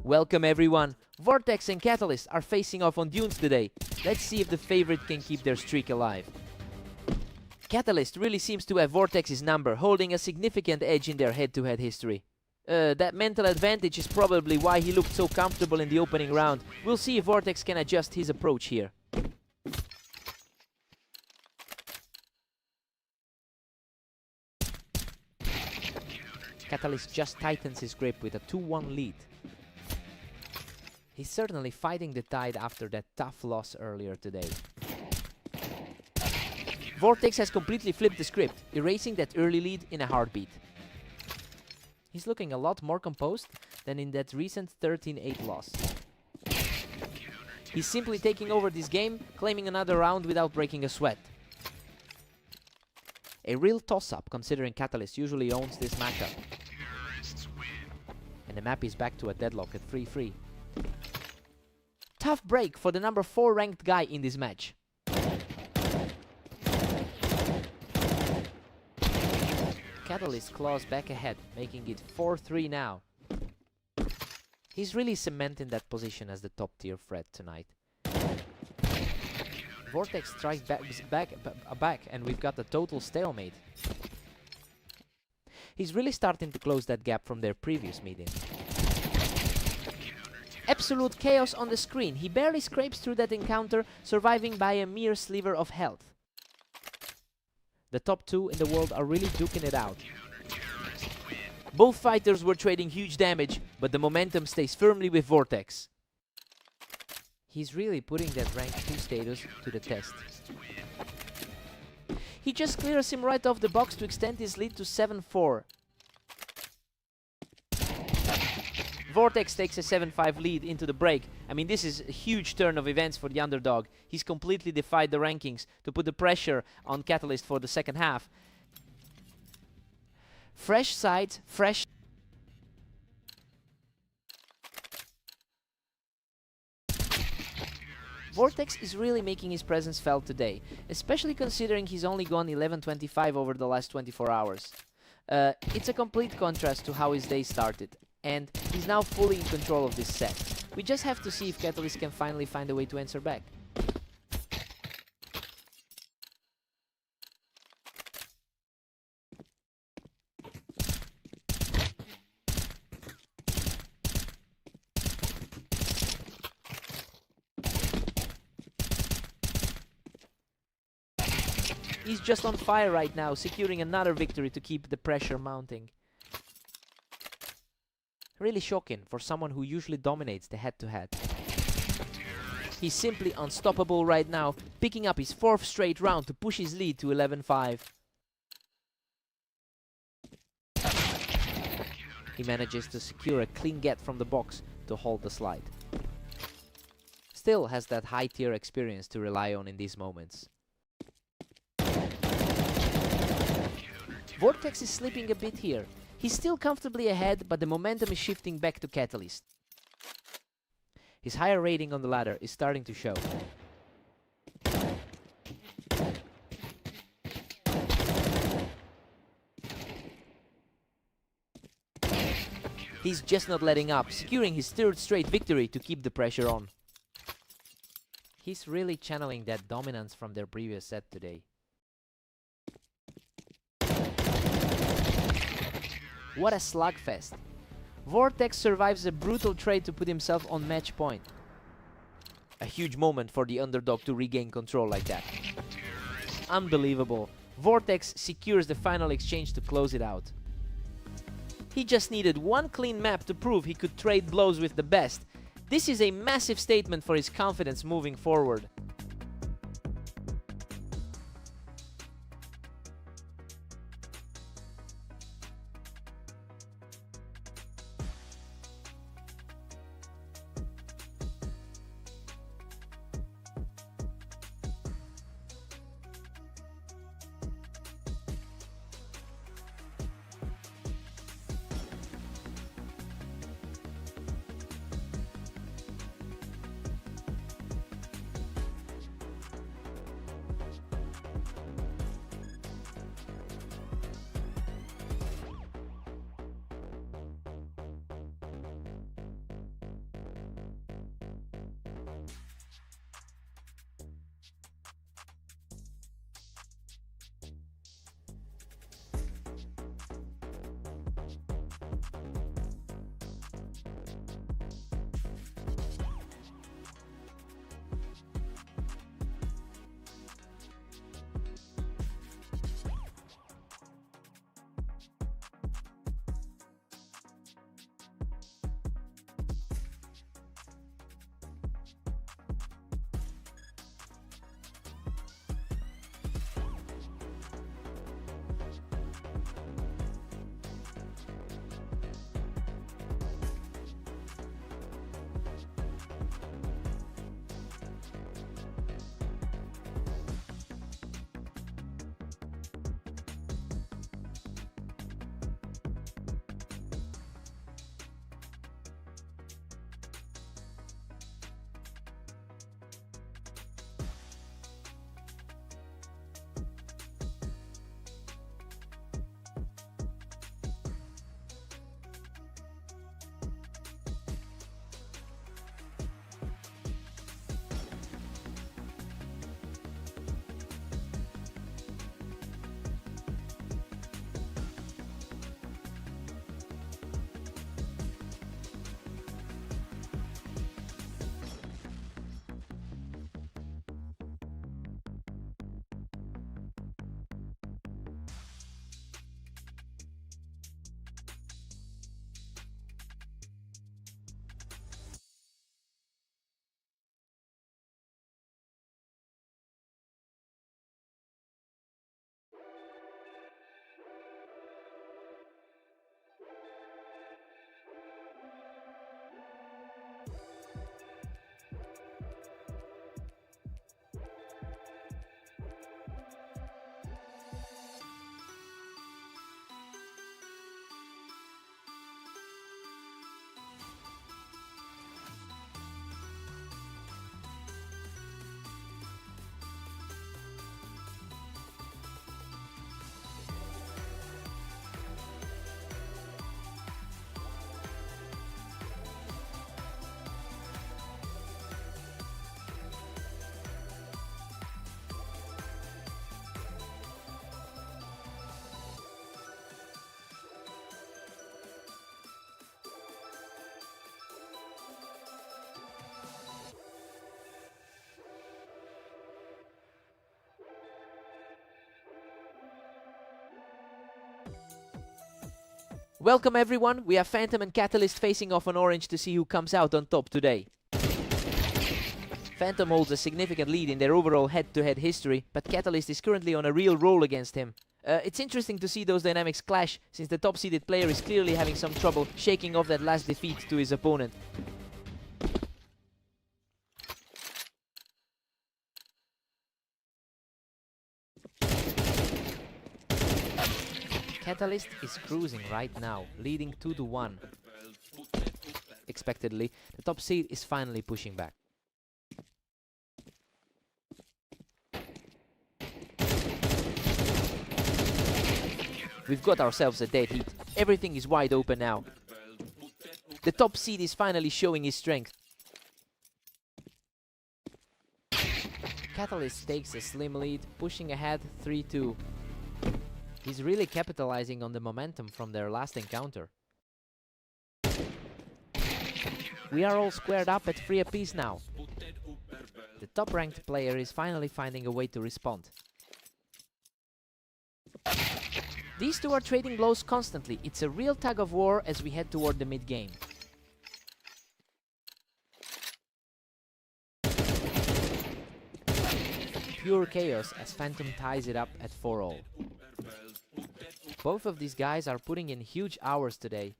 Welcome everyone! Vortex and Catalyst are facing off on Dunes today. Let's see if the favorite can keep their streak alive. Catalyst really seems to have Vortex's number, holding a significant edge in their head-to-head history. That mental advantage is probably why he looked so comfortable in the opening round. We'll see if Vortex can adjust his approach here. Catalyst just tightens his grip with a 2-1 lead. He's certainly fighting the tide after that tough loss earlier today. Vortex has completely flipped the script, erasing that early lead in a heartbeat. He's looking a lot more composed than in that recent 13-8 loss. He's simply taking over this game, claiming another round without breaking a sweat. A real toss-up, considering Catalyst usually owns this matchup. And the map is back to a deadlock at 3-3. Tough break for the #4 ranked guy in this match. Catalyst claws back ahead, making it 4-3 now. He's really cementing that position as the top tier threat tonight. Vortex strikes back and we've got a total stalemate. He's really starting to close that gap from their previous meeting. Absolute chaos on the screen. He barely scrapes through that encounter, surviving by a mere sliver of health. The top two in the world are really duking it out. Both fighters were trading huge damage, but the momentum stays firmly with Vortex. He's really putting that rank 2 status to the test. He just clears him right off the box to extend his lead to 7-4. Vortex takes a 7-5 lead into the break. I mean, this is a huge turn of events for the underdog. He's completely defied the rankings to put the pressure on Catalyst for the second half. Fresh sides, fresh... Vortex is really making his presence felt today, especially considering he's only gone 11-25 over the last 24 hours. It's a complete contrast to how his day started, and he's now fully in control of this set. We just have to see if Catalyst can finally find a way to answer back. He's just on fire right now, securing another victory to keep the pressure mounting. Really shocking for someone who usually dominates the head-to-head. He's simply unstoppable right now, picking up his 4th straight round to push his lead to 11-5. He manages to secure a clean get from the box to hold the slide. Still has that high-tier experience to rely on in these moments. Vortex is slipping a bit here. He's still comfortably ahead, but the momentum is shifting back to Catalyst. His higher rating on the ladder is starting to show. He's just not letting up, securing his 3rd straight victory to keep the pressure on. He's really channeling that dominance from their previous set today. What a slugfest. Vortex survives a brutal trade to put himself on match point. A huge moment for the underdog to regain control like that. Unbelievable. Vortex secures the final exchange to close it out. He just needed one clean map to prove he could trade blows with the best. This is a massive statement for his confidence moving forward. Welcome everyone, we have Phantom and Catalyst facing off on Orange to see who comes out on top today. Phantom holds a significant lead in their overall head-to-head history, but Catalyst is currently on a real roll against him. It's interesting to see those dynamics clash, since the top-seeded player is clearly having some trouble shaking off that last defeat to his opponent. Catalyst is cruising right now, leading 2-1. Expectedly, the top seed is finally pushing back. We've got ourselves a dead heat. Everything is wide open now. The top seed is finally showing his strength. Catalyst takes a slim lead, pushing ahead 3-2. He's really capitalizing on the momentum from their last encounter. We are all squared up at 3 apiece now. The top-ranked player is finally finding a way to respond. These two are trading blows constantly. It's a real tug-of-war as we head toward the mid-game. Pure chaos as Phantom ties it up at 4-all. Both of these guys are putting in huge hours today.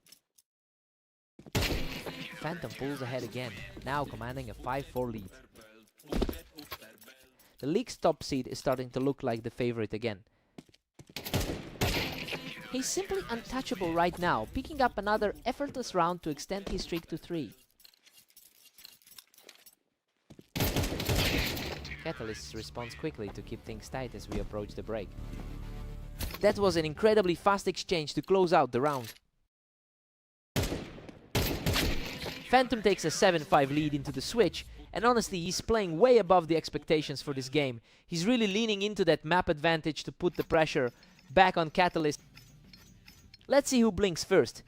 Phantom pulls ahead again, now commanding a 5-4 lead. The league's top seed is starting to look like the favorite again. He's simply untouchable right now, picking up another effortless round to extend his streak to 3. Catalyst responds quickly to keep things tight as we approach the break. That was an incredibly fast exchange to close out the round. Phantom takes a 7-5 lead into the switch, and honestly he's playing way above the expectations for this game. He's really leaning into that map advantage to put the pressure back on Catalyst. Let's see who blinks first.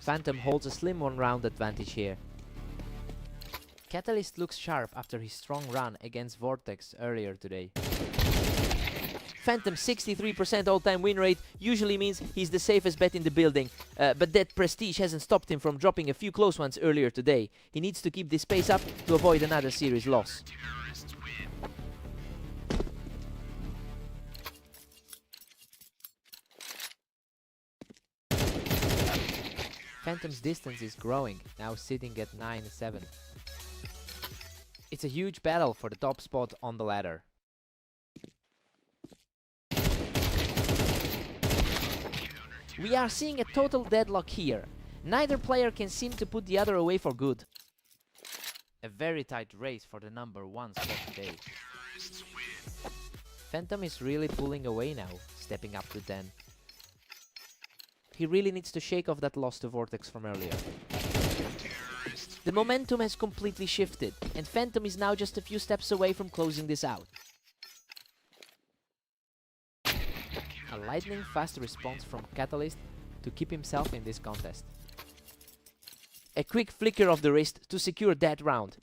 Phantom holds a slim one-round advantage here. Catalyst looks sharp after his strong run against Vortex earlier today. Phantom's 63% all-time win rate usually means he's the safest bet in the building, but that prestige hasn't stopped him from dropping a few close ones earlier today. He needs to keep this pace up to avoid another series loss. Phantom's distance is growing, now sitting at 9-7. It's a huge battle for the top spot on the ladder. We are seeing a total deadlock here. Neither player can seem to put the other away for good. A very tight race for the number 1 spot today. Phantom is really pulling away now, stepping up to 10. He really needs to shake off that loss to Vortex from earlier. The momentum has completely shifted, and Phantom is now just a few steps away from closing this out. A lightning fast response from Catalyst to keep himself in this contest. A quick flicker of the wrist to secure that round.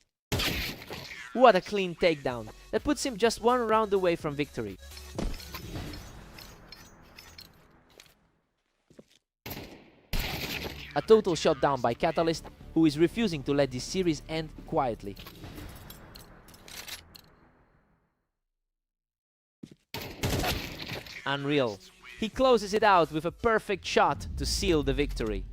What a clean takedown. That puts him just 1 round away from victory. A total shutdown by Catalyst, who is refusing to let this series end quietly. Unreal. He closes it out with a perfect shot to seal the victory.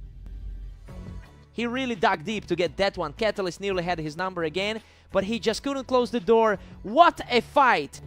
He really dug deep to get that one. Catalyst nearly had his number again, but he just couldn't close the door. What a fight!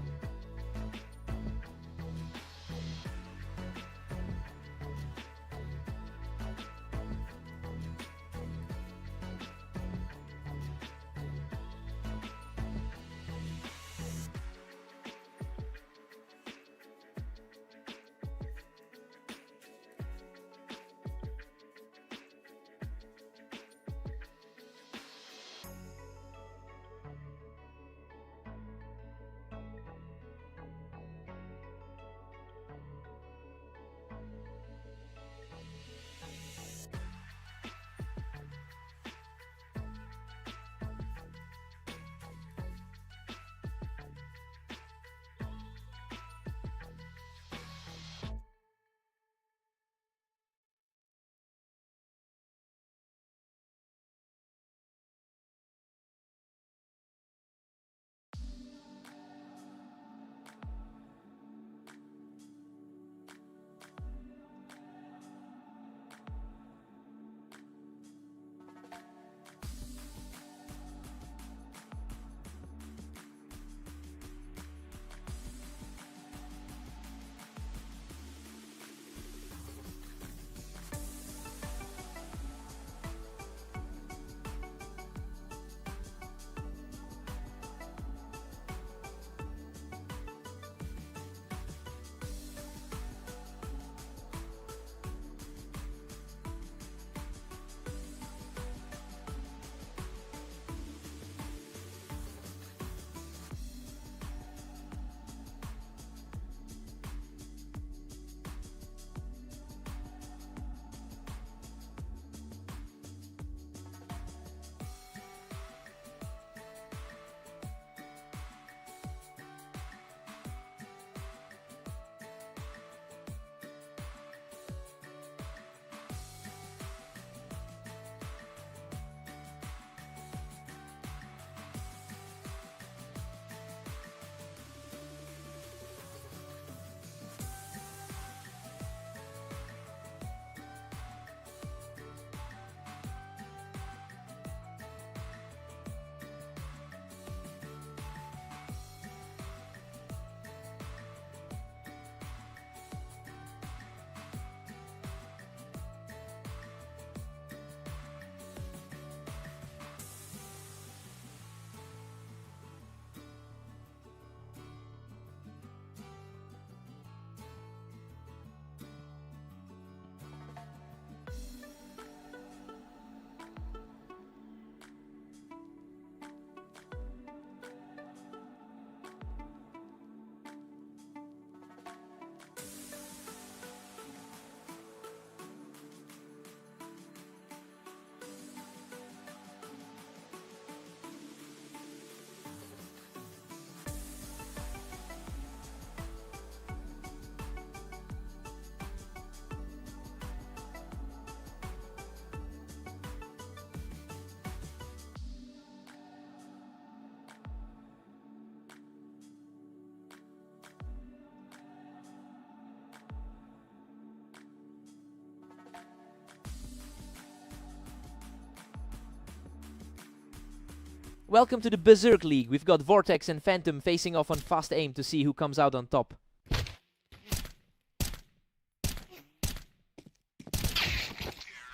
Welcome to the Berserk League. We've got Vortex and Phantom facing off on fast aim to see who comes out on top.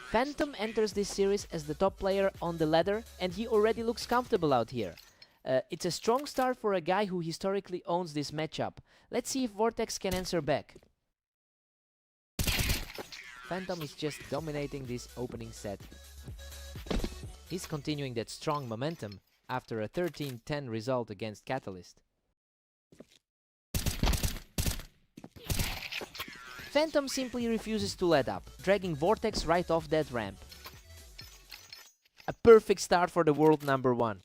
Phantom enters this series as the top player on the ladder, and he already looks comfortable out here. It's a strong start for a guy who historically owns this matchup. Let's see if Vortex can answer back. Phantom is just dominating this opening set. He's continuing that strong momentum after a 13-10 result against Catalyst. Phantom simply refuses to let up, dragging Vortex right off that ramp. A perfect start for the world number 1.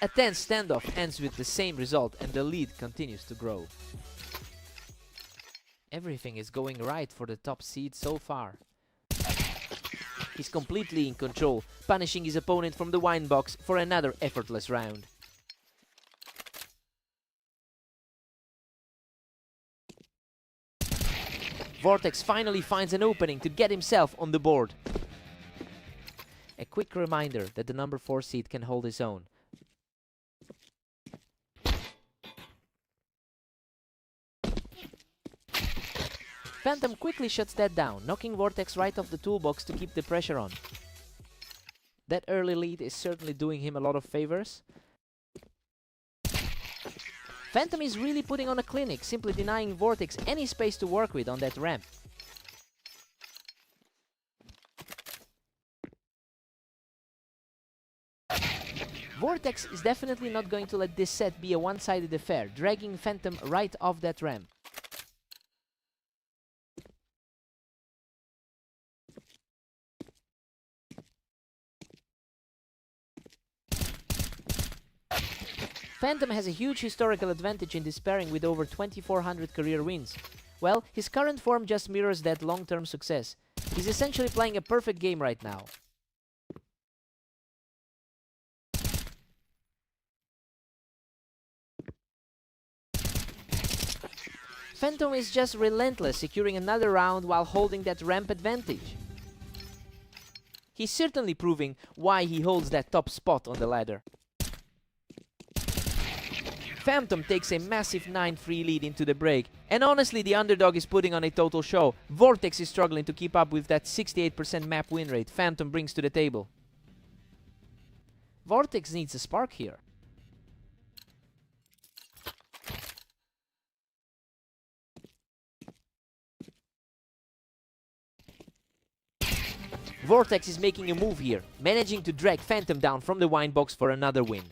A tense standoff ends with the same result and the lead continues to grow. Everything is going right for the top seed so far. He's completely in control, punishing his opponent from the wine box for another effortless round. Vortex finally finds an opening to get himself on the board. A quick reminder that the number 4 seed can hold his own. Phantom quickly shuts that down, knocking Vortex right off the toolbox to keep the pressure on. That early lead is certainly doing him a lot of favors. Phantom is really putting on a clinic, simply denying Vortex any space to work with on that ramp. Vortex is definitely not going to let this set be a one-sided affair, dragging Phantom right off that ramp. Phantom has a huge historical advantage in this pairing with over 2400 career wins. Well, his current form just mirrors that long-term success. He's essentially playing a perfect game right now. Phantom is just relentless, securing another round while holding that ramp advantage. He's certainly proving why he holds that top spot on the ladder. Phantom takes a massive 9-3 lead into the break, and honestly the underdog is putting on a total show. Vortex is struggling to keep up with that 68% map win rate Phantom brings to the table. Vortex needs a spark here. Vortex is making a move here, managing to drag Phantom down from the wine box for another win.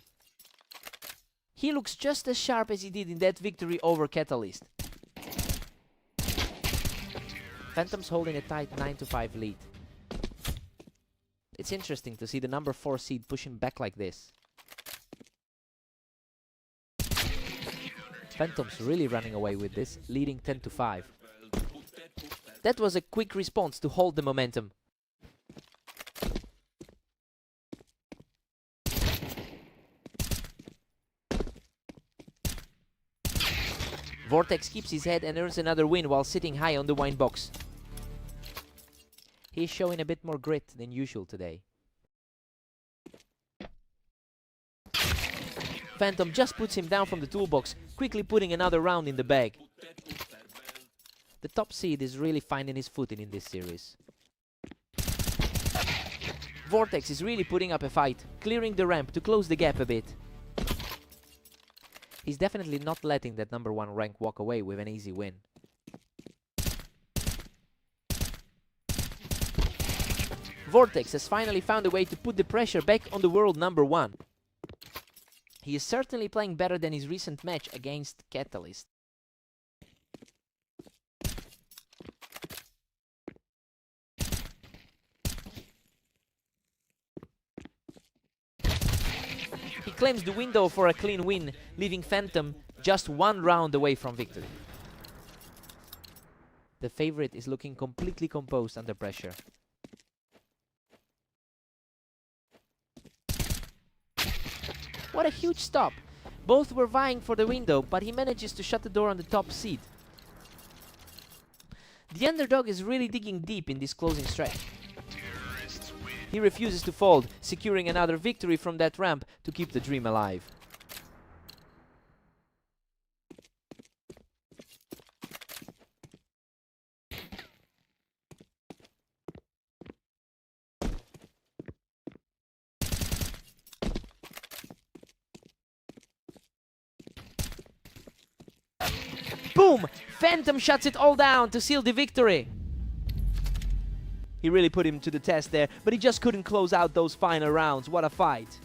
He looks just as sharp as he did in that victory over Catalyst. Phantom's holding a tight 9-5 lead. It's interesting to see the number 4 seed push him back like this. Phantom's really running away with this, leading 10-5. That was a quick response to hold the momentum. Vortex keeps his head and earns another win while sitting high on the wine box. He's showing a bit more grit than usual today. Phantom just puts him down from the toolbox, quickly putting another round in the bag. The top seed is really finding his footing in this series. Vortex is really putting up a fight, clearing the ramp to close the gap a bit. He's definitely not letting that number 1 rank walk away with an easy win. Vortex has finally found a way to put the pressure back on the world number 1. He is certainly playing better than his recent match against Catalyst. He claims the window for a clean win, leaving Phantom just 1 round away from victory. The favorite is looking completely composed under pressure. What a huge stop! Both were vying for the window, but he manages to shut the door on the top seed. The underdog is really digging deep in this closing stretch. He refuses to fold, securing another victory from that ramp to keep the dream alive. Boom! Phantom shuts it all down to seal the victory. He really put him to the test there, but he just couldn't close out those final rounds. What a fight.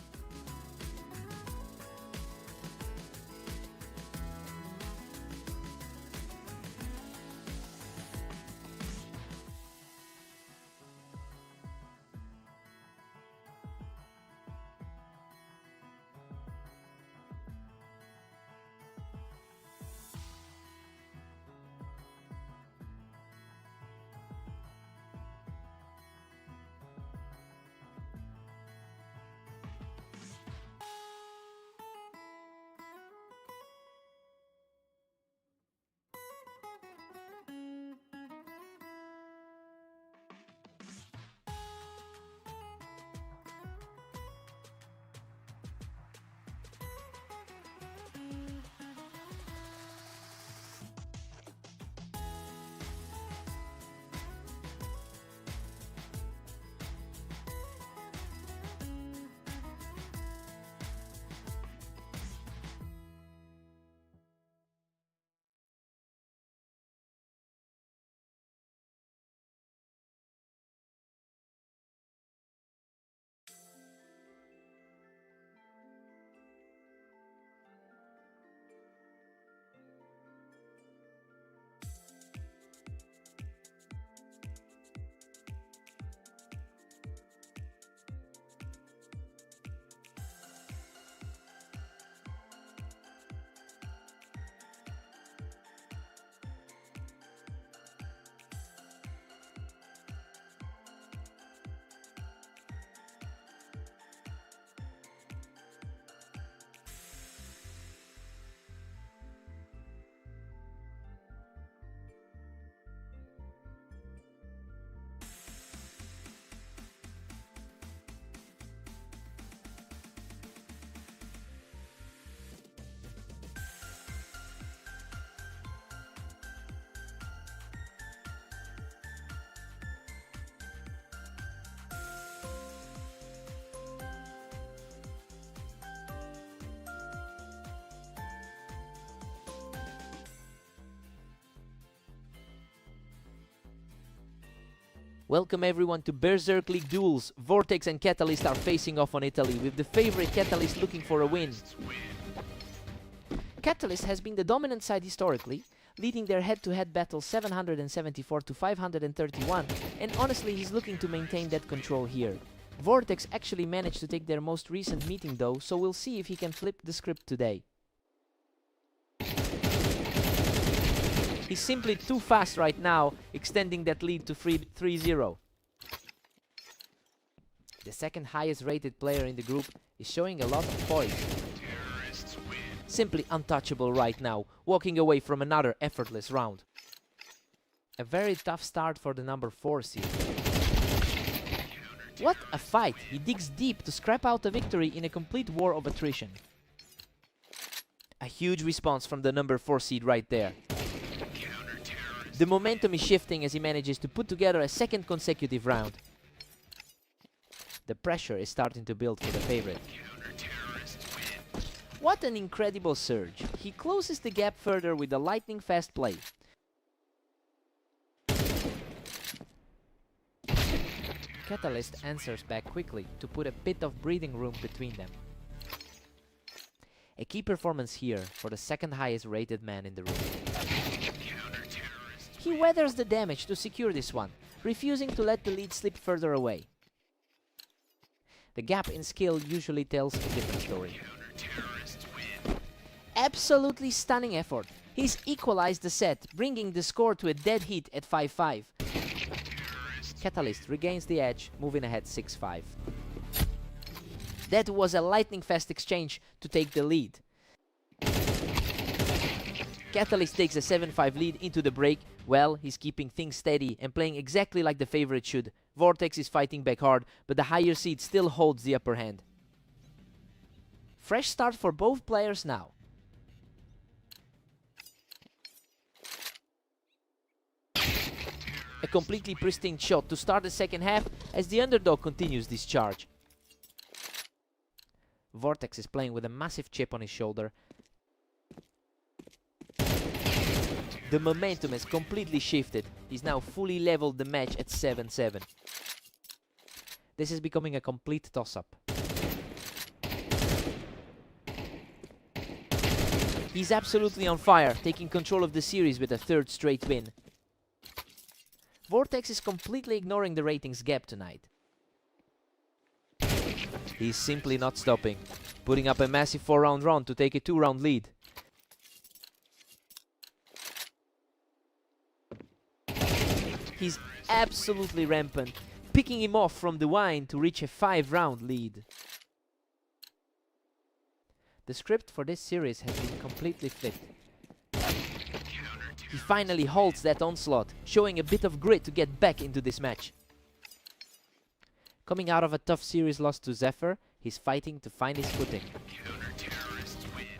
Welcome everyone to Berserk League duels. Vortex and Catalyst are facing off on Italy, with the favorite Catalyst looking for a win. Catalyst has been the dominant side historically, leading their head-to-head battle 774 to 531, and honestly he's looking to maintain that control here. Vortex actually managed to take their most recent meeting though, so we'll see if he can flip the script today. He's simply too fast right now, extending that lead to 3-0. The second highest rated player in the group is showing a lot of poise. Simply untouchable right now, walking away from another effortless round. A very tough start for the number 4 seed. What a fight! He digs deep to scrap out a victory in a complete war of attrition. A huge response from the number 4 seed right there. The momentum is shifting as he manages to put together a second consecutive round. The pressure is starting to build for the favorite. What an incredible surge. He closes the gap further with a lightning-fast play. Catalyst answers back quickly to put a bit of breathing room between them. A key performance here for the second highest rated man in the room. He weathers the damage to secure this one, refusing to let the lead slip further away. The gap in skill usually tells a different story. Absolutely stunning effort. He's equalized the set, bringing the score to a dead heat at 5-5. Catalyst regains the edge, moving ahead 6-5. That was a lightning-fast exchange to take the lead. Catalyst takes a 7-5 lead into the break. Well, he's keeping things steady and playing exactly like the favorite should. Vortex is fighting back hard, but the higher seed still holds the upper hand. Fresh start for both players now. A completely pristine shot to start the second half as the underdog continues this charge. Vortex is playing with a massive chip on his shoulder. The momentum has completely shifted. He's now fully leveled the match at 7-7. This is becoming a complete toss-up. He's absolutely on fire, taking control of the series with a third straight win. Vortex is completely ignoring the ratings gap tonight. He's simply not stopping, putting up a massive 4-round run to take a 2-round lead. He's absolutely rampant, picking him off from the wine to reach a 5-round lead. The script for this series has been completely flipped. He finally halts that onslaught, showing a bit of grit to get back into this match. Coming out of a tough series loss to Zephyr, he's fighting to find his footing.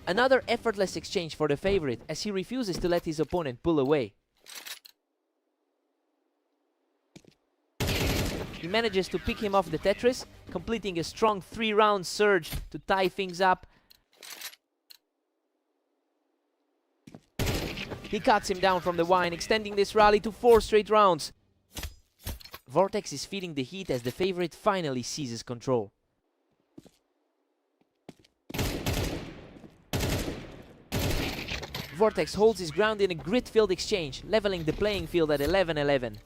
Another effortless exchange for the favorite, as he refuses to let his opponent pull away. He manages to pick him off the Tetris, completing a strong 3-round surge to tie things up. He cuts him down from the wine, extending this rally to 4 straight rounds. Vortex is feeling the heat as the favorite finally seizes control. Vortex holds his ground in a grit-filled exchange, leveling the playing field at 11-11.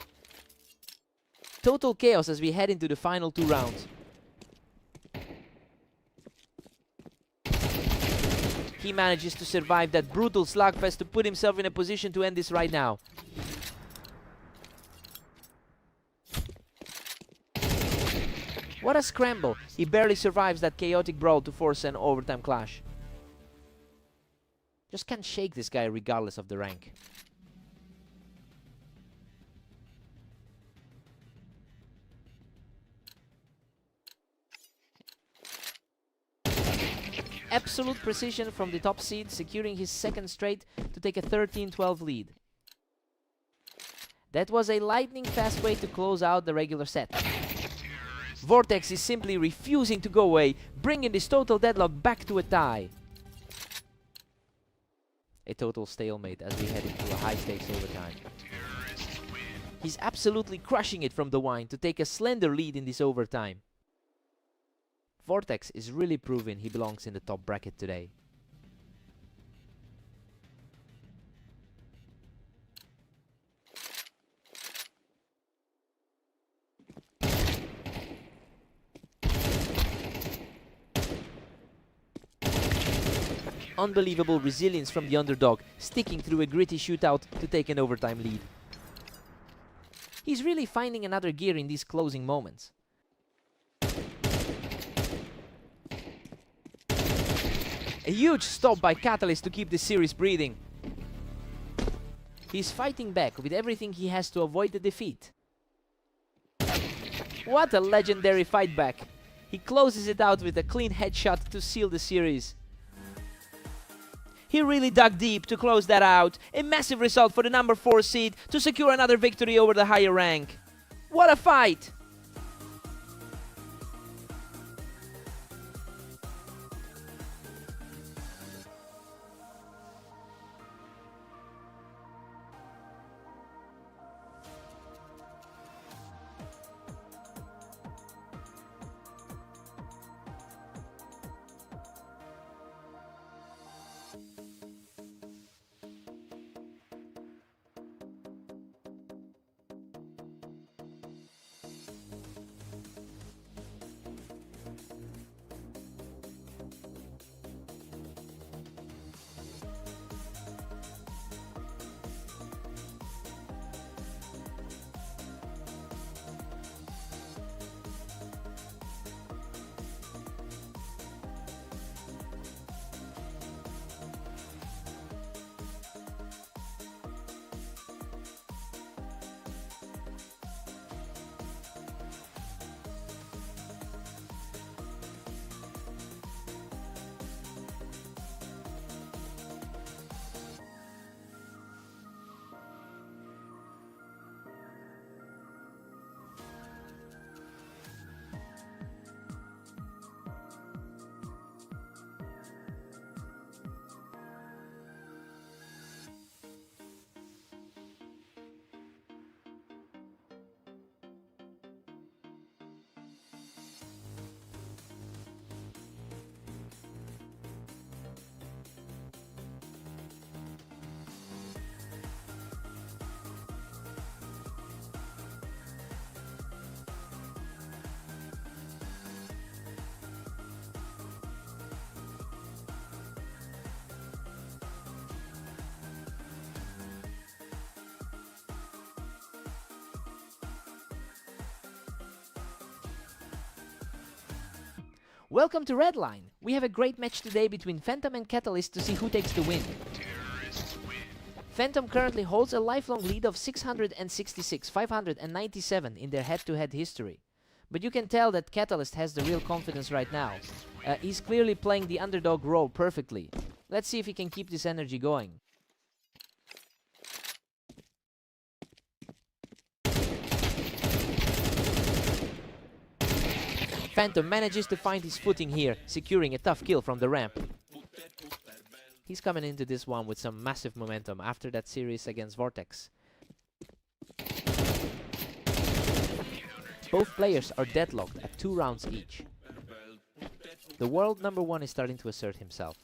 Total chaos as we head into the final 2 rounds. He manages to survive that brutal slugfest to put himself in a position to end this right now. What a scramble! He barely survives that chaotic brawl to force an overtime clash. Just can't shake this guy regardless of the rank. Absolute precision from the top seed, securing his second straight to take a 13-12 lead. That was a lightning-fast way to close out the regular set. Vortex is simply refusing to go away, bringing this total deadlock back to a tie. A total stalemate as we head into a high-stakes overtime. He's absolutely crushing it from the wine to take a slender lead in this overtime. Vortex is really proving he belongs in the top bracket today. Unbelievable resilience from the underdog, sticking through a gritty shootout to take an overtime lead. He's really finding another gear in these closing moments. A huge stop by Catalyst to keep the series breathing. He's fighting back with everything he has to avoid the defeat. What a legendary fight back. He closes it out with a clean headshot to seal the series. He really dug deep to close that out. A massive result for the number 4 seed to secure another victory over the higher rank. What a fight! Welcome to Redline. We have a great match today between Phantom and Catalyst to see who takes the win. Phantom currently holds a lifelong lead of 666, 597 in their head-to-head history. But you can tell that Catalyst has the real confidence right now. He's clearly playing the underdog role perfectly. Let's see if he can keep this energy going. Phantom manages to find his footing here, securing a tough kill from the ramp. He's coming into this one with some massive momentum after that series against Vortex. Both players are deadlocked at 2 rounds each. The world number 1 is starting to assert himself.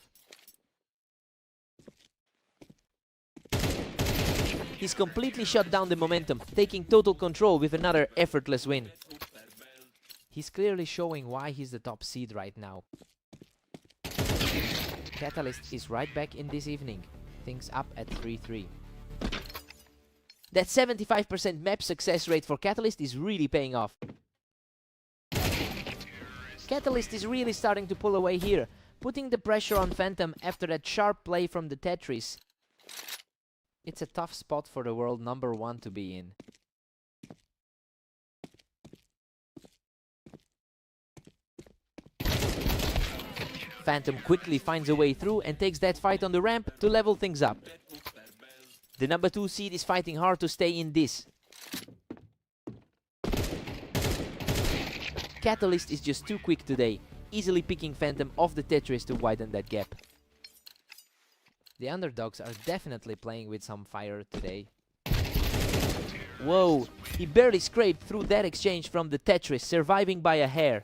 He's completely shut down the momentum, taking total control with another effortless win. He's clearly showing why he's the top seed right now. Catalyst is right back in this evening. Things up at 3-3. That 75% map success rate for Catalyst is really paying off. Catalyst is really starting to pull away here, putting the pressure on Phantom after that sharp play from the Tetris. It's a tough spot for the world number 1 to be in. Phantom quickly finds a way through and takes that fight on the ramp to level things up. The number 2 seed is fighting hard to stay in this. Catalyst is just too quick today, easily picking Phantom off the Tetris to widen that gap. The underdogs are definitely playing with some fire today. Whoa, he barely scraped through that exchange from the Tetris, surviving by a hair.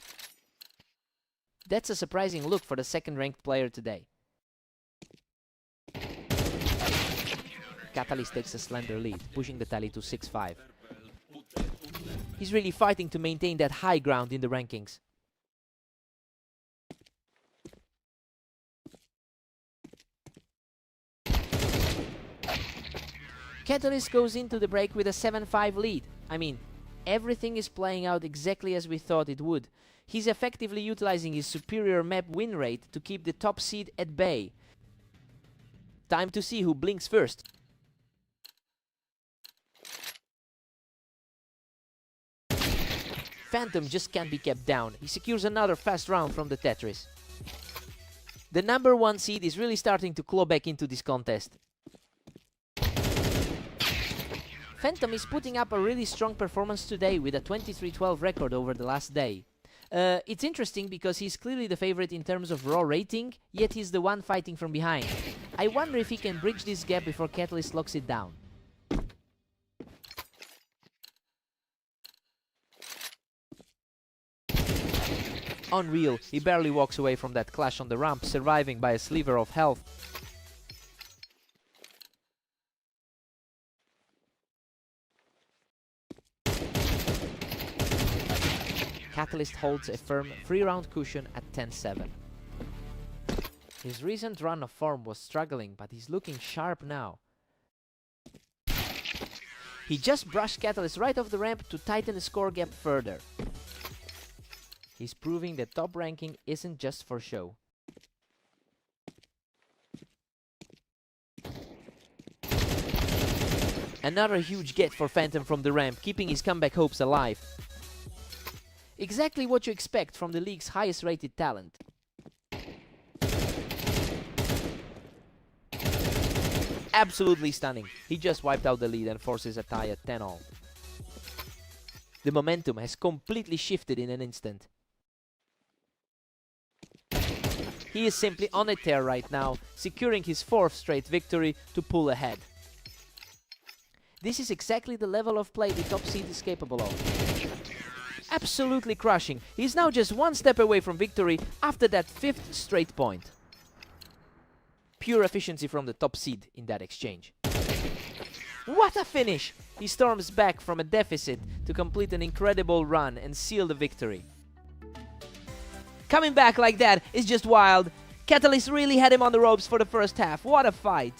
That's a surprising look for the second-ranked player today. Catalyst takes a slender lead, pushing the tally to 6-5. He's really fighting to maintain that high ground in the rankings. Catalyst goes into the break with a 7-5 lead. I mean, everything is playing out exactly as we thought it would. He's effectively utilizing his superior map win rate to keep the top seed at bay. Time to see who blinks first. Phantom just can't be kept down. He secures another fast round from the Tetris. The number 1 seed is really starting to claw back into this contest. Phantom is putting up a really strong performance today with a 23-12 record over the last day. It's interesting because he's clearly the favorite in terms of raw rating, yet he's the one fighting from behind. I wonder if he can bridge this gap before Catalyst locks it down. Unreal, he barely walks away from that clash on the ramp, surviving by a sliver of health. Catalyst holds a firm 3-round cushion at 10-7. His recent run of form was struggling, but he's looking sharp now. He just brushed Catalyst right off the ramp to tighten the score gap further. He's proving that top ranking isn't just for show. Another huge get for Phantom from the ramp, keeping his comeback hopes alive. Exactly what you expect from the league's highest rated talent. Absolutely stunning. He just wiped out the lead and forces a tie at 10-all. The momentum has completely shifted in an instant. He is simply on a tear right now, securing his 4th straight victory to pull ahead. This is exactly the level of play the top seed is capable of. Absolutely crushing. He's now just 1 step away from victory after that 5th straight point. Pure efficiency from the top seed in that exchange. What a finish! He storms back from a deficit to complete an incredible run and seal the victory. Coming back like that is just wild. Catalyst really had him on the ropes for the first half. What a fight!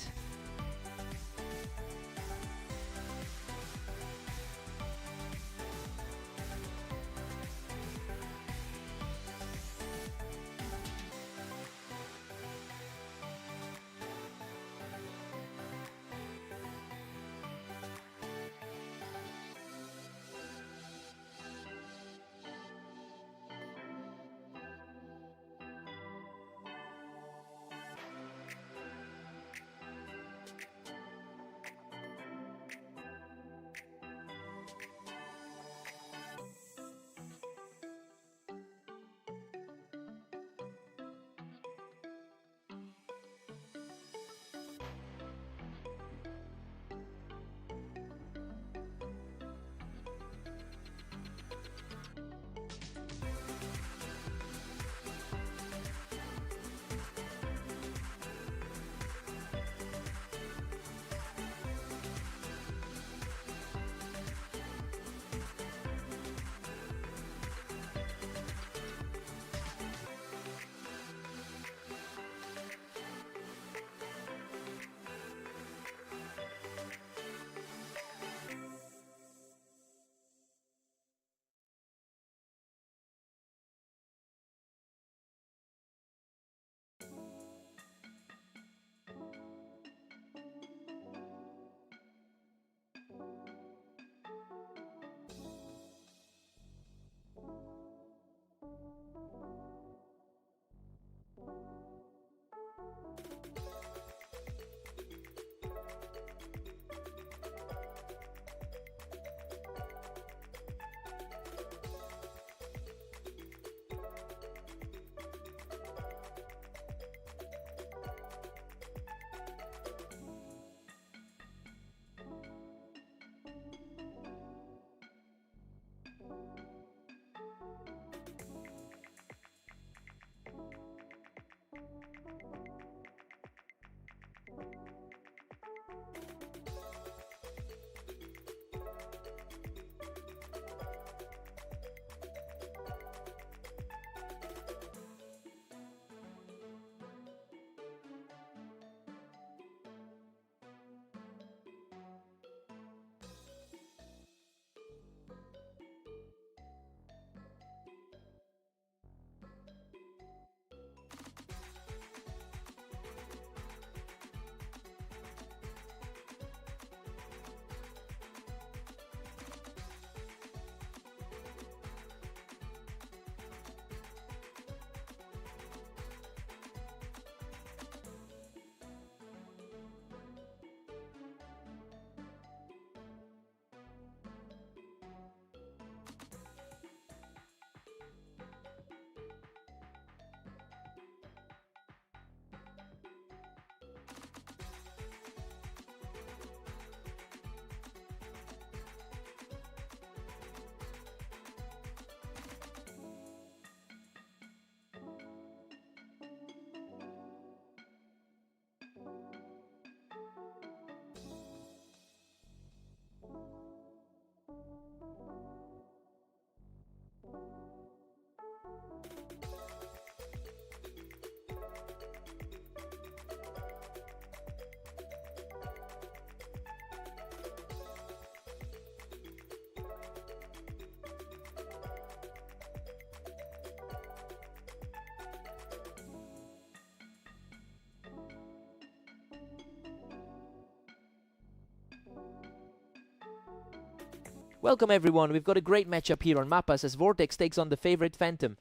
Welcome everyone, we've got a great matchup here on Mapas as Vortex takes on the favorite Phantom.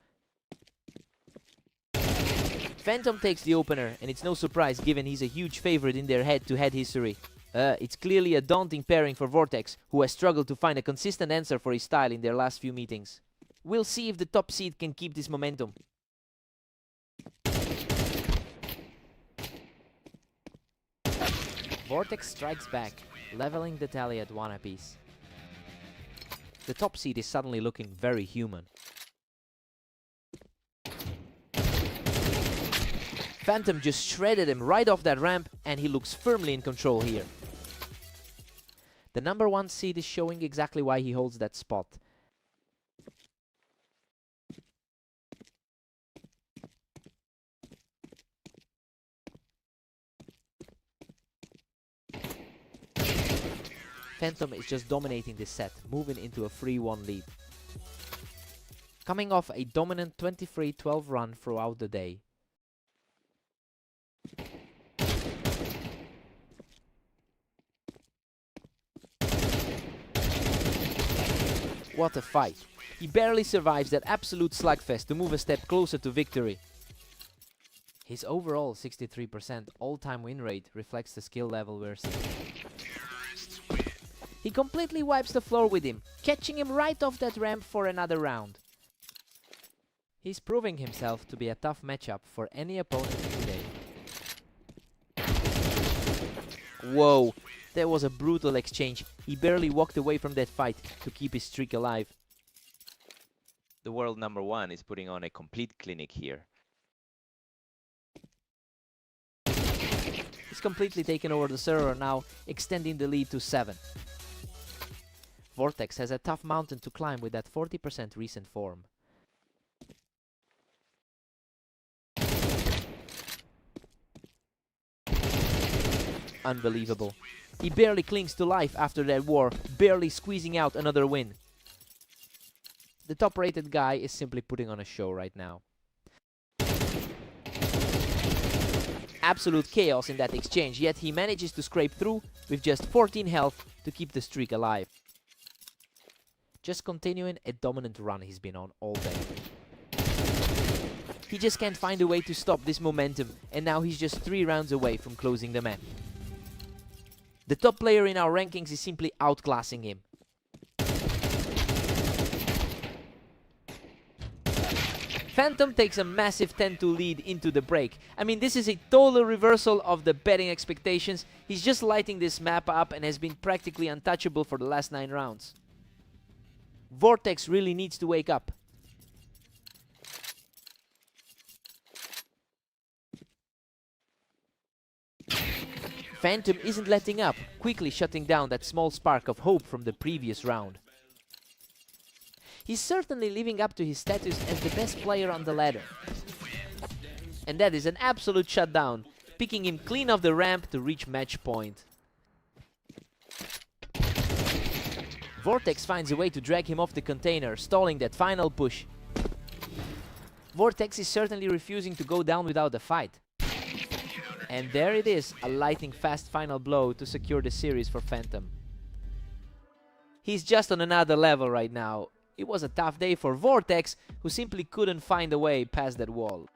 Phantom takes the opener, and it's no surprise given he's a huge favorite in their head-to-head history. It's clearly a daunting pairing for Vortex, who has struggled to find a consistent answer for his style in their last few meetings. We'll see if the top seed can keep this momentum. Vortex strikes back, leveling the tally at 1 apiece. The top seed is suddenly looking very human. Phantom just shredded him right off that ramp, and he looks firmly in control here. The number 1 seed is showing exactly why he holds that spot. Phantom is just dominating this set, moving into a 3-1 lead. Coming off a dominant 23-12 run throughout the day. What a fight. He barely survives that absolute slugfest to move a step closer to victory. His overall 63% all-time win rate reflects the skill level we're seeing. He completely wipes the floor with him, catching him right off that ramp for another round. He's proving himself to be a tough matchup for any opponent today. Whoa, that was a brutal exchange. He barely walked away from that fight to keep his streak alive. The world number 1 is putting on a complete clinic here. He's completely taken over the server now, extending the lead to 7. Vortex has a tough mountain to climb with that 40% recent form. Unbelievable. He barely clings to life after that war, barely squeezing out another win. The top-rated guy is simply putting on a show right now. Absolute chaos in that exchange, yet he manages to scrape through with just 14 health to keep the streak alive. Just continuing a dominant run he's been on all day. He just can't find a way to stop this momentum, and now he's just 3 rounds away from closing the map. The top player in our rankings is simply outclassing him. Phantom takes a massive 10-2 lead into the break. I mean, this is a total reversal of the betting expectations. He's just lighting this map up and has been practically untouchable for the last 9 rounds. Vortex really needs to wake up. Phantom isn't letting up, quickly shutting down that small spark of hope from the previous round. He's certainly living up to his status as the best player on the ladder. And that is an absolute shutdown, picking him clean off the ramp to reach match point. Vortex finds a way to drag him off the container, stalling that final push. Vortex is certainly refusing to go down without a fight. And there it is, a lightning fast final blow to secure the series for Phantom. He's just on another level right now. It was a tough day for Vortex, who simply couldn't find a way past that wall.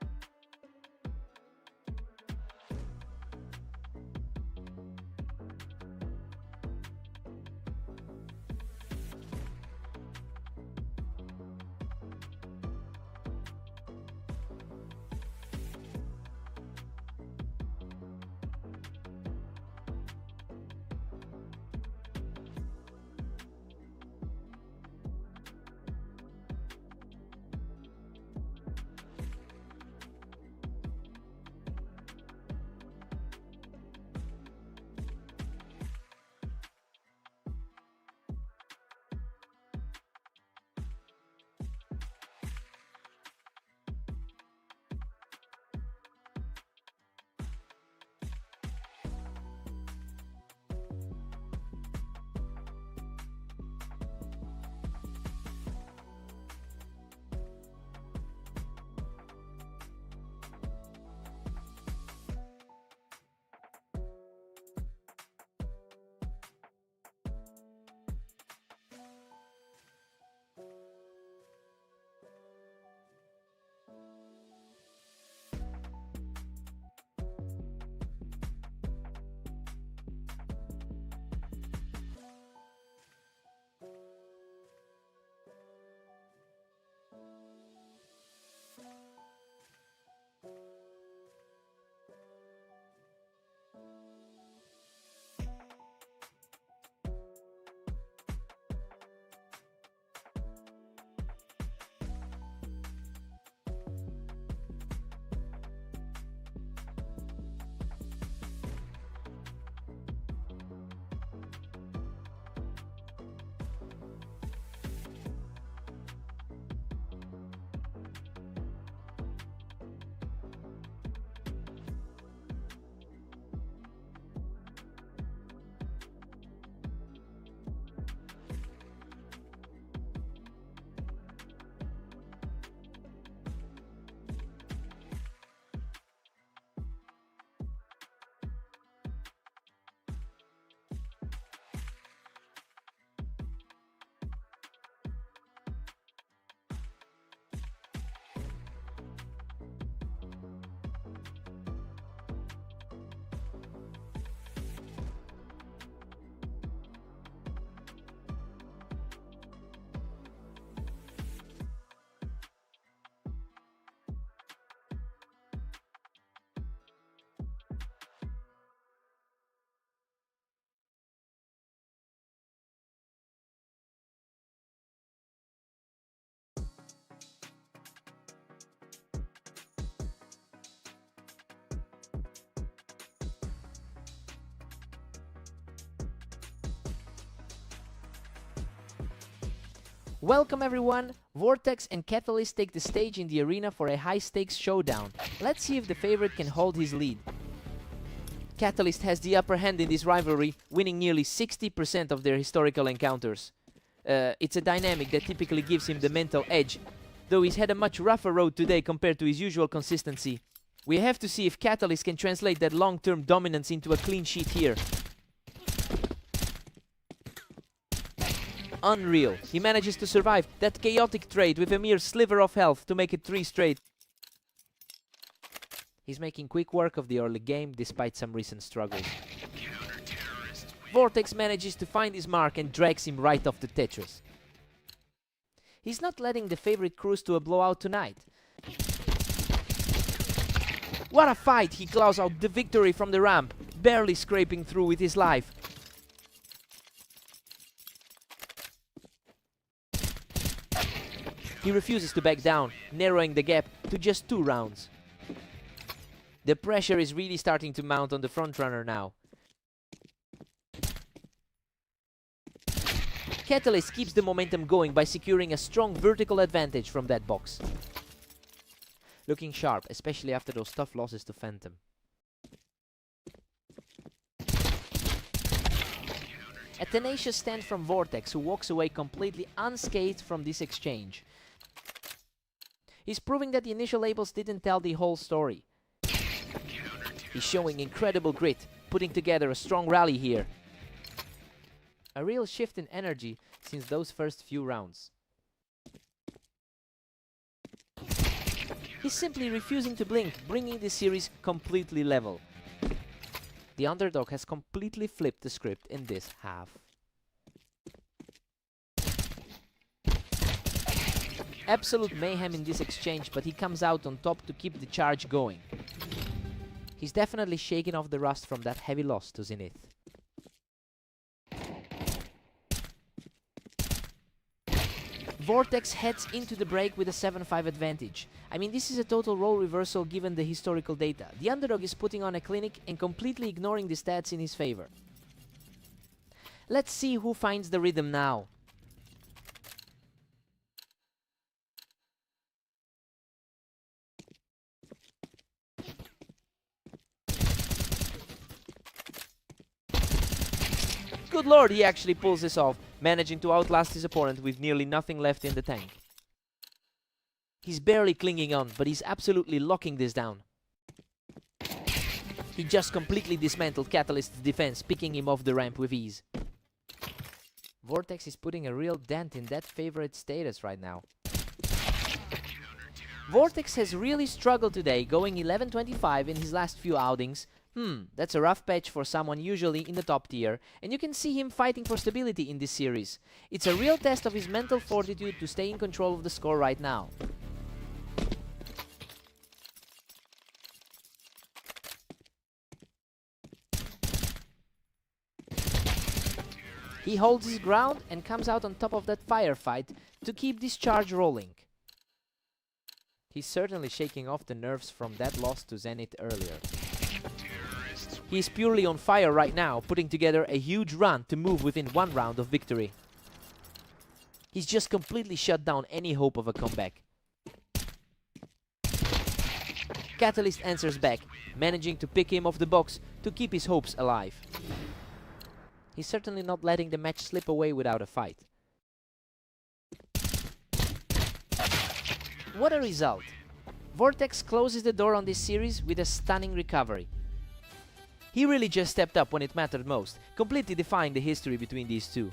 Welcome everyone! Vortex and Catalyst take the stage in the arena for a high-stakes showdown. Let's see if the favorite can hold his lead. Catalyst has the upper hand in this rivalry, winning nearly 60% of their historical encounters. It's a dynamic that typically gives him the mental edge, though he's had a much rougher road today compared to his usual consistency. We have to see if Catalyst can translate that long-term dominance into a clean sheet here. Unreal. He manages to survive that chaotic trade with a mere sliver of health to make it 3 straight. He's making quick work of the early game despite some recent struggles. Vortex manages to find his mark and drags him right off the Tetris. He's not letting the favorite cruise to a blowout tonight. What a fight! He claws out the victory from the ramp, barely scraping through with his life. He refuses to back down, narrowing the gap to just 2 rounds. The pressure is really starting to mount on the frontrunner now. Catalyst keeps the momentum going by securing a strong vertical advantage from that box. Looking sharp, especially after those tough losses to Phantom. A tenacious stand from Vortex, who walks away completely unscathed from this exchange. He's proving that the initial labels didn't tell the whole story. He's showing incredible grit, putting together a strong rally here. A real shift in energy since those first few rounds. He's simply refusing to blink, bringing the series completely level. The underdog has completely flipped the script in this half. Absolute mayhem in this exchange, but he comes out on top to keep the charge going. He's definitely shaken off the rust from that heavy loss to Zenith. Vortex heads into the break with a 7-5 advantage. I mean, this is a total role reversal given the historical data. The underdog is putting on a clinic and completely ignoring the stats in his favor. Let's see who finds the rhythm now. Good lord, he actually pulls this off, managing to outlast his opponent with nearly nothing left in the tank. He's barely clinging on, but he's absolutely locking this down. He just completely dismantled Catalyst's defense, picking him off the ramp with ease. Vortex is putting a real dent in that favorite status right now. Vortex has really struggled today, going 11-25 in his last few outings. That's a rough patch for someone usually in the top tier, and you can see him fighting for stability in this series. It's a real test of his mental fortitude to stay in control of the score right now. He holds his ground and comes out on top of that firefight to keep this charge rolling. He's certainly shaking off the nerves from that loss to Zenith earlier. He's purely on fire right now, putting together a huge run to move within 1 round of victory. He's just completely shut down any hope of a comeback. Catalyst answers back, managing to pick him off the box to keep his hopes alive. He's certainly not letting the match slip away without a fight. What a result! Vortex closes the door on this series with a stunning recovery. He really just stepped up when it mattered most, completely defying the history between these two.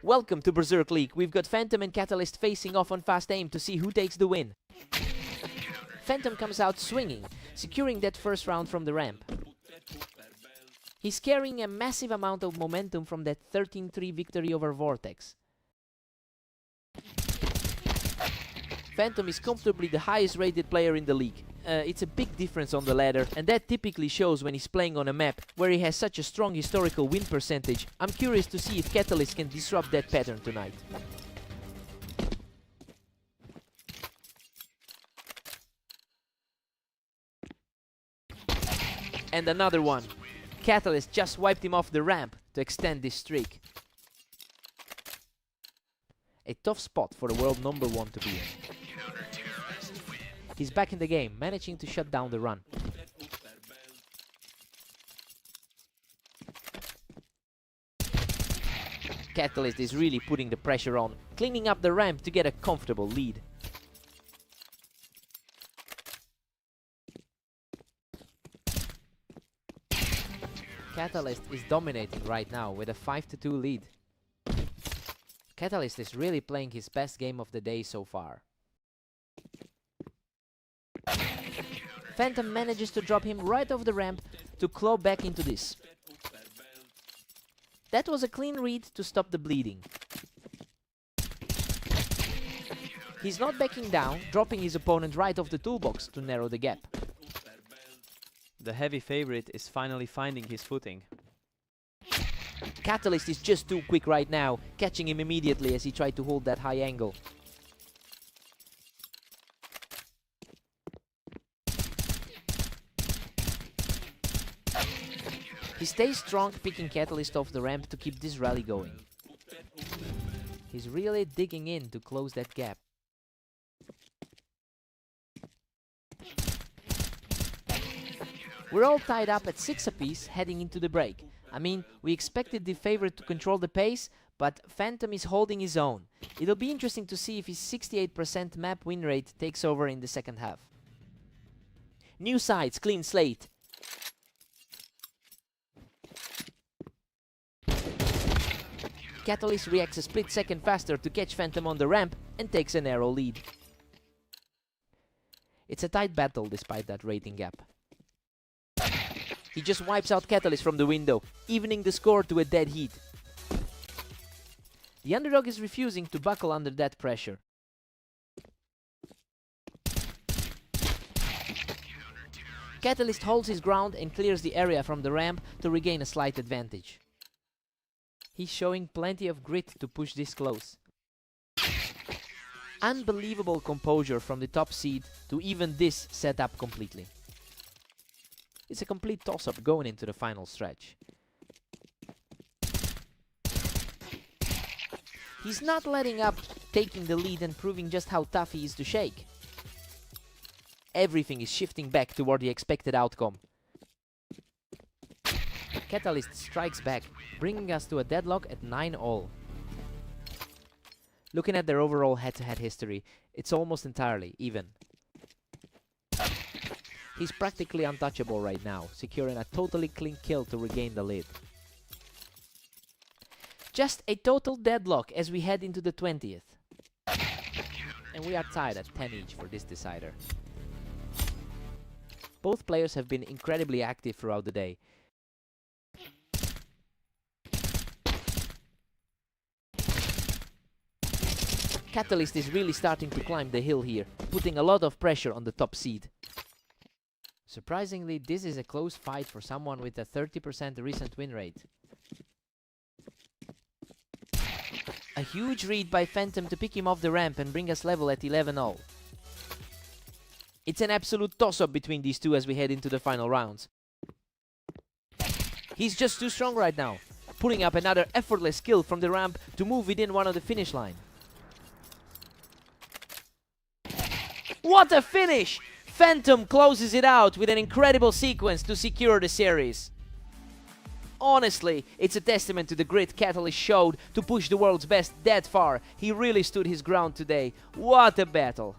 Welcome to Berserk League. We've got Phantom and Catalyst facing off on fast aim to see who takes the win. Phantom comes out swinging, securing that first round from the ramp. He's carrying a massive amount of momentum from that 13-3 victory over Vortex. Phantom is comfortably the highest rated player in the league. It's a big difference on the ladder, and that typically shows when he's playing on a map where he has such a strong historical win percentage. I'm curious to see if Catalyst can disrupt that pattern tonight. And another one. Catalyst just wiped him off the ramp to extend this streak. A tough spot for the world #1 to be in. He's back in the game, managing to shut down the run. Catalyst is really putting the pressure on, cleaning up the ramp to get a comfortable lead. Catalyst is dominating right now with a 5-2 lead. Catalyst is really playing his best game of the day so far. Phantom manages to drop him right off the ramp to claw back into this. That was a clean read to stop the bleeding. He's not backing down, dropping his opponent right off the toolbox to narrow the gap. The heavy favorite is finally finding his footing. Catalyst is just too quick right now, catching him immediately as he tried to hold that high angle. He stays strong, picking Catalyst off the ramp to keep this rally going. He's really digging in to close that gap. We're all tied up at 6 apiece heading into the break. I mean, we expected the favorite to control the pace, but Phantom is holding his own. It'll be interesting to see if his 68% map win rate takes over in the second half. New sides, clean slate. Catalyst reacts a split second faster to catch Phantom on the ramp and takes a narrow lead. It's a tight battle despite that rating gap. He just wipes out Catalyst from the window, evening the score to a dead heat. The underdog is refusing to buckle under that pressure. Catalyst holds his ground and clears the area from the ramp to regain a slight advantage. He's showing plenty of grit to push this close. Unbelievable composure from the top seed to even this set up completely. It's a complete toss-up going into the final stretch. He's not letting up, taking the lead and proving just how tough he is to shake. Everything is shifting back toward the expected outcome. Catalyst strikes back, bringing us to a deadlock at 9-all. Looking at their overall head-to-head history, it's almost entirely even. He's practically untouchable right now, securing a totally clean kill to regain the lead. Just a total deadlock as we head into the 20th. And we are tied at 10 each for this decider. Both players have been incredibly active throughout the day. Catalyst is really starting to climb the hill here, putting a lot of pressure on the top seed. Surprisingly, this is a close fight for someone with a 30% recent win rate. A huge read by Phantom to pick him off the ramp and bring us level at 11-all. It's an absolute toss-up between these two as we head into the final rounds. He's just too strong right now, pulling up another effortless kill from the ramp to move within one of the finish line. What a finish! Phantom closes it out with an incredible sequence to secure the series. Honestly, it's a testament to the grit Catalyst showed to push the world's best that far. He really stood his ground today. What a battle!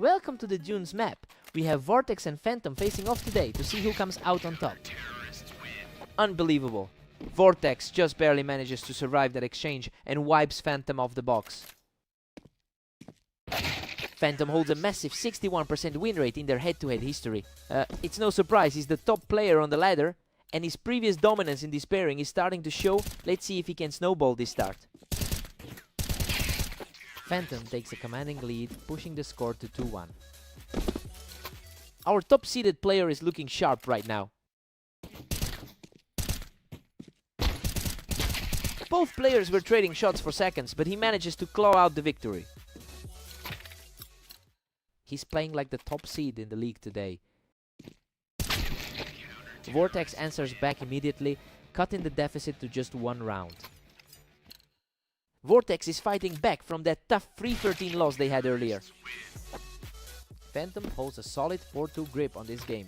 Welcome to the Dunes map. We have Vortex and Phantom facing off today to see who comes out on top. Unbelievable. Vortex just barely manages to survive that exchange and wipes Phantom off the box. Phantom holds a massive 61% win rate in their head-to-head history. It's no surprise, he's the top player on the ladder, and his previous dominance in this pairing is starting to show. Let's see if he can snowball this start. Phantom takes a commanding lead, pushing the score to 2-1. Our top-seeded player is looking sharp right now. Both players were trading shots for seconds, but he manages to claw out the victory. He's playing like the top seed in the league today. Vortex answers back immediately, cutting the deficit to just 1 round. Vortex is fighting back from that tough 3-13 loss they had earlier. Phantom holds a solid 4-2 grip on this game.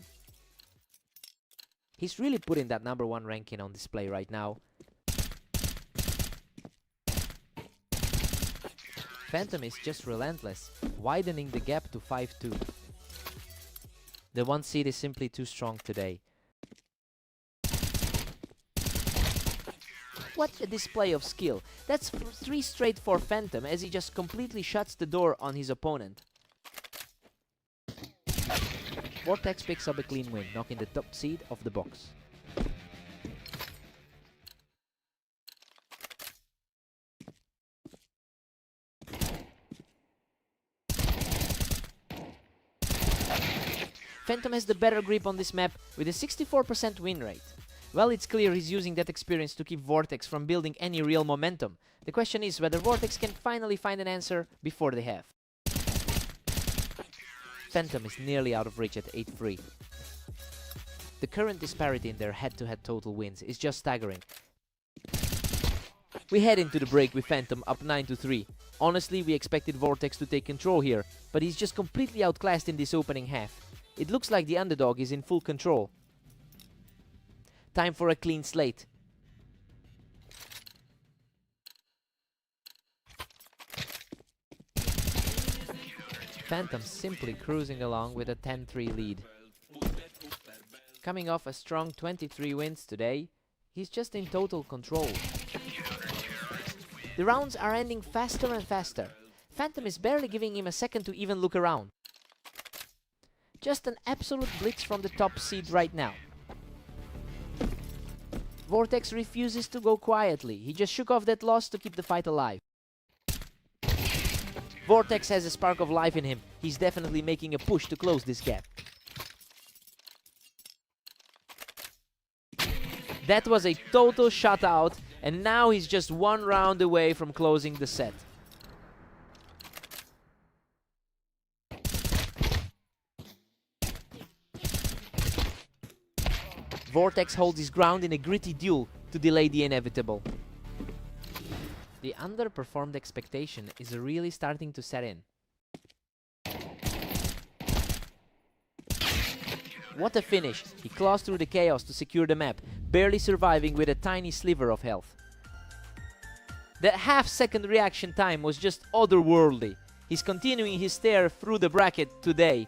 He's really putting that #1 ranking on display right now. Phantom is just relentless, widening the gap to 5-2. The 1 seed is simply too strong today. What a display of skill. That's 3 straight for Phantom as he just completely shuts the door on his opponent. Vortex picks up a clean win, knocking the top seed off the box. Phantom has the better grip on this map with a 64% win rate. Well, it's clear he's using that experience to keep Vortex from building any real momentum. The question is whether Vortex can finally find an answer before they have. Phantom is nearly out of reach at 8-3. The current disparity in their head-to-head total wins is just staggering. We head into the break with Phantom up 9-3. Honestly, we expected Vortex to take control here, but he's just completely outclassed in this opening half. It looks like the underdog is in full control. Time for a clean slate. Phantom simply cruising along with a 10-3 lead. Coming off a strong 23 wins today, he's just in total control. The rounds are ending faster and faster. Phantom is barely giving him a second to even look around. Just an absolute blitz from the top seed right now. Vortex refuses to go quietly. He just shook off that loss to keep the fight alive. Vortex has a spark of life in him. He's definitely making a push to close this gap. That was a total shutout, and now he's just 1 round away from closing the set. Vortex holds his ground in a gritty duel to delay the inevitable. The underperformed expectation is really starting to set in. What a finish! He claws through the chaos to secure the map, barely surviving with a tiny sliver of health. That half-second reaction time was just otherworldly. He's continuing his stare through the bracket today.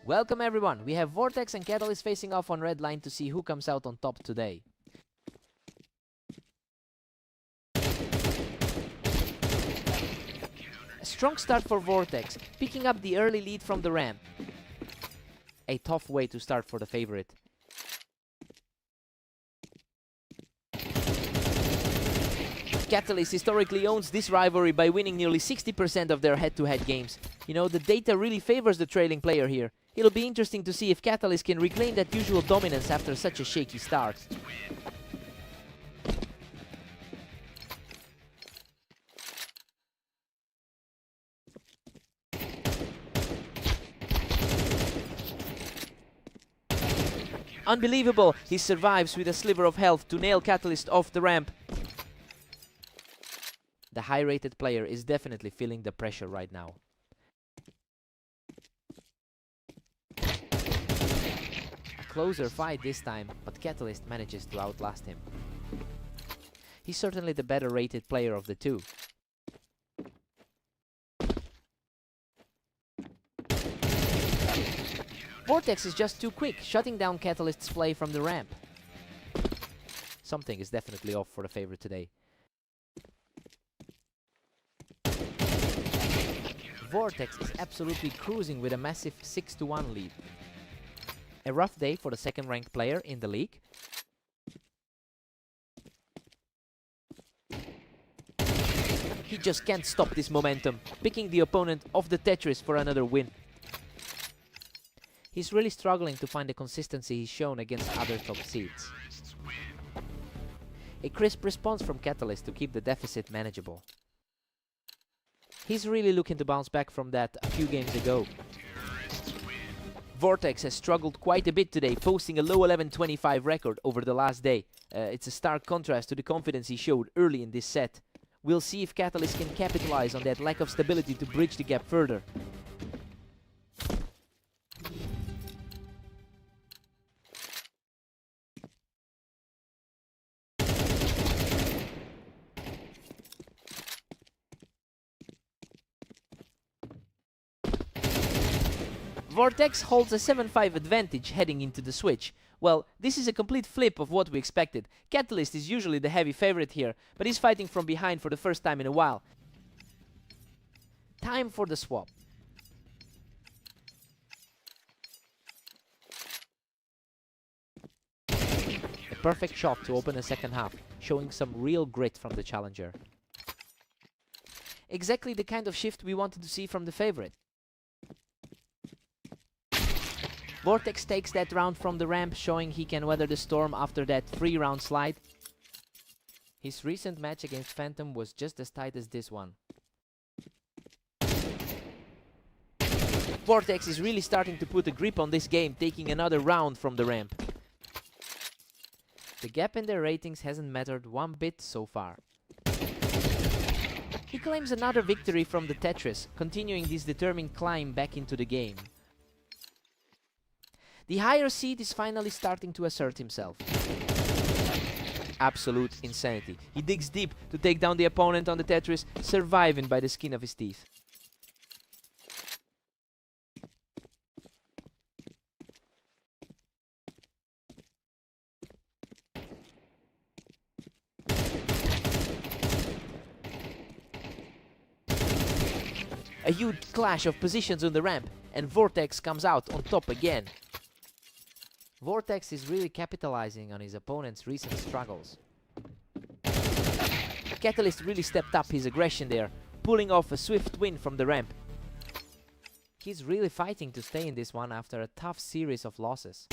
Welcome everyone, we have Vortex and Catalyst facing off on red line to see who comes out on top today. A strong start for Vortex, picking up the early lead from the ramp. A tough way to start for the favorite. Catalyst historically owns this rivalry by winning nearly 60% of their head-to-head games. You know, the data really favors the trailing player here. It'll be interesting to see if Catalyst can reclaim that usual dominance after such a shaky start. Unbelievable! He survives with a sliver of health to nail Catalyst off the ramp. The high-rated player is definitely feeling the pressure right now. A closer fight this time, but Catalyst manages to outlast him. He's certainly the better rated player of the two. Vortex is just too quick, shutting down Catalyst's play from the ramp. Something is definitely off for the favorite today. Vortex is absolutely cruising with a massive 6-1 lead. A rough day for the second-ranked player in the league. He just can't stop this momentum, picking the opponent off the Tetris for another win. He's really struggling to find the consistency he's shown against other top seeds. A crisp response from Catalyst to keep the deficit manageable. He's really looking to bounce back from that a few games ago. Vortex has struggled quite a bit today, posting a low 11-25 record over the last day. It's a stark contrast to the confidence he showed early in this set. We'll see if Catalyst can capitalize on that lack of stability to bridge the gap further. Vortex holds a 7-5 advantage heading into the switch. Well, this is a complete flip of what we expected. Catalyst is usually the heavy favorite here, but he's fighting from behind for the first time in a while. Time for the swap. A perfect shot to open the second half, showing some real grit from the challenger. Exactly the kind of shift we wanted to see from the favorite. Vortex takes that round from the ramp, showing he can weather the storm after that 3-round slide. His recent match against Phantom was just as tight as this one. Vortex is really starting to put a grip on this game, taking another round from the ramp. The gap in their ratings hasn't mattered one bit so far. He claims another victory from the Tetris, continuing this determined climb back into the game. The higher seed is finally starting to assert himself. Absolute insanity. He digs deep to take down the opponent on the Tetris, surviving by the skin of his teeth. A huge clash of positions on the ramp, and Vortex comes out on top again. Vortex is really capitalizing on his opponent's recent struggles. Catalyst really stepped up his aggression there, pulling off a swift win from the ramp. He's really fighting to stay in this one after a tough series of losses.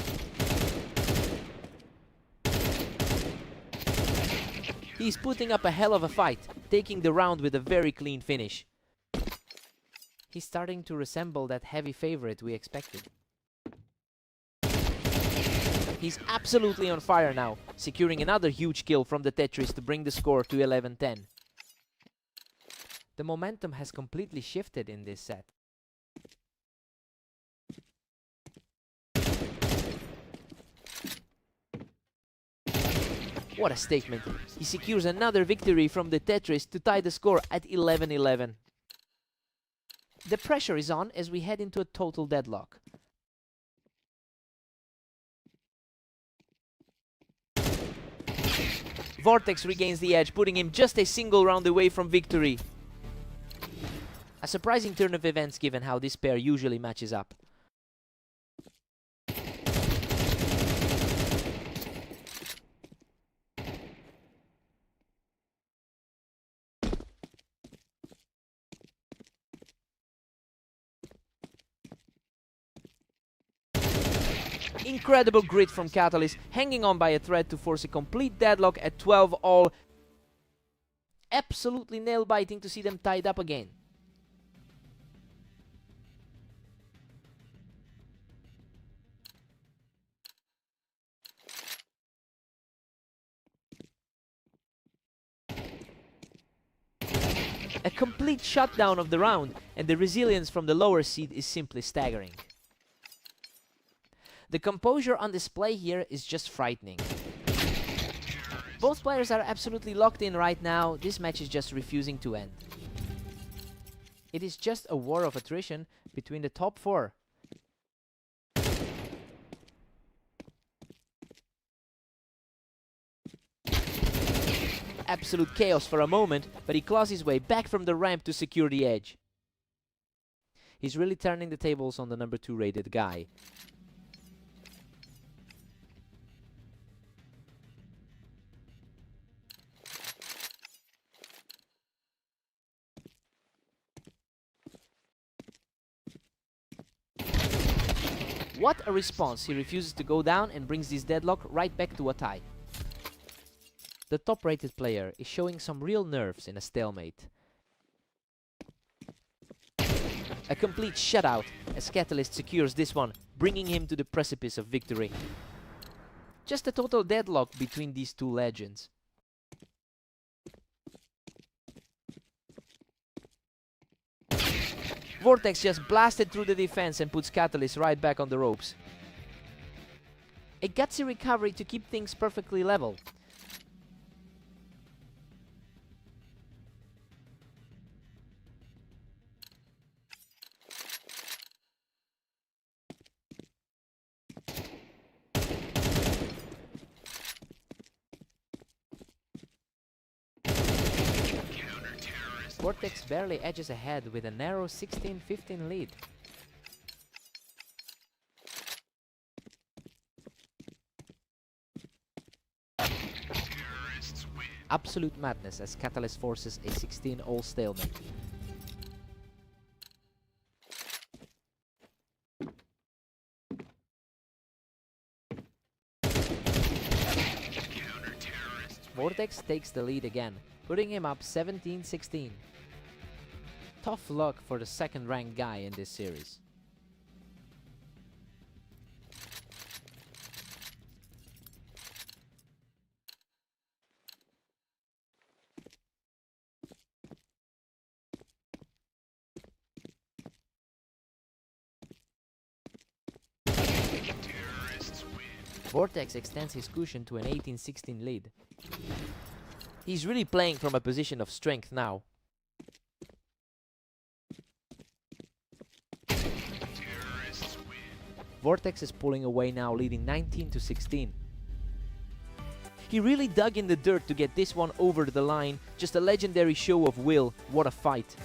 He's putting up a hell of a fight, taking the round with a very clean finish. He's starting to resemble that heavy favorite we expected. He's absolutely on fire now, securing another huge kill from the Tetris to bring the score to 11-10. The momentum has completely shifted in this set. What a statement. He secures another victory from the Tetris to tie the score at 11-11. The pressure is on as we head into a total deadlock. Vortex regains the edge, putting him just a single round away from victory. A surprising turn of events given how this pair usually matches up. Incredible grit from Catalyst, hanging on by a thread to force a complete deadlock at 12 all. Absolutely nail-biting to see them tied up again. A complete shutdown of the round, and the resilience from the lower seed is simply staggering. The composure on display here is just frightening. Both players are absolutely locked in right now. This match is just refusing to end. It is just a war of attrition between the top four. Absolute chaos for a moment, but he claws his way back from the ramp to secure the edge. He's really turning the tables on the number 2 rated guy. What a response! He refuses to go down and brings this deadlock right back to a tie. The top-rated player is showing some real nerves in a stalemate. A complete shutout as Catalyst secures this one, bringing him to the precipice of victory. Just a total deadlock between these two legends. Vortex just blasted through the defense and puts Catalyst right back on the ropes. A gutsy recovery to keep things perfectly level. Vortex barely edges ahead with a narrow 16-15 lead. Absolute madness as Catalyst forces a 16-all stalemate. Vortex takes the lead again, putting him up 17-16. Tough luck for the second-ranked guy in this series. Vortex extends his cushion to an 18-16 lead. He's really playing from a position of strength now. Vortex is pulling away now, leading 19-16. He really dug in the dirt to get this one over the line. Just a legendary show of will. What a fight.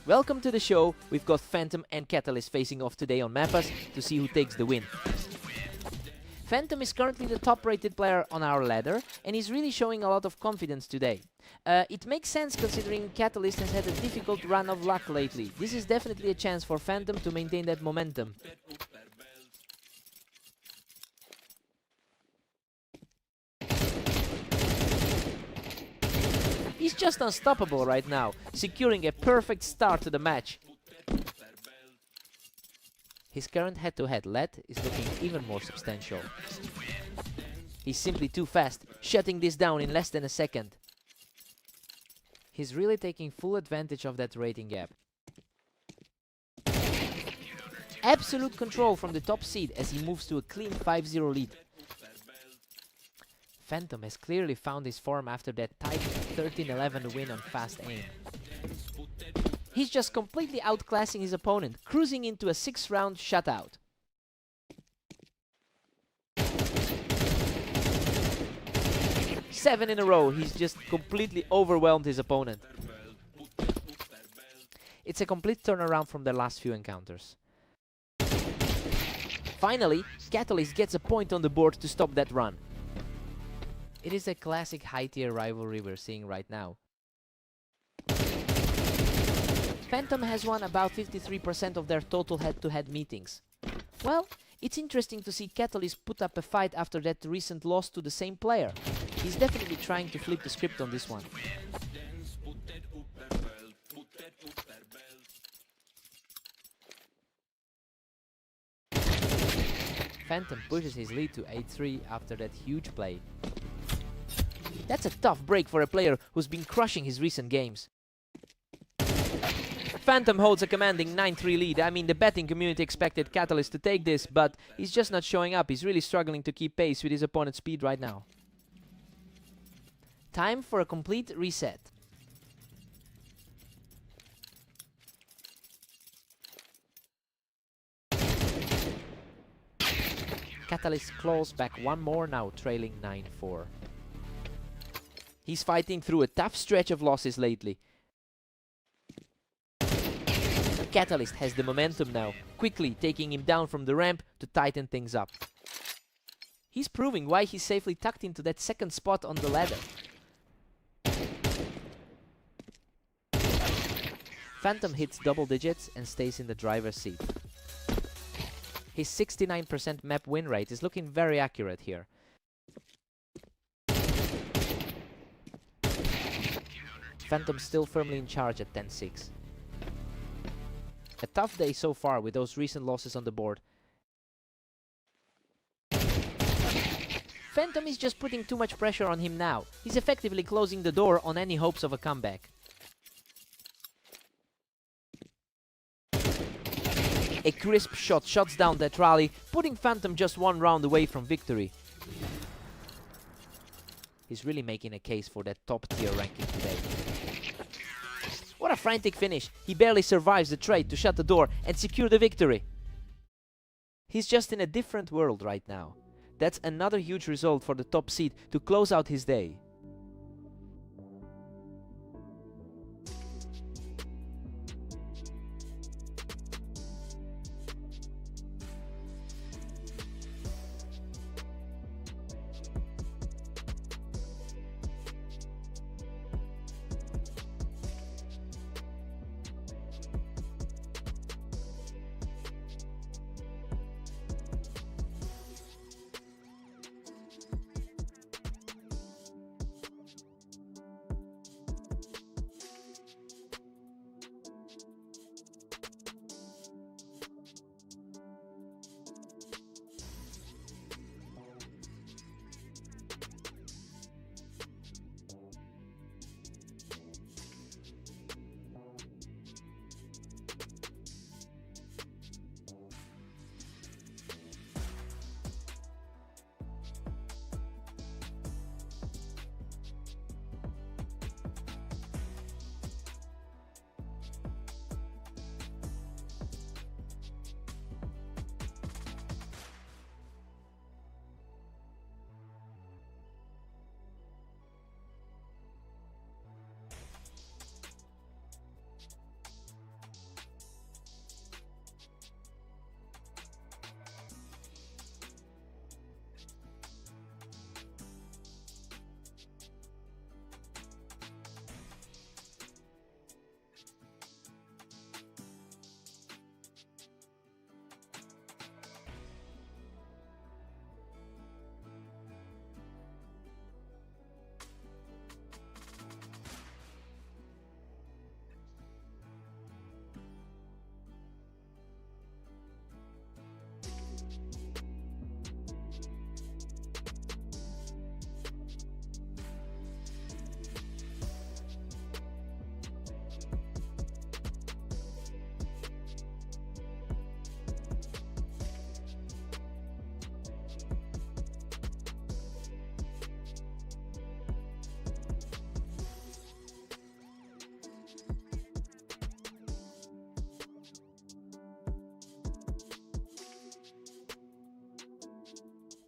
Welcome to the show. We've got Phantom and Catalyst facing off today on Mapas to see who takes the win. Phantom is currently the top-rated player on our ladder, and he's really showing a lot of confidence today. It makes sense considering Catalyst has had a difficult run of luck lately. This is definitely a chance for Phantom to maintain that momentum. He's just unstoppable right now, securing a perfect start to the match. His current head-to-head lead is looking even more substantial. He's simply too fast, shutting this down in less than a second. He's really taking full advantage of that rating gap. Absolute control from the top seed as he moves to a clean 5-0 lead. Phantom has clearly found his form after that tight 13-11 win on fast aim. He's just completely outclassing his opponent, cruising into a 6-round shutout. Seven in a row, he's just completely overwhelmed his opponent. It's a complete turnaround from their last few encounters. Finally, Catalyst gets a point on the board to stop that run. It is a classic high-tier rivalry we're seeing right now. Phantom has won about 53% of their total head-to-head meetings. Well, it's interesting to see Catalyst put up a fight after that recent loss to the same player. He's definitely trying to flip the script on this one. Phantom pushes his lead to 8-3 after that huge play. That's a tough break for a player who's been crushing his recent games. Phantom holds a commanding 9-3 lead. I mean, the betting community expected Catalyst to take this, but he's just not showing up. He's really struggling to keep pace with his opponent's speed right now. Time for a complete reset. Catalyst claws back one more, now trailing 9-4. He's fighting through a tough stretch of losses lately. Catalyst has the momentum now, quickly taking him down from the ramp to tighten things up. He's proving why he's safely tucked into that second spot on the ladder. Phantom hits double digits and stays in the driver's seat. His 69% map win rate is looking very accurate here. Phantom still firmly in charge at 10-6. A tough day so far with those recent losses on the board. Phantom is just putting too much pressure on him now. He's effectively closing the door on any hopes of a comeback. A crisp shot shuts down that rally, putting Phantom just one round away from victory. He's really making a case for that top tier ranking today. What a frantic finish. He barely survives the trade to shut the door and secure the victory. He's just in a different world right now. That's another huge result for the top seed to close out his day.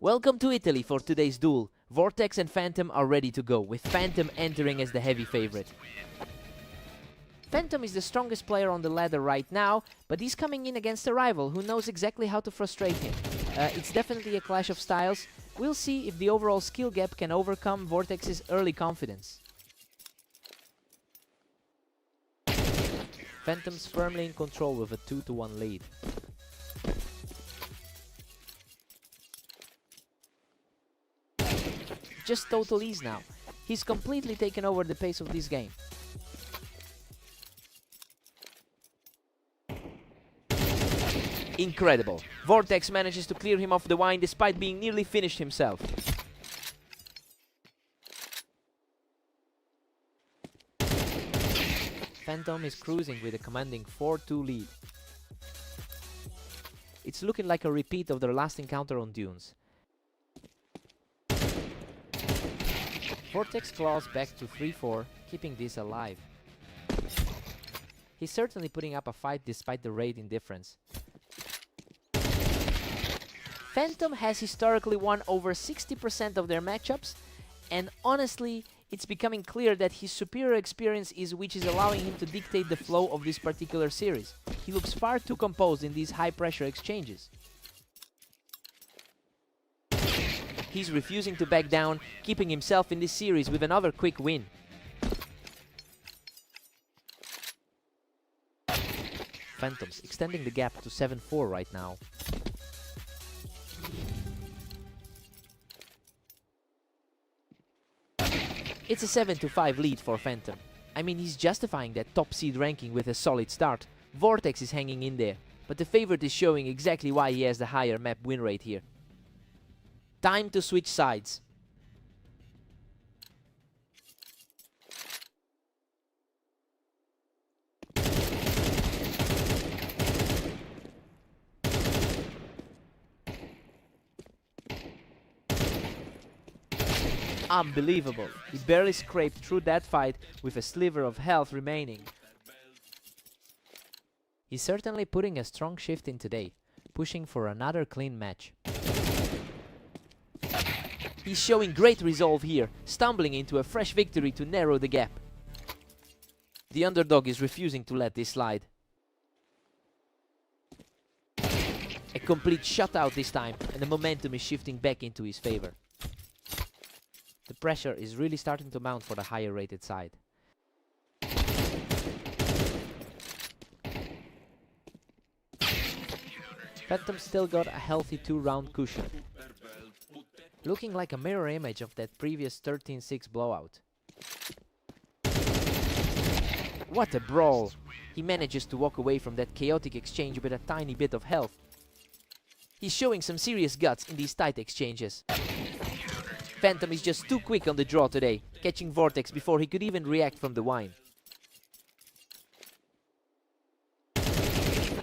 Welcome to Italy for today's duel. Vortex and Phantom are ready to go, with Phantom entering as the heavy favorite. Phantom is the strongest player on the ladder right now, but he's coming in against a rival who knows exactly how to frustrate him. It's definitely a clash of styles. We'll see if the overall skill gap can overcome Vortex's early confidence. Phantom's firmly in control with a 2-1 lead. Just total ease now. He's completely taken over the pace of this game. Incredible. Vortex manages to clear him off the wine despite being nearly finished himself. Phantom is cruising with a commanding 4-2 lead. It's looking like a repeat of their last encounter on Dunes. Vortex claws back to 3-4, keeping this alive. He's certainly putting up a fight despite the raid indifference. Phantom has historically won over 60% of their matchups, and honestly, it's becoming clear that his superior experience is which is allowing him to dictate the flow of this particular series. He looks far too composed in these high-pressure exchanges. He's refusing to back down, keeping himself in this series with another quick win. Phantoms extending the gap to 7-4 right now. It's a 7-5 lead for Phantom. I mean, he's justifying that top seed ranking with a solid start. Vortex is hanging in there, but the favorite is showing exactly why he has the higher map win rate here. Time to switch sides. Unbelievable. He barely scraped through that fight with a sliver of health remaining. He's certainly putting a strong shift in today, pushing for another clean match. He's showing great resolve here, stumbling into a fresh victory to narrow the gap. The underdog is refusing to let this slide. A complete shutout this time, and the momentum is shifting back into his favor. The pressure is really starting to mount for the higher rated side. Phantom still got a healthy 2-round cushion, looking like a mirror image of that previous 13-6 blowout. What a brawl! He manages to walk away from that chaotic exchange with a tiny bit of health. He's showing some serious guts in these tight exchanges. Phantom is just too quick on the draw today, catching Vortex before he could even react from the wine.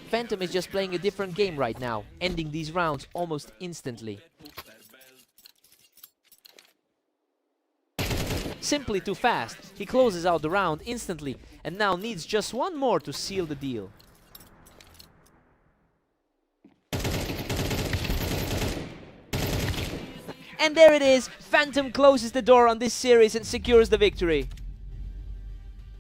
Phantom is just playing a different game right now, ending these rounds almost instantly. Simply too fast. He closes out the round instantly and now needs just one more to seal the deal. And there it is! Phantom closes the door on this series and secures the victory.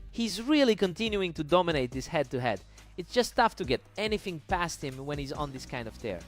He's really continuing to dominate this head-to-head. It's just tough to get anything past him when he's on this kind of tear.